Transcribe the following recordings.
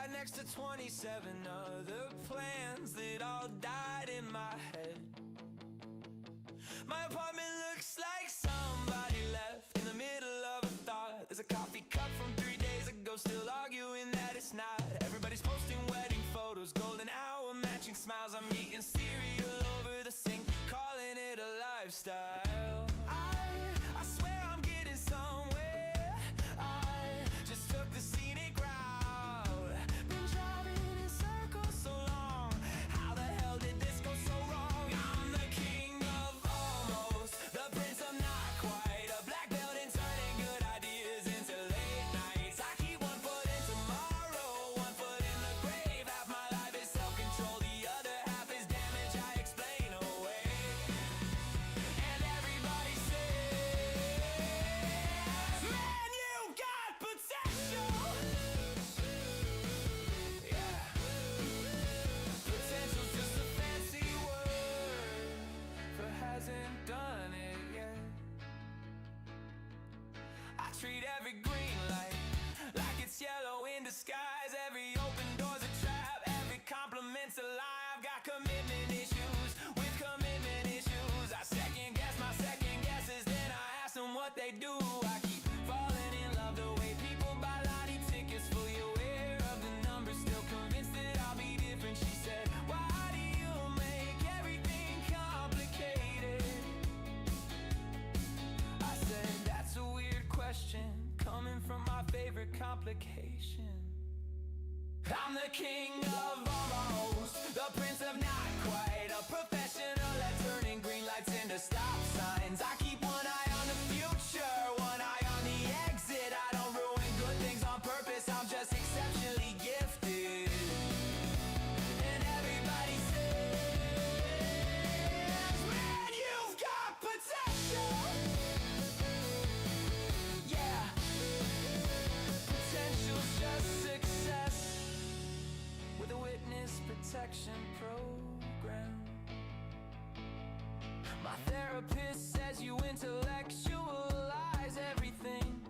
Right next to 27 other plans that all died in my head. My apartment looks like somebody left in the middle of a thought. There's a coffee cup from 3 days ago, still arguing that it's not. Everybody's posting wedding photos, golden hour matching smiles. I'm eating cereal over the sink, calling it a lifestyle. I swear I'm getting somewhere. I just took the scenic route. Been driving in circles so long. How the hell did this go so wrong? I'm the king of almost, the prince of not quite, a black belt in turning good ideas into late nights. I keep one foot in tomorrow, one foot in the grave. Half my life is self-control, the other half is damage I explain away. And everybody says, man, you got potential. Yeah, potential's just a fancy word for hasn't done it yet. I treat every green light like it's yellow in disguise. Every open door's a trap, every compliment's a lie. I've got commitment issues with commitment issues. I second guess my second guesses, then I ask them what they do. I keep falling in love the way people buy lottery tickets, fully aware of the numbers, still convinced that I'll be different. She said, why do you make everything complicated? I said, that's a weird question, coming from my favorite complication. I'm the king of almost, the prince of not quite, a professional at turning green lights into stop signs. I keep one eye on the future, one eye on the exit. I don't ruin good things on purpose, I'm just exceptionally gifted. And everybody says, man, you've got potential. Yeah, potential's just success with a witness protection program. My therapist says you intellectualize everything,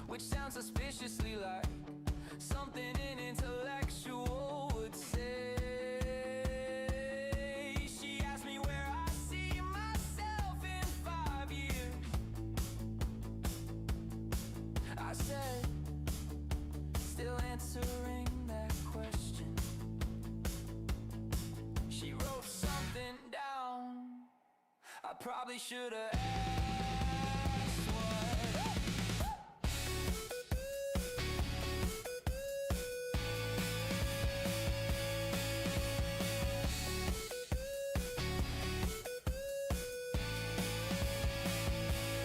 which sounds suspiciously like something an intellectual would say. She asked me where I see myself in 5 years. I said, still answering that question. She wrote something down I probably should have asked what.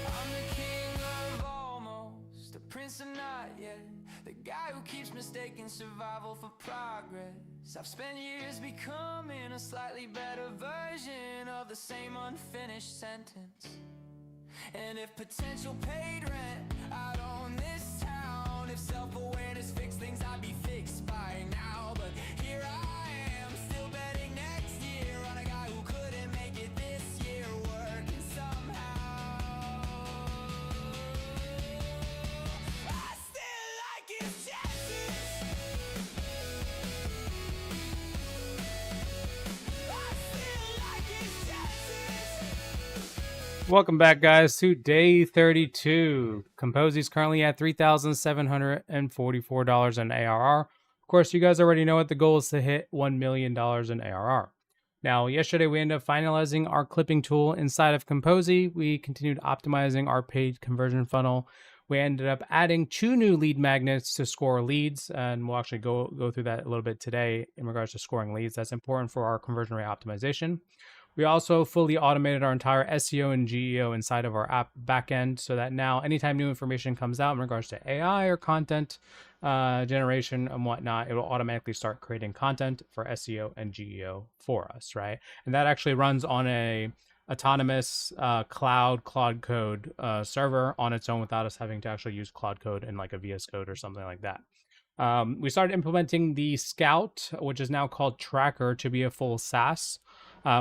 I'm the king of almost, the prince of not yet, the guy who keeps mistaking survival for progress. I've spent years becoming a slightly better version of the same unfinished sentence. And if potential paid rent, I'd own this town. If self-awareness fixed things, I'd be fixed by now. But here I am, still betting next year on a guy who couldn't make it this year, working somehow. I still like his chances. I still like his chances. Welcome back, guys, to day 32. Kompozy is currently at $3,744 in ARR. Of course, you guys already know what the goal is, to hit $1 million in ARR. Now, yesterday we ended up finalizing our clipping tool inside of Kompozy. We continued optimizing our paid conversion funnel. We ended up adding 2 new lead magnets to score leads, and we'll actually go through that a little bit today in regards to scoring leads. That's important for our conversion rate optimization. We also fully automated our entire SEO and GEO inside of our app backend, so that now anytime new information comes out in regards to AI or content generation and whatnot, it will automatically start creating content for SEO and GEO for us, right? And that actually runs on a autonomous Claude Code server on its own without us having to actually use Claude Code in like a VS Code or something like that. We started implementing the Scout, which is now called Tracker, to be a full SaaS.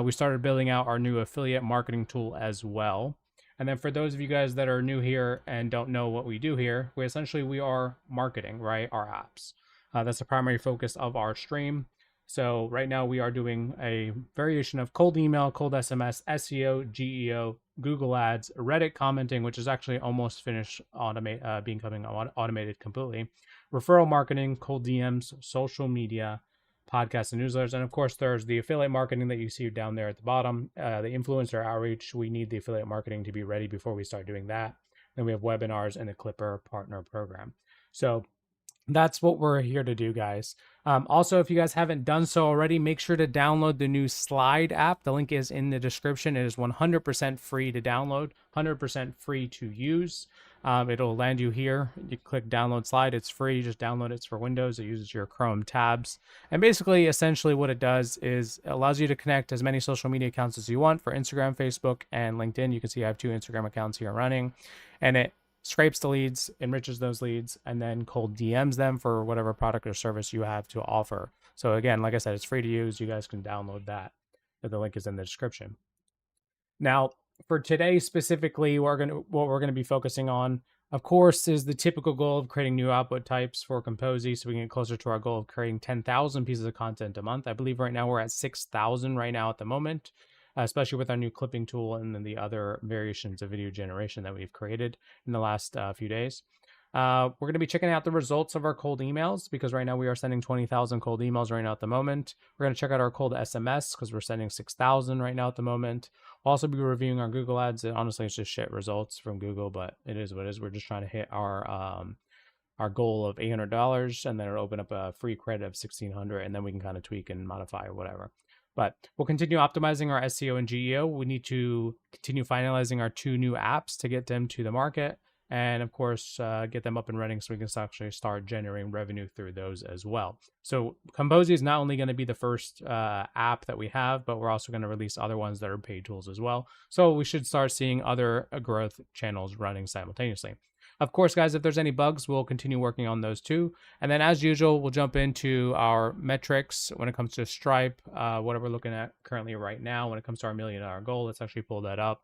We started building out our new affiliate marketing tool as well. And then for those of you guys that are new here and don't know what we do here, we are marketing, right? Our apps. That's the primary focus of our stream. So right now we are doing a variation of cold email, cold SMS, SEO, GEO, Google Ads, Reddit commenting, which is actually almost finished becoming automated completely, referral marketing, cold DMs, social media, podcasts and newsletters, and of course there's the affiliate marketing that you see down there at the bottom. The influencer outreach, we need the affiliate marketing to be ready before we start doing that. Then we have webinars and the Clipper partner program. So that's what we're here to do, guys. Also, if you guys haven't done so already, make sure to download the new Slide app. The link is in the description. It is 100% free to download, 100% free to use. It'll land you here. You click download Slide. It's free. You just download it. It's for Windows. It uses your Chrome tabs. And basically, essentially what it does is it allows you to connect as many social media accounts as you want for Instagram, Facebook, and LinkedIn. You can see I have 2 Instagram accounts here running. And it scrapes the leads, enriches those leads, and then cold DMs them for whatever product or service you have to offer. So again, like I said, it's free to use. You guys can download that. The link is in the description. Now, for today specifically, what we're gonna be focusing on, of course, is the typical goal of creating new output types for Kompozy, so we can get closer to our goal of creating 10,000 pieces of content a month. I believe right now we're at 6,000 right now at the moment. Especially with our new clipping tool and then the other variations of video generation that we've created in the last few days. We're going to be checking out the results of our cold emails because right now we are sending 20,000 cold emails right now at the moment. We're going to check out our cold SMS because we're sending 6,000 right now at the moment. We'll also be reviewing our Google Ads. And honestly, it's just shit results from Google, but it is what it is. We're just trying to hit our goal of $800, and then it'll open up a free credit of $1,600, and then we can kind of tweak and modify or whatever. But we'll continue optimizing our SEO and GEO. We need to continue finalizing our 2 new apps to get them to the market. And of course, get them up and running so we can actually start generating revenue through those as well. So Kompozy is not only going to be the first app that we have, but we're also going to release other ones that are paid tools as well. So we should start seeing other growth channels running simultaneously. Of course, guys, if there's any bugs, we'll continue working on those too. And then as usual, we'll jump into our metrics when it comes to Stripe, what we're looking at currently right now when it comes to our $1 million goal. Let's actually pull that up.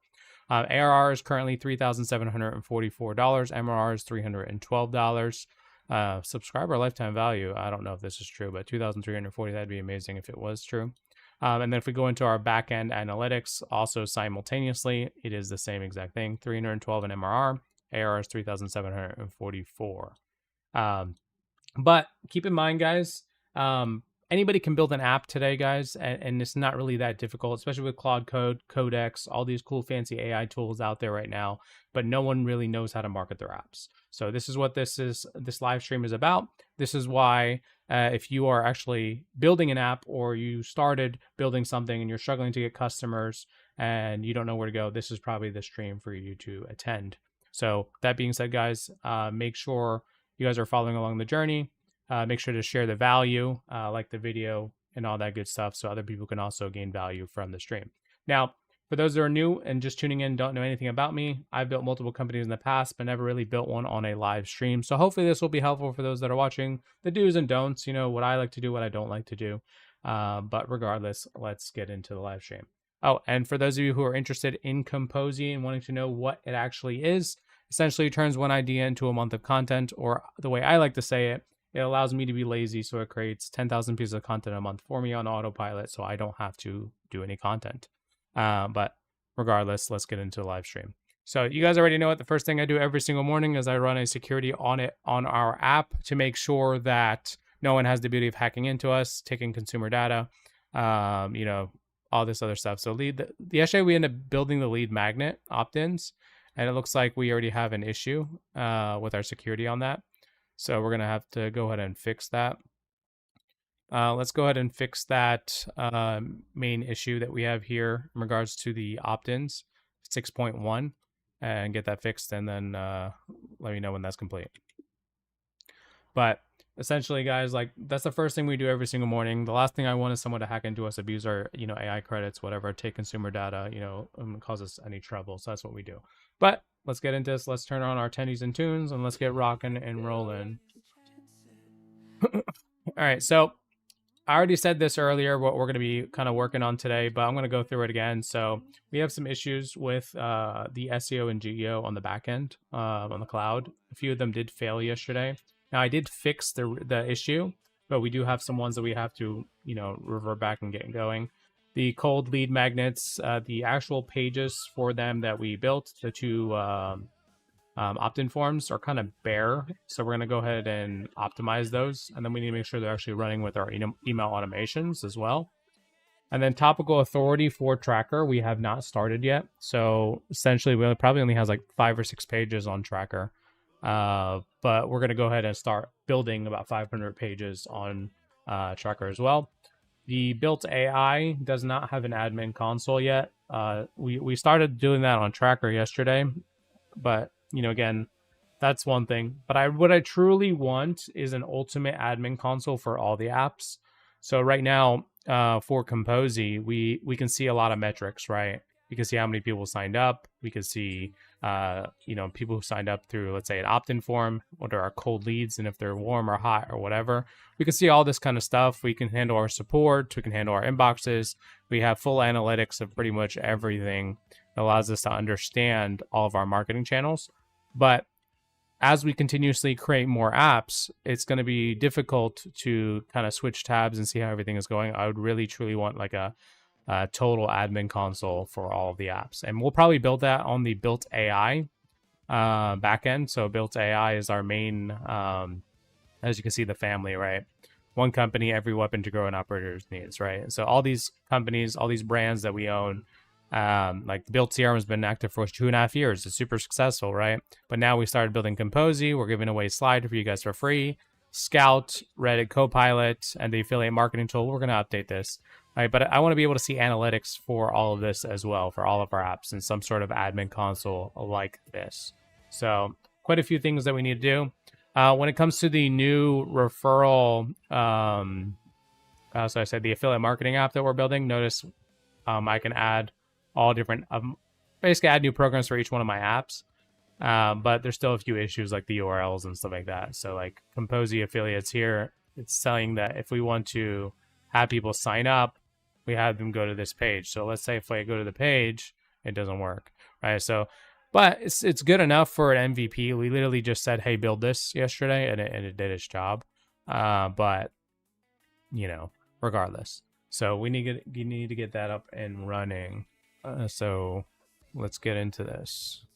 ARR is currently $3,744. MRR is $312. Subscriber lifetime value, I don't know if this is true, but 2,340, that'd be amazing if it was true. And then if we go into our backend analytics, also simultaneously, it is the same exact thing, 312 in MRR. ARR is 3,744. But keep in mind, guys, anybody can build an app today, guys, and it's not really that difficult, especially with Claude Code, Codex, all these cool fancy AI tools out there right now, but no one really knows how to market their apps. So this is what this live stream is about. This is why if you are actually building an app or you started building something and you're struggling to get customers and you don't know where to go, this is probably the stream for you to attend. So that being said, guys, make sure you guys are following along the journey. Make sure to share the value, like the video and all that good stuff, so other people can also gain value from the stream. Now, for those that are new and just tuning in, don't know anything about me, I've built multiple companies in the past, but never really built one on a live stream. So hopefully this will be helpful for those that are watching, the do's and don'ts, you know, what I like to do, what I don't like to do. But regardless, let's get into the live stream. Oh, and for those of you who are interested in Kompozy and wanting to know what it actually is, essentially it turns one idea into a month of content, or the way I like to say it, it allows me to be lazy, so it creates 10,000 pieces of content a month for me on autopilot, so I don't have to do any content. But regardless, let's get into the live stream. So you guys already know it. The first thing I do every single morning is I run a security audit on our app to make sure that no one has the beauty of hacking into us, taking consumer data, you know, all this other stuff. So yesterday we ended up building the lead magnet opt-ins, and it looks like we already have an issue with our security on that. So we're going to have to go ahead and fix that. Let's go ahead and fix that main issue that we have here in regards to the opt-ins, 6.1, and get that fixed, and then let me know when that's complete. But essentially, guys, like that's the first thing we do every single morning. The last thing I want is someone to hack into us, abuse our, you know, AI credits, whatever, take consumer data, you know, and cause us any trouble. So that's what we do. But let's get into this. Let's turn on our tendies and tunes and let's get rocking and rolling. All right, so I already said this earlier, what we're going to be kind of working on today, but I'm going to go through it again. So we have some issues with the SEO and GEO on the back end, on the cloud. A few of them did fail yesterday. Now I did fix the issue, but we do have some ones that we have to, revert back and get going. The cold lead magnets, the actual pages for them that we built, the two opt-in forms are kind of bare, so we're going to go ahead and optimize those, and then we need to make sure they're actually running with our email automations as well. And then topical authority for tracker, we have not started yet. So essentially, we probably only has like 5 or 6 pages on tracker. But we're going to go ahead and start building about 500 pages on tracker as well. The built AI does not have an admin console yet. We started doing that on tracker yesterday, but again, that's one thing. But what I truly want is an ultimate admin console for all the apps. So right now, for Kompozy, we can see a lot of metrics, right? We can see how many people signed up. We can see, people who signed up through, let's say, an opt-in form. What are our cold leads, and if they're warm or hot or whatever. We can see all this kind of stuff. We can handle our support. We can handle our inboxes. We have full analytics of pretty much everything that allows us to understand all of our marketing channels. But as we continuously create more apps, it's going to be difficult to kind of switch tabs and see how everything is going. I would really, truly want like a total admin console for all of the apps. And we'll probably build that on the Built AI backend. So Built AI is our main, as you can see, the family, right? One company, every weapon to grow an operator's needs, right? So all these companies, all these brands that we own, like the Built CRM has been active for 2.5 years. It's super successful, right? But now we started building Kompozy. We're giving away Slide for you guys for free. Scout, Reddit Copilot, and the affiliate marketing tool. We're going to update this. All right, but I want to be able to see analytics for all of this as well, for all of our apps in some sort of admin console like this. So quite a few things that we need to do. When it comes to the new referral, so I said the affiliate marketing app that we're building, notice I can add all different, basically add new programs for each one of my apps. But there's still a few issues like the URLs and stuff like that. So like Kompozy affiliates here, it's saying that if we want to have people sign up, we have them go to this page. So let's say if I go to the page, it doesn't work, right? So, but it's good enough for an MVP. We literally just said, hey, build this yesterday, and it did its job. But regardless, so you need to get that up and running. So let's get into this.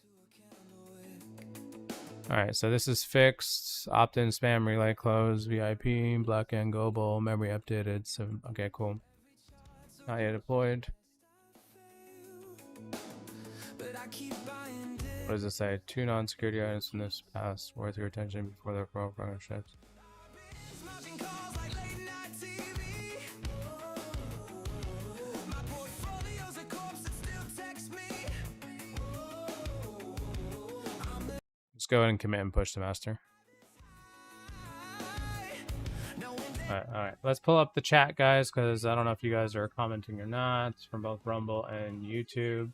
All right, so this is fixed. Opt-in, spam, relay, close, VIP, black and global, memory updated. So okay, cool. Not yet deployed. What does it say? 2 non-security items from this pass worth your attention before the referral program ships. Let's go ahead and commit and push to master. All right. Let's pull up the chat, guys, because I don't know if you guys are commenting or not. It's from both Rumble and YouTube.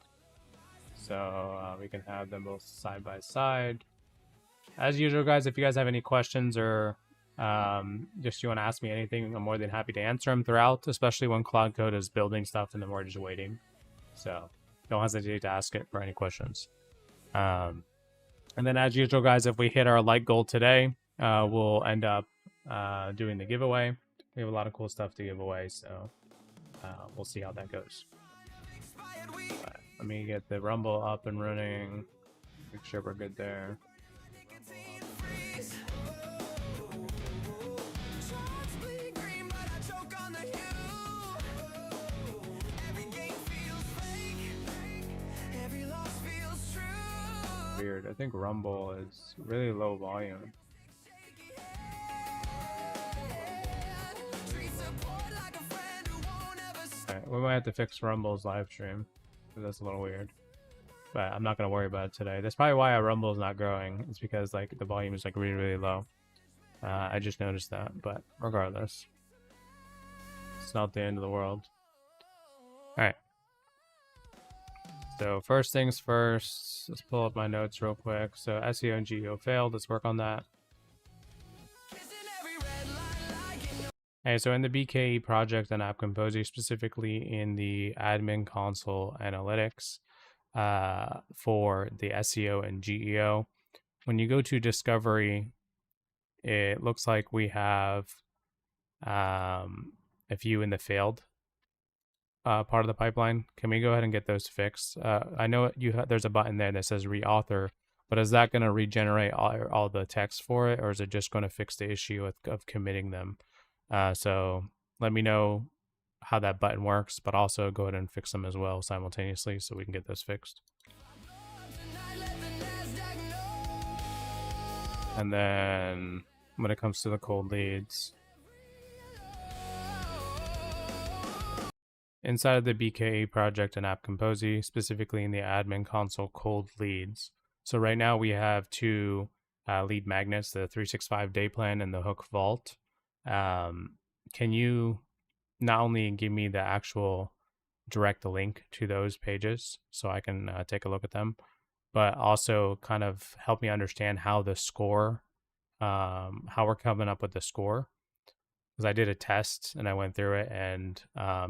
So we can have them both side by side. As usual, guys, if you guys have any questions or just you want to ask me anything, I'm more than happy to answer them throughout, especially when Cloud Code is building stuff and then we're just waiting. So don't hesitate to ask it for any questions. And then as usual, guys, if we hit our like goal today, we'll end up doing the giveaway. We have a lot of cool stuff to give away, so we'll see how that goes. Right, let me get the Rumble up and running. Make sure we're good there. Weird. I think Rumble is really low volume. Alright, we might have to fix Rumble's live stream, because that's a little weird. But I'm not going to worry about it today. That's probably why our Rumble is not growing. It's because like the volume is like really, really low. I just noticed that, but regardless, it's not the end of the world. Alright. So first things first, let's pull up my notes real quick. So SEO and GEO failed. Let's work on that. Okay, so in the BKE project on App Kompozy, specifically in the admin console analytics for the SEO and GEO, when you go to discovery, it looks like we have a few in the failed part of the pipeline. Can we go ahead and get those fixed? I know there's a button there that says reauthor, but is that going to regenerate all the text for it, or is it just going to fix the issue of committing them? So let me know how that button works, but also go ahead and fix them as well simultaneously so we can get those fixed. And then when it comes to the cold leads, inside of the BKE project and app Kompozy, specifically in the admin console cold leads. So right now we have two lead magnets, the 365 day plan and the hook vault. Can you not only give me the actual direct link to those pages so I can take a look at them, but also kind of help me understand how the score, how we're coming up with the score? Because I did a test and I went through it, and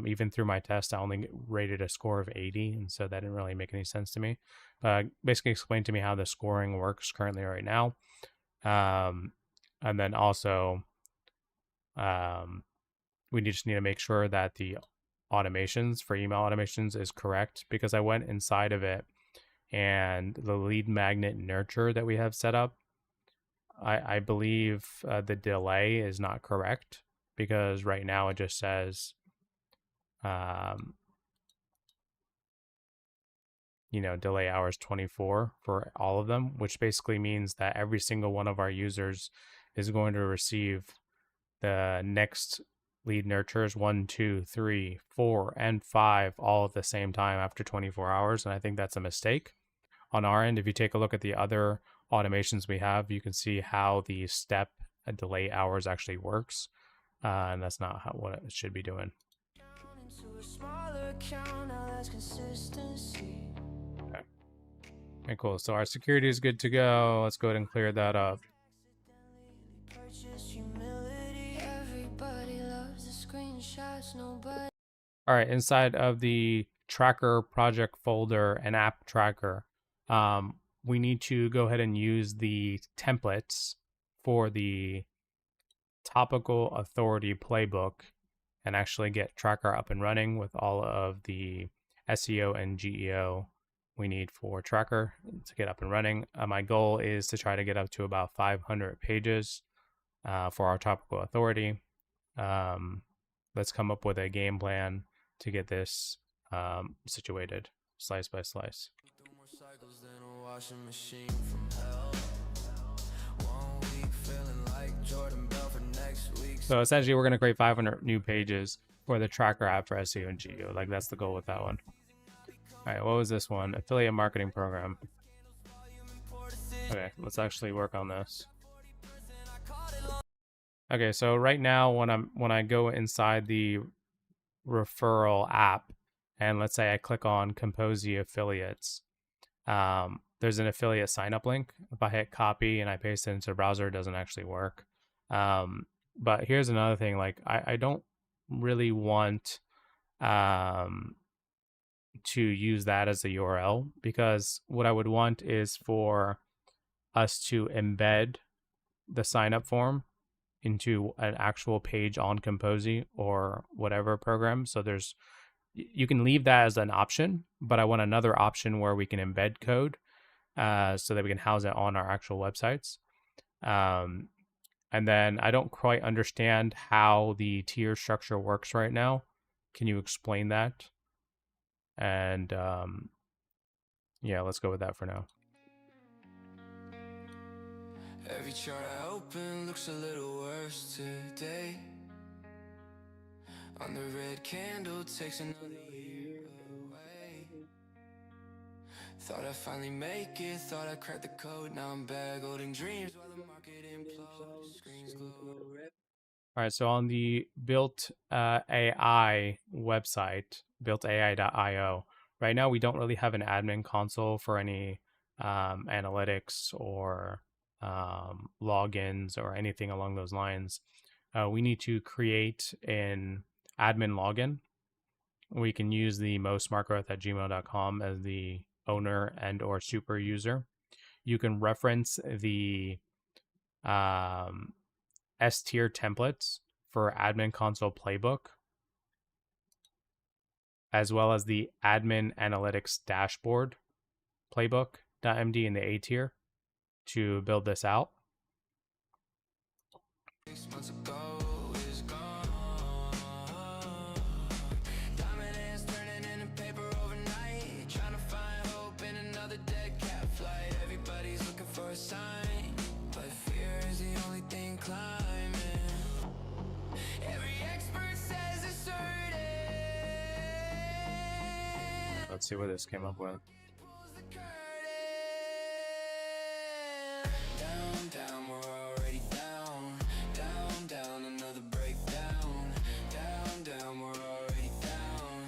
even through my test, I only rated a score of 80, and so that didn't really make any sense to me. Basically, explain to me how the scoring works currently right now, and then also we just need to make sure that the automations for email automations is correct, because I went inside of it and the lead magnet nurture that we have set up, I believe the delay is not correct, because right now it just says, delay hours 24 for all of them, which basically means that every single one of our users is going to receive the next lead nurtures 1, 2, 3, 4, and 5 all at the same time after 24 hours. And I think that's a mistake on our end. If you take a look at the other automations we have, you can see how the step delay hours actually works. And that's not what it should be doing. Okay, cool. So our security is good to go. Let's go ahead and clear that up. All right, inside of the tracker project folder and app tracker, we need to go ahead and use the templates for the topical authority playbook and actually get tracker up and running with all of the SEO and GEO we need for tracker to get up and running. My goal is to try to get up to about 500 pages for our topical authority. Let's come up with a game plan to get this situated slice by slice. So essentially we're going to create 500 new pages for the tracker app for SEO and GEO. Like, that's the goal with that one. All right, what was this one? Affiliate marketing program. Okay, let's actually work on this. Okay, so right now when I go inside the referral app, and let's say I click on Kompozy affiliates, there's an affiliate sign up link. If I hit copy and I paste it into the browser, it doesn't actually work. But here's another thing, like I don't really want to use that as a URL, because what I would want is for us to embed the sign up form into an actual page on Kompozy or whatever program. So you can leave that as an option, but I want another option where we can embed code so that we can house it on our actual websites. And then I don't quite understand how the tier structure works right now. Can you explain that? And yeah, let's go with that for now. Every chart I open looks a little worse today. On the red candle takes another year away. Thought I'd finally make it, thought I cracked the code. Now I'm back holding dreams while the market implodes, screens glow. All right, so on the Built AI website, builtai.io, right now we don't really have an admin console for any analytics or logins or anything along those lines. We need to create an admin login. We can use the mostsmartgrowth@gmail.com as the owner and or super user. You can reference the S tier templates for admin console playbook, as well as the admin analytics dashboard playbook.md in the A tier to build this out. 6 months ago is gone. Dominance turning into paper overnight. Trying to find hope in another dead cat flight. Everybody's looking for a sign, but fear is the only thing climbing. Every expert says it's certain. Let's see what this came up with. Pulls the curtain. Down, down, we're already down. Down, down, another breakdown. Down, down, we're already down.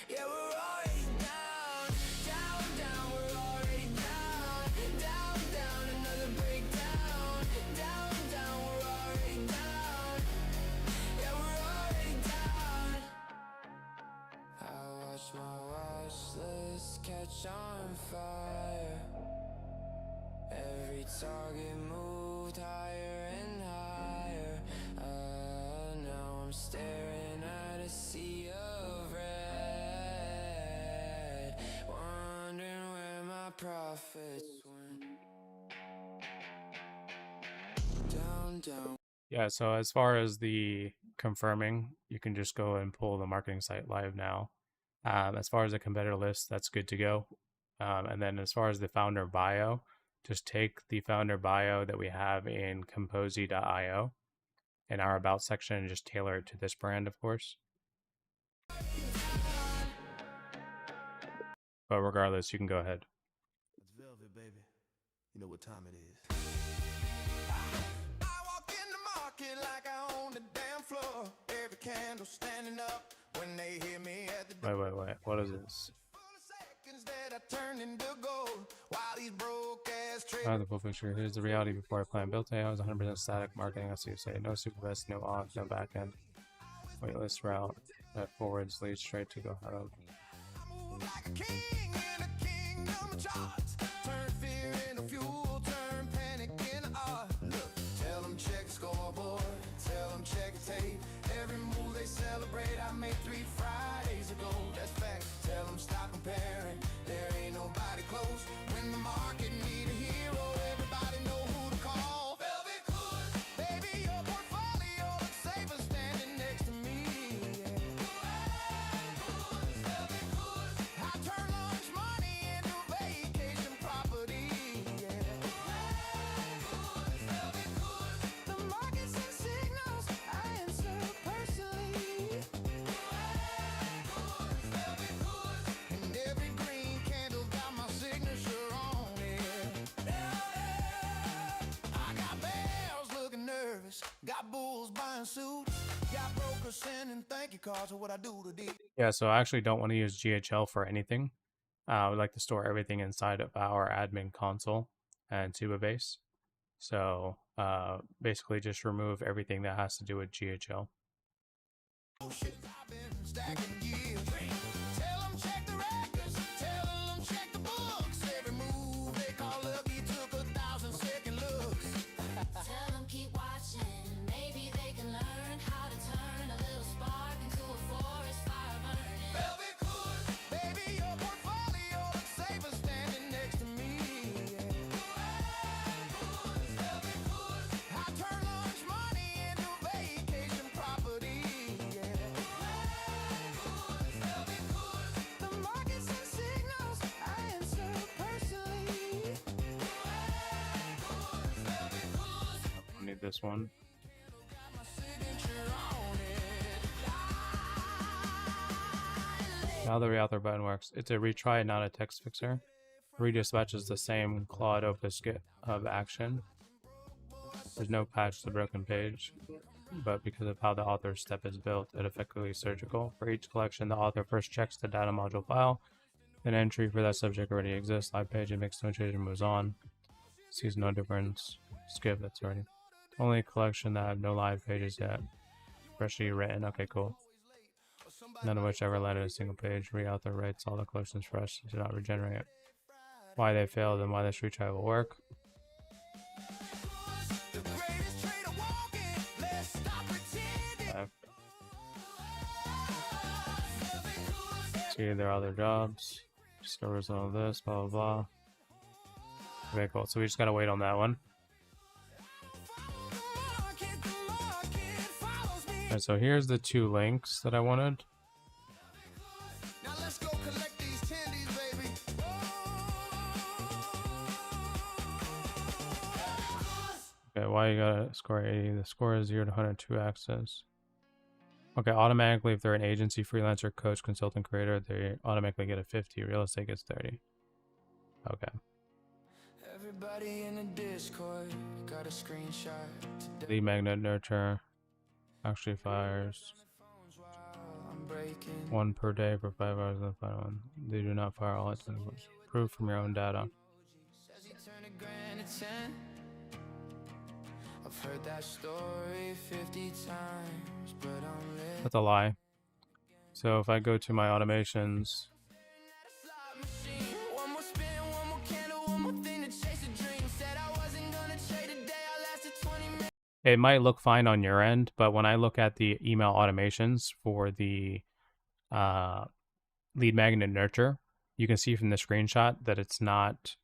Yeah, we're already down. Down, down, we're already down. Down, down, another breakdown. Down, down, we're already down. Yeah, we're already down. I watch my watch list catch on fire. Every target moved higher and higher. Now I'm staring at a sea of red, wondering where my profits went. Down, down. Yeah, so as far as the confirming, you can just go and pull the marketing site live now. As far as the competitor list, that's good to go. And then as far as the founder bio, just take the founder bio that we have in Kompozy.io in our about section and just tailor it to this brand, of course. But regardless, you can go ahead. It's velvet, baby. You know what time it is. I walk in the market like I own the damn floor. Every candle standing up when they hear me at the door. Wait. What is this? Full of seconds that I turn into gold. While these broke ass The full picture. Here's the reality before I plan built it. I was 100% static marketing, as you say. No supervest, no off, no backend. Waitlist route that forwards leads straight to go home. move like a king in a kingdom charts. Turn fear into fuel, turn panic into art. Look, tell them check the scoreboard, tell them check the tape. Every move they celebrate, I made 3 Fridays ago. That's fact. Tell them stop comparing. There ain't nobody close. When the market need a hero, everybody know who to call. Velvet Hood, baby, your portfolio looks safer standing next to me. Velvet Hood, I turn lunch money into vacation property. Velvet Hood, the markets and signals I answer personally. Velvet Hood, and every green candle got my signature on it. I got bears looking nervous, got bulls buying suits, got brokers sending thank you cards for what I do today. Yeah, so I actually don't want to use GHL for anything. We like to store everything inside of our admin console and Subabase. So basically just remove everything that has to do with GHL. Oh shit, I've been stacking years. Tell them check the records, tell them check the books. Every move they call lucky took 1,000 second looks. Tell them keep watching, maybe they can learn how to turn a little spark into a forest fire burning. Velvet Hood, baby, your portfolio looks safer standing next to me. Velvet Hood, I turn lunch money into vacation property. Velvet Hood, the markets and signals I answer personally. Velvet Hood, I need this one. got my signature on it. Now the reauthor button works. It's a retry, not a text fixer. Redispatches the same Claude Opus GitHub action. There's no patch to the broken page, but because of how the author step is built, it effectively is surgical. For each collection, the author first checks the data module file. An entry for that subject already exists. Live page and makes no change and moves on. Sees no difference. Skip, that's already. Only collection that have no live pages yet. Freshly written. Okay, cool. None of which ever landed a single page. Reauthor writes all the collections for us to not regenerate. Why they failed and why this retry will work. The greatest trader walking. Let's stop pretending. See their other jobs. Discovers all of this, blah, blah, blah. Okay, cool. So we just gotta wait on that one. And so here's the 2 links that I wanted. Now let's go collect these tendies, baby. Okay, why you gotta score 80? The score is 0 to 102 access. Okay, automatically if they're an agency, freelancer, coach, consultant, creator, they automatically get a 50. Real estate gets 30. Okay. Everybody in the Discord got a screenshot. Lead magnet nurture. Actually fires I'm breaking. 1 per day for 5 hours in the final one. They do not fire all at 24. Proof from your own data. Says he turned a grand to 10. I've heard that story 50 times, but I'm lit. That's a lie. So if I go to my automations, Slot machine. One more spin, one more candle, one more thing to chase a dream. Said I wasn't gonna trade a day, I lasted 20 minutes. it might look fine on your end, but when I look at the email automations for the lead magnet nurture, you can see from the screenshot that it's not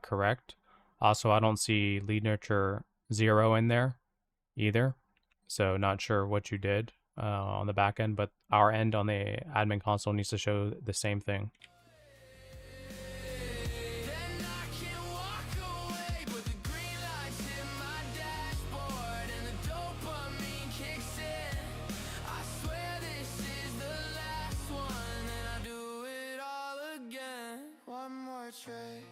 correct. Also, I don't see lead nurture 0 in there either. So not sure what you did on the back end, but our end on the admin console needs to show the same thing. Then I can walk away, but the green lights hit my dashboard and the dopamine kicks in. I swear this is the last one, and I do it all again. One more trade.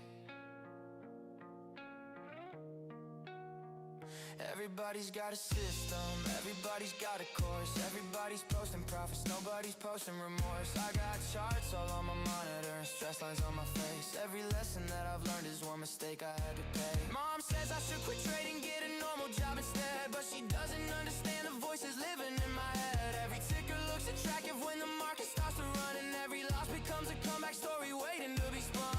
Everybody's got a system, everybody's got a course, everybody's posting profits, nobody's posting remorse. I got charts all on my monitor and stress lines on my face. Every lesson that I've learned is one mistake I had to pay. Mom says I should quit trading, get a normal job instead, but she doesn't understand the voices living in my head. Every ticker looks attractive when the market starts to run, and every loss becomes a comeback story waiting to be spun.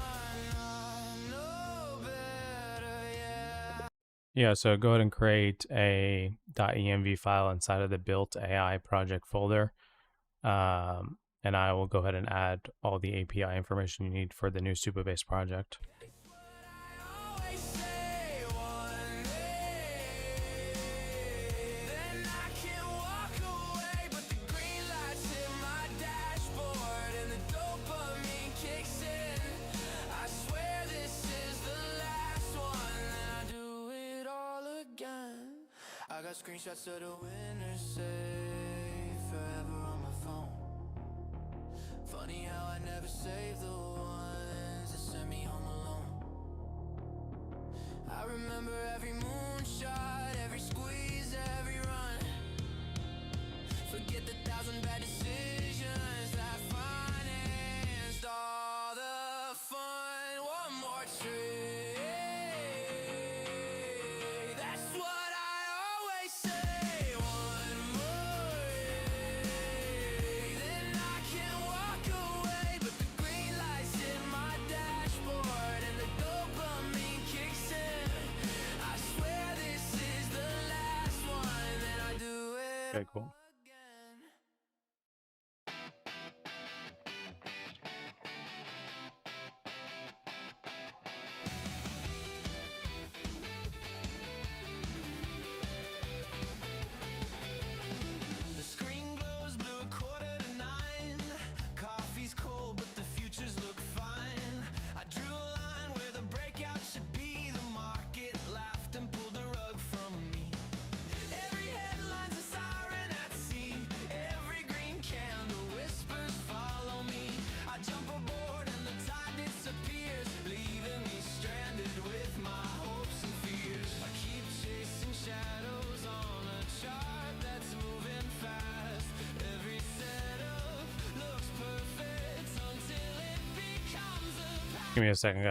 I know better, yeah. Yeah, so go ahead and create a .env file inside of the built AI project folder. And I will go ahead and add all the API information you need for the new Supabase project. Always say one day, then I can walk away, but the green lights hit my dashboard and the dopamine kicks in. I swear this is the last one, and I do it all again. I got screenshots of the winners say forever on my phone. Funny how I never save the ones that sent me home alone. I remember every moonshot, every squeeze, every run. Forget the 1,000 bad decisions that financed all the fun. One more trade. That's what I always say. One more day, then I can walk away, but the green lights hit my dashboard and the dopamine kicks in. I swear this is the last one, then I do it Okay, cool. again. The screen glows blue 8:45. Coffee's cold, but the futures look fine. I drew a line where the breakout should be. The market laughed and pulled the rug from me. Every headline's a siren at sea. Every green candle whispers, follow me. I jump aboard and the tide disappears, leaving me stranded with my hopes and fears. I keep chasing shadows on a chart that's moving fast. Every setup looks perfect until it becomes a pattern. Give me a second,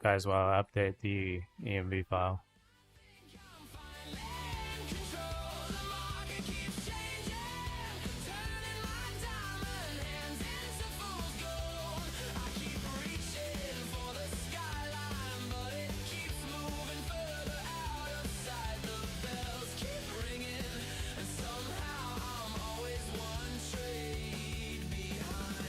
guys, while I update the EMV file. Control, the market keeps changing, turning my diamond hands into fool's gold. I keep reaching for the skyline, but it keeps moving further out of sight. The bells keep ringing, and somehow I'm always one trade behind.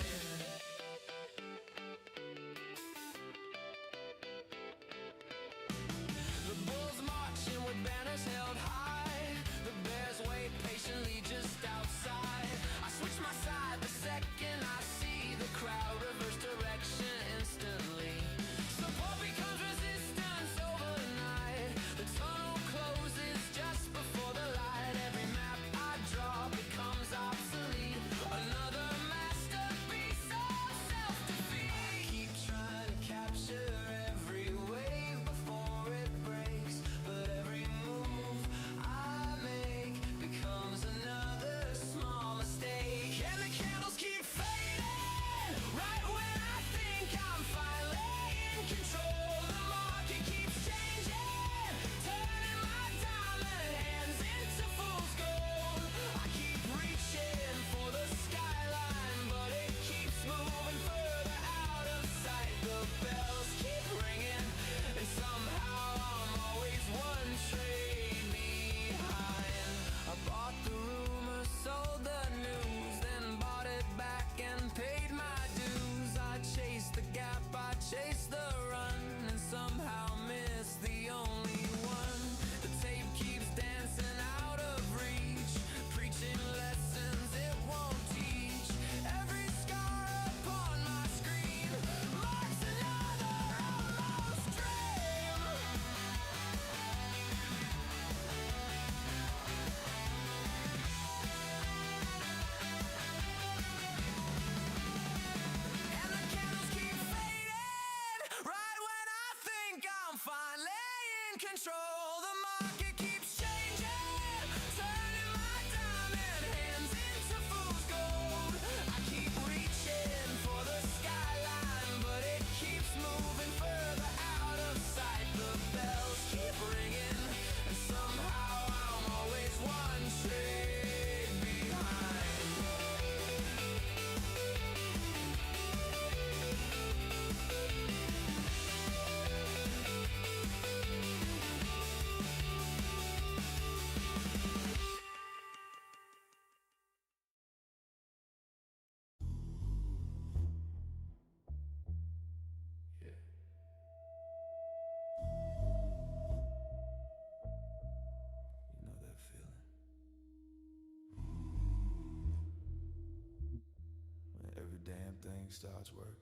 everything starts working.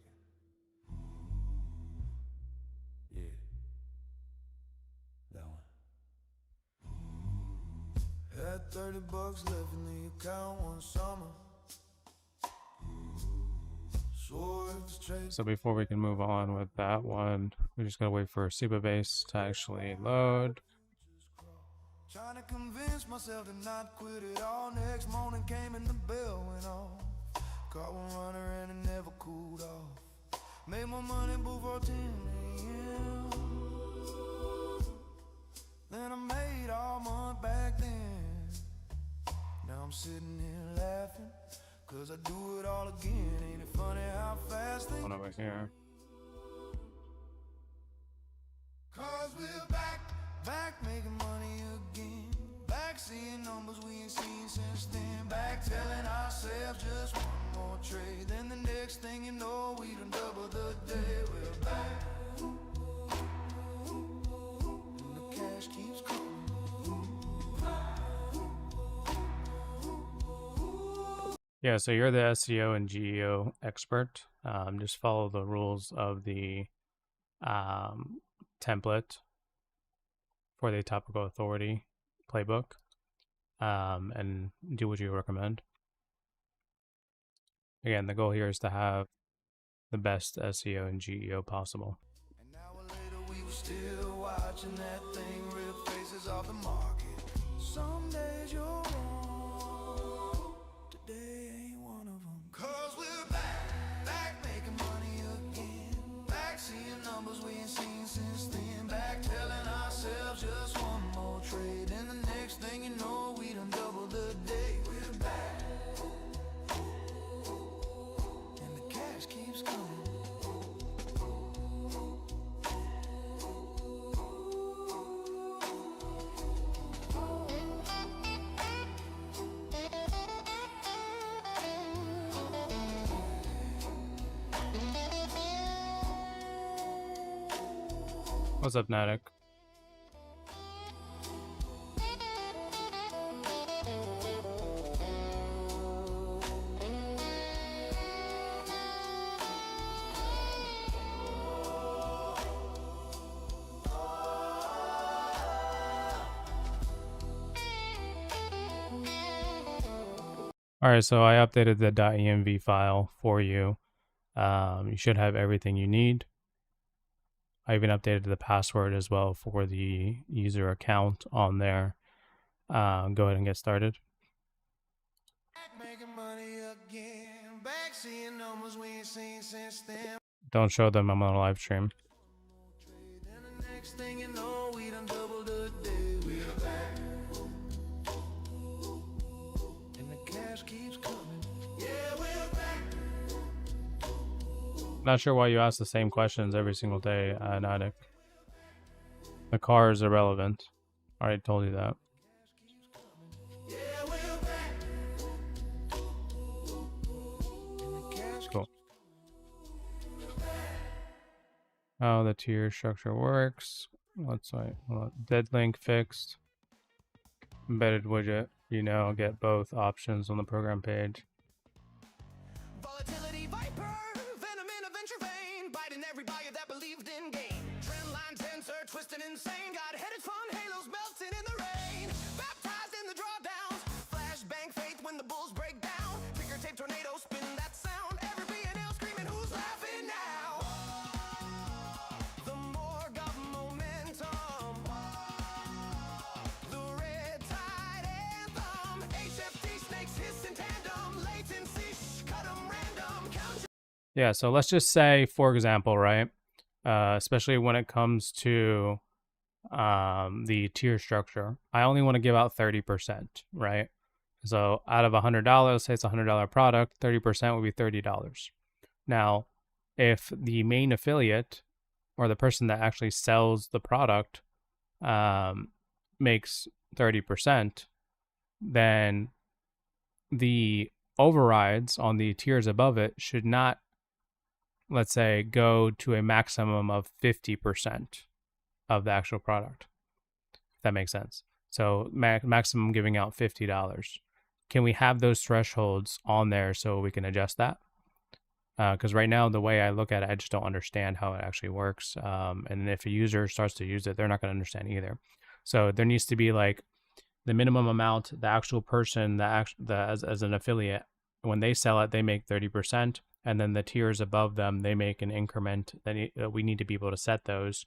Yeah, that one. Had $30 left in the account one summer. So before we can move on with that one, we just gotta wait for Base to actually load. Trying to convince myself to not quit it all. Next morning came and the bell went off. Car one runner and it never cooled off. Made my money before 10 a.m. Then I made all month back then. Now I'm sitting here laughing, cause I do it all again. Ain't it funny how fast things One over here. Cause we're back making money again. Back seeing numbers we ain't seen since then. Back telling ourselves just one more trade. Then the next thing you know, we done double the day. We're back. And the cash keeps coming. Yeah, so you're the SEO and GEO expert. Just follow the rules of the template for the topical authority playbook, and do what you recommend. Again, the goal here is to have the best SEO and GEO possible. An hour later we were still watching that thing rip faces off the market. Some days you're wrong, today ain't one of them. Cause we're back making money again. Back seeing numbers we ain't seen since then. Back telling ourselves just one more trade. And the next thing you know, we done double the day. We're back. And the cash keeps coming. What's up, Natick? Alright, so I updated the .env file for you. You should have everything you need. I even updated the password as well for the user account on there. Go ahead and get started. Making money again. Back seeing numbers we ain't seen since then. Don't show them I'm on a live stream. And the next thing you know, we done doubled the day. We're back. And the cash keeps coming. Yeah, we're back. Not sure why you ask the same questions every single day, Natick. The car is irrelevant. I already told you that. Yeah, we're back. And the cash Cool. How the tier structure works. Let's wait. Dead link fixed. Embedded widget. You now get both options on the program page. Volatility viper, venom in a venture vein, biting every buyer that believed in gain. Trendline tensor, twisted insane, got headed fun, halos melting in the rain. Baptized in the drawdowns, flashbang faith when the bulls break down. Trigger tape tornado, spin that sound. Every BNL screaming, who's laughing now? The more got momentum. The red tide anthem. HFT snakes hiss in tandem. Latency, cut 'em random. Count Yeah, so let's just say, for example, right, especially when it comes to the tier structure, I only want to give out 30%, right? So out of $100, say it's a $100 product, 30% would be $30. Now, if the main affiliate or the person that actually sells the product makes 30%, then the overrides on the tiers above it should not, let's say, go to a maximum of 50% of the actual product, if that makes sense. So maximum giving out $50. Can we have those thresholds on there so we can adjust that? Because right now, the way I look at it, I just don't understand how it actually works. And if a user starts to use it, they're not going to understand either. So there needs to be like the minimum amount, the actual person, as an affiliate, when they sell it, they make 30%. And then the tiers above them, they make an increment. Then we need to be able to set those,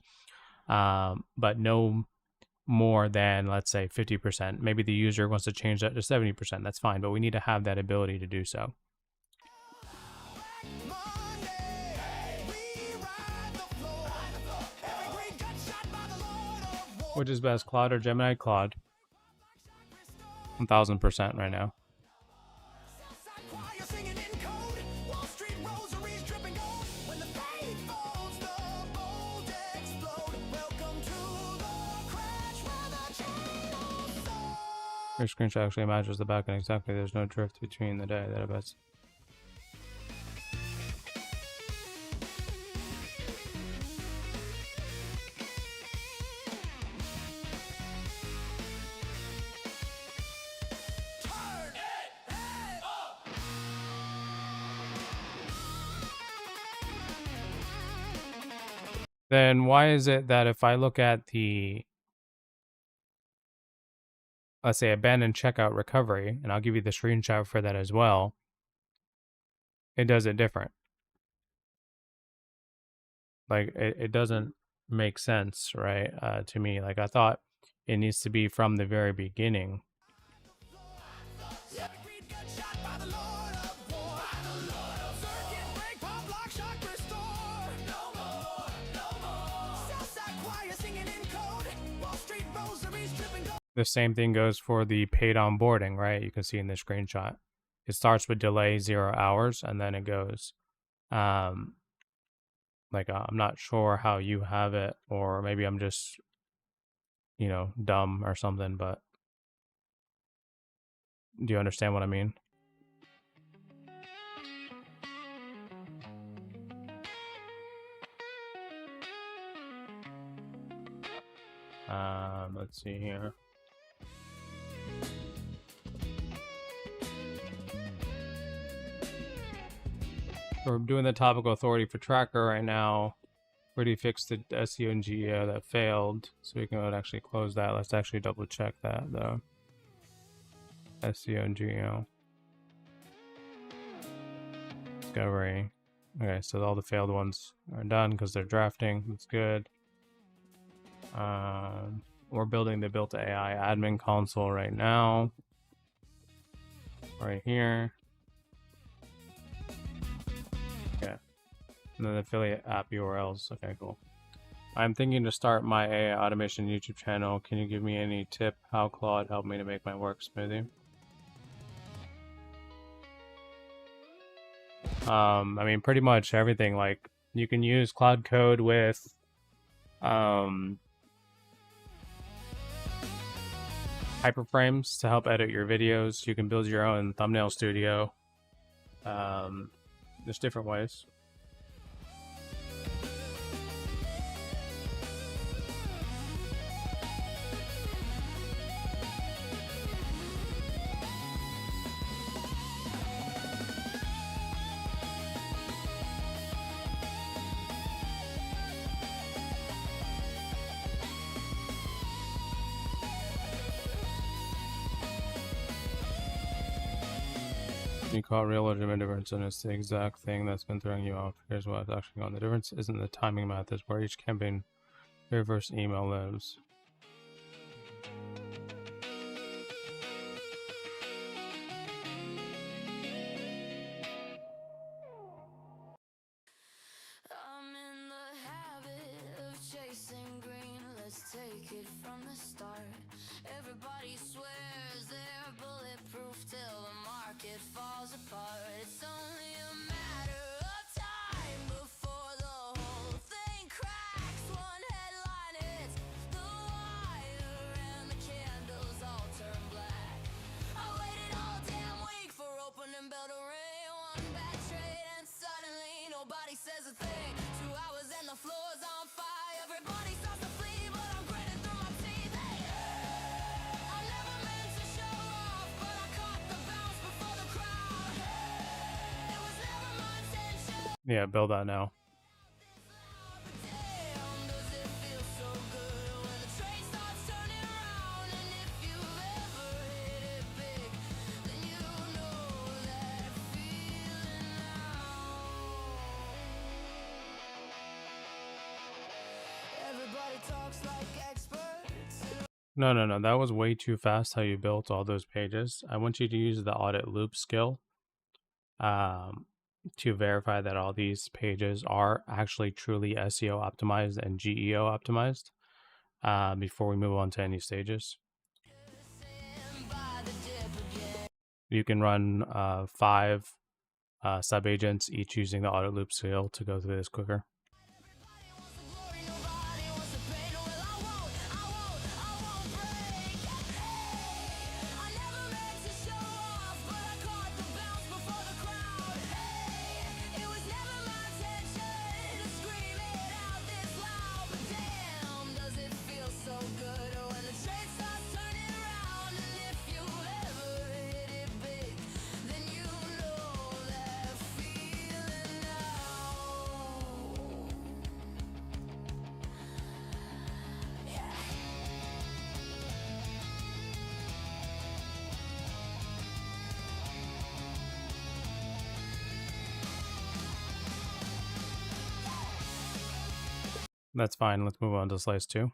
but no more than, let's say, 50%. Maybe the user wants to change that to 70%. That's fine, but we need to have that ability to do so. Which is best, Claude or Gemini? Claude. 1000% right now. Your screenshot actually matches the backend exactly. There's no drift between the database. Then why is it that if I look at the, let's say, abandoned checkout recovery, and I'll give you the screenshot for that as well, it does it different? Like, it doesn't make sense, right? To me, like, I thought it needs to be from the very beginning. The same thing goes for the paid onboarding, right? You can see in the screenshot. It starts with delay 0 hours, and then it goes. I'm not sure how you have it, or maybe I'm just, dumb or something, but do you understand what I mean? Let's see here. We're doing the topical authority for tracker right now. We already fixed the SEO and GEO that failed, so we can actually close that. Let's actually double check that though. SEO and GEO. Discovery. Okay, so all the failed ones are done because they're drafting. That's good. We're building the Built AI admin console right now. Right here. Okay. And then affiliate app URLs. Okay, cool. I'm thinking to start my AI automation YouTube channel. Can you give me any tip how Claude helped me to make my work smoother? I mean, pretty much everything. Like, you can use Cloud Code with hyperframes to help edit your videos. You can build your own thumbnail studio. There's different ways. You call it real legitimate difference, and it's the exact thing that's been throwing you off. Here's what's actually going on. The difference isn't the timing method, it's where each campaign reverse email lives. I'm in the habit of chasing green. Let's take it from the start. Everybody swears they're bulletproof till the market falls apart. It's only a matter of time before the whole thing cracks. One headline hits the wire and the candles all turn black. I waited all damn week for opening bell to ring. One bad trade and suddenly nobody says a thing. 2 hours and the floor's on fire. Everybody starts to flee, but I'm grinning through my teeth. Hey, I'm never Yeah, build that now. Damn, does it feel so good when the train starts turning around? And if you've ever hit it big, then you know that feeling now. Everybody talks like experts. No. That was way too fast how you built all those pages. I want you to use the audit loop skill to verify that all these pages are actually truly SEO optimized and GEO optimized before we move on to any stages. You can run 5 sub-agents, each using the audit loop skill to go through this quicker. That's fine. Let's move on to slice 2.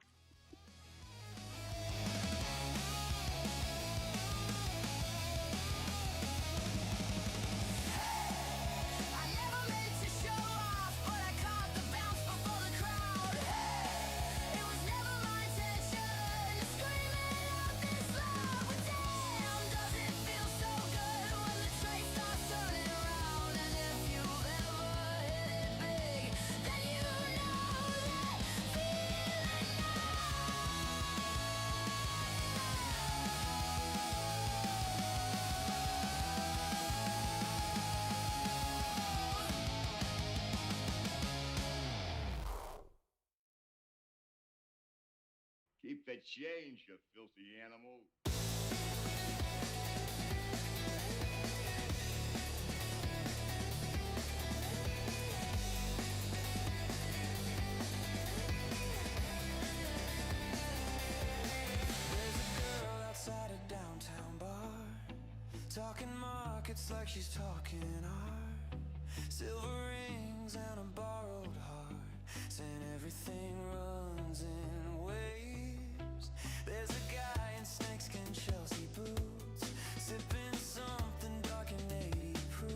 Keep the change, you filthy animal. Outside a downtown bar, talking markets like she's talking art. Silver rings and a borrowed heart, saying everything runs in waves. There's a guy in snakeskin Chelsea boots, sipping something dark and 80 proof,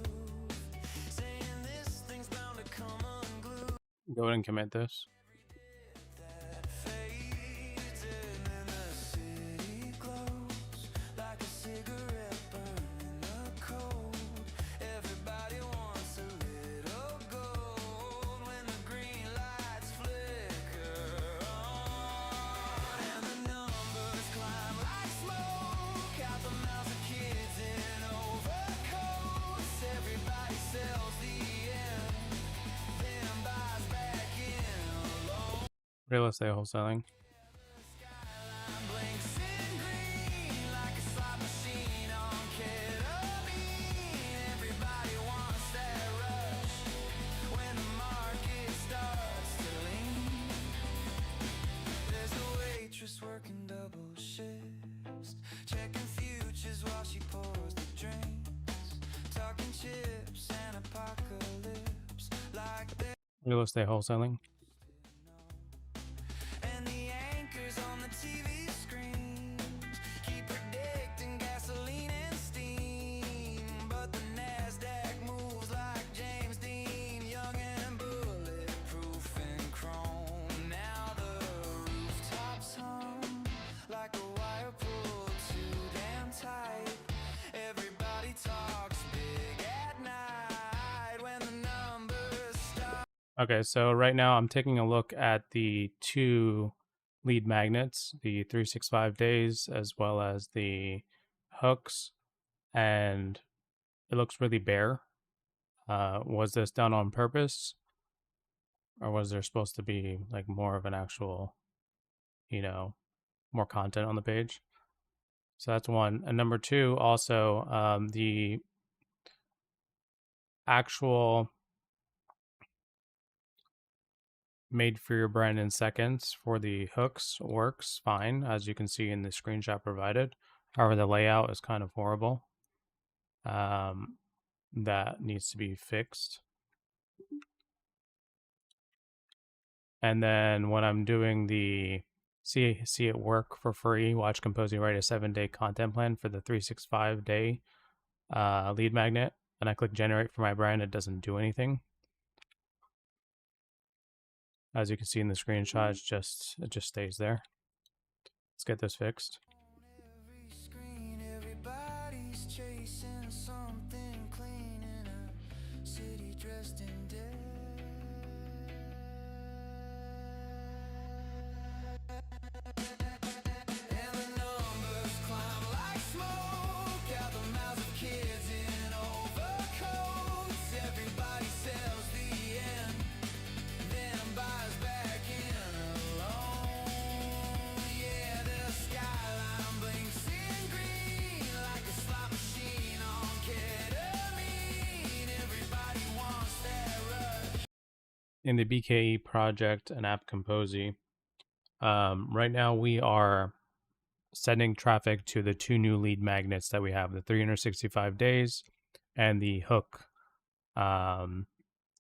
saying this thing's bound to come unglued. Go ahead and commit this. That fades and then the city glows like a cigarette burning the cold. Everybody wants a little gold when the green lights flicker on, and the numbers climb like smoke out the mouths of kids in overcoats. Everybody sells the end, then buys back in alone. Real estate wholesaling. Skyline blinks in green like a slot machine on ketamine. Everybody wants that rush when the market starts to lean. There's a waitress working double shifts, checking futures while she pours the drinks, talking chips and apocalypse like they're. Real estate wholesaling. And the anchors on the TV screens keep predicting gasoline and steam, but the NASDAQ moves like James Dean, young and bulletproof in chrome. Now the rooftops hum like a wire pulled too damn tight. Everybody talks big at night when the numbers start. Okay, so right now I'm taking a look at the 2 lead magnets, the 365 days as well as the hooks, and it looks really bare. Was this done on purpose, or was there supposed to be like more of an actual, more content on the page? So that's one. And number 2, also the actual made for your brand in seconds for the hooks works fine, as you can see in the screenshot provided. However, the layout is kind of horrible. That needs to be fixed. And then when I'm doing the see it work for free, watch Kompozy write a 7-day content plan for the 365-day lead magnet, and I click generate for my brand, it doesn't do anything. As you can see in the screenshot, it just stays there. Let's get this fixed. Every screen, everybody's chasing something clean in a city dressed in death. And the numbers climb like smoke out the mouths of kids in overcoats. Everybody sells the end, then buys back in alone. Yeah, the skyline blinks in green like a slot machine on ketamine. Everybody wants that rush. In the BKE project and app Kompozy, right now we are sending traffic to the 2 new lead magnets that we have, the 365 days and the hook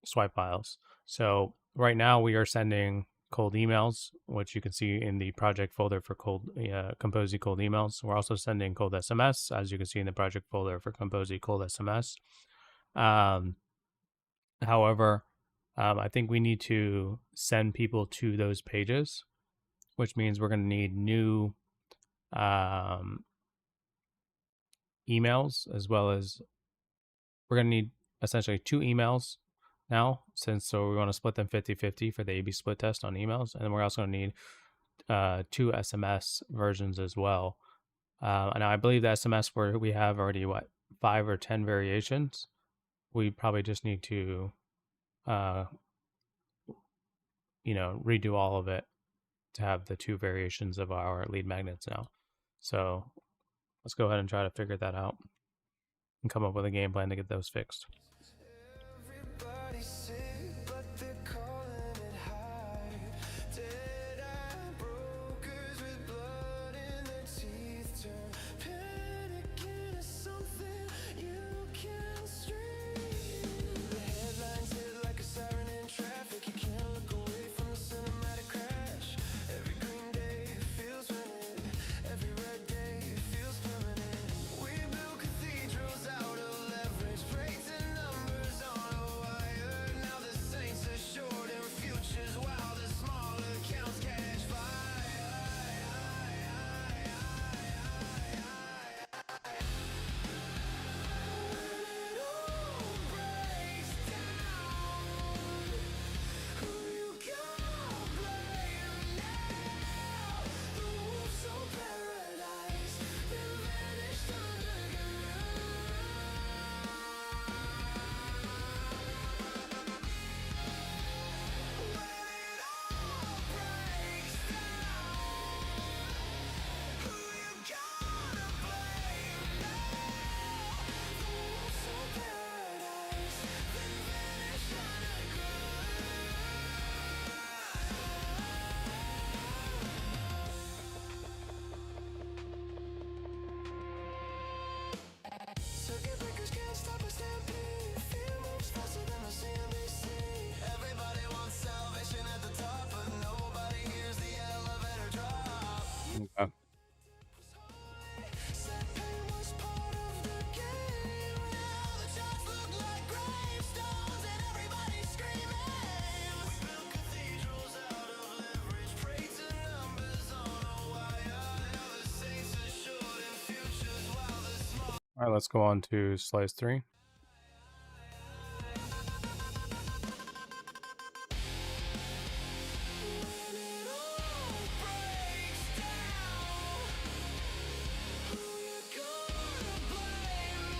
swipe files. So right now we are sending cold emails, which you can see in the project folder for Kompozy cold emails. We're also sending cold SMS, as you can see in the project folder for Kompozy cold SMS. However, I think we need to send people to those pages, which means we're going to need new emails, as well as we're going to need essentially 2 emails now, so we want to split them 50-50 for the A/B split test on emails, and then we're also going to need 2 SMS versions as well. And I believe the SMS where we have already 5 or 10 variations. We probably just need to redo all of it to have the 2 variations of our lead magnets now. So let's go ahead and try to figure that out and come up with a game plan to get those fixed. Everybody's sick, but they're calling it hype. Dead-eyed brokers with blood in their teeth turn panic into something you can stream. The headlines hit like a siren in traffic. You can't look away from the cinematic crash. Every green day feels winning. Every red day feels permanent. We build cathedrals out of leverage, praise and numbers on a wire. Now the saints are short in futures while the small accounts catch fire. When it all breaks down, who you gonna blame now? The wolves of paradise, been vanished underground. When it all breaks down, who you gonna blame now? The wolves of paradise, been vanished underground. Circuit breakers can't stop a stampede. Fear moves faster than the CNBC. Everybody wants salvation at the top, but nobody hears the elevator drop. Okay. Said pain was part of the game. Now the charts look like gravestones, and everybody's screaming. We build cathedrals out of leverage, pray to numbers on a wire. Now the saints are short in futures while the small. All right, let's go on to slice 3. When it all breaks down, who you gonna blame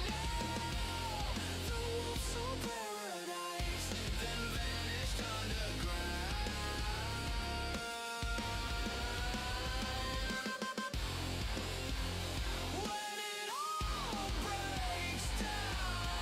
now? The wolves of paradise, then vanished underground. When it all breaks down.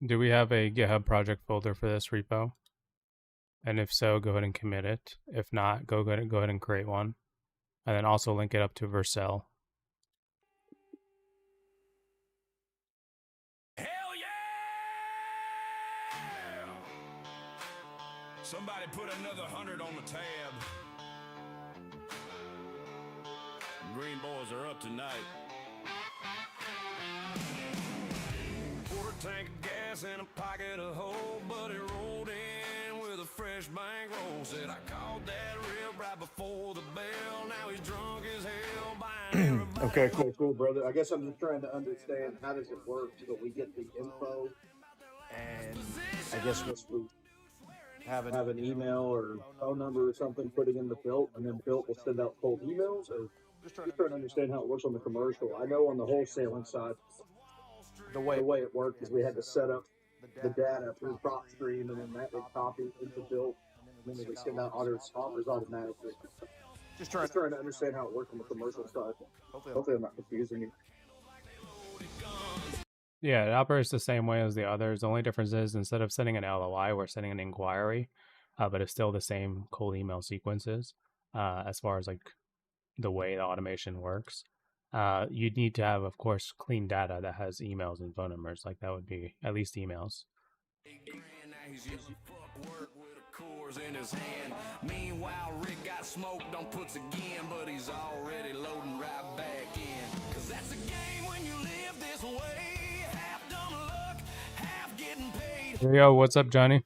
Do we have a GitHub project folder for this repo? And if so, go ahead and commit it. If not, go ahead and create one. And then also link it up to Vercel. Hell yeah! Somebody put another 100 on the tab. Green boys are up tonight. Quarter tank of gas and a pocket of hope, but it rolled in with a fresh bankroll. Said I called that rib right before the bell. Now he's drunk as hell buying everybody. Okay, cool, brother. I guess I'm just trying to understand how does it work so we get the info, and I guess once we have an email or phone number or something, putting in the built, and then built will send out cold emails, or just trying to understand how it works on the commercial. I know on the wholesaling side, the way it worked is we had to set up the data through PropStream, and then that would copy into built, and then it would send out offers automatically. Just trying to understand how it works on the commercial side. Hopefully I'm not confusing you. Yeah, it operates the same way as the others. The only difference is instead of sending an LOI, we're sending an inquiry, but it's still the same cold email sequences as far as like the way the automation works. You need to have, of course, clean data that has emails and phone numbers. Like that would be at least emails. In his hand. Meanwhile, Rick got smoked on puts again, but he's already loading right back in. Cause that's a game when you live this way. Half dumb luck, half getting paid. Yo, what's up, Johnny?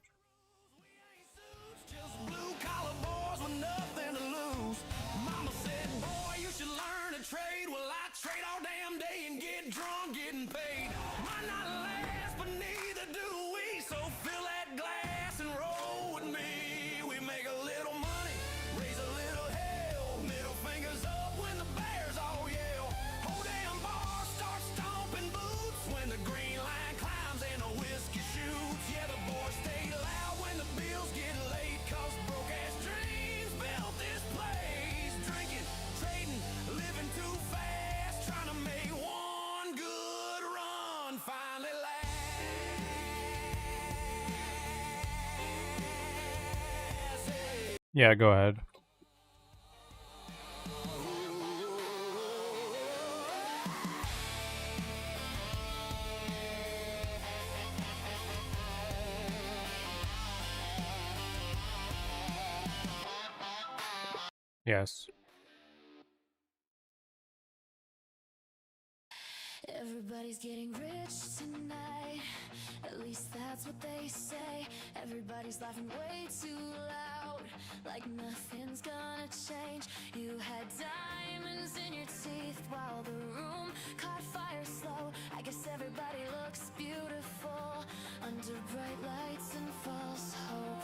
Just blue collar boys with nothing to lose. Mama said, boy, you should learn to trade. Well, I trade all damn day and get drunk getting paid. Might not last, but neither do we. So fill that glass and roll with me. Yeah, go ahead. Yes. Everybody's getting rich tonight. At least that's what they say. Everybody's laughing way too loud, like nothing's gonna change. You had diamonds in your teeth while the room caught fire slow. I guess everybody looks beautiful under bright lights and false hope.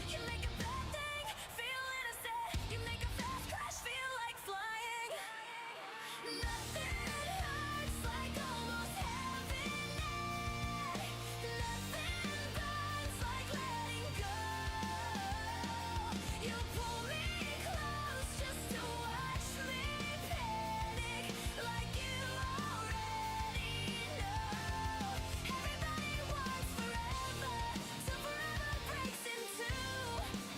You make a bad thing feel innocent. You make a fast crash feel like flying. Nothing hurts like almost having it. Nothing burns like letting go. You pull me close just to watch me panic, like you already know. Everybody wants forever, so forever breaks in two.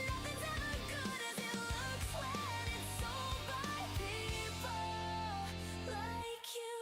Nothing's ever good as it looks when it's sold by people like you.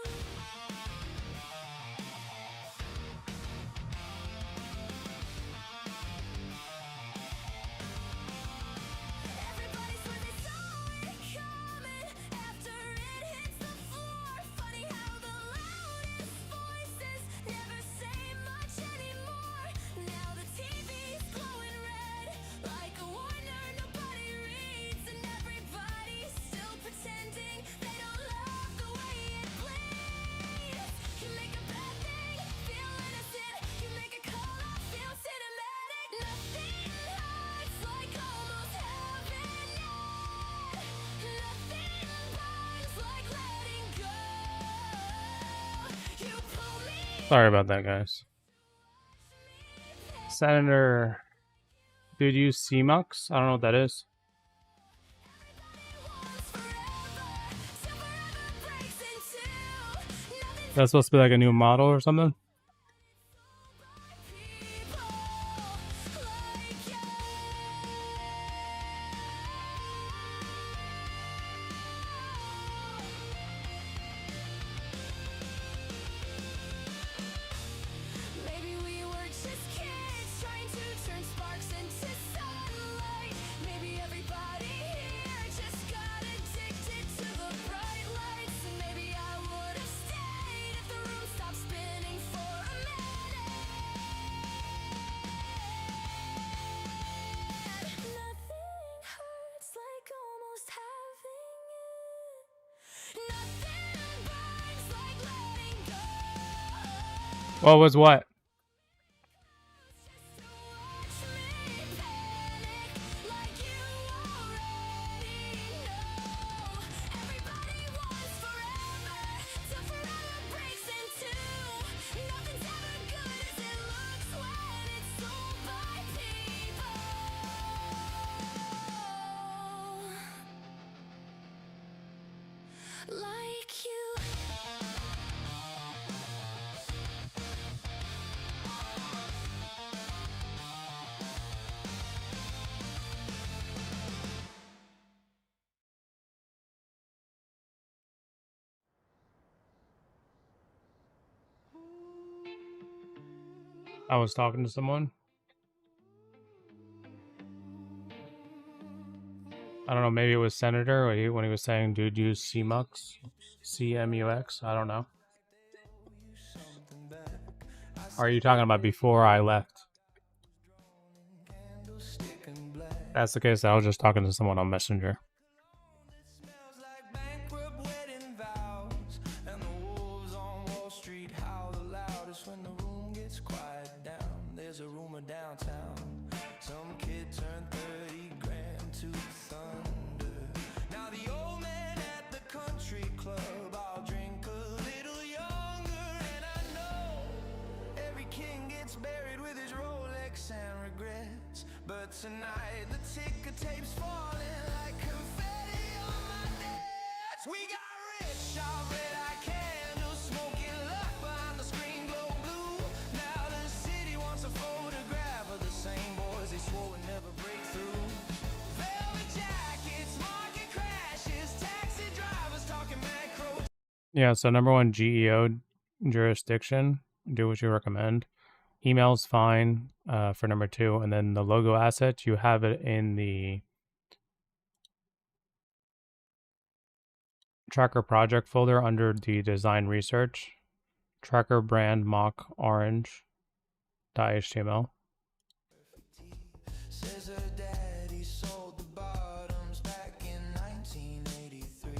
Everybody swears they saw it coming after it hits the floor. Funny how the loudest voices never say much anymore. Now the TV's glowing red like a warner nobody reads, and everybody's still pretending they don't love the way it bleeds. You make a bad thing feel innocent. You make a call out feel cinematic. Nothing hurts like almost having it. Nothing burns like letting go. You pull me Sorry about that, guys. Senator, dude, you CMUX? I don't know what that is. once forever, so forever breaks in two. Nothing's That's supposed to be like a new model or something? What was what? Like you. I was talking to someone. I don't know, maybe it was Senator when he was saying, dude, use CMUX? CMUX? I don't know. Or are you talking about before I left? That's the case. I was just talking to someone on Messenger. Smells like bankrupt wedding vows, and the wolves on Wall Street howl the loudest when the room gets quiet down. There's a rumor downtown, some kid turned 30 grand to thunder. Now the old man at the country club, I'll drink a little younger, and I know every king gets buried with his Rolex and regrets. But tonight the ticker tape's falling like confetti on my desk. We got rich off red-eye candles, smoking luck behind the screen glow blue. Now the city wants a photograph of the same boys they swore would never break through. Velvet jackets, market crashes, taxi drivers talking macro. Yeah, so number one, GEO jurisdiction. Do what you recommend. Email's fine for number two. And then the logo asset, you have it in the tracker project folder under the design research. Tracker brand mock orange.html. Says her daddy sold the bottoms back in 1983,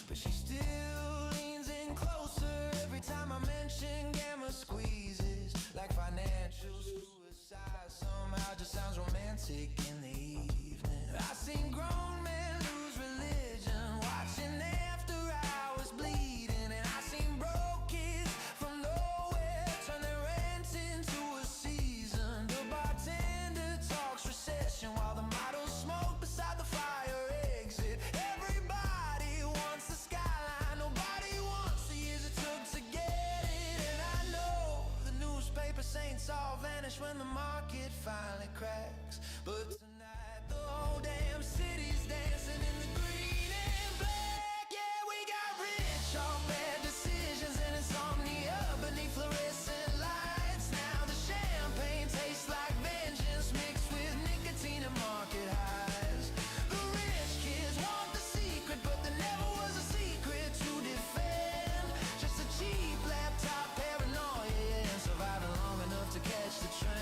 but she still leans in closer every time I mention gamma squeezes. Like financial suicide somehow just sounds romantic in the evening. I've seen grown men lose religion watching after hours bleeding, and I've seen broke kids from nowhere turn their rent into a season. The bartender talks recession while the models smoke beside the fire exit. Everybody wants the skyline, nobody wants the years it took to get it. And I know the newspaper saints all vanish when the market finally cracks, but tonight the whole damn city's dancing in the green and black. Yeah, we got rich off bad decisions and insomnia beneath fluorescent lights. Now the champagne tastes like vengeance mixed with nicotine and market highs. The rich kids want the secret, but there never was a secret to defend. Just a cheap laptop paranoia, yeah, and surviving long enough to catch the trend.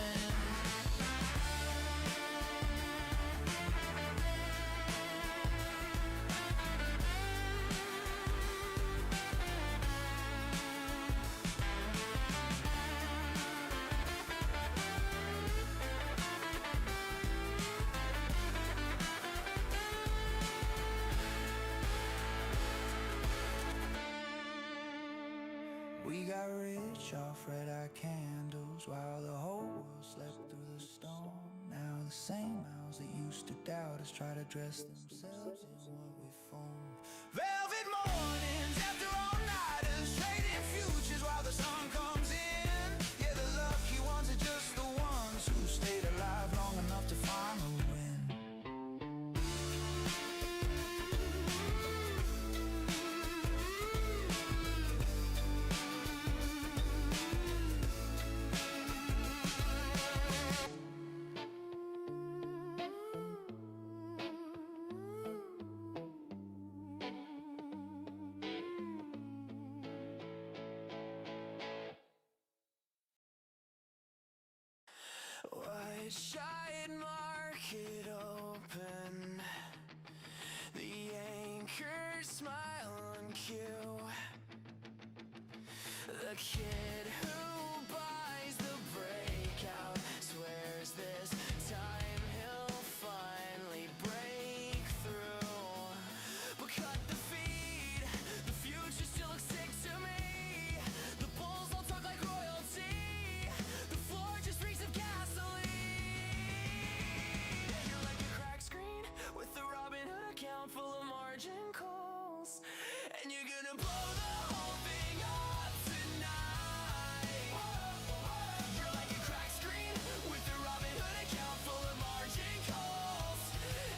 We got rich off red-eye candles while the whole world slept through the storm. Now the same mouths that used to doubt us try to dress themselves in what we formed. Velvet mornings after all-nighters, trading futures while the sun comes in. Yeah, the lucky ones are just the ones who stayed alive long enough to finally win. White shine market open, the anchors smile on cue. The kid who gonna blow the whole thing up tonight. You're like a crack screen with a Robin Hood account full of margin calls,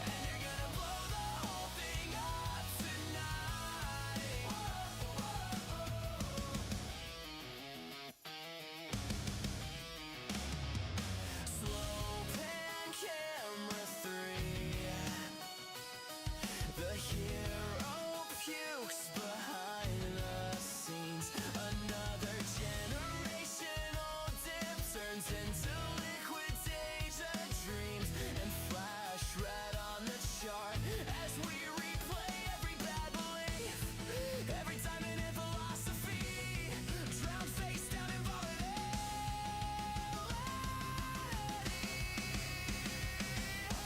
and you're gonna blow the whole thing up tonight. Slow pan camera 3. The hero pukes behind the scenes. Another generational dip turns into liquid deja dreams and flash red on the chart as we replay every bad belief, every diamond in philosophy, drown face down in volatility.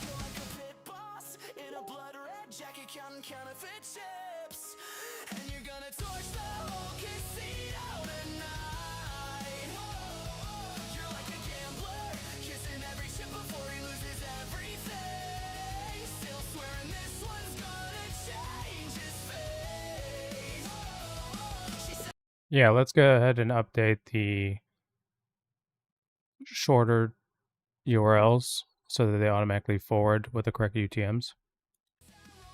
You're like a pit boss in a blood red jacket counting counterfeit chips, and you're gonna torch the whole casino tonight. You're like a gambler kissing every chip before he loses everything, still swearing this one's gonna change his face. She said Yeah, let's go ahead and update the shorter URLs so that they automatically forward with the correct UTMs.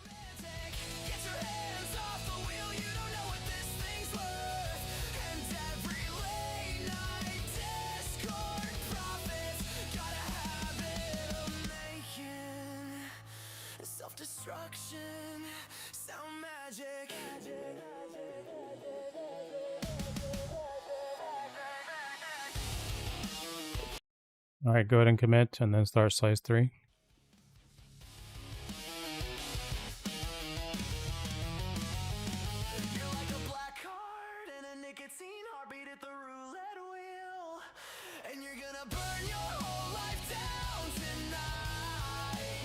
romantic, get your hands off the wheel, you don't know what this thing's worth. And every late night Discord profits got a habit of making self-destruction sound magic. All right, go ahead and commit and then start slice 3. You're like a black card and a nicotine heartbeat at the roulette wheel, and you're gonna burn your whole life down tonight.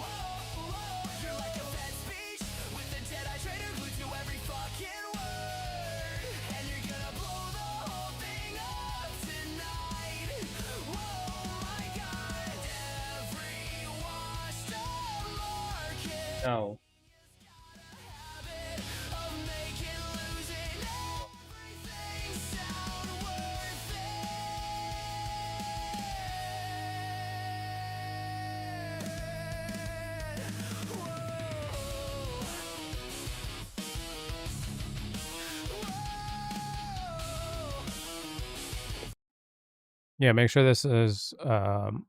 You're like a Fed speech with a Jedi traitor glued to every fucking word, and you're gonna blow the whole thing up tonight. Whoa, my God, every washed up market. No. Habit of making losing everything sound worth it. Yeah, make sure this is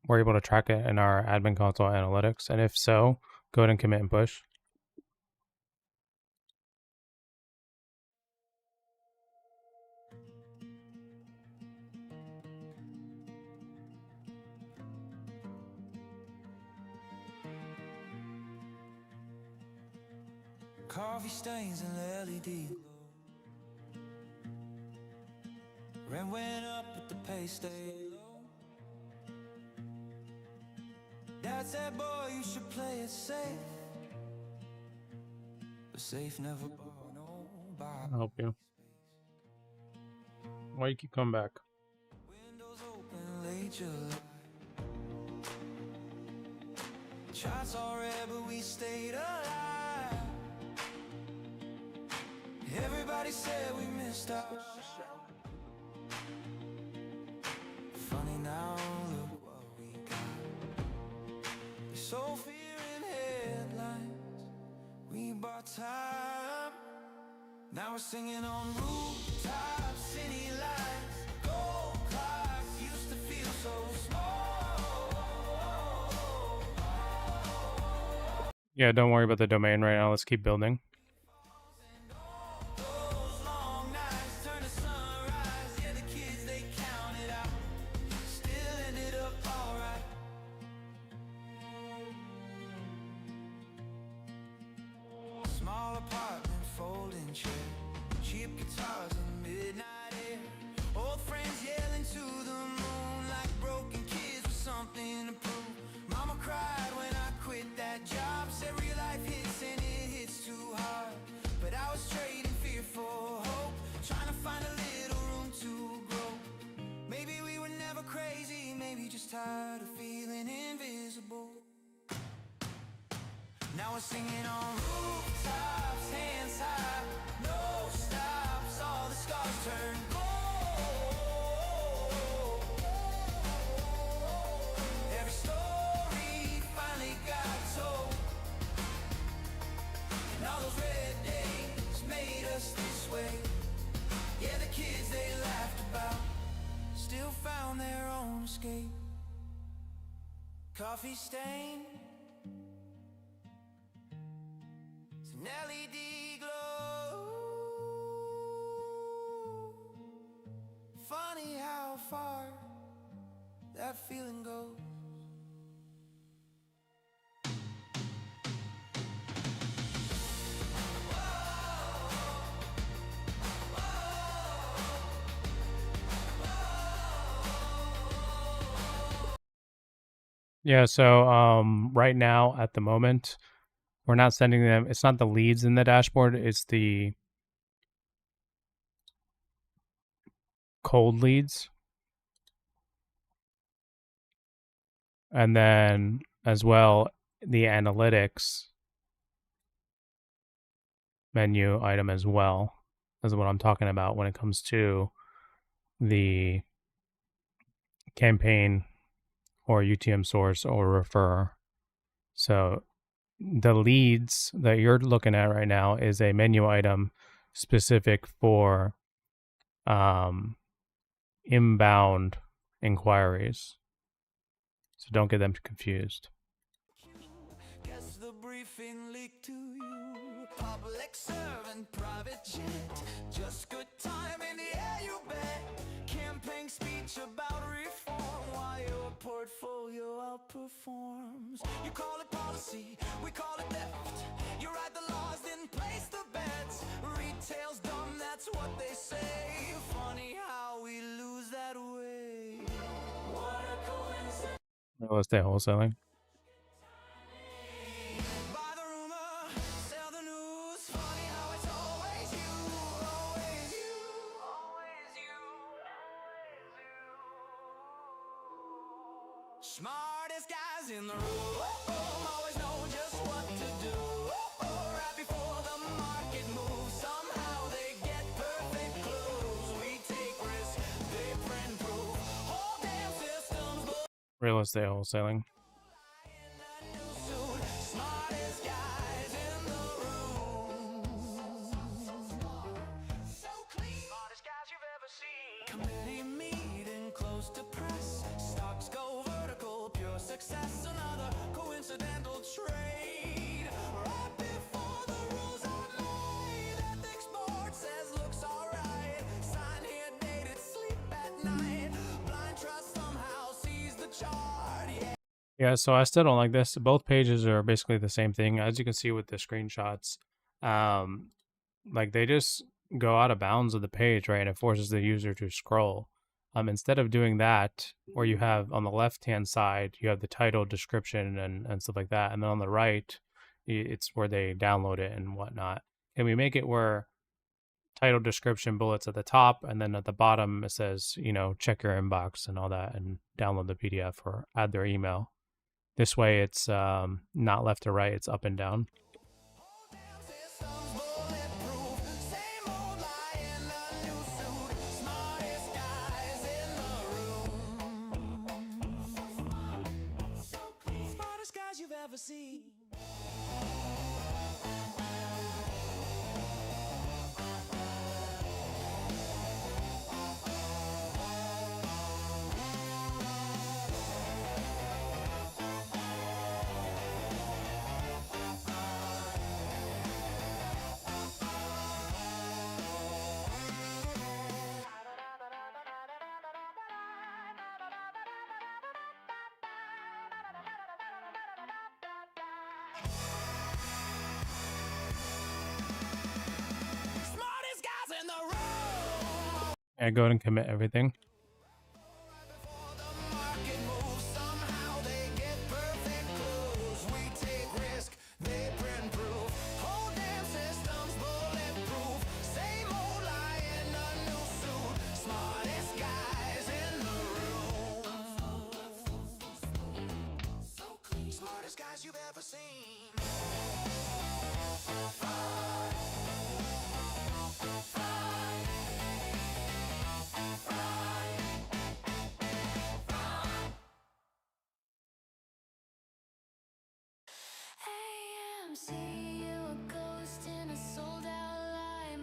we're able to track it in our admin console analytics, and if so, go ahead and commit and push. Coffee stains and LED glow. Rent went up, but the pay stayed low. Dad said, boy, you should play it safe, but safe never bought nobody. I'll help you. Why you keep coming back? Windows open late July. Shots all red, but we stayed alive. Everybody said we missed our shot. Funny now, look what we got. They sold fear in headlines. We bought time. Now we're singing on rooftops, city lights. Gold clocks used to feel so small. Yeah, don't worry about the domain right now. Let's keep building. Those long nights turn to sunrise. Yeah, the kids, they counted out. Still ended up alright. Small apartment, folding chair, cheap guitars and midnight air. Old friends yelling to the moon like broken kids with something to prove. Mama cried when I quit that job. Said real life hits and it hits too hard. But I was trading fear for hope, trying to find a little room to grow. Maybe we were never crazy, maybe just tired of feeling invisible. Now we're singing on rooftops, hands high, no stop. just this way. Yeah, the kids they laughed about still found their own escape. Coffee stain, it's an LED glow. Funny how far that feeling goes. Yeah, so right now at the moment, we're not sending them, it's not the leads in the dashboard, it's the cold leads. And then as well, the analytics menu item as well is what I'm talking about when it comes to the campaign or UTM source or refer. So the leads that you're looking at right now is a menu item specific for inbound inquiries. So don't get them confused. Guess the briefing leaked to you. Public servant, private jet. Just good time in the air, you bet. Campaign speech about reform while your portfolio outperforms. You call it policy, we call it theft. You write the laws, then place the bets. Retail's dumb, that's what they say. Funny how we lose that way. What a coincidence. Real estate wholesaling. Buy the rumor, sell the news. Funny how it's always you, always you, always you, always you. Smartest guys in the room, always know just what to do. Right before the market moves, somehow they get perfect clues. We take risks, they print proof. Whole damn systems. Real estate wholesaling. Smartest guys in the room. So clean. Smartest guys you've ever seen. Committee meeting close to press. Stocks go vertical, pure success. Another coincidental trade. Right before the rules are made. Ethics board says looks alright. Sign here dated, sleep at night. Blind trust somehow sees the chart. Yeah. Yeah, so I still don't like this. Both pages are basically the same thing. As you can see with the screenshots, like they just go out of bounds of the page, right? And it forces the user to scroll. Instead of doing that, where you have on the left-hand side, you have the title, description, and stuff like that. And then on the right, it's where they download it and whatnot. Can we make it where title, description, bullets at the top, and then at the bottom it says, you know, check your inbox and all that, and download the PDF or add their email. This way it's not left to right, it's up and down. Smartest guys you've ever seen. Smartest guys in the room. And go ahead and commit everything. Before the market moves, somehow they get perfect clues. We take risk, they print proof. Whole damn systems bulletproof. Same old lie in a new suit. Smartest guys in the room. So clean. Smartest guys you've ever seen. AMC, you a ghost in a sold out lie.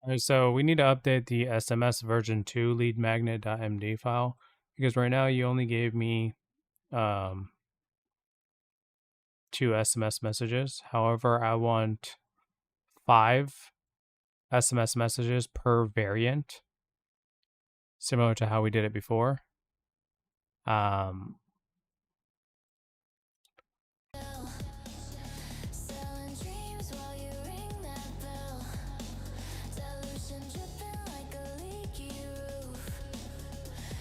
All right, so we need to update the SMS version 2 lead magnet.md file because right now you only gave me 2 SMS messages. However, I want 5 SMS messages per variant, similar to how we did it before. Selling dreams while you ring that bell. Dilution dripping like a leaky roof.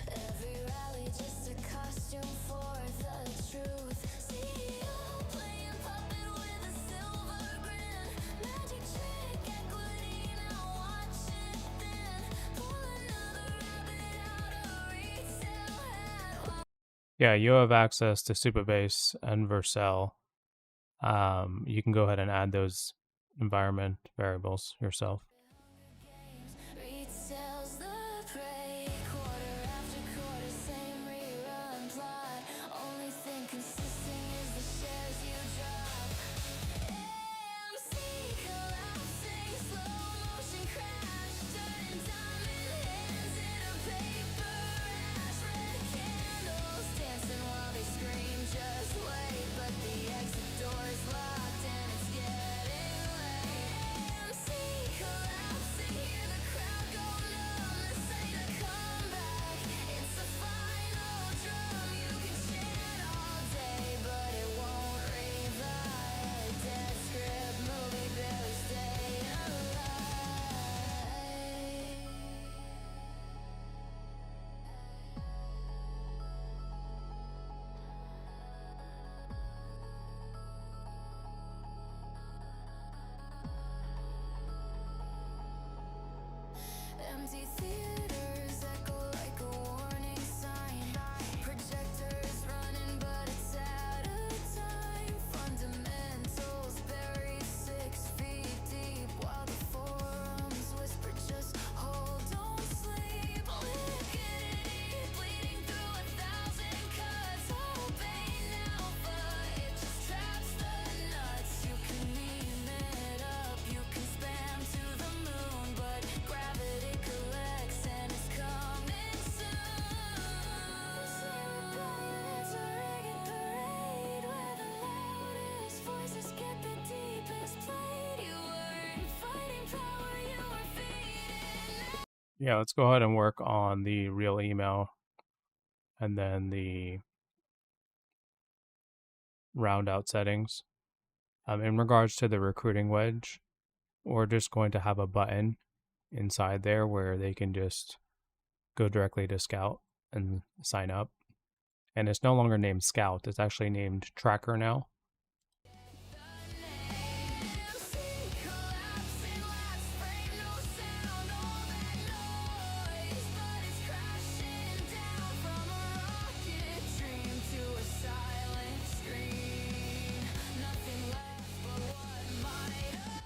Every rally just a costume for the truth. CEO playing puppet with a silver grin. Magic trick equity, now watch it thin. Pull another rabbit out of retail hat. Yeah, you have access to Supabase and Vercel. You can go ahead and add those environment variables yourself. Retells the prey, quarter after quarter, same rerun plot. Only thing consistent is the shares you drop. AMC collapsing, slow motion crash, turning diamond hands into paper ash. Red candles dancing while they scream, just wait, but the exit door is locked and it's getting late. AMC collapsing, hear the crowd go numb. This ain't a comeback, it's the final drum. You can chant all day, but it won't revive. Dead script, movie barely staying alive. Empty theaters echo like a warning sign. Projectors running, but it's out of time. Fundamentals buried 6 feet deep, while the forums whisper, just hold, don't sleep. Liquidity bleeding through 1,000 cuts. Obey alpha, it just traps the nuts. You can meme it up, you can spam to the moon, but gravity collects and it's coming soon. It's a rigged parade where the loudest voices get the deepest played. You weren't fighting power, you were feeding. Yeah, let's go ahead and work on the real email and then the round out settings. In regards to the recruiting wedge, we're just going to have a button inside there where they can just go directly to Scout and sign up. And it's no longer named Scout, it's actually named Tracker now. AMC collapsing, last frame, no sound, all that noise, but it's crashing down from a rocket dream to a silent screen. Nothing left but what might have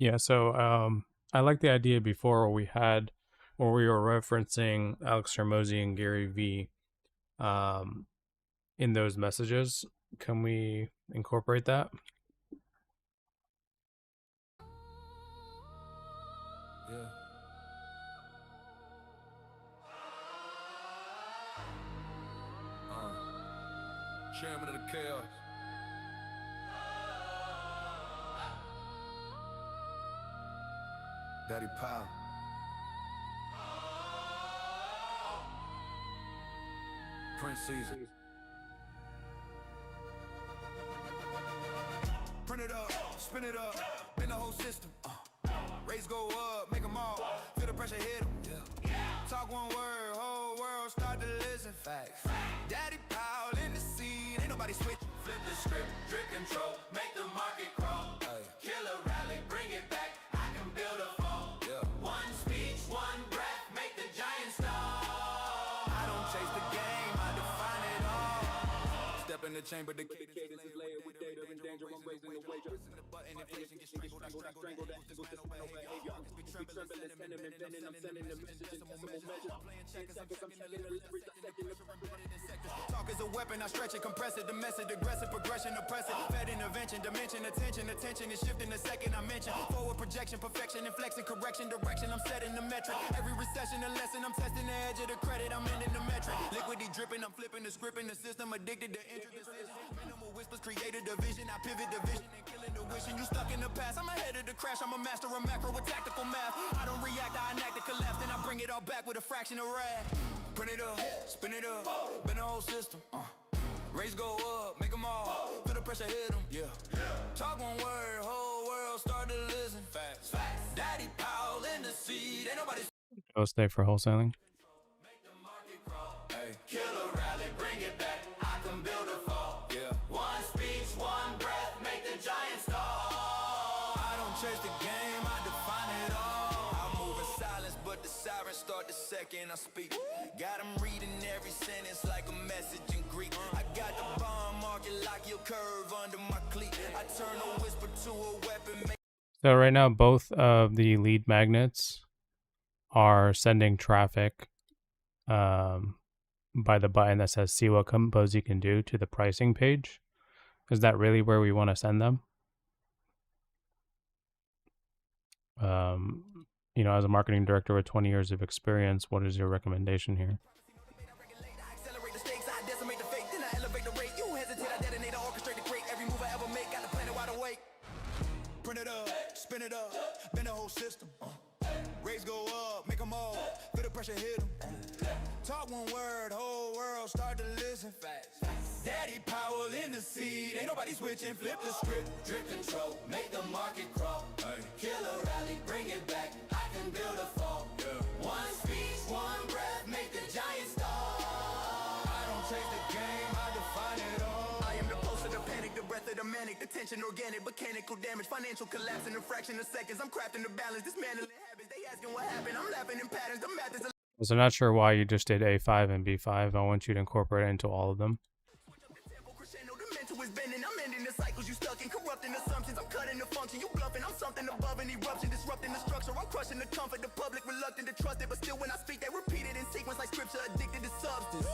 Yeah, so I like the idea before we were referencing Alex Hormozy and Gary V in those messages. Can we incorporate that? Yeah. Chairman of the chaos. Daddy Powell. Prince Caesar. Print it up, spin it up, bend the whole system. Rates go up, make them all. Feel the pressure hit them. Talk one word, whole world world start to listen. Facts. Daddy Powell in the scene, ain't nobody switch. Flip the script, drip control, make the market crawl. Kill a rally, bring it back. I can build a fall. One speech, one breath, make the giant stall. I don't chase the game, I define it all. Step in the chamber, the Cadence is layered with data and danger. I'm raising the wager. Button inflation gets strangled, I Strangled that dismantle behavior. We tremble and sending and bending. I'm sending the message in decimal measures. 10 seconds, I'm sending the every second. Talk is a weapon, I stretch it, compress it, the message, aggressive progression, oppressive. Fed intervention, dimension, attention is shifting the second I mention. Forward projection, perfection, inflection, correction, direction, I'm setting the metric. Every recession, a lesson, I'm testing the edge of the credit, I'm ending the metric. Liquidity dripping, I'm flipping the script in the system, addicted to intricacies. Minimal whispers created a vision, I pivot the vision and killing the wishing. You stuck in the past, I'm ahead of the crash, I'm a master of macro with tactical math. I don't react, I enact the collapse, then I bring it all back with a fraction of wrath. Print it up, spin it up, bend the whole system. Rates go up, make them all, feel the pressure hit them. Talk one word, whole world start to listen. Facts. Daddy Powell in the seat, ain't nobody. Go stay for wholesaling. Make the market crawl. Kill a rally, bring it back. I can build a fall. One speech, one breath, make the giant stall. I don't chase the game, I define it all. I move in silence, but the sirens start the second I speak. Got them reading every sentence like a message in Greek. I got the bond market like your curve under my cleat. I turn a whisper to a weapon. So right now, both of the lead magnets are sending traffic by the button that says "See what Kompozy can do" to the pricing page. Is that really where we want to send them? You know, as a marketing director with 20 years of experience, what is your recommendation here? Print it up, spin it up, bend the whole system. Rates go up, make them all, feel the pressure hit them. Talk one word, whole world start to listen. Daddy Powell in the seat, ain't nobody switching. Flip the script, Drip control, make the market crawl. Kill a rally, bring it back. I can build a fall. One speech, one breath, make the giant stall. I don't chase the game, I define it all. I am the pulse of the panic, the breath of the manic, the tension organic, mechanical damage, financial collapse in a fraction of seconds. I'm crafting the balance, dismantling habits. They asking what happened, I'm laughing in patterns. The math is a So I'm not sure why you just did A5 and B5. I want you to incorporate it into all of them. is bending, I'm ending the cycles you stuck in, corrupting assumptions. I'm cutting the function, you bluffing. I'm something above an eruption, disrupting the structure. I'm crushing the comfort, the public reluctant to trust it, but still when I speak, they repeat it in sequence like scripture, addicted to substance.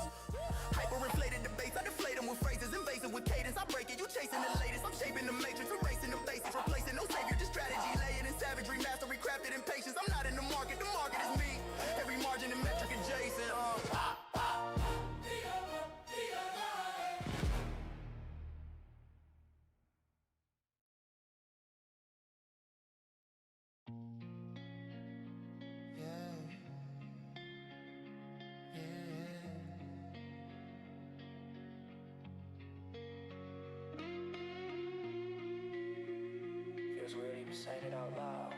Hyperinflated debates, I deflate them with phrases, invasive with cadence. I break it, you chasing the latest. I'm shaping the matrix, erasing the basics, replacing no savior, just strategy, layered in savagery, mastery, crafted in patience. I'm not in the market is me. Every margin and metric adjacent. Feels weird even saying it out loud.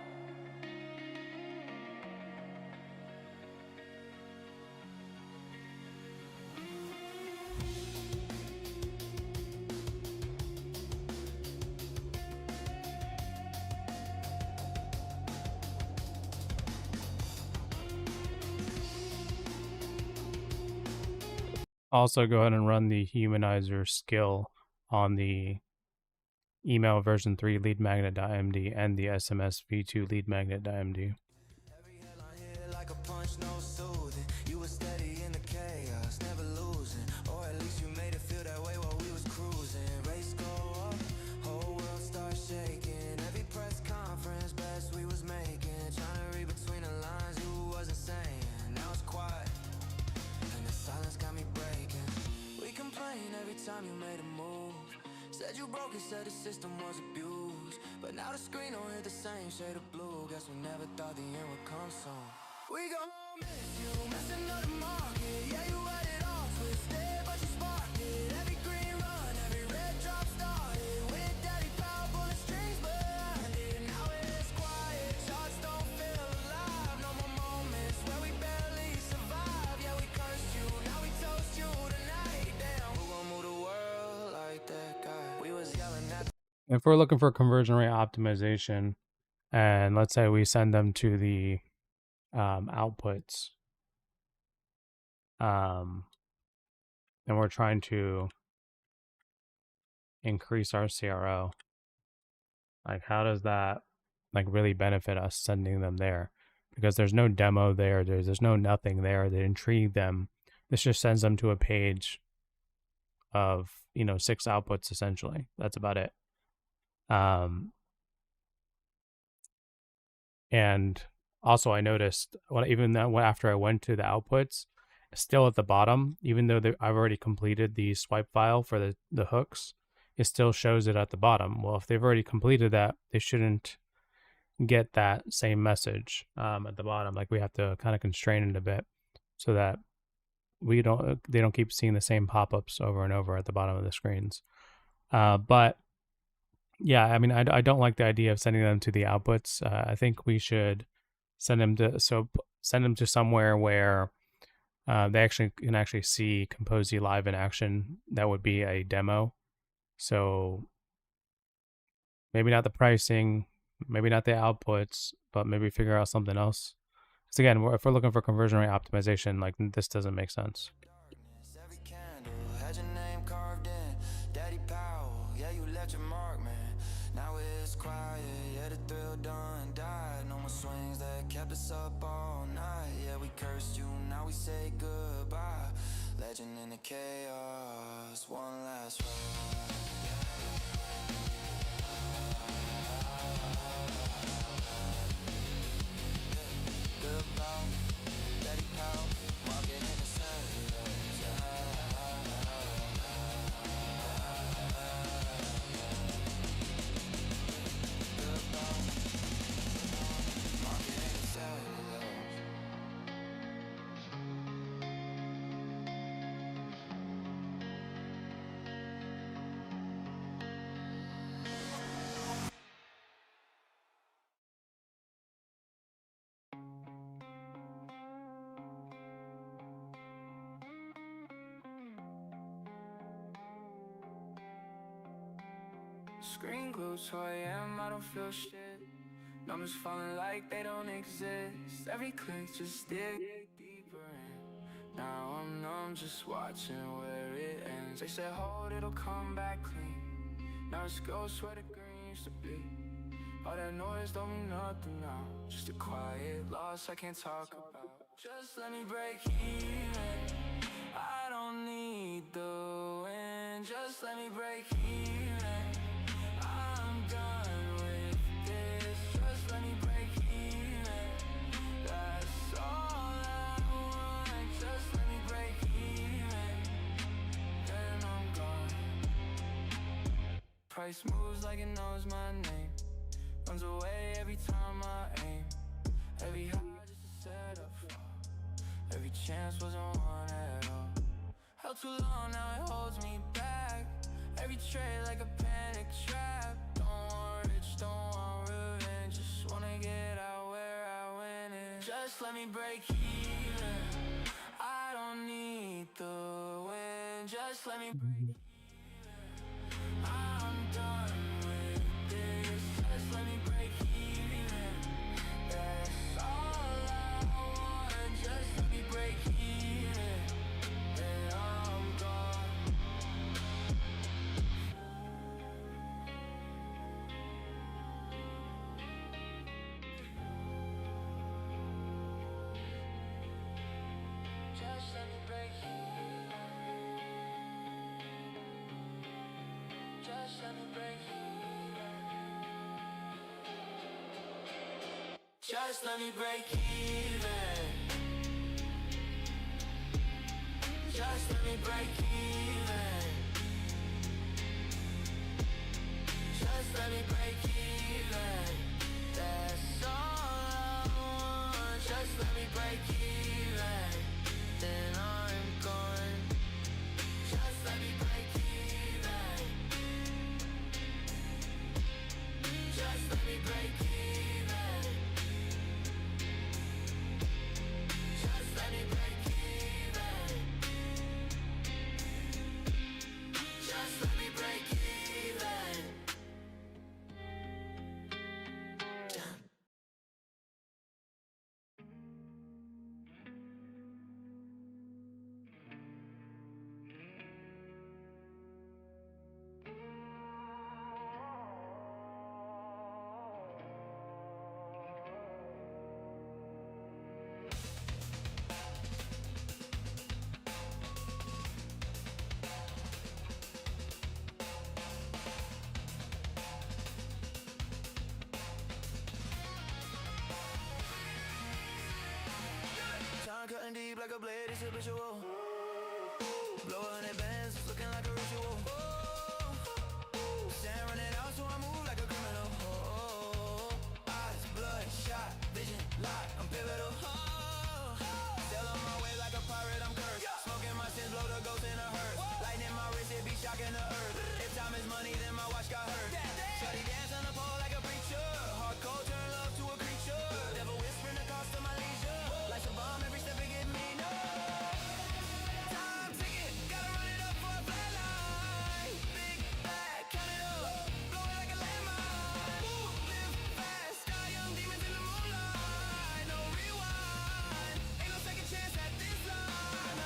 Also, go ahead and run the humanizer skill on the email version 3 lead magnet.md and the SMS v2 lead magnet.md. Every headline hit like a punch, no soothing. You were steady in the chaos, never losing. Or at least you made it feel that way while we was cruising. Race go up, whole world start shaking. Every press conference, best we was making. Trying to read between the lines, you wasn't saying. Now it's quiet, and the silence got me breaking. We complain every time you made a move. Said you broke it, said the system was abused. But now the screen don't hit the same shade of blue. Guess we never thought the end would come soon. We gon' miss you, messing up the market. Yeah, you had it all twisted, but you sparked it. Every green run, every red drop started with Daddy Powell pulling strings behind it. Now it is quiet, charts don't feel alive. No more moments where we barely survive. Yeah, we cursed you if we're looking for conversion rate optimization, and let's say we send them to the outputs, and we're trying to increase our CRO, like how does that like really benefit us sending them there? Because there's no demo there, there's no nothing there that intrigue them. This just sends them to a page of 6 outputs essentially. That's about it. And also I noticed after I went to the outputs, still at the bottom, even though I've already completed the swipe file for the hooks, it still shows it at the bottom. Well, if they've already completed that, they shouldn't get that same message at the bottom. Like we have to kind of constrain it a bit so that they don't keep seeing the same pop-ups over and over at the bottom of the screens. But yeah, I mean, I don't like the idea of sending them to the outputs. I think we should send them to somewhere where they can actually see Kompozy live in action. That would be a demo. So maybe not the pricing, maybe not the outputs, but maybe figure out something else. Because again, if we're looking for conversion rate optimization, like this doesn't make sense. Every candle had your name carved in. Daddy Powell, yeah, you left your mark, man. Now it's quiet, yeah, the thrill done died. No more swings that kept us up all night. Yeah, we cursed you, now we say goodbye. Legend in the chaos, one last ride. Screen glued to 2 AM, I don't feel shit. Numbers falling like they don't exist. Every click just dig deeper in. Now I'm numb just watching where it ends. They said hold, it'll come back clean. Now it's ghost where the green used to be. All that noise don't mean nothing now. Just a quiet loss I can't talk about. Just let me break even. I don't need the wind. Just let me break even. I'm done with this. Just let me break even. That's all I want. Just let me break even. Then I'm gone. Price moves like it knows my name. Runs away every time I aim. Every high just a setup fall. Every chance wasn't one at all. Held too long, now it holds me back. Every trade like a panic trap. Don't want rich, don't want revenge. Just wanna get out where I win it. Just let me break even. I don't need the win. Just let me break even. I'm done with this. Just let me break even. That's all I want. Just let me break even. Then I'm gone. Just let me break even. Just let me break even. Just let me break even. Just let me break even. Just let me break even. That's all I want. Just let me break even. Then I'm gone. Just let me break even. Just let me break even. Just let me break even. Just let me break even. a blade, it's habitual. Blow 100 bands, it's looking like a ritual. Sand running out, so I move like a criminal. Eyes, bloodshot, vision, lock, I'm pivotal. Sail on my way like a pirate, I'm cursed. Smoking my sins, blow the ghost in a hearse. Lightning my wrist, it be shocking the earth. If time is money, then my watch got hurt. Shawty dance on the pole like a preacher. Hardcore turn love to a creature. Devil whispering the cost of my leisure. Life's a bomb, every step it get me no. Time ticking, gotta run it up for a flat line. Big bag, count it up, blow it like a landmine. Live fast, die young demons in the moonlight. No rewind, ain't no second chance at this line.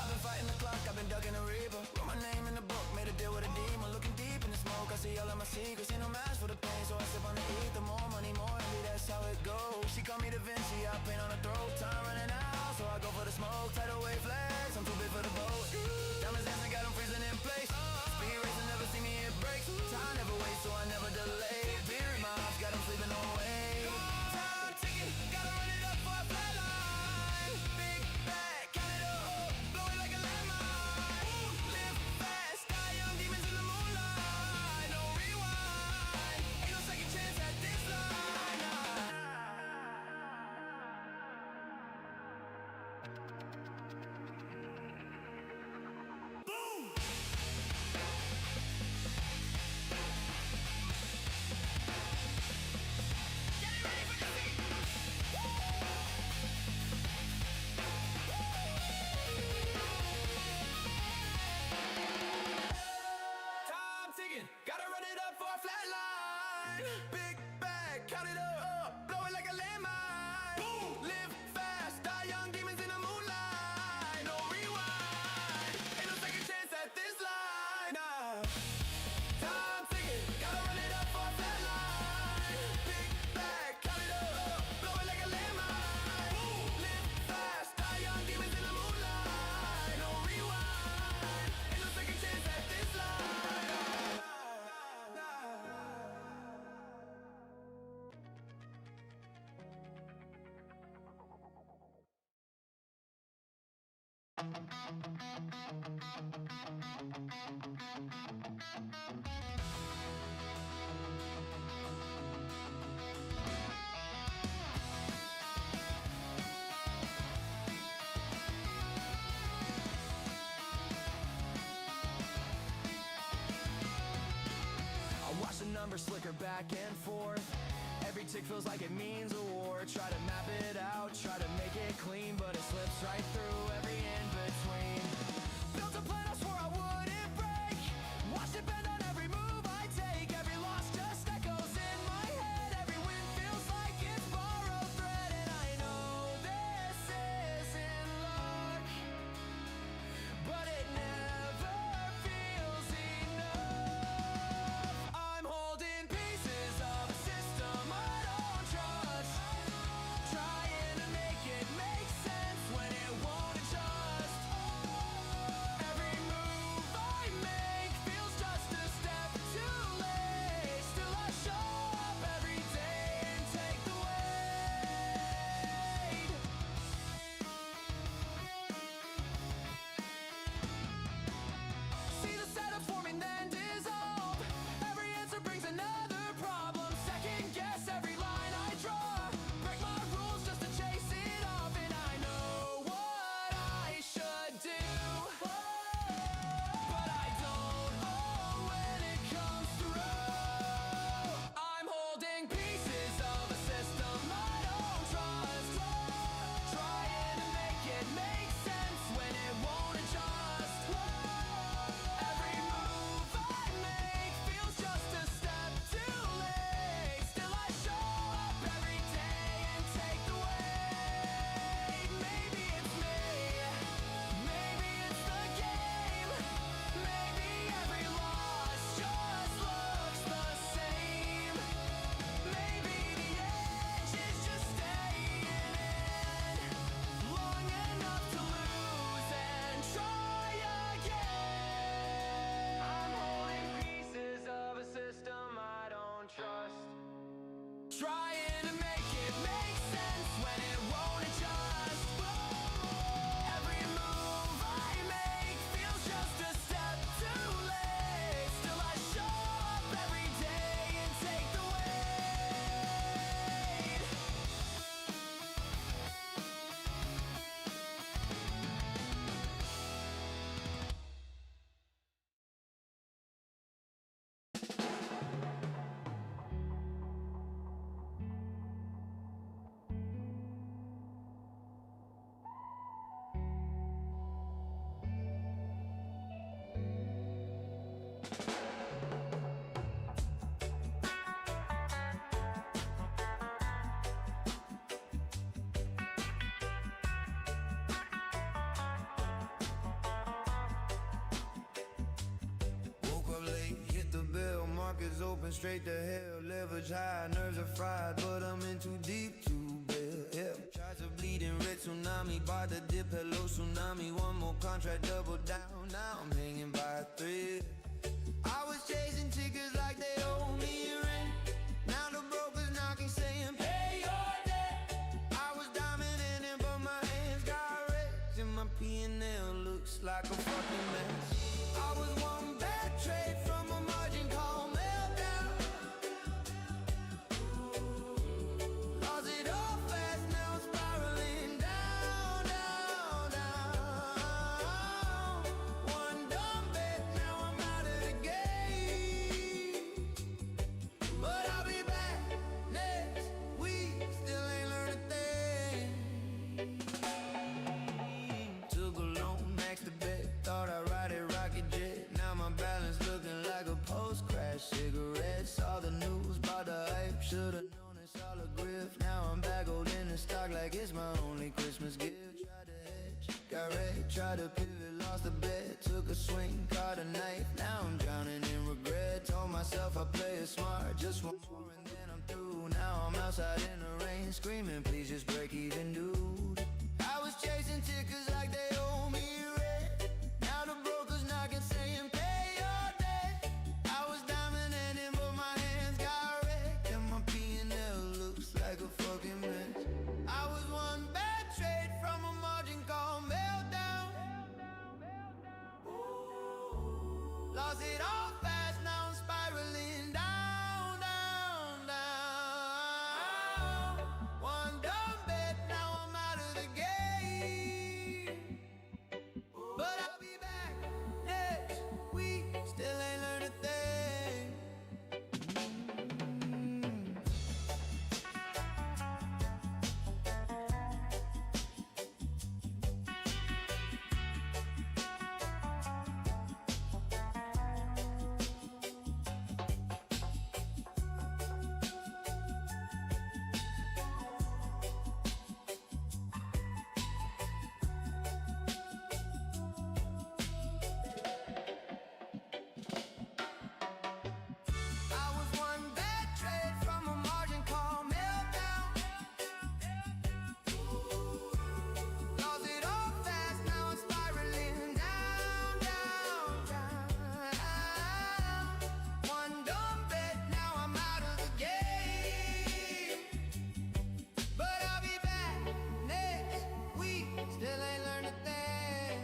I've been fighting the clock, I've been ducking the reaper. Wrote my name in the book, made a deal with a demon. Looking deep in the smoke, I see all of my secrets. Ain't no match for the pain, so I sip on the ether. More money, more envy, that's how it goes. She call me Da Vinci, I paint on her throat. Time running out, so I go for the smoke. Tidal wave flags, I'm too big for the boat. Diamonds dancing, got them freezing in place. Speed racing, never see me hit brakes. Time never waits, so I never delay. Beer in my house, got them sleeping away. Time ticking, gotta run it up for a flat line. Big bag, count it up, blow it like a landmine. Live fast, die young demons in the moonlight. No rewind, ain't no second chance at this line. Boom! Get ready for the beat! Time ticking, gotta run it up for a flat line. Big bag, count it up, blow it like a landmine. Boom! Live fast, die young demons in the moonlight. No rewind, ain't no second chance at this line. Time ticking, gotta run it up for a flat line. Big bag, count it up, blow it like a landmine. Boom! Live fast, die young demons in the moonlight. No rewind, ain't no second chance at this line. I watch the numbers flicker back and forth. Every tick feels like it means a war. Try to map it out, try to make it clean, but it slips right through every in-between. Built a plan, I swore I wouldn't break. Watched it bend on every move I take. Every loss just echoes in my head. Every win feels like it's borrowed thread. And I know this isn't luck, but it never feels enough. I'm holding pieces of a system I don't trust, trying to make it make sense when it won't adjust. Every pockets open straight to hell. Leverage high, nerves are fried, but I'm in too deep to bail. Yeah, tried to bleed in red tsunami, bought the dip, hello tsunami. One more contract, double down. Now I'm hanging by a thread. I was chasing tickets like they owe me rent. Now the brokers knocking, saying pay your debt. I was diamond in it, but my hands got wrecked, and my P&L looks like a fucking mess. I was one bad trade from a margin call meltdown. Lost it all fast, now I'm spiraling down, down, down. One dumb bet, now I'm out of the game. But I'll be back next week, still ain't learned a thing. Took a loan, maxed the bet, thought I'd ride it rocket jet. Now my balance looking like a post-crash cigarette. Saw the news, bought the hype, should've known it's all a grift. Now I'm back holding the stock like it's my only Christmas gift. Tried to hedge, got wrecked, tried to pivot, lost the bet. Took a swing, caught a knife, now I'm drowning in regret. Told myself I'd play it smart, just one more and then I'm through. Now I'm outside in the rain, screaming please just break even, dude. I was chasing tickets like they owe me rent. Now the brokers knocking, saying pay your debt. I was diamond in it, but my hands got wrecked, and my P&L looks like a fucking mess. I was one bad trade from a margin call meltdown. Lost it all fast, now I'm spiraling down, down, down. One dumb bet, now I'm out of the game. But I'll be back next week, still ain't learned a thing. I was one bad trade from a margin call meltdown. Lost it all fast, now I'm spiraling down, down, down. One dumb bet, now I'm out of the game. But I'll be back next week, still ain't learned a thing.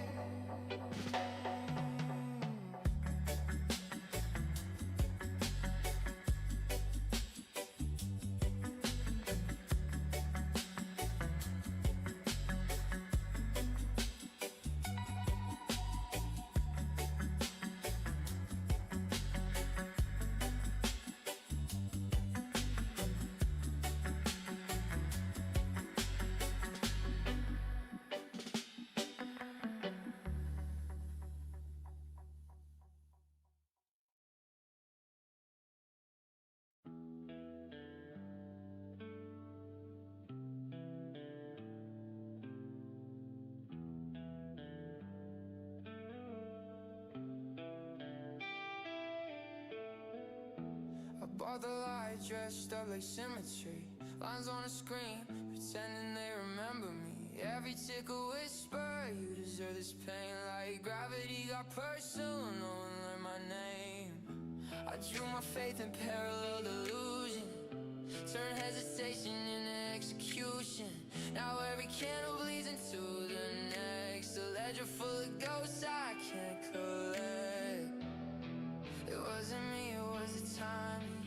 I bought the light, dressed up like symmetry. Lines on a screen, pretending they remember me. Every tick a whisper, you deserve this pain. Like gravity got personal, no one learned my name. I drew my faith in parallel delusion, turned hesitation into execution. Now every candle bleeds into the next. A ledger full of ghosts I can't collect. It wasn't me, it was the timing.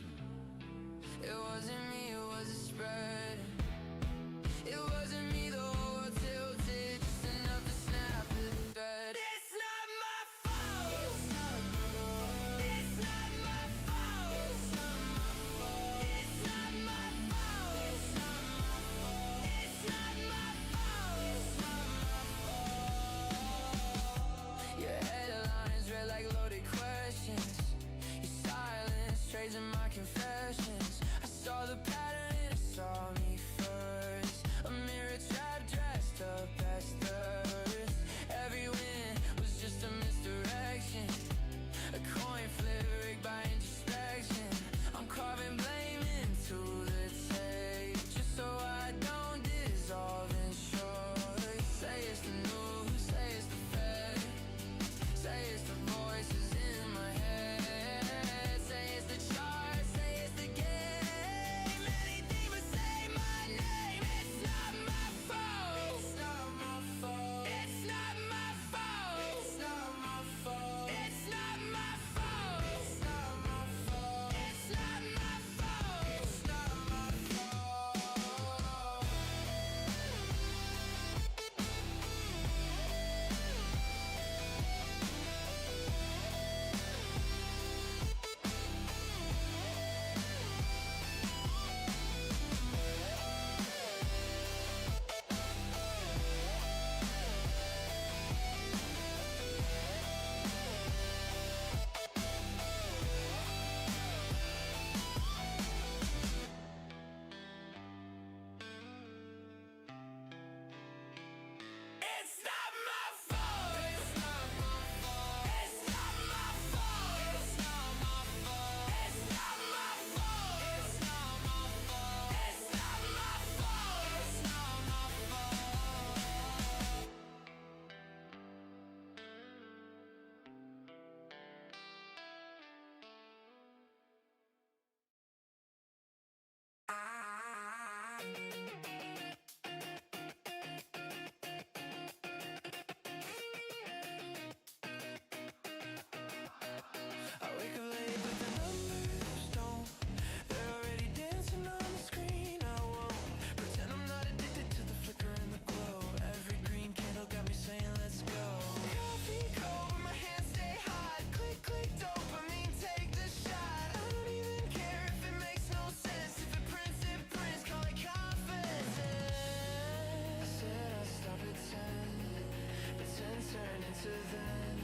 It wasn't me, it was the spread. It wasn't me, the whole world tilted, just enough to snap the thread. It's not my fault. It's not my fault. It's not my fault. I wake up late, but the numbers don't. They're already dancing on the screen. I won't pretend I'm not addicted to the flicker and the glow. Every green candle got me saying let's go. Coffee cold, but my hands stay hot. Click, click, dopamine, take the shot. I don't even care if it makes no sense. If it prints, call it confidence. I said I'd stop at 10, but 10 turned into then,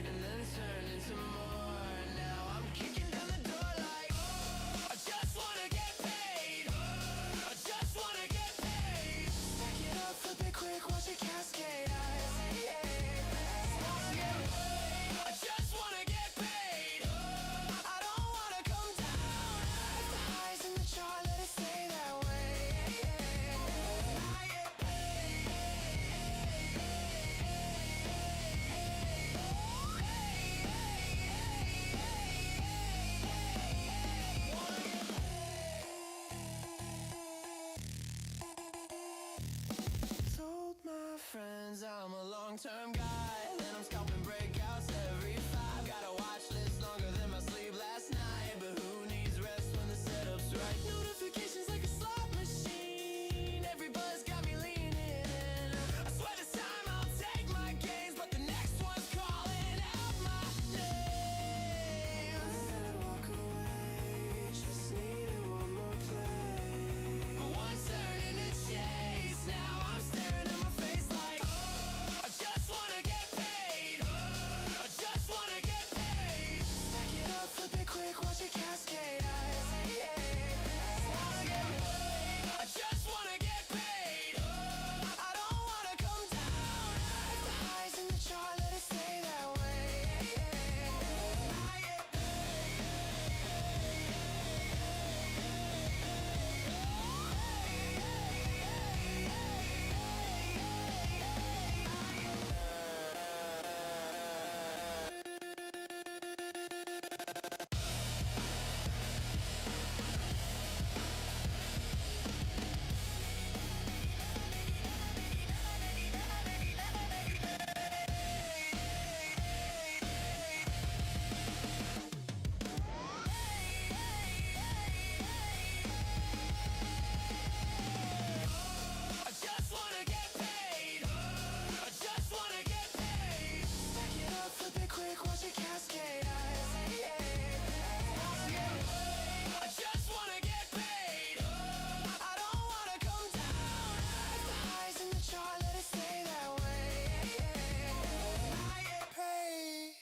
and then turned into more. Now I'm kicking down the door like, I just wanna get paid. I just wanna get paid. Stack it up, flip it quick, watch it cascade. I just wanna get paid. I don't wanna come down. If the highs in the chart, let it stay that way. I get told my friends I'm a long-term guy, and I'm scalping breakouts every 5. Got a watch list longer than my sleep last night, but who needs rest when the setup's right? Notifications like a slot machine, every buzz got me leaning in. I swear this time I'll take my gains, but the next one's calling out my name. I said I'd walk away, just needed one more play. But one turn into chase, now I'm staring at my face like, I just wanna get paid. I just wanna get paid. Stack it up, flip it quick, watch it cascade. I just wanna get paid. I don't wanna come down. If the highs in the chart, let it stay that way. I get I just wanna get paid. I just wanna get paid. Stack it up, flip it quick, watch it cascade. I just wanna get paid. I don't wanna come down. If the highs in the chart, let it stay that way. I get paid.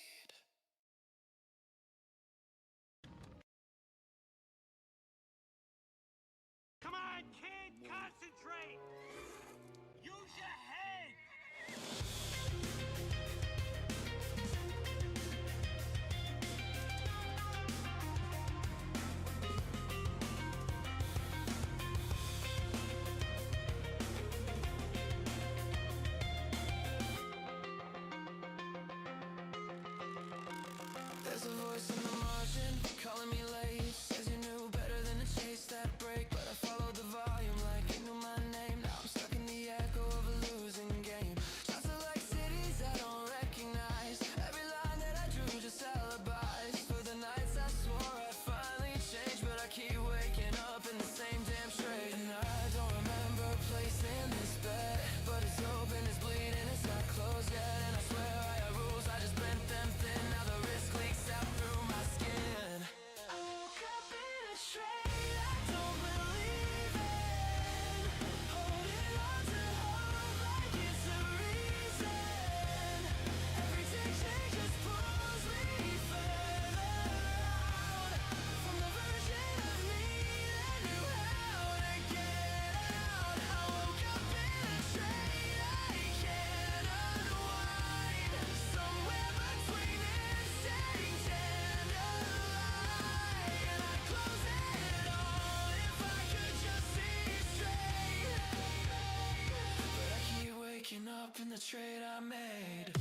Come on, kid, concentrate! Use your head! There's a voice in the margin calling me late. Says you knew better than to chase that break, but I followed the volume like it knew my name. Now I'm stuck in the echo of a losing game. Shots are like cities I don't recognize. Every line that I drew just alibis for the nights I swore I'd finally change, but I keep waking up in the same damn trade. And I don't remember placing this bet, but it's open, it's bleeding, it's not closed yet. And I swear I had rules, I just bent them thin. Now the risk leaks out through my skin. I woke up in a trade I don't believe in, holding on to hope like it's a reason. Every day change just pulls me further out from the version of me that knew how to get out. I woke up in a trade I can't unwind, somewhere between insane and alive. And I'd close it all if I could just see straight, but I keep waking up in the trade I made.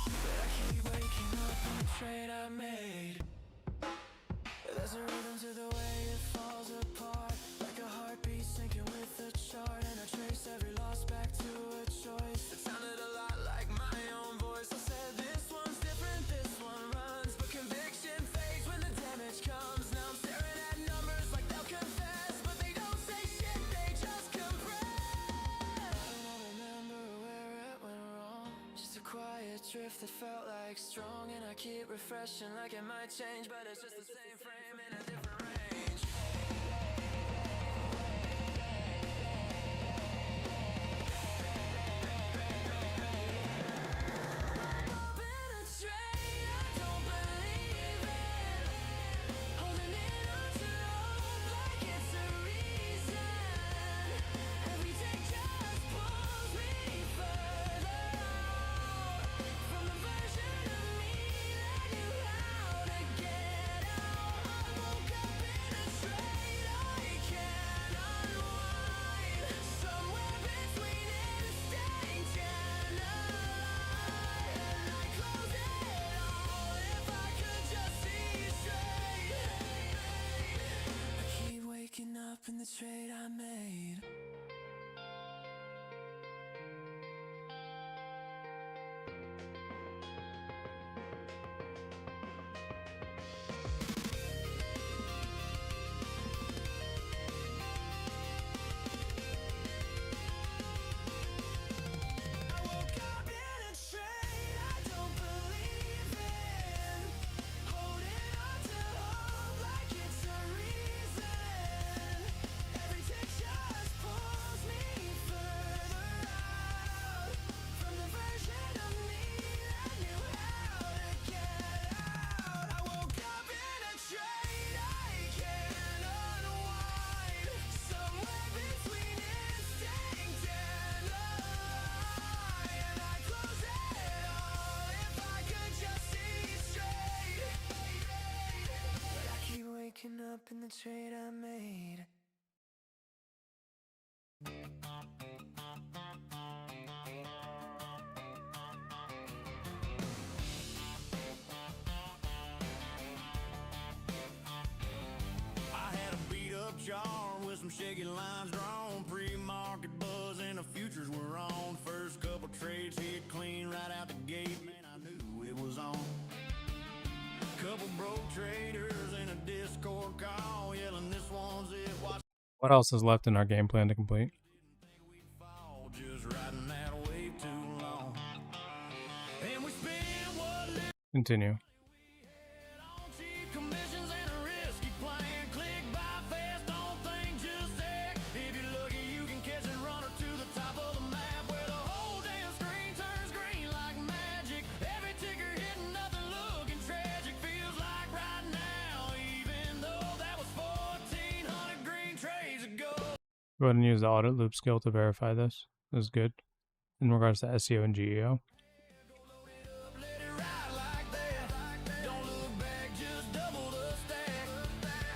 But I keep waking up in the trade I made. drift that felt like strong, and I keep refreshing like it might change, but it's just the same frame in a different range. Been a trade, I don't believe it. Holding it on to hope like it's a reason. Every day just pulls me further out from the version of me that knew how to get out. I woke up in a trade I can't unwind, somewhere between instinct and a lie. And I close it all if I could just see straight. I keep waking up in the trade I made. I woke up in a trade I don't believe in, holding on to hope like it's a reason. Every tick just pulls me further out from the version of me that knew how to get out. I woke up in a trade I can't unwind, somewhere between instinct and a lie. And I close it all if I could just see straight. But I keep waking up in the trade I made. I had a beat up jar with some shaky lines drawn. Pre-market buzz and the futures were on. First couple trades hit clean right out the gate. Man, I knew it was on. Couple broke traders in a Discord call, yelling this one's it. Watch What else is left in our game plan to complete? fall, just riding that wave too long. And we spent what little Continue. on cheap commissions and a risky plan. Click, buy fast, don't think, just act. If you're lucky, you can catch a runner to the top of the map, where the whole damn screen turns green like magic. Every ticker hitting nothing, looking tragic. Feels like right now, even though that was 1,400 green trades ago. Go ahead and use the audit loop skill to verify this. This is good in regards to SEO and GEO. Let it ride like that. Don't look back, just double the stack.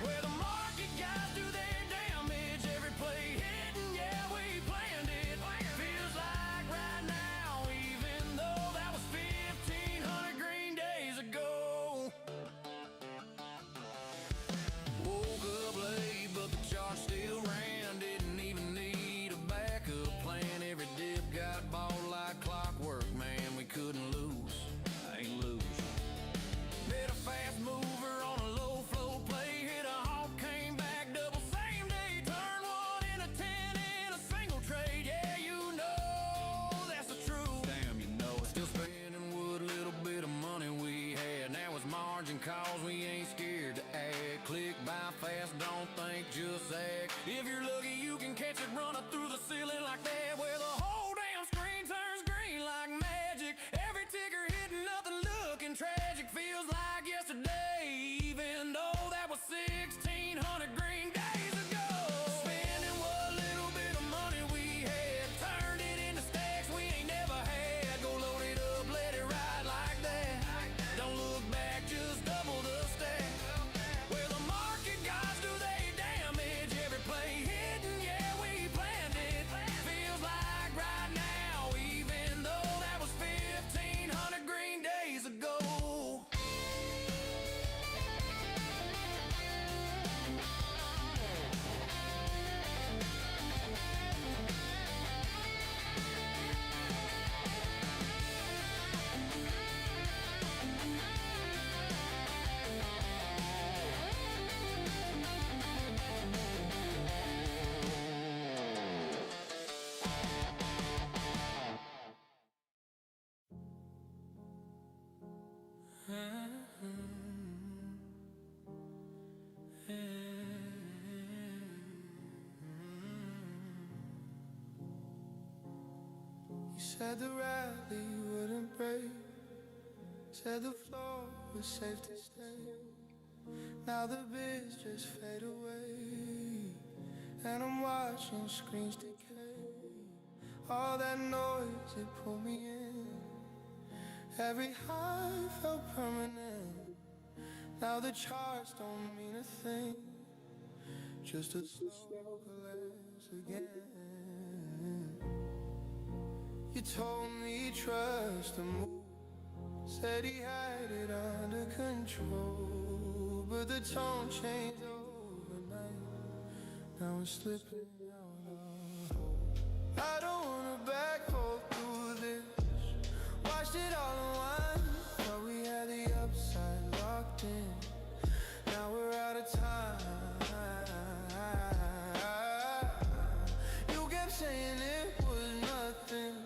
Where the market guys do their damage, every play hitting, yeah, we planned it. Feels like right now, even though that was 1,500 green days ago. Woke up late, but the chart still ran. Didn't even need a backup plan. Every dip got bought like clockwork, man. We couldn't lose. I ain't lose. Hit a fast mover on a low flow play. Hit a hawk, came back double same day. Turn one in a 10 in a single trade. Yeah, you know that's the truth. Damn, you know it. Still spending what little bit of money we had. Now it's margin calls, we ain't scared to act. Click, buy fast, don't think, just act. If you're lucky, you can catch it running through the ceiling like that, where the whole damn screen turns green like magic. Every ticker hitting nothing, looking tragic. Feels like yesterday, even though that was 1,600 green days ago. Spending what little bit of money we had, turned it into stacks we ain't never had. Go load it up, let it ride like that. Don't look back, just double the stack. Where the market guys do they damage, every play hitting, yeah, we planned it. Said the rally wouldn't break. Said the floor was safe to stay. Now the bids just fade away, and I'm watching screens decay. All that noise, it pulled me in. Every high felt permanent. Now the charts don't mean a thing, just a slow collapse again. You told me trust the move, said he had it under control, but the tone changed overnight. Now I'm slipping out of hope. I don't wanna back hold through this. Watched it all unwind. Thought we had the upside locked in. Now we're out of time. You kept saying it was nothing,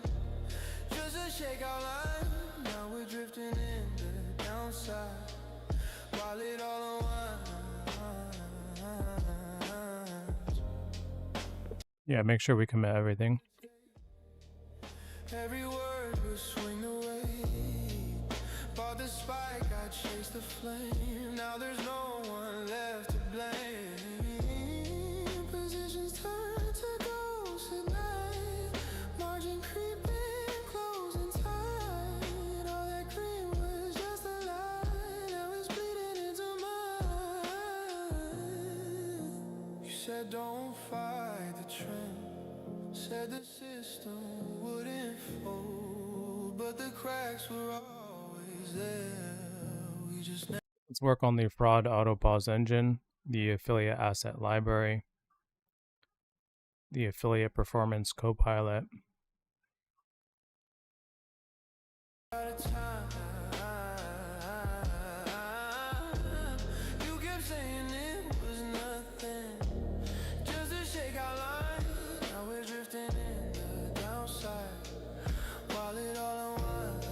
just a shakeout line. Now we're drifting in the downside while it all unwinds. Yeah, make sure we commit everything. Every word will swing away. Bought the spike, I chased the flame. Now there's no one left to blame. Positions turn to ghosts at night. Margin creeping, closing tight. All that green was just a lie. Now it's bleeding into mine. You said don't fight the trend. Said the system wouldn't fold, but the cracks were always there. We just never. Let's work on the fraud auto pause engine, the affiliate asset library, the affiliate performance copilot. Out of time. You kept saying it was nothing, just a shakeout line. Now we're drifting in the downside while it all unwinds.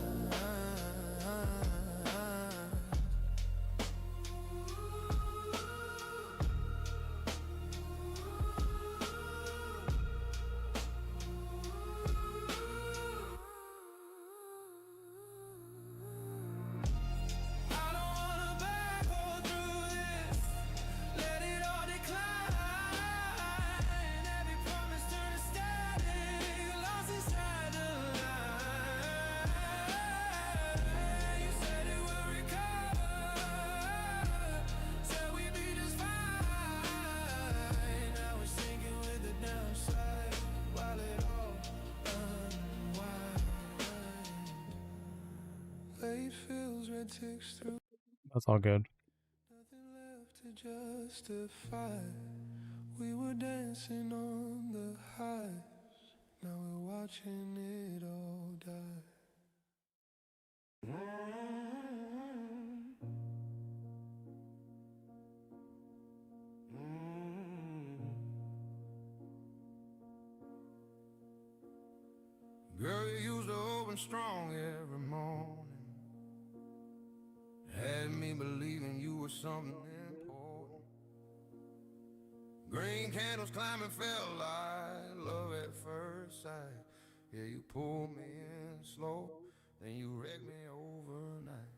I don't wanna back all through this. Let it all decline. Every promise turned to static, lost inside the line. You said it would recover, said we'd be just fine. Now we're sinking with the downside while it all unwinds. Late feels red ticks through. That's all good. Nothing left to justify. We were dancing on the highs. Now we're watching it all die. Girl, you used to open strong every morning. Had me believing you were something important. Green candles climbing felt like love at first sight. Yeah, you pulled me in slow, then you wrecked me overnight.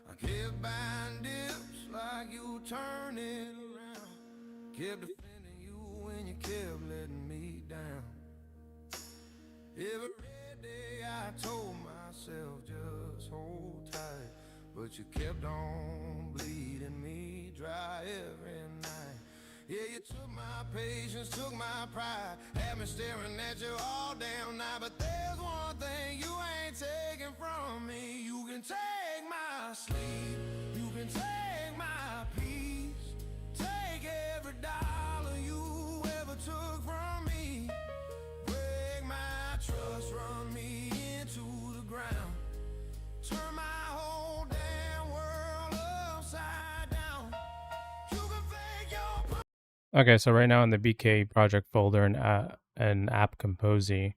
I kept buying dips like you turned it around. Kept defending you when you kept letting me down. Every day I told myself just hold tight, but you kept on bleeding me dry every night. Yeah, you took my patience, took my pride, had me staring at you all damn night. But there's one thing you ain't taking from me. You can take my sleep, you can take my peace, take every dollar you ever took from me. Break my trust, run me into the ground, turn my whole damn world upside down. You can fake your. Okay, so right now in the BK project folder in app Kompozy,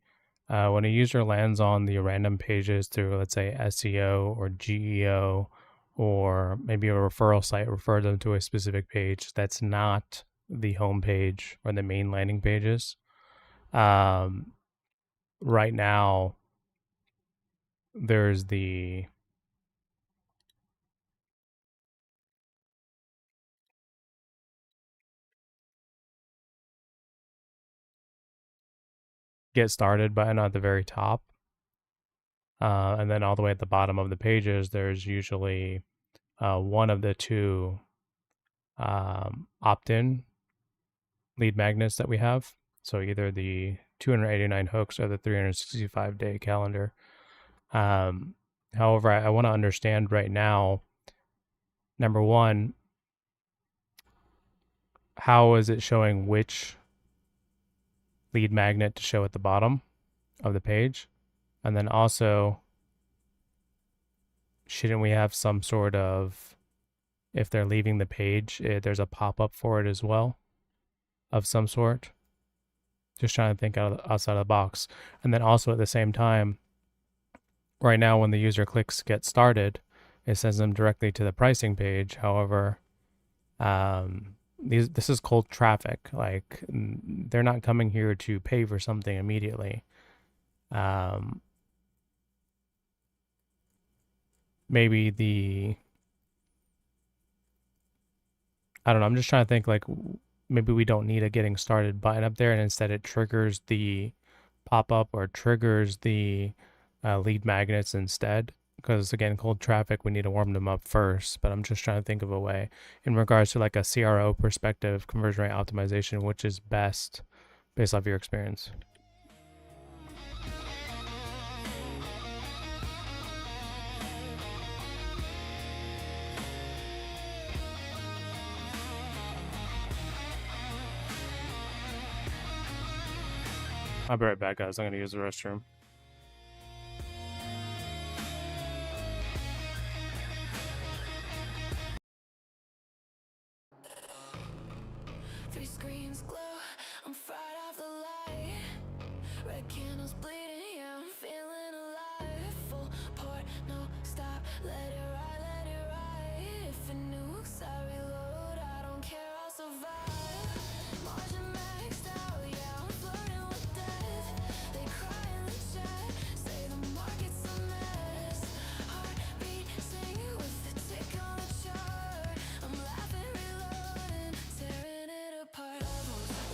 when a user lands on the random pages through, let's say, SEO or GEO, or maybe a referral site refer them to a specific page that's not the home page or the main landing pages. Right now, there's the get started button at the very top. And then all the way at the bottom of the pages, there's usually one of the two opt-in lead magnets that we have. So either the 289 hooks or the 365-day calendar. However, I want to understand right now, number one, how is it showing which lead magnet to show at the bottom of the page? And then also, shouldn't we have some sort of, if they're leaving the page, there's a pop-up for it as well of some sort? Just trying to think outside of the box. And then also at the same time, right now when the user clicks get started, it sends them directly to the pricing page. However, this is cold traffic. Like, they're not coming here to pay for something immediately. Maybe I don't know. I'm just trying to think, like, maybe we don't need a getting started button up there, and instead it triggers the pop-up or triggers the lead magnets instead. Because again, cold traffic, we need to warm them up first. But I'm just trying to think of a way in regards to like a CRO perspective, conversion rate optimization, which is best based off your experience. I'll be right back, guys. I'm going to use the restroom. Three screens glow, I'm fried off the light. Red candles bleeding, yeah, I'm feeling alive. Full port, no stop, let it ride. If it nukes, I reload, I don't care, I'll survive. Margin maxed out, yeah, I'm flirting with death. They cry in the chat, say the market's a mess. Heartbeat sing with the tick on the chart. I'm laughing, reloading, tearing it apart.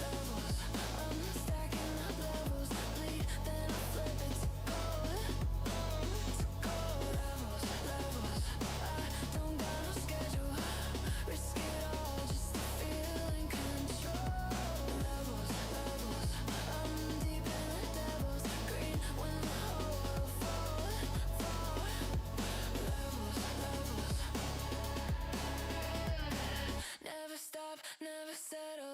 Levels, I'm stacking up levels. Bleed, then I flip it to gold. Levels, I don't got no schedule. Risk it all just to feel in control. Levels, I'm deep in the devil's green when the whole world falls. Levels, never stop, never settle.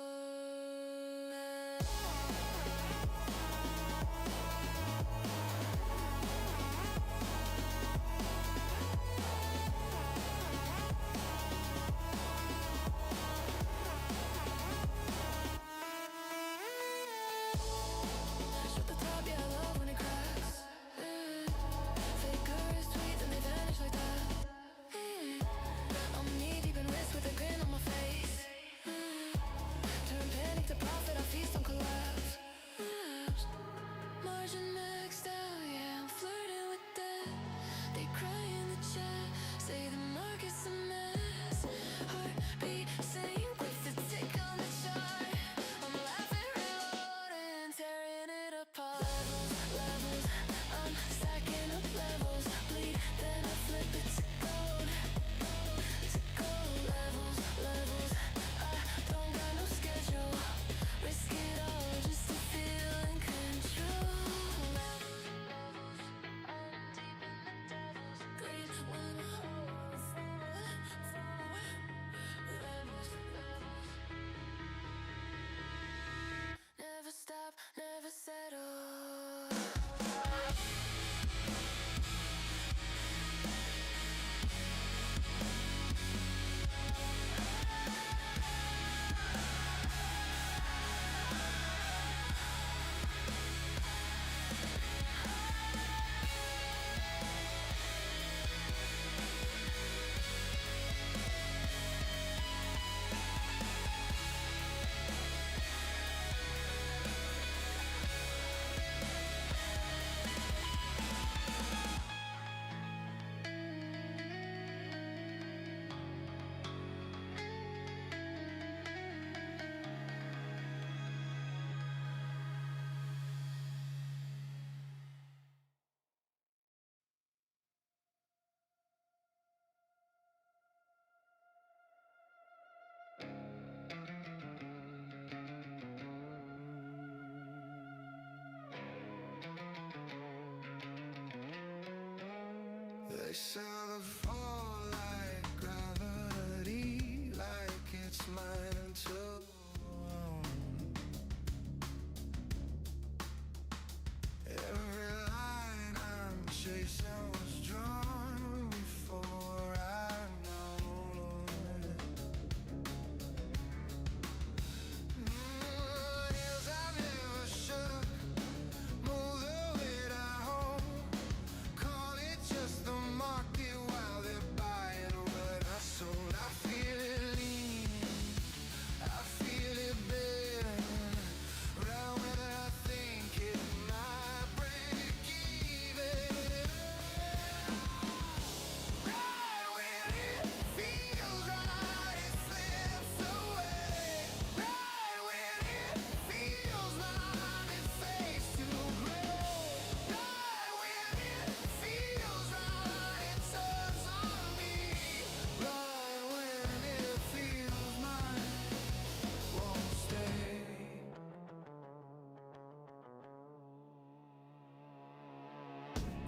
Shut the top, yeah, I love when it cracks. Faker is tweet, then they vanish like that. I'm knee deep in risk with a grin on my face. Turn panic to profit, I feast on collapse. They sell the fall like gravity, like it's mine to own. Every line I'm chasing was drawn before I know it. Hills I never should move the weight I hold. Call it just the market while they're buying what I sold. I feel it lean, I feel it bend, right when I think it might break even. Right when it feels right, it slips away. Right when it feels mine, it fades to gray. Right when it feels right, it turns on me. Right when it feels mine, won't stay.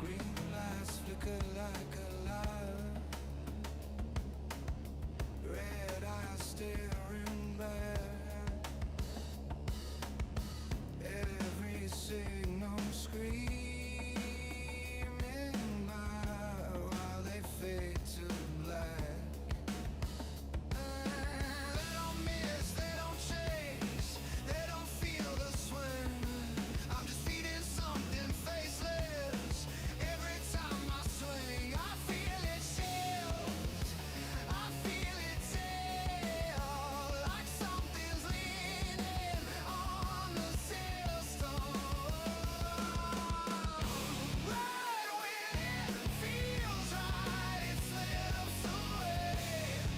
Green lights flicker like a light. Red eyes staring back. Every signal screaming by while they fade to black. They don't miss, they don't chase, they don't feel the swing. I'm just feeding something faceless. Every time I swing, I feel it shift, I feel it tear, like something's leaning on the system. Right when it feels right, it slips away.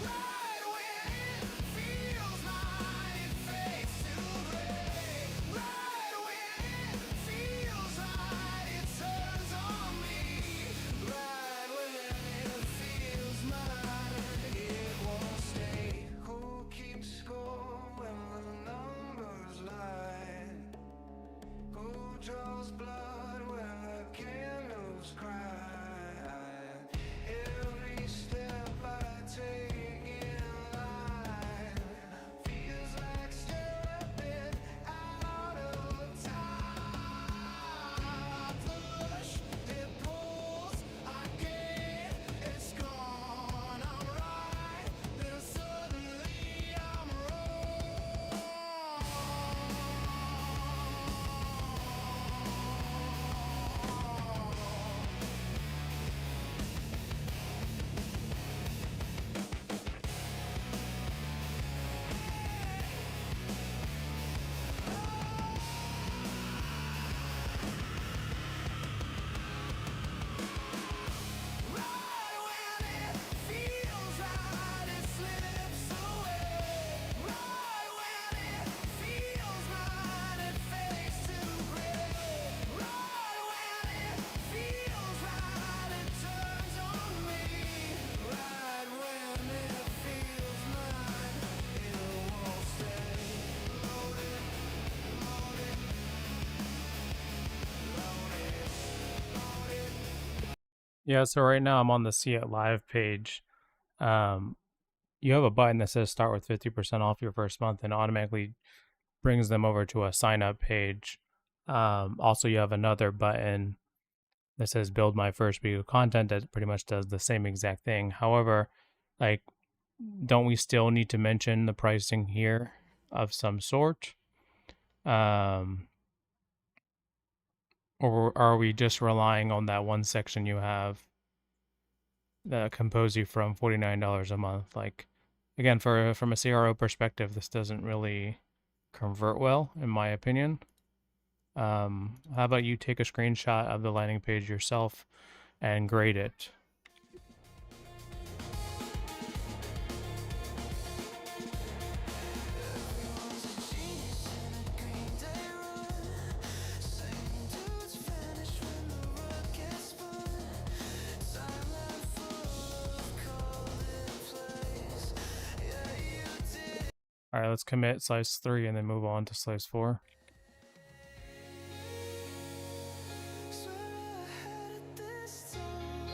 Right when it feels mine, it fades to gray. Right when it feels right, it turns on me. Right when it feels mine, it won't stay. Who keeps score when the numbers lie? Who draws blood when the candles cry? Every step I take in line feels like stepping out of time. Push, it pulls, I get, it's gone. I'm right, then suddenly I'm wrong. Right when it feels right, it slips away. Right when it feels right, it fades to gray. Right when it feels right, it turns on me. Right when it feels mine, it won't stay. Loaded, loaded, loaded. Yeah, so right now I'm on the See It Live page. You have a button that says start with 50% off your first month and automatically brings them over to a sign up page. Also, you have another button that says build my first week of content that pretty much does the same exact thing. However, like, don't we still need to mention the pricing here of some sort? Or are we just relying on that one section you have that Kompozy from $49 a month? Like, again, from a CRO perspective, this doesn't really convert well, in my opinion. How about you take a screenshot of the landing page yourself and grade it? All right, let's commit slice 3 and then move on to slice 4. Swear I had it this time.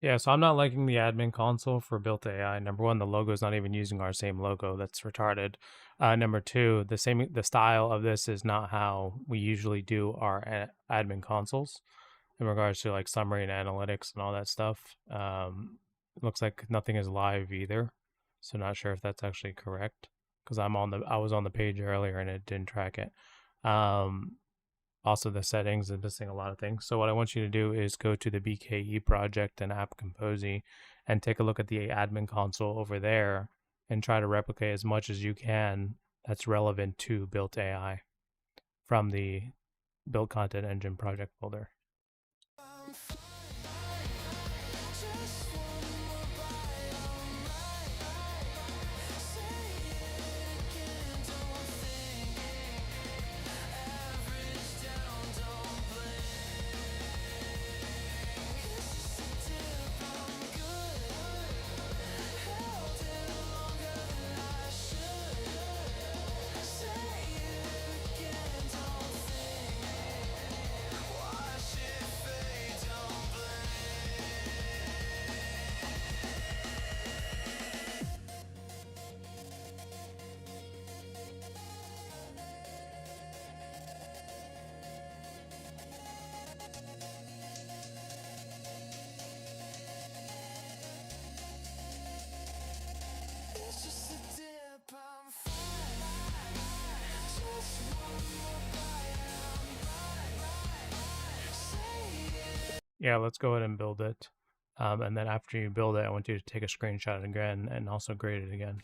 Yeah, so I'm not liking the admin console for Built AI. Number one, the logo is not even using our same logo. That's retarded. Number two, the style of this is not how we usually do our admin consoles in regards to like summary and analytics and all that stuff. It looks like nothing is live either, so not sure if that's actually correct because I was on the page earlier and it didn't track it. Also the settings and missing a lot of things. So what I want you to do is go to the BKE project and app Kompozy and take a look at the admin console over there and try to replicate as much as you can that's relevant to Built AI from the Built Content Engine project folder. Yeah, let's go ahead and build it. And then after you build it, I want you to take a screenshot again and also grade it again.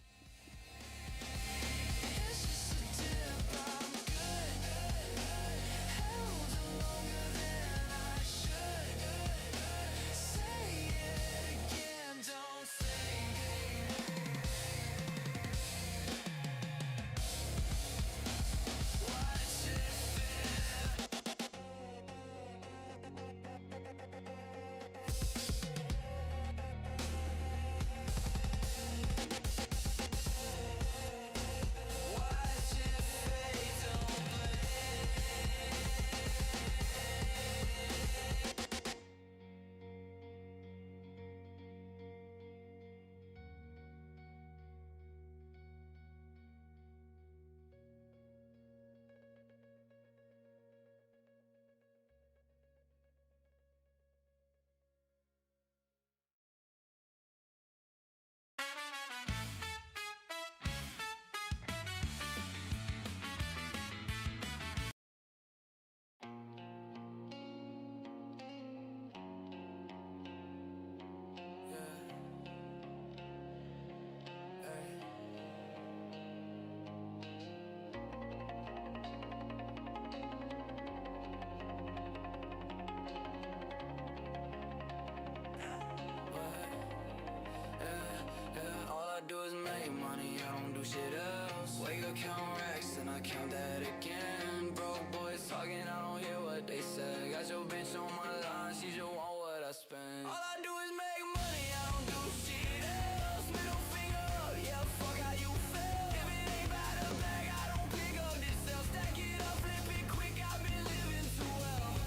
Do is make money, I don't do shit else. Wake up, count racks, and I count that again. Broke boys talking, I don't hear what they say. Got your bitch on my line, she just want what I spend. All I do is make money, I don't do shit else. Middle finger up, yeah, fuck how you feel. If it ain't by the bag, I don't pick up this cell. Stack it up, flip it quick, I've been living too well.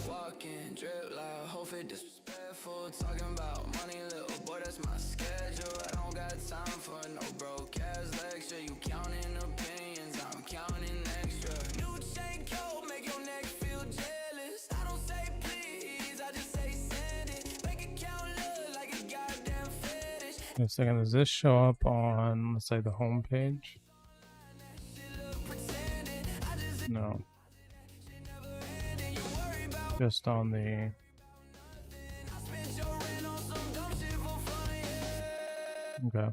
Walking, drip loud, whole fit disrespectful. Talking about money, little boy, that's my schedule. I don't got time for no broke ass lecture. You counting opinions, I'm counting extra. New chain coat, make your neck feel jealous. I don't say please, I just say send it. Make it count look like a goddamn fetish. In a second, does this show up on, let's say, the home page? No. Just on the... Okay.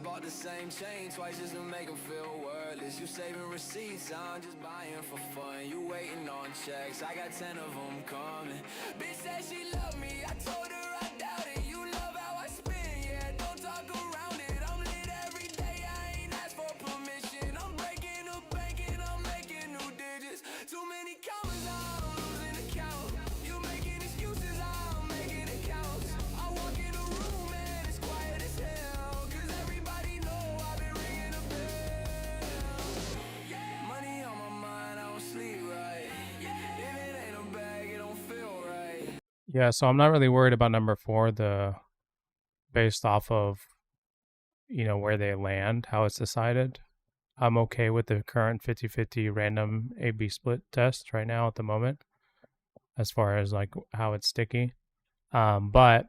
Bought the same chain twice just to make them feel worthless. You saving receipts, I'm just buying for fun. You waiting on checks, I got 10 of them coming. Bitch said she loved me, I told her I doubt it. You love how I spin, yeah, don't talk around it. Yeah, so I'm not really worried about number 4, the based off of, where they land, how it's decided. I'm okay with the current 50-50 random A/B split test right now at the moment, as far as like how it's sticky. But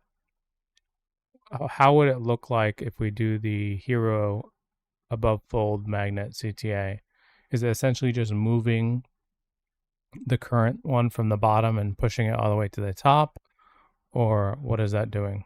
how would it look like if we do the hero above fold magnet CTA? Is it essentially just moving the current one from the bottom and pushing it all the way to the top? Or what is that doing?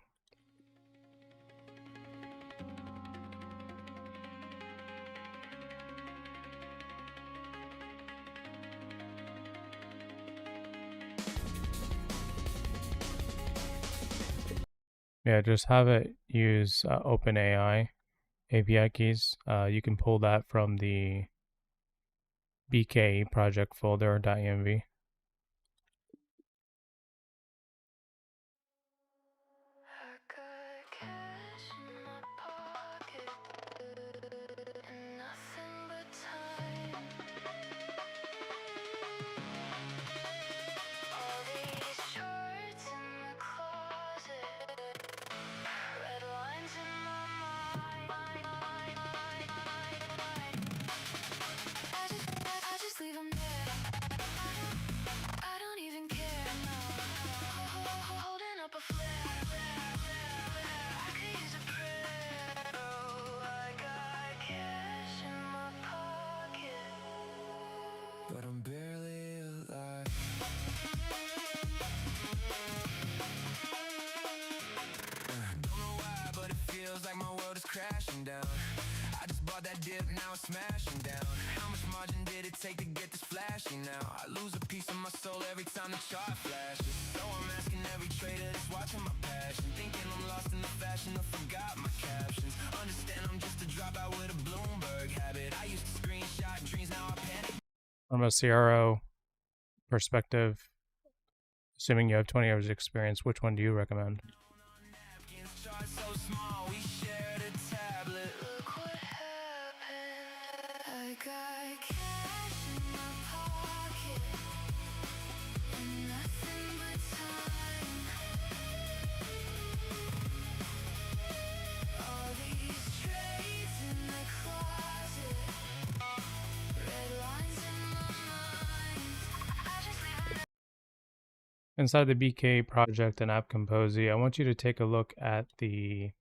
Yeah, just have it use OpenAI API keys. You can pull that from the BK project folder .env. I got cash in my pocket and nothing but time. All these shorts in the closet, red lines in my mind. I just leave them there. I don't even care, no. Holding up a flare. I could use a prayer. Oh, I got cash in my pocket, but I'm barely alive. Don't know why, but it feels like my world is crashing down. I just bought that dip, now it's smashing down. How much margin did it take to get this flashy now? I lose a piece of my soul every time the chart flashes. So I'm asking every trader that's watching my passion, thinking I'm lost in the fashion or forgot my captions. Understand I'm just a dropout with a Bloomberg habit. I used to screenshot dreams, now I panic. From a CRO perspective, assuming you have 20 years experience, which one do you recommend? So small, we shared a tablet. look what happened. I got cash in my pocket and nothing but time. All these trades in the closet, red lines in my mind. I just leave them. Inside the BK project and app Kompozy, I want you to take a look at the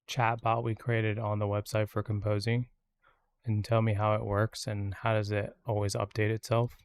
chatbot we created on the website for Kompozy and tell me how it works and how does it always update itself.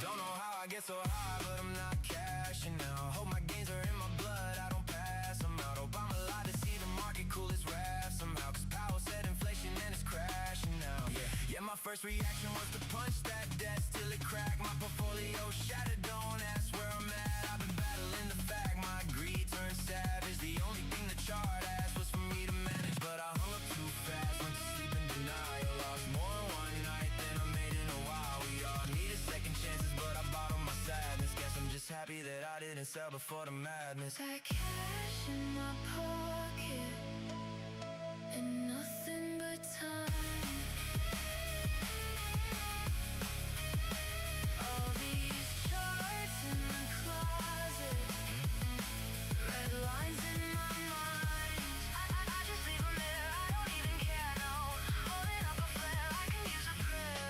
Don't know how I get so high, but I'm not cashing now. Hope my gains are in my blood, I don't pass them out. Obama lied to see the market cool as rap somehow. Cause Powell said inflation and it's crashing now. Yeah, my first reaction was to punch that desk till it cracked. My portfolio shattered, don't ask where I'm at. I've been battling the fact my greed turned savage. The only thing the chart asked was for me to manage, but I hung up too fast, went to sleep in denial. Lost more in one night than I made in a while. We all needed second chances, but I bottled my sadness. Guess I'm just happy that I didn't sell before the madness. Got cash in my pocket and nothing but time. All these shorts in the closet, red lines in my mind. I just leave them there, I don't even care, no. Holding up a flare, I can use a prayer.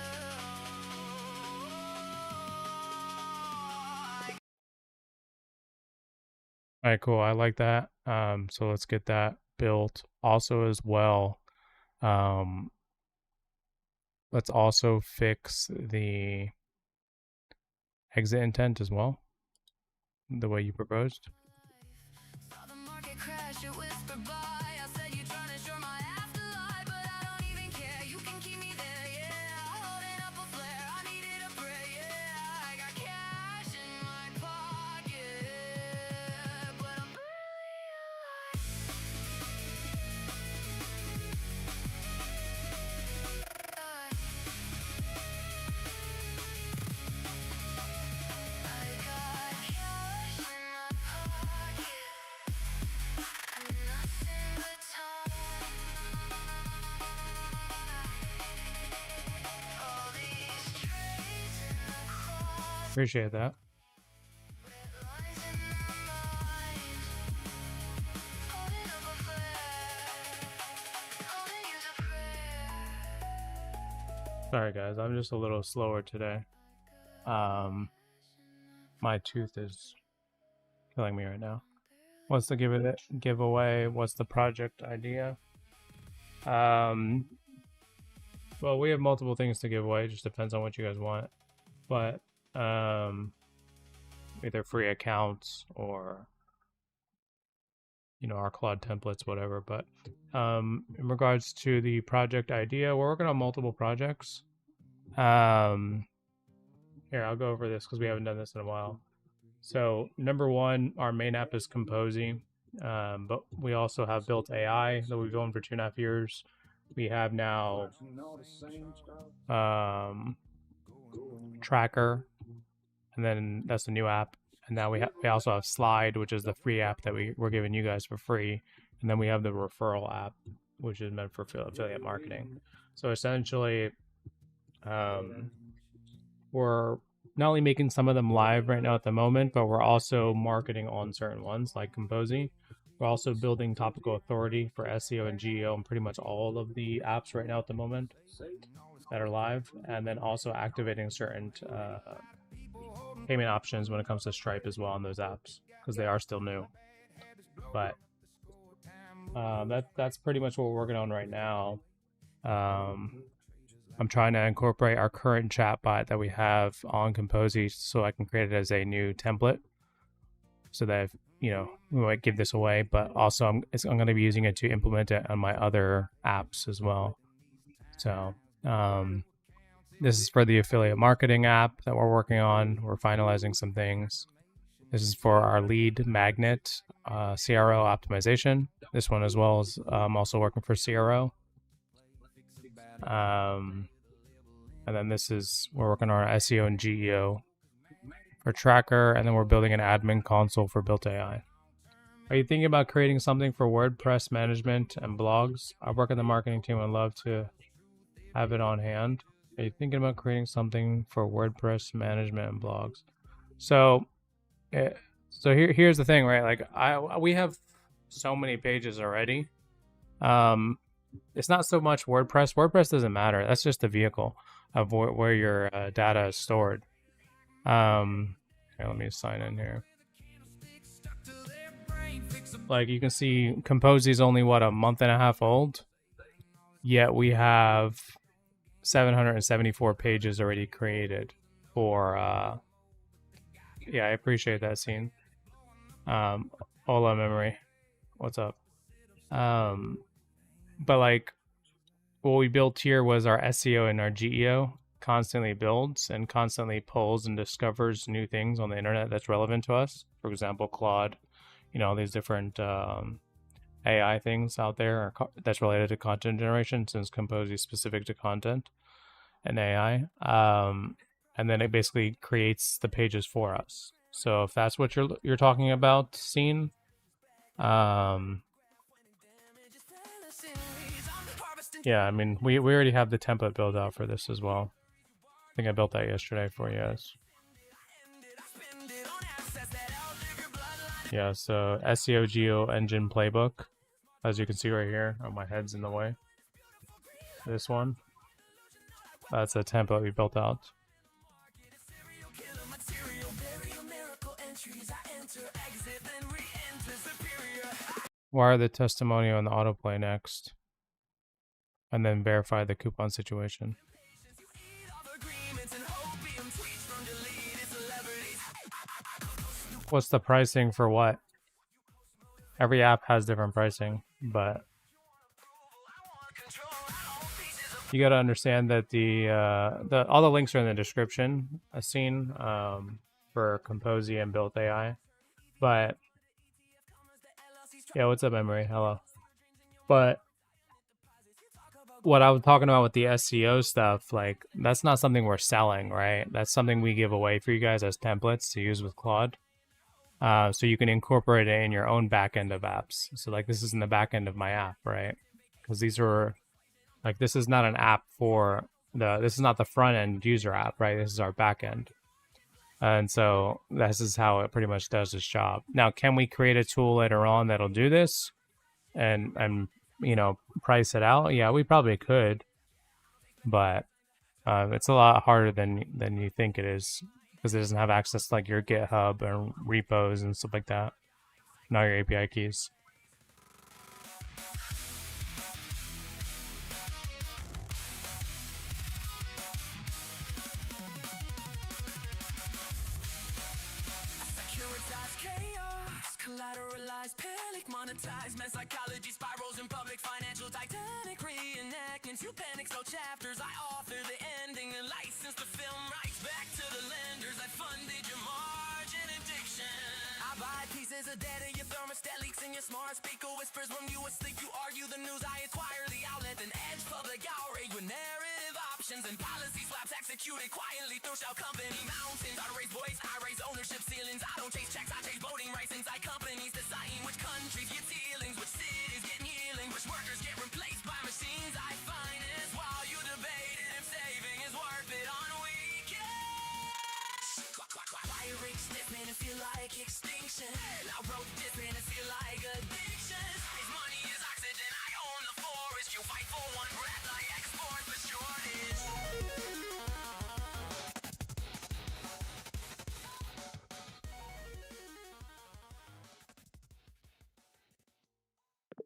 All right, cool. I like that. So let's get that built. Also, as well, let's also fix the exit intent as well, the way you proposed. Saw the market crash, it whispered by. I said you trying to short my afterlife, but I don't even care. You can keep me there, yeah. Holding up a flare, I needed a prayer, yeah. I got cash in my pocket, but I'm barely alive. I got cash in my pocket and nothing Appreciate that. Sorry guys, I'm just a little slower today. My tooth is killing me right now. What's the giveaway? What's the project idea? Well, we have multiple things to give away. It just depends on what you guys want. But either free accounts or our Claude templates, whatever. But in regards to the project idea, we're working on multiple projects. Here, I'll go over this because we haven't done this in a while. So number one, our main app is Kompozy, but we also have built AI that we've owned for 2.5 years. We have now Tracker, and then that's the new app. And now we also have Slide, which is the free app that we're giving you guys for free. And then we have the referral app, which is meant for affiliate marketing. So essentially, we're not only making some of them live right now at the moment, but we're also marketing on certain ones like Kompozy. We're also building topical authority for SEO and GEO and pretty much all of the apps right now at the moment that are live, and then also activating certain payment options when it comes to Stripe as well on those apps because they are still new. But that's pretty much what we're working on right now. I'm trying to incorporate our current chatbot that we have on Kompozy so I can create it as a new template so that, we might give this away, but also I'm going to be using it to implement it on my other apps as well. So this is for the affiliate marketing app that we're working on. We're finalizing some things. This is for our lead magnet CRO optimization. This one as well is also working for CRO. And then we're working on our SEO and GEO for Tracker, and then we're building an admin console for Built AI. Are you thinking about creating something for WordPress management and blogs? I work in the marketing team and love to have it on hand. Are you thinking about creating something for WordPress management and blogs? So here's the thing, right? Like we have so many pages already. It's not so much WordPress. WordPress doesn't matter. That's just the vehicle of where your data is stored. Here, let me sign in here. Like you can see, Kompozy is only a month and a half old, yet we have 774 pages already created for. Yeah, I appreciate that scene. Ola Memory, what's up? But like what we built here was our SEO and our GEO constantly builds and constantly pulls and discovers new things on the internet that's relevant to us. For example, Claude, these different AI things out there that's related to content generation, since Kompozy is specific to content and AI. And then it basically creates the pages for us. So if that's what you're talking about, scene, yeah, I mean, we already have the template built out for this as well. I think I built that yesterday for you guys. Yeah, so SEO Geo Engine Playbook, as you can see right here. Oh, my head's in the way. This one. That's a template we built out. Wire the testimonial and the autoplay next. And then verify the coupon situation. What's the pricing for what? Every app has different pricing, but you got to understand that all the links are in the description. A scene for Kompozy and Built AI, but yeah, what's up, Emery? Hello. But what I was talking about with the SEO stuff, like that's not something we're selling, right? That's something we give away for you guys as templates to use with Claude. So you can incorporate it in your own backend of apps. So like this is in the backend of my app, right? Because these are like, this is not an app this is not the front end user app, right? This is our backend. And so this is how it pretty much does its job. Now, can we create a tool later on that'll do this and price it out? Yeah, we probably could, but it's a lot harder than you think it is, because it doesn't have access to like your GitHub or repos and stuff like that, and all your API keys. Securitize chaos, collateralize, panic, monetize, men's psychology spirals in public financial Titanic reenactments. You panic, so chapters. I author the ending and license the film rights back to the lenders that funded your margin addiction. I buy pieces of data, your thermostat leaks in your smart speaker whispers when you asleep. You argue the news, I acquire the outlet, then edge public outrage with narrative options and policy swaps executed quietly through shell company mountains. I raise voice, I raise ownership ceilings. I don't chase checks, I chase voting rights inside companies, deciding which countries get ceilings, which cities get kneeling, which workers get replaced by machines I finance, while you debated if saving is worth it on weekends. Why rich this man it feel like extinction? I wrote this man it feel like addiction. His money is oxygen, I own the forest. You fight for one breath, I export the shortage.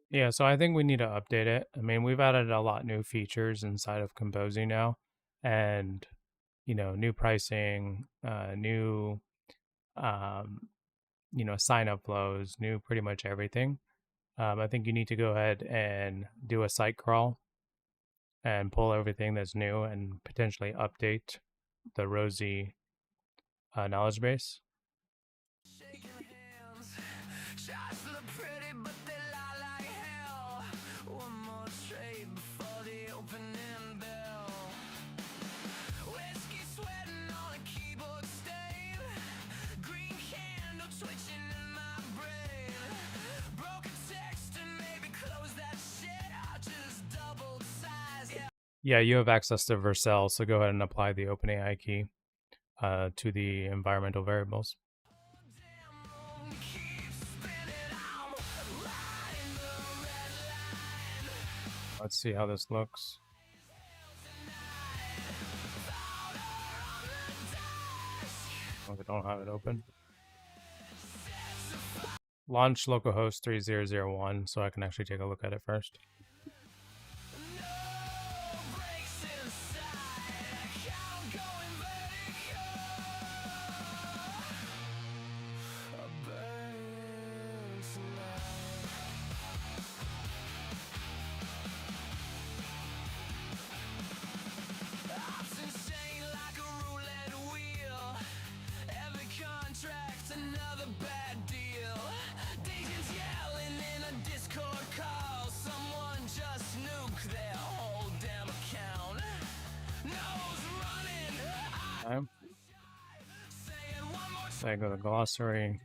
Yeah, so I think we need to update it. I mean, we've added a lot new features inside of Kompozy now, and new pricing, new sign up flows, new pretty much everything. I think you need to go ahead and do a site crawl and pull everything that's new and potentially update the Rosie knowledge base. Shaking hands, shots look pretty, but they lie like hell. One more trade before the opening bell. Whiskey sweating on a keyboard stain. Green candle twitching in my brain. Broken text and maybe close that shit. I just doubled size. Yeah, you have access to Vercel, so go ahead and apply the OpenAI key to the environmental variables. Let's see how this looks. Oh, we don't have it open. Launch localhost 3001 so I can actually take a look at it first. Another bad deal. Deacons yelling in a Discord call. Someone just nuked their whole damn account. Nose running. So I go to glossary.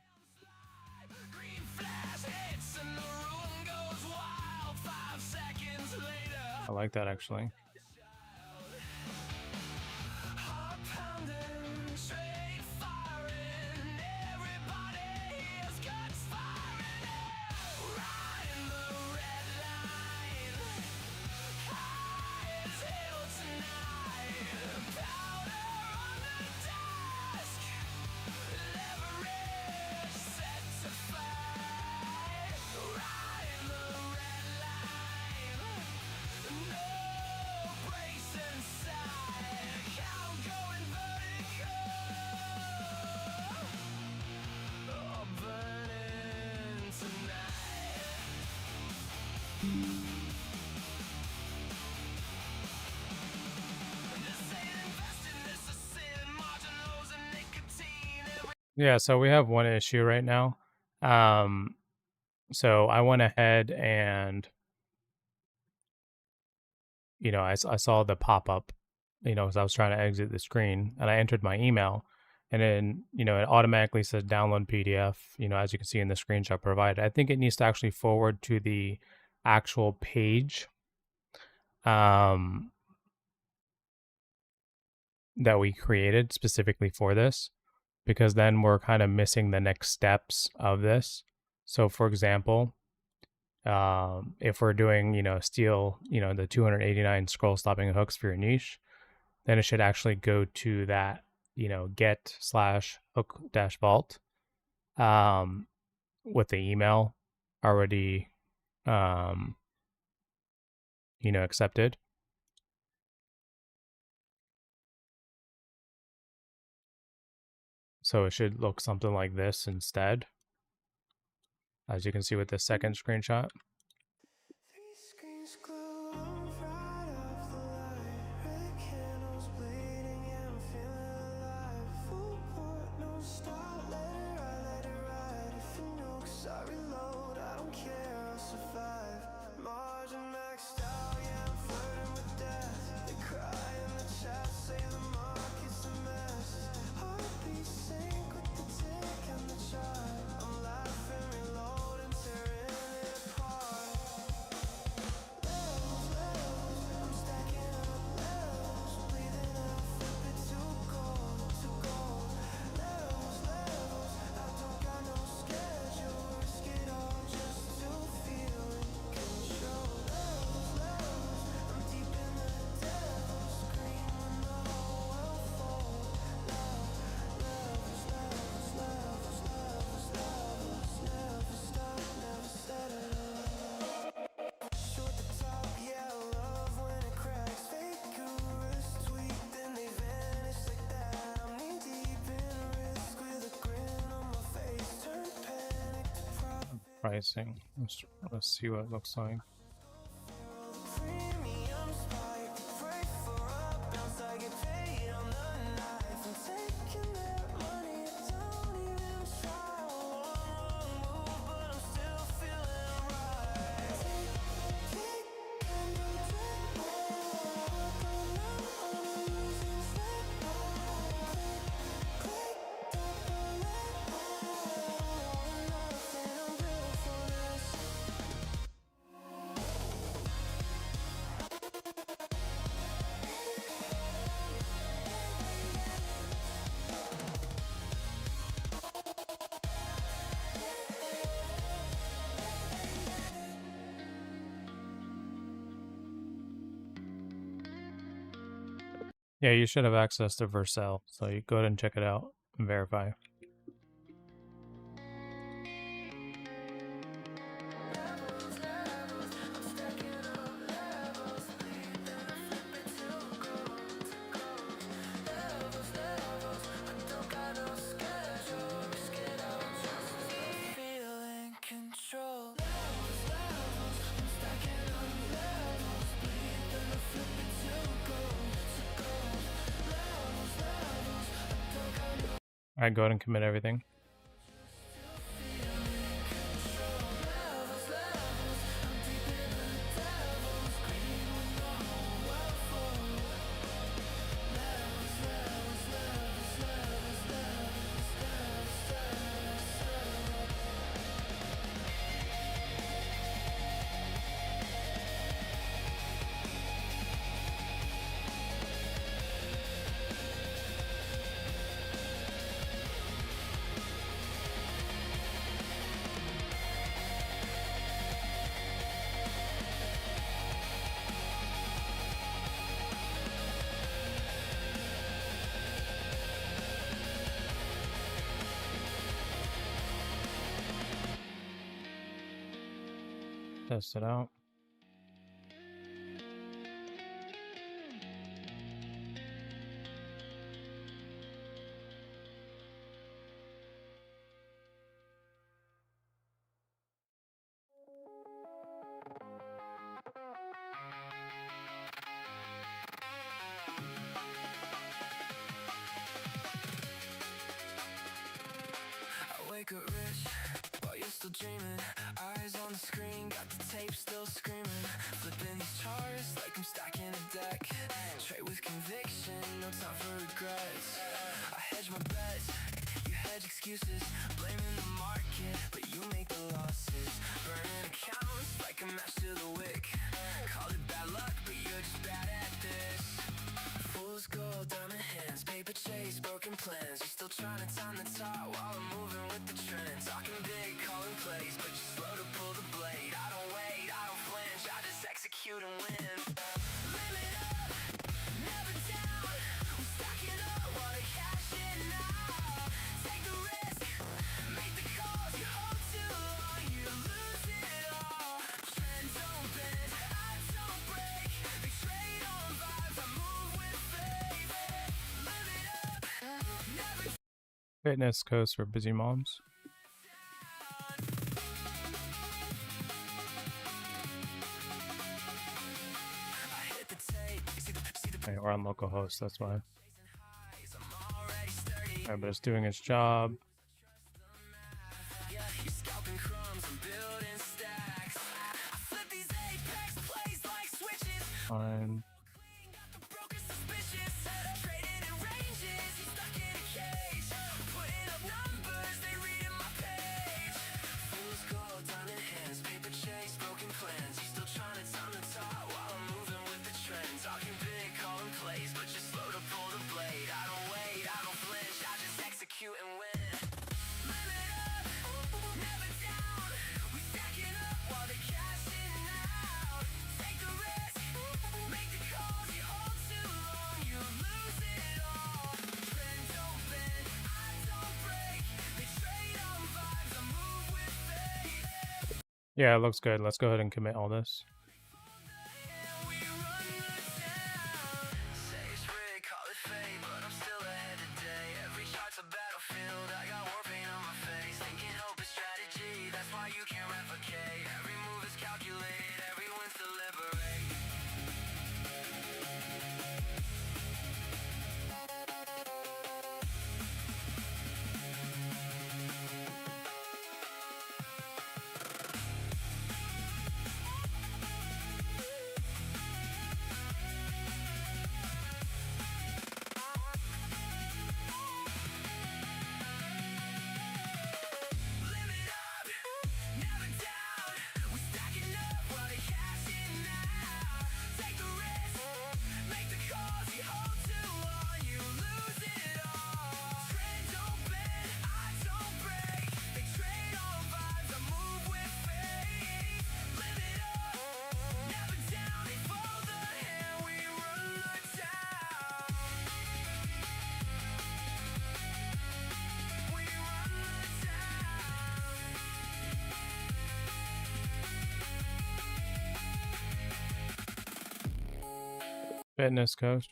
Green flash hits and the room goes wild. 5 seconds later. I like that actually. Heart pounding, straight firing. Everybody hears guns firing. Riding the red line. High as hell tonight. Powder on the desk. Leverage set to fight. Riding the red line. No brakes inside. I'm going vertigo. Oh, burning tonight. This ain't investing, this is sin. Margin lows and nicotine. Yeah, so we have one issue right now. So I went ahead and I saw the pop-up, as I was trying to exit the screen, and I entered my email, and then it automatically says download PDF, as you can see in the screenshot provided. I think it needs to actually forward to the actual page that we created specifically for this. because then we're kind of missing the next steps of this. So for example, if we're doing, steal, the 289 scroll stopping hooks for your niche, then it should actually go to that, get/hook-vault with the email already, accepted. So it should look something like this instead, as you can see with the second screenshot. Pricing. Let's see what it looks like. Yeah, you should have access to Vercel, so you go ahead and check it out and verify. Alright, go ahead and commit everything. Test it out. Wake up rich while you're still dreaming. Eyes on the screen, got the tape still screaming. Flipping these charts like I'm stacking a deck. Trade with conviction, no time for regrets. I hedge my bets, you hedge excuses. Blaming the market, but you make the losses. Burning accounts like a match to the wick. Call it bad luck, but you're just bad at this. Fool's gold, diamond hands, paper chase, broken plans. You're still trying to time the Fitness coach for busy moms. Okay, we're on localhost, that's why. Alright, but it's doing its job. Fine. Yeah, it looks good. Let's go ahead and commit all this. Fitness coach.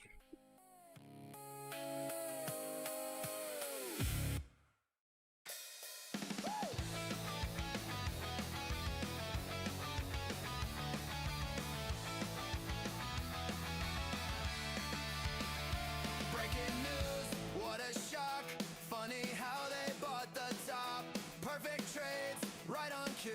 Breaking news, what a shock. Funny how they bought the top. Perfect trades, right on cue.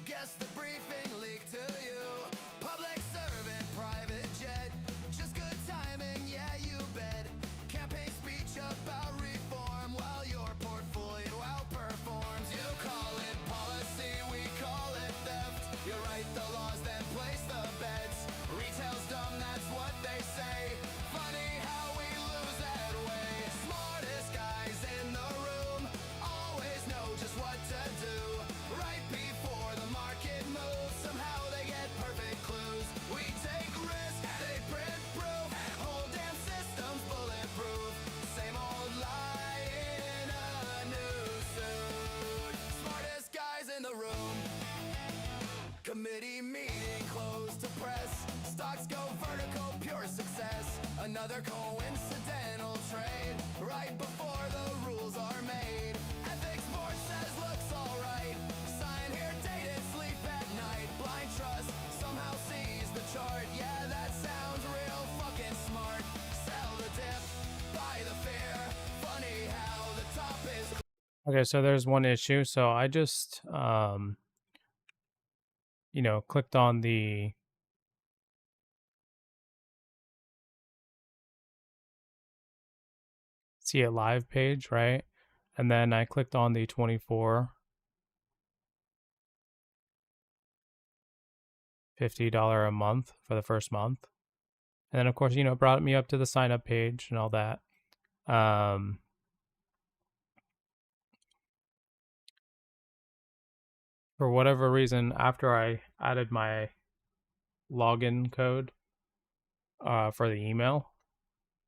Guess the briefing leaked to you. Public servant, private jet. Just good timing, yeah, you bet. Campaign speech about reform while your portfolio outperforms. You call it policy, we call it theft. You write the laws, then place the bets. Retail's dumb, that's what they say. Funny how we lose that way. Smartest guys in the room always know just what to do. Right before the market moves, somehow they get perfect clues. We take risks, they print proof. Whole damn system's bulletproof. Same old lie in a new suit. Smartest guys in the room. Committee meeting closed to press. Stocks go vertical, pure success. Another coincidental trade. Right before the rules are made. Ethics board says looks alright. Sign here, dated, sleep at night. Blind trust somehow sees the chart. Yeah, that sounds real fucking smart. Sell the dip, buy the fear. Funny how the top is. Okay, so there's one issue. So I just, clicked on the see it live page, right? And then I clicked on the 24 $50 a month for the first month. And then of course, it brought me up to the sign up page and all that. For whatever reason, after I added my login code for the email,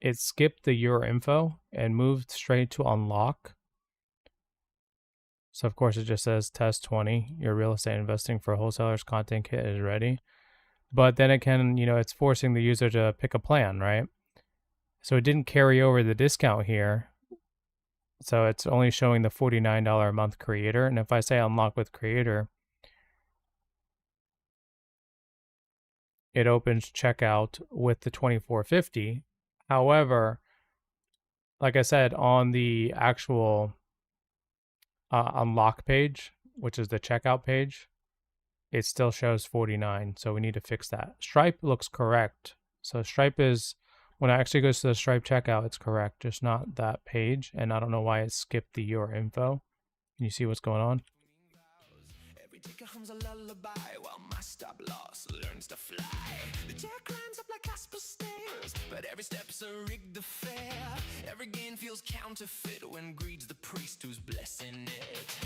it skipped the your info and moved straight to unlock. So of course it just says test 20, your real estate investing for wholesalers content kit is ready. But then it can, it's forcing the user to pick a plan, right? So it didn't carry over the discount here. So it's only showing the $49 a month creator. And if I say unlock with creator, it opens checkout with the $24.50. However, like I said, on the actual unlock page, which is the checkout page, it still shows $49. So we need to fix that. Stripe looks correct. So Stripe is, when it actually goes to the Stripe checkout, it's correct, just not that page. And I don't know why it skipped the your info. Can you see what's going on? Every ticker hums a lullaby while my stop loss learns to fly. The jack climbs up like Casper stairs, but every step's a rigged affair. Every gain feels counterfeit when greed's the priest who's blessing it.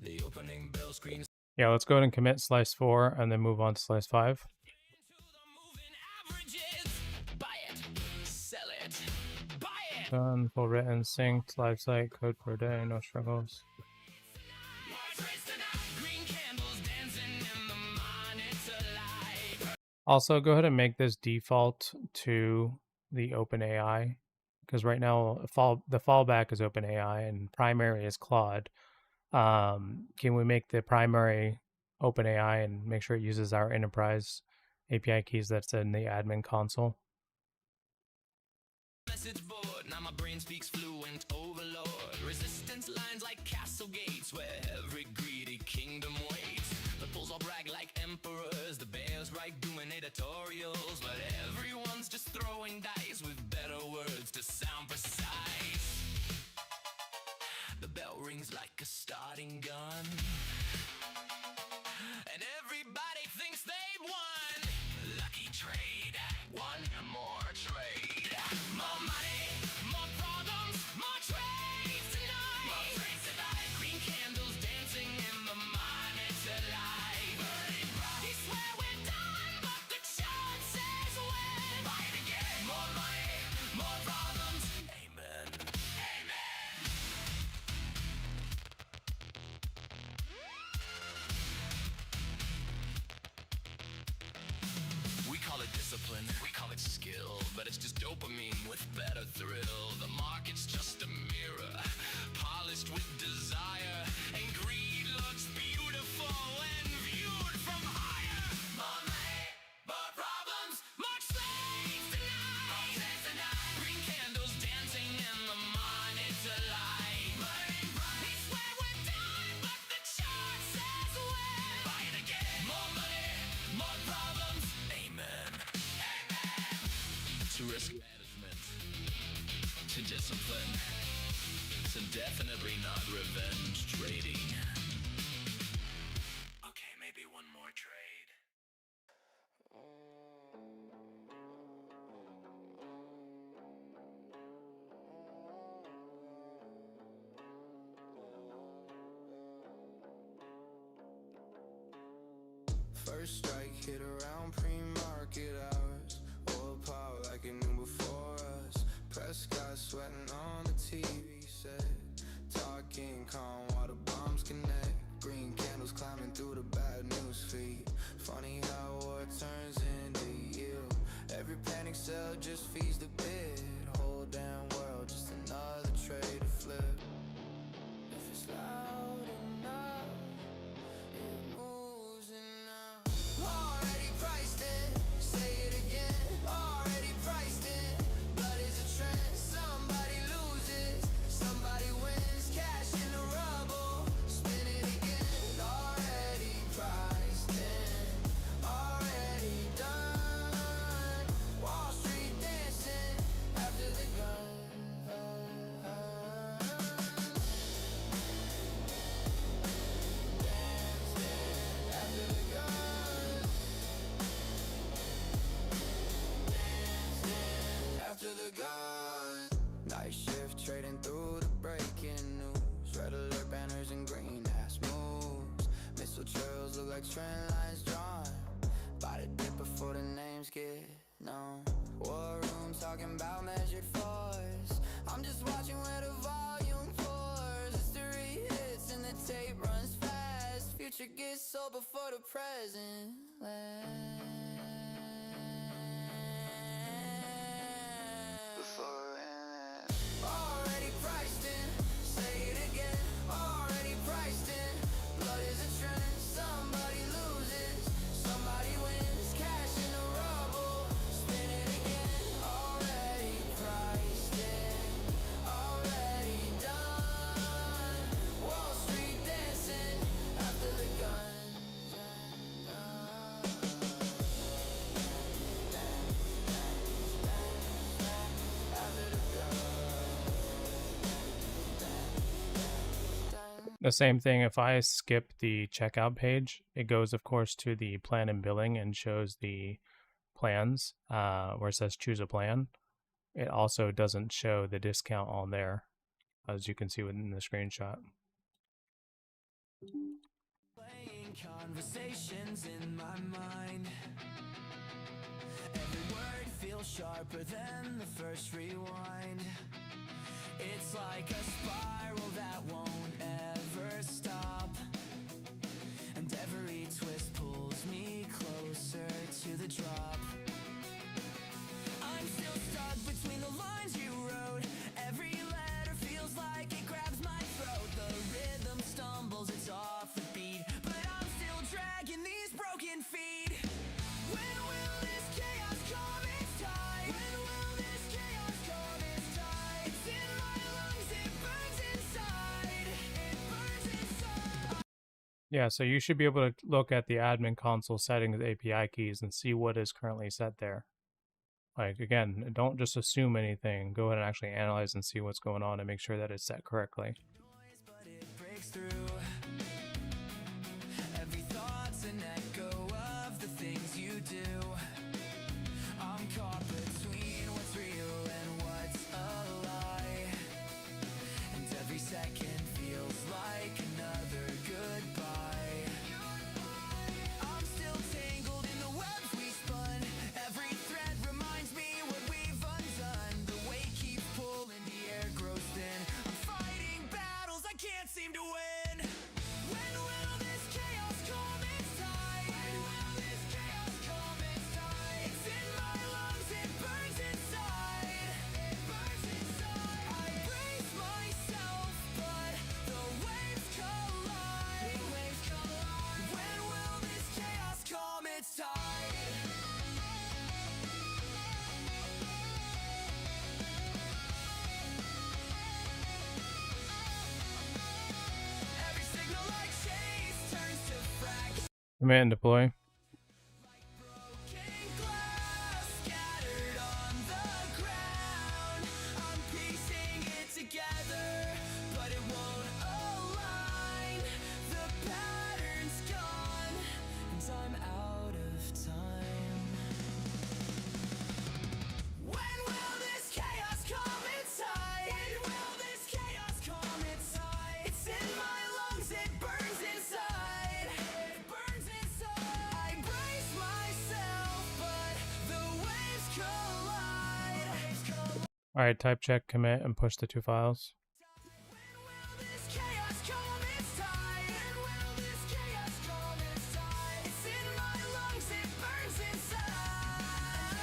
The opening bell screams. Yeah, let's go ahead and commit slice 4 and then move on to slice 5. Done, full written, synced, live site, code per day, no struggles. Also, go ahead and make this default to the OpenAI, because right now the fallback is OpenAI and primary is Claude. Can we make the primary OpenAI and make sure it uses our enterprise API keys that's in the admin console? Message board, now my brain speaks fluent overlord. Resistance lines like castle gates where every greedy kingdom waits. The bulls all brag like emperors, the bears write doing editorials, but everyone's just throwing dice with better words to sound precise. The bell rings like a starting gun, and everybody thinks they've won. Lucky trade, one more trade. More money, more problems, more trades tonight. More trades tonight. Green candles dancing in the monitor light. Burning bright. He swear we're done, but the chart says when. Fight again. More money, more problems. Amen. Amen. We call it discipline, we call it skill, but it's just dopamine with better thrill. The market's just a mirror, polished with desire, and greed looks beautiful when viewed from higher. More money, more problems, more slaves tonight. More slaves tonight. Green candles dancing in the monitor light. Burning bright. They swear we're done, but the chart says when. Fight again. More money, more problems. Amen. Amen. To risk management, to discipline, to definitely not revenge trading. Okay, maybe one more trade. First strike hit around pre-market hours. Oil pop like it knew before us. Prescott sweating on the TV set. Talking calm while the bombs connect. Green candles climbing through the bad news feed. Funny how war turns into yield. Every panic sell just feeds the bid. Whole damn world just another trade to flip. If it's loud enough, it moves enough. Already priced in, say it again. Already priced in, blood is a trend. Somebody loses, somebody wins. Cash in the rubble, spin it again. Already priced in, already done. Wall Street dancing after the gun. After the gun. After the gun. Night shift trading through the breaking news. Red alert banners and green ass moves. Missile trails look like trend lines drawn. By the dip before the names get known. War room talking about measured force. I'm just watching where the volume pours. History hits and the tape runs fast. Future gets sold before the present lands. Before it lands. Already The same thing, if I skip the checkout page, it goes, of course, to the plan and billing and shows the plans where it says choose a plan. It also doesn't show the discount on there, as you can see within the screenshot. Playing conversations in my mind. Every word feels sharper than the first rewind. It's like a spiral that won't ever stop, and every twist pulls me closer to the drop. I'm still stuck between the lines you wrote. Every letter feels like it grabs my throat. The rhythm stumbles, it's off the beat, but I'm still dragging these broken feet. When will this chaos come its tide? When will this chaos come its tide? It's in my lungs, it burns inside. It burns inside. Yeah, so you should be able to look at the admin console settings API keys and see what is currently set there. Like, again, don't just assume anything. Go ahead and actually analyze and see what's going on and make sure that it's set correctly. Noise, but it breaks through. Every thought's an echo of the things you do. I'm caught between what's real and what's a lie, and every second feels like another goodbye. I'm still tangled in the webs we spun. Every thread reminds me what we've undone. The weight keeps pulling, the air grows thin. I'm fighting battles I can't seem to win. When will this chaos come its tide? When will this chaos come its tide? It's in my lungs, it burns inside. It burns inside. I brace myself, but the waves collide. The waves collide. When will this chaos come its tide? Every signal I chase turns to fragments. Commit and deploy. Broken glass scattered on the ground. I'm piecing it together, but it won't align. The pattern's gone, and I'm out of time. When will this chaos come inside? When will this chaos come inside? It's in my lungs, it burns inside. It burns inside. I brace myself, but the waves collide. Alright, type check, commit, and push the two files. When will this chaos come its tide? When will this chaos come its tide? It's in my lungs, it burns inside.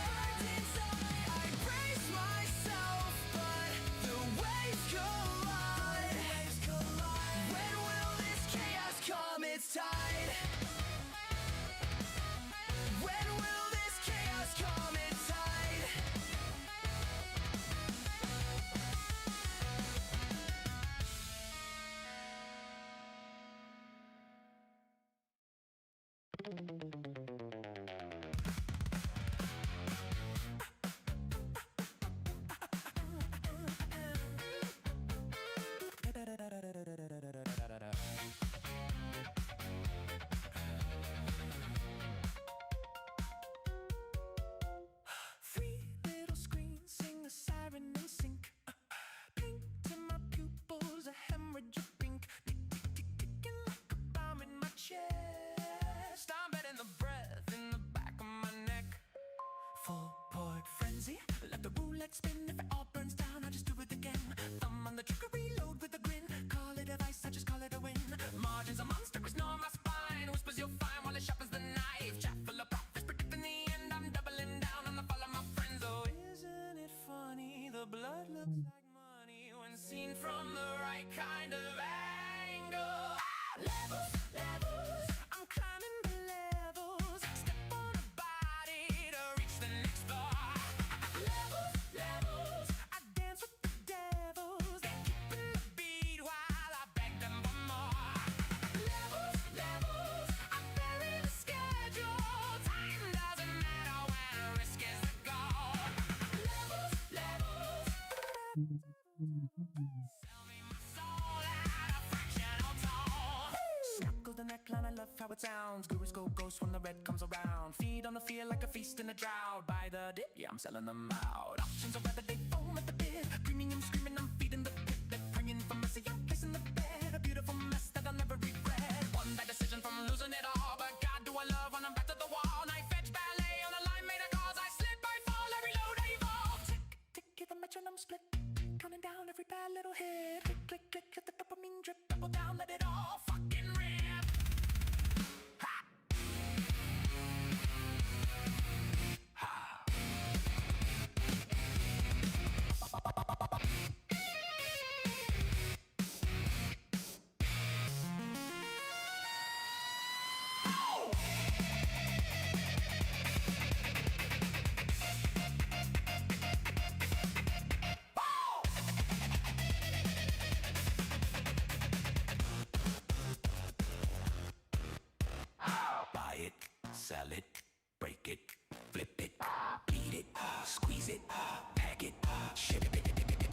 I brace myself, but the waves collide. When will this chaos come its tide? When will this chaos come its tide? Three little screens sing a siren in sync. Pink to my pupils, a hemorrhage of pink. Ticking like a bomb in my chest. I'm betting the breath in the back of my neck. Full port frenzy, let the roulette spin. If it all burns down, I just do it again. Thumb on the trigger, reload with a grin. Call it a vice, I just call it a win. Margins a monster, cause no my spine. Whispers you'll find while it sharpens the knife. Chat full of profits, predicting the end. I'm doubling down on the fall of my friends. Oh, isn't it funny? The blood looks like money when seen from the right kind of angle. Levels, levels, I'm climbing the levels. Step on a body to reach the next floor. Levels, levels, I dance with the devils. They keeping the beat while I beg them for more. Levels, levels, I vary the schedule. Time doesn't matter when risk is the goal. Levels, levels, sell me my soul at a fractional toll. ghost when the red comes around. Feed on the fear like a feast in a drought. By the dip, yeah, I'm selling them out. Options are rather they foam at the bit. Premium screaming, I'm feeding the pit. They're praying for mercy, I'm placing the bed. A beautiful mess that I'll never regret. One bad decision from losing it all. But God do I love when I'm back to the wall. Knife edge ballet on a line made of gauze. I slip, I fall, I reload, I evolve. Tick, tick, get the metronome split. Counting down every bad little hit. Click, click, click, hit the dopamine drip. Double down, let it all fucking rip. Ha! Ha! Buy it, sell it, break it, flip it, beat it, squeeze it, pack it, ship it.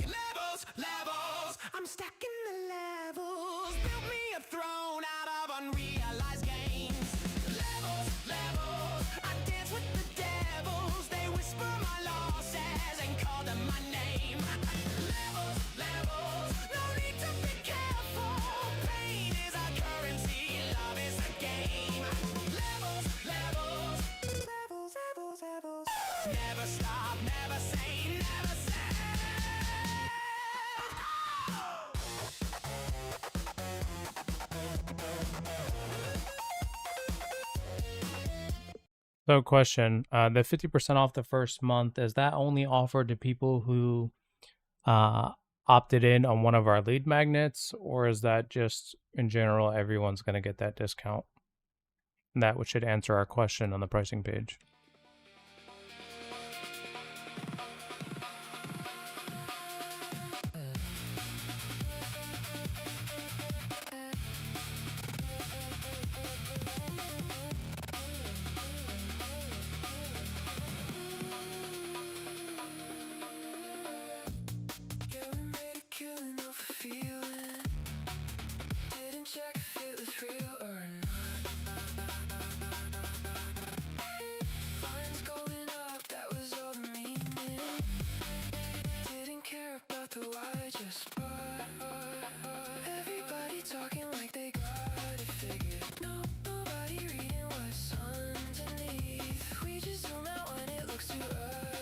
Levels, levels, I'm stacking the levels. Build me a throne out of unrealized gains. Levels, levels, I dance with the devils. They whisper my losses and call them my name. Levels, levels, no need to be careful. Pain is our currency, love is a game. Levels, levels, levels, levels, levels. Never stop, never say, never say. So, question: the 50% off the first month, is that only offered to people who opted in on one of our lead magnets, or is that just in general everyone's going to get that discount? And that should answer our question on the pricing page. Yeah, we made a killing off a feeling. Didn't check if it was real or not. Lines going up, that was all the meaning. Didn't care about the why, just bought. Everybody talking like they got it figured. Nobody reading what's underneath. We just zoom out when it looks too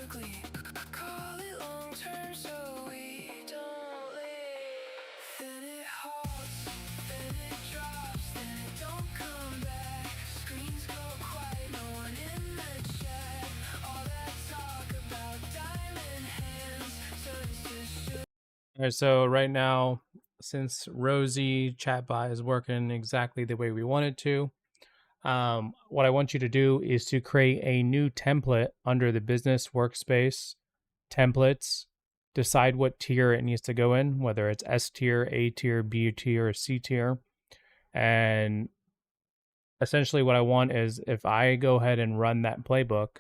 ugly. Call it long term so we don't leave. Then it halts, then it drops, then it don't come back. Screens go quiet, no one in the chat. All that talk about diamond hands turns to shit. All right, so right now, since Rosie chatbot is working exactly the way we want it to, what I want you to do is to create a new template under the business workspace templates. Decide what tier it needs to go in, whether it's S tier, A tier, B tier, or C tier. And essentially what I want is if I go ahead and run that playbook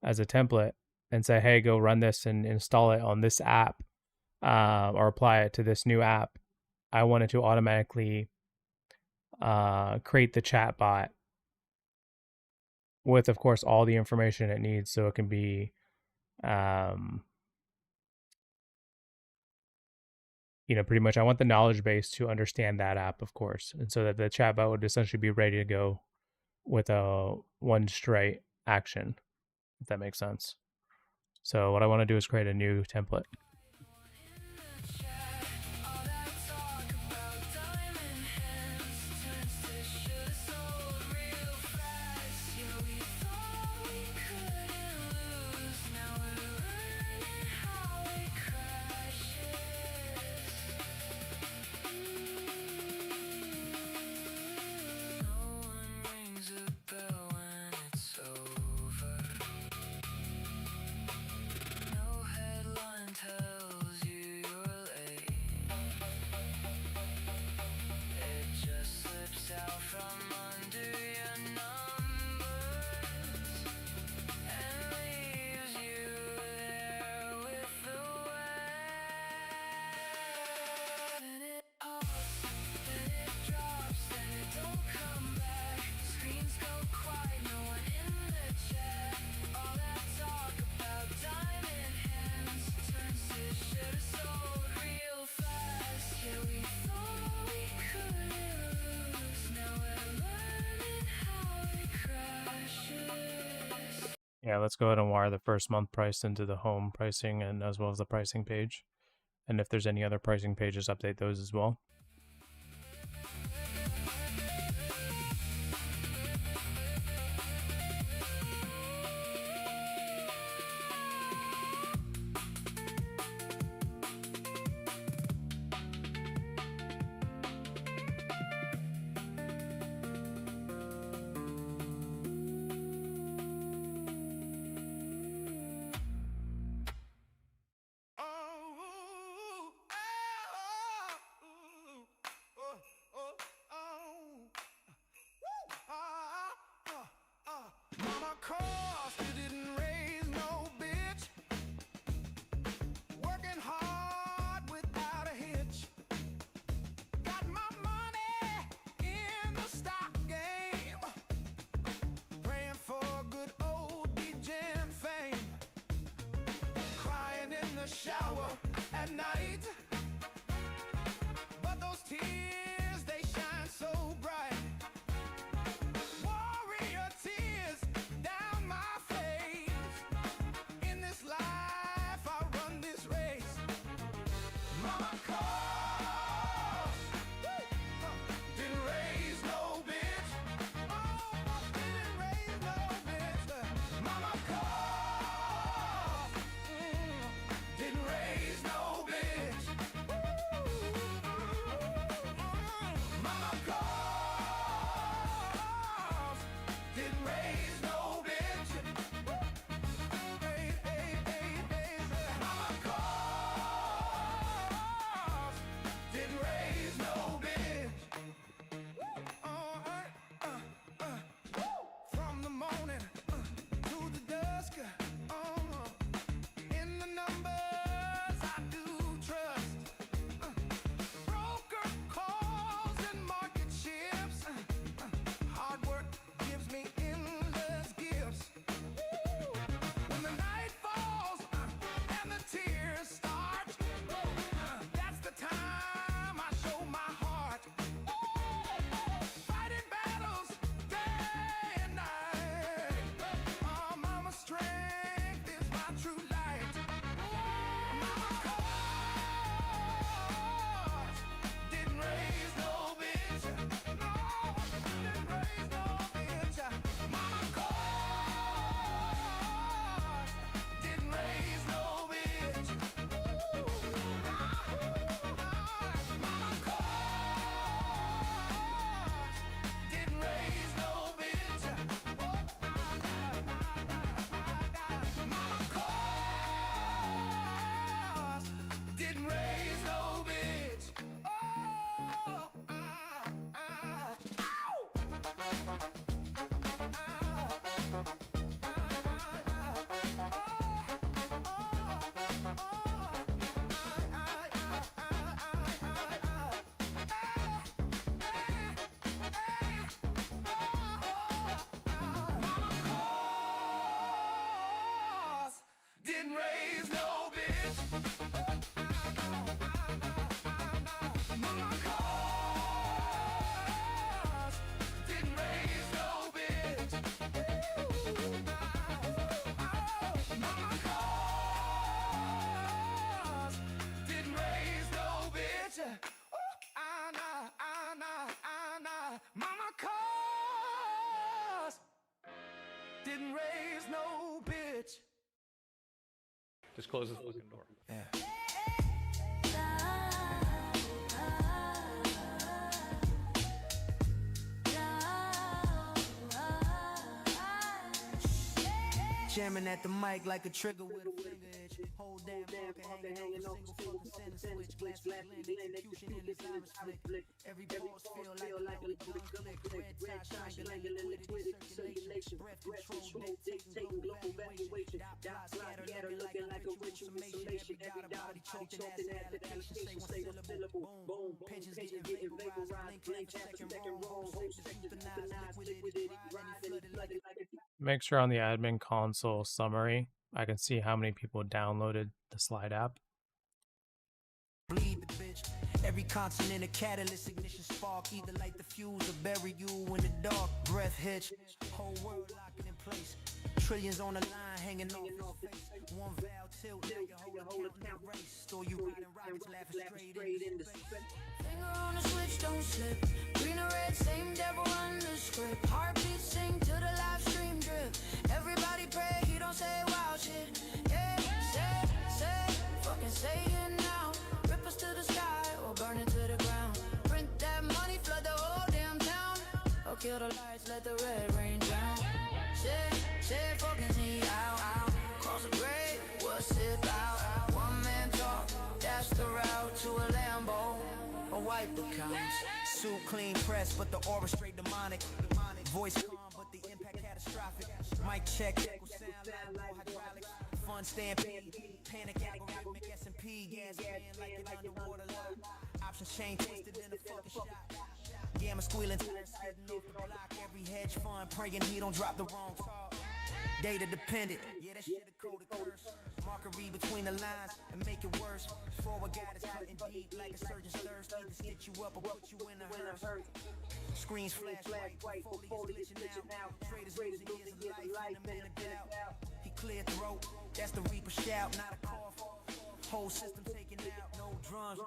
as a template and say, hey, go run this and install it on this app, or apply it to this new app, I want it to automatically create the chat bot with, of course, all the information it needs, so it can be pretty much I want the knowledge base to understand that app, of course, and so that the chatbot would essentially be ready to go with a one straight action, if that makes sense. So what I want to do is create a new template. No headline Yeah, let's go ahead and wire the first month price into the home pricing and as well as the pricing page. And if there's any other pricing pages, update those as well. Mama cost, you didn't raise no bitch. Working hard without a hitch. Got my money in the stock game. Praying for good old D-Gen fame. Crying in the shower at night. But those tears, they shine so bright. Warrior tears down my face. In this life, I run this race. Mama calls, didn't raise no bitch. Oh, didn't raise no bitch. Mama calls, didn't raise no bitch. Mama calls, didn't raise no bitch. Mama calls, didn't raise no bitch. From the morning to the dusk, in the numbers I do trust. Broker calls and market shifts. Hard work gives me endless gifts. When the night falls and the tears start, that's the time I show my heart. Fighting battles day and night. Mama's strength is my true light. Mama calls, didn't raise no bitch. No, didn't raise no bitch. Mama calls, didn't raise no bitch. Mama calls, didn't raise no bitch. Mama calls, didn't raise no bitch. Didn't raise no bitch. Mama calls, didn't raise no bitch. Mama calls, didn't raise no bitch. Mama calls, didn't raise no bitch. Just close this fucking door. Yeah. Jamming at the mic like a trigger with a finger itch. Whole damn market hanging over single fucking center switch. Glass blend execution in this iris flick. Every pause feel like a liquid click. Red tie triangulating liquidity circulation. Breath control dictating global valuation. Dot scatter looking like a ritual summation. Every body choking as an allocation. Say one syllable. Boom. Pensions getting vaporized. Blink second roll. Host euthanized. Liquidity rising. Flooded like a Make sure on the admin console summary, I can see how many people downloaded the Slide app. Bleed the bitch. Every continent a catalyst, ignition spark. Either light the fuse or bury you in the dark. Breath hitch. Whole world locking in place. Trillions on the line, hanging off your face. One valve tilt, now you hold account in the race. Or you riding rockets, laughing straight into space. Finger on the switch, don't slip. Green or red, same devil run the script. Heartbeat sing to the live stream drip. Everybody pray, he don't say wild shit. Yeah, say, fucking say it now. Rip us to the sky or burn it to the ground. Print that money, flood the whole damn town. Or kill the lights, let the red rain down. Say, fucking see out. Cross the grave, what's it about? One man talk, that's the route to a Lambo. Or wipe accounts. Suit clean press, but the aura straight demonic. Voice calm, but the impact catastrophic. Mic check, echo sound like hydraulics. Fun stampede, panic algorithmic S&P. Gas man like an underwater lock. Options chain twisted in a fucking shot. Gamma squealing, tires sliding off the block. Every hedge fund praying he don't drop the wrong talk. Data dependent, yeah, that shit a code of curse. Marker read between the lines and make it worse. Forward guide is cutting deep like a surgeon's thirst. Either stitch you up or put you in a hearse. Screens flash white, foliage glitching out. Traders losing years of life in a minute out. He cleared throat, that's the reaper shout, not a cough. Whole system taken out, no drums,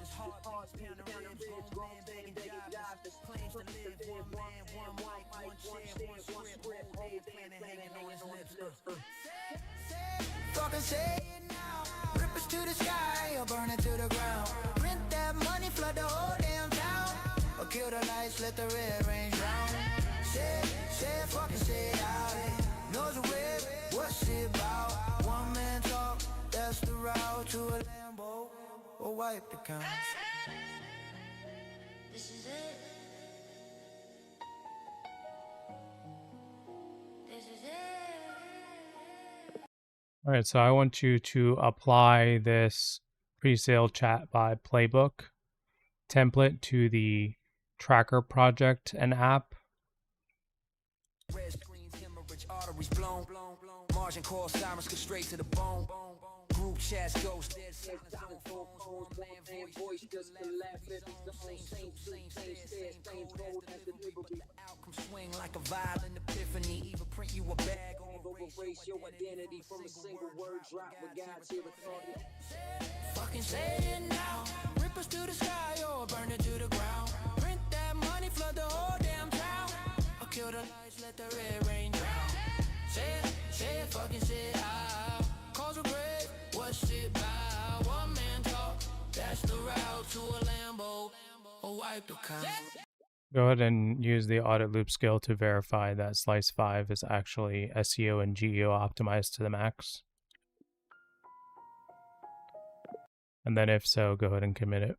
just heartbeats, pounding ribs, grown man begging jobs, claims to live, one man, one wife, one chair, one script, whole damn planet hanging on his lips. Fucking say it now. Rip us to the sky or burn it to the ground. Print that money, flood the whole damn town. Or kill the lights, let the red rain drown. Say, fucking say it out. Knows the whip, what's it about? One man talk, that's the route to a Lambo. Or wipe the counts. This is it. This is it. All right, so I want you to apply this pre-sale chat by playbook template to the tracker project and app. Red screens, hemorrhage, arteries blown. Margin call sirens go straight to the bone. Group chats, ghost, dead silence on phones. One voice just to laugh at the same cold as the delivery. Outcome swing like a violent epiphany. Even print you a bag or erase your identity from a single word drop with God's here recorded. Fucking say it now. Rip us to the sky or burn it to the ground. Print that money, flood the whole damn town. Or kill the lights, let the red rain drown. Say it, fucking say it out. Cause a grave, what's it about? One man talk, that's the route to a Lambo. Or wipe the count. Go ahead and use the audit loop skill to verify that Slice 5 is actually SEO and GEO optimized to the max. And then if so, go ahead and commit it.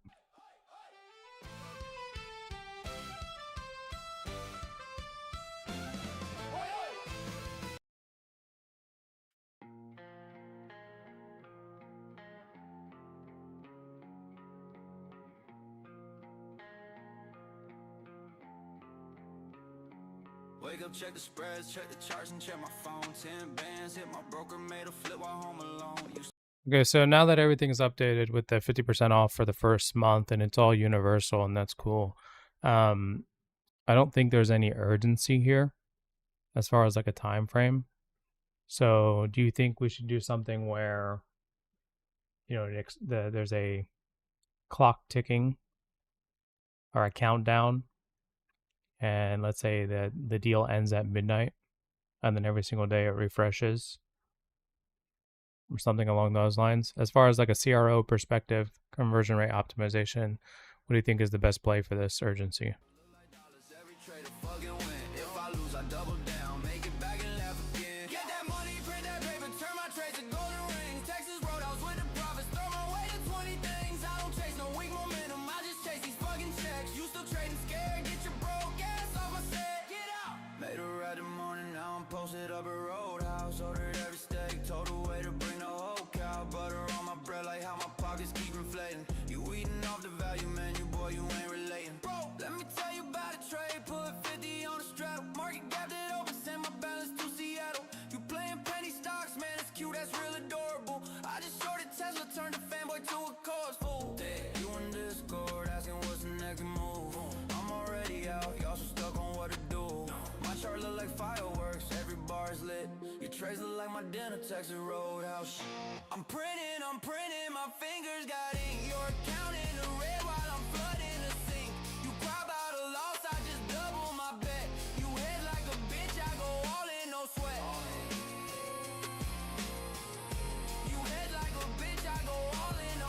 Wake up, check the spreads, check the charts, and check my phone. 10 bands, hit my broker, made a flip while home alone. Okay, so now that everything is updated with the 50% off for the first month and it's all universal and that's cool, I don't think there's any urgency here as far as like a time frame. So do you think we should do something where, you know, there's a clock ticking or a countdown, and let's say that the deal ends at midnight and then every single day it refreshes or something along those lines? As far as like a CRO perspective, conversion rate optimization, what do you think is the best play for this urgency? Posted up a roadhouse, ordered every steak, told the way to bring the whole cow. Butter on my bread like how my pockets keep inflating. You eating off the value menu, boy, you ain't relating. Bro, let me tell you. dinner, Texas Roadhouse. I'm printing, my fingers got ink. Your account in the red while I'm flooding the sink. You cry about a loss, I just double my bet. You head like a bitch, I go all in, no sweat. You head like a bitch, I go all in, no.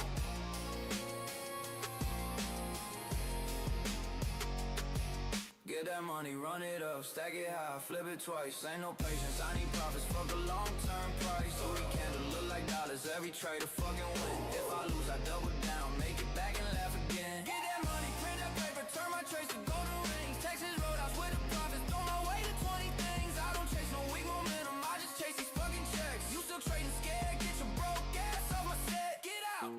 Get that money, run it up, stack it high, flip it twice. Ain't no patience, I need profits, fuck a long-term price. So we candle look like dollars, every trade a fucking win. If I lose, I double down, make it back and laugh again. Get that money, print that paper, turn my trades to golden rings. Texas Roadhouse with the profits, throw my way to 20 things. I don't chase no weak momentum, I just chase these fucking checks. You still trading scared, get your broke ass off my set, get out.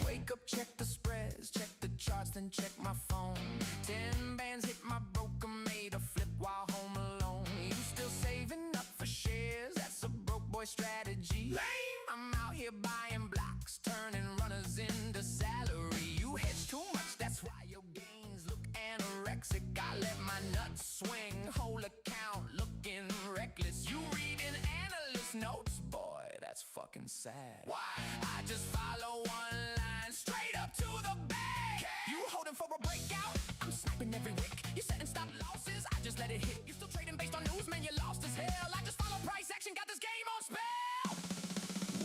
Wake up, check the spreads, check the charts, then check my phone. 10 bands hit my broker, made a flip while home alone. You still saving up for shares? That's a broke boy strategy. Lame! I'm out here buying blocks, turning runners into salary. You hedge too much, that's why your gains look anorexic. I let my nuts swing, whole account looking reckless. You reading analyst notes, boy, that's fucking sad. Why? I just follow one line straight up to the bag. You holding for a breakout? I'm sniping every week. You setting stop losses? I just let it hit. You still trading based on news, man? You lost as hell. I just follow price action, got this game on spell.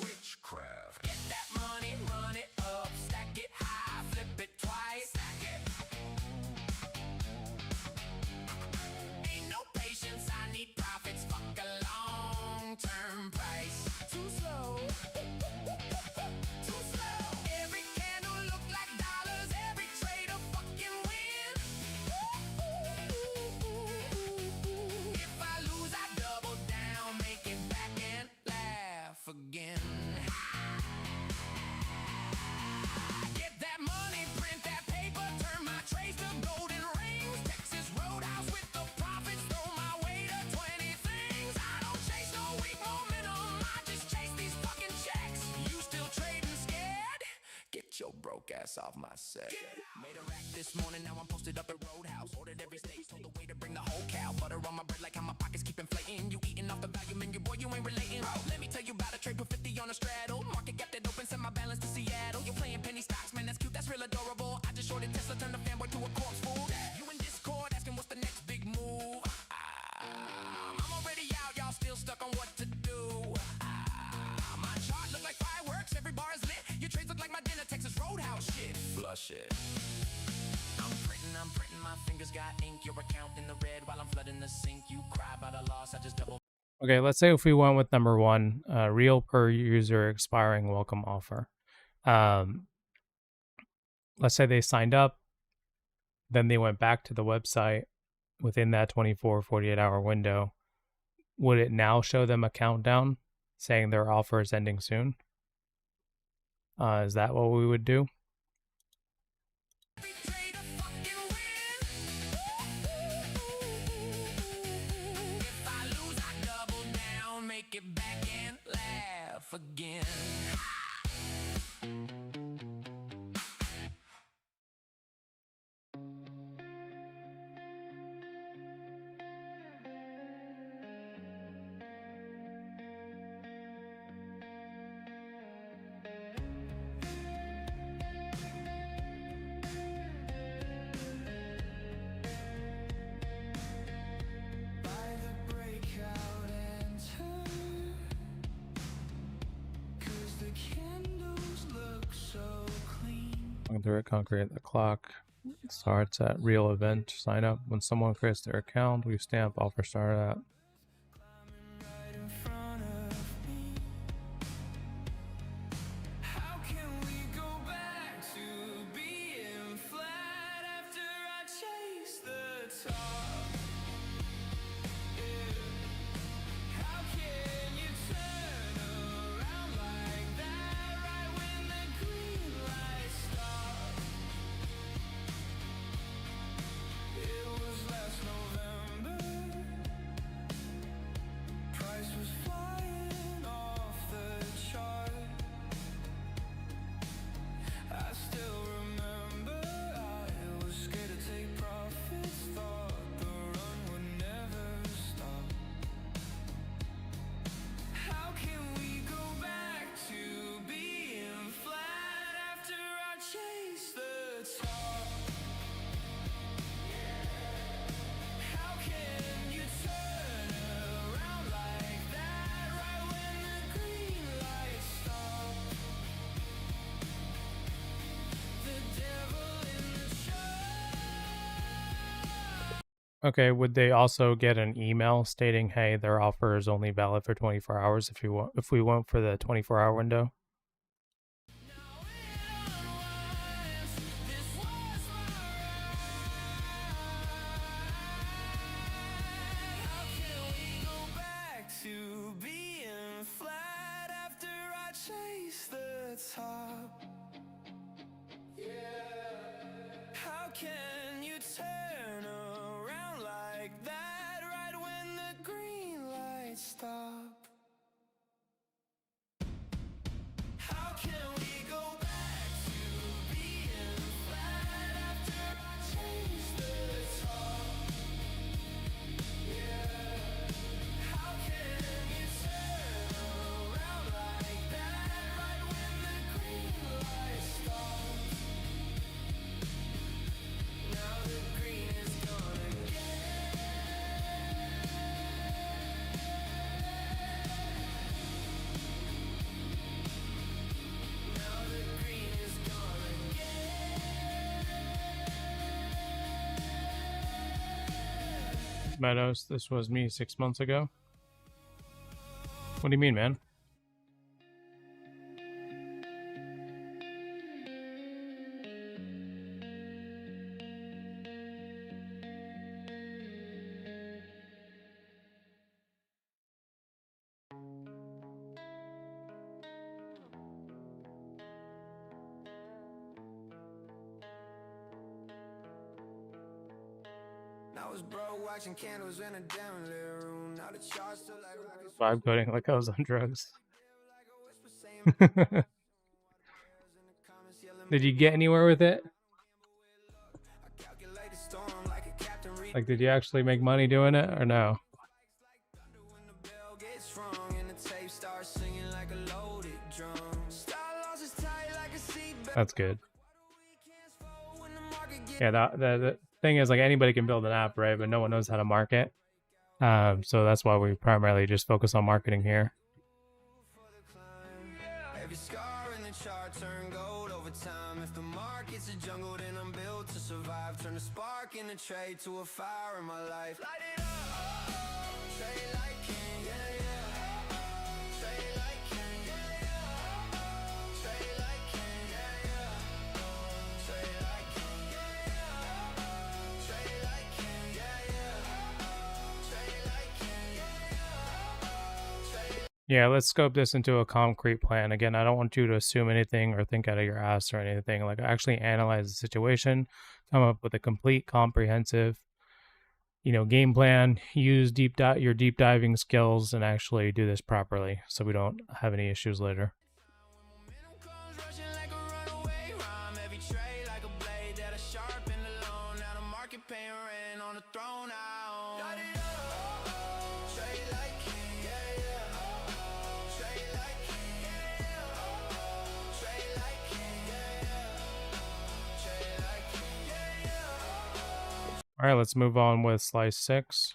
Witchcraft. Get that money, run it up, stack it high, flip it twice. Stack it. Ain't no patience, I need profits. Fuck a long-term price. Too slow. Too slow. Every candle look like dollars. Every trade a fucking win. If I lose, I double down, make it back and laugh again. Get that money, print that paper, turn my trades to golden rings. Texas Roadhouse with the profits, throw my way to 20 things. I don't chase no weak momentum, I just chase these fucking checks. You still trading scared? Get your broke ass off my set. Made a rack this morning, now I'm posted up at Roadhouse. Ordered every steak, told the waiter bring the whole cow. Butter on my bread like how my pockets keep inflating. You eating off the value menu, boy, you ain't relating. Let me tell you about a trade, put 50 on a straddle. Market gap that open, send my balance to Seattle. You playing penny stocks, man, that's cute, that's real adorable. I just shorted Tesla, turned a fanboy to a corpse fool. You in Discord asking what's the next big move. I'm already out, y'all still stuck on what to do. My chart look like fireworks, every bar is lit. Your trades look like my dinner, Texas Roadhouse shit. Flush it. I'm printing, my fingers got ink. Your account in the red while I'm flooding the sink. You cry about a loss, I just double. Okay, let's say if we went with number one, real per user expiring welcome offer. Let's say they signed up, then they went back to the website within that 24, 48-hour window. Would it now show them a countdown saying their offer is ending soon? Is that what we would do? If I lose, I double down, make it back and laugh again. Through it, concrete. The clock starts at real event. Sign up when someone creates their account. We stamp offer start at. Okay, would they also get an email stating, "Hey, their offer is only valid for 24 hours if we went for the 24-hour window?" To being flat after I chase the top. How can you turn around like that right when the green lights stop? How can we go back to being flat after I chase the top? How can you turn around like that right when the green lights stop? Now the green is gone again. Now the green is gone again. Meadows, this was me 6 months ago. What do you mean, man? I was broke watching candles in a dim lit room. Now the charts still like rockets. Vibe coding like I was on drugs. Did you get anywhere with it? Like, did you actually make money doing it or no? That's good. Yeah, the thing is, like, anybody can build an app, right? But no one knows how to market. So that's why we primarily just focus on marketing here. Every scar in the chart turn gold over time. If the market's a jungle, then I'm built to survive. Turn a spark in a trade to a fire in my life. Light it up, trade like king, yeah, yeah. Trade like king, yeah, yeah. Trade like king, yeah, yeah. Trade like king, yeah, yeah. Trade like king, yeah, yeah. Trade like king, yeah, yeah. Yeah, let's scope this into a concrete plan. Again, I don't want you to assume anything or think out of your ass or anything. Like, actually analyze the situation, come up with a complete, comprehensive, game plan, use your deep diving skills, and actually do this properly so we don't have any issues later. All right, let's move on with slice 6.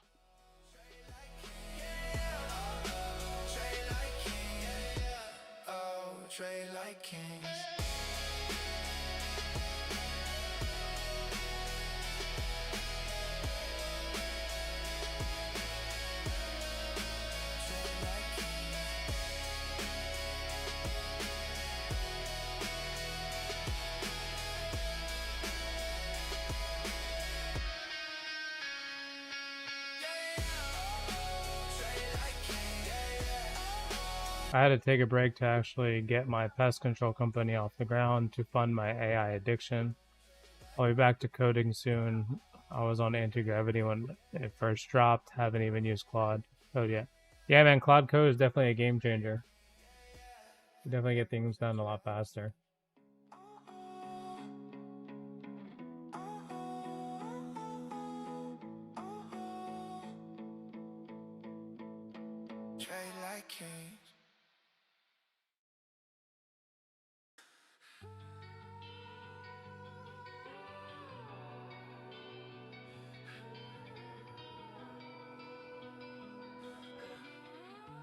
Trade like kings. I had to take a break to actually get my pest control company off the ground to fund my AI addiction. I'll be back to coding soon. I was on anti-gravity when it first dropped. Haven't even used Claude Code yet. Yeah, man, Claude Code is definitely a game changer. You definitely get things done a lot faster. Trade like kings.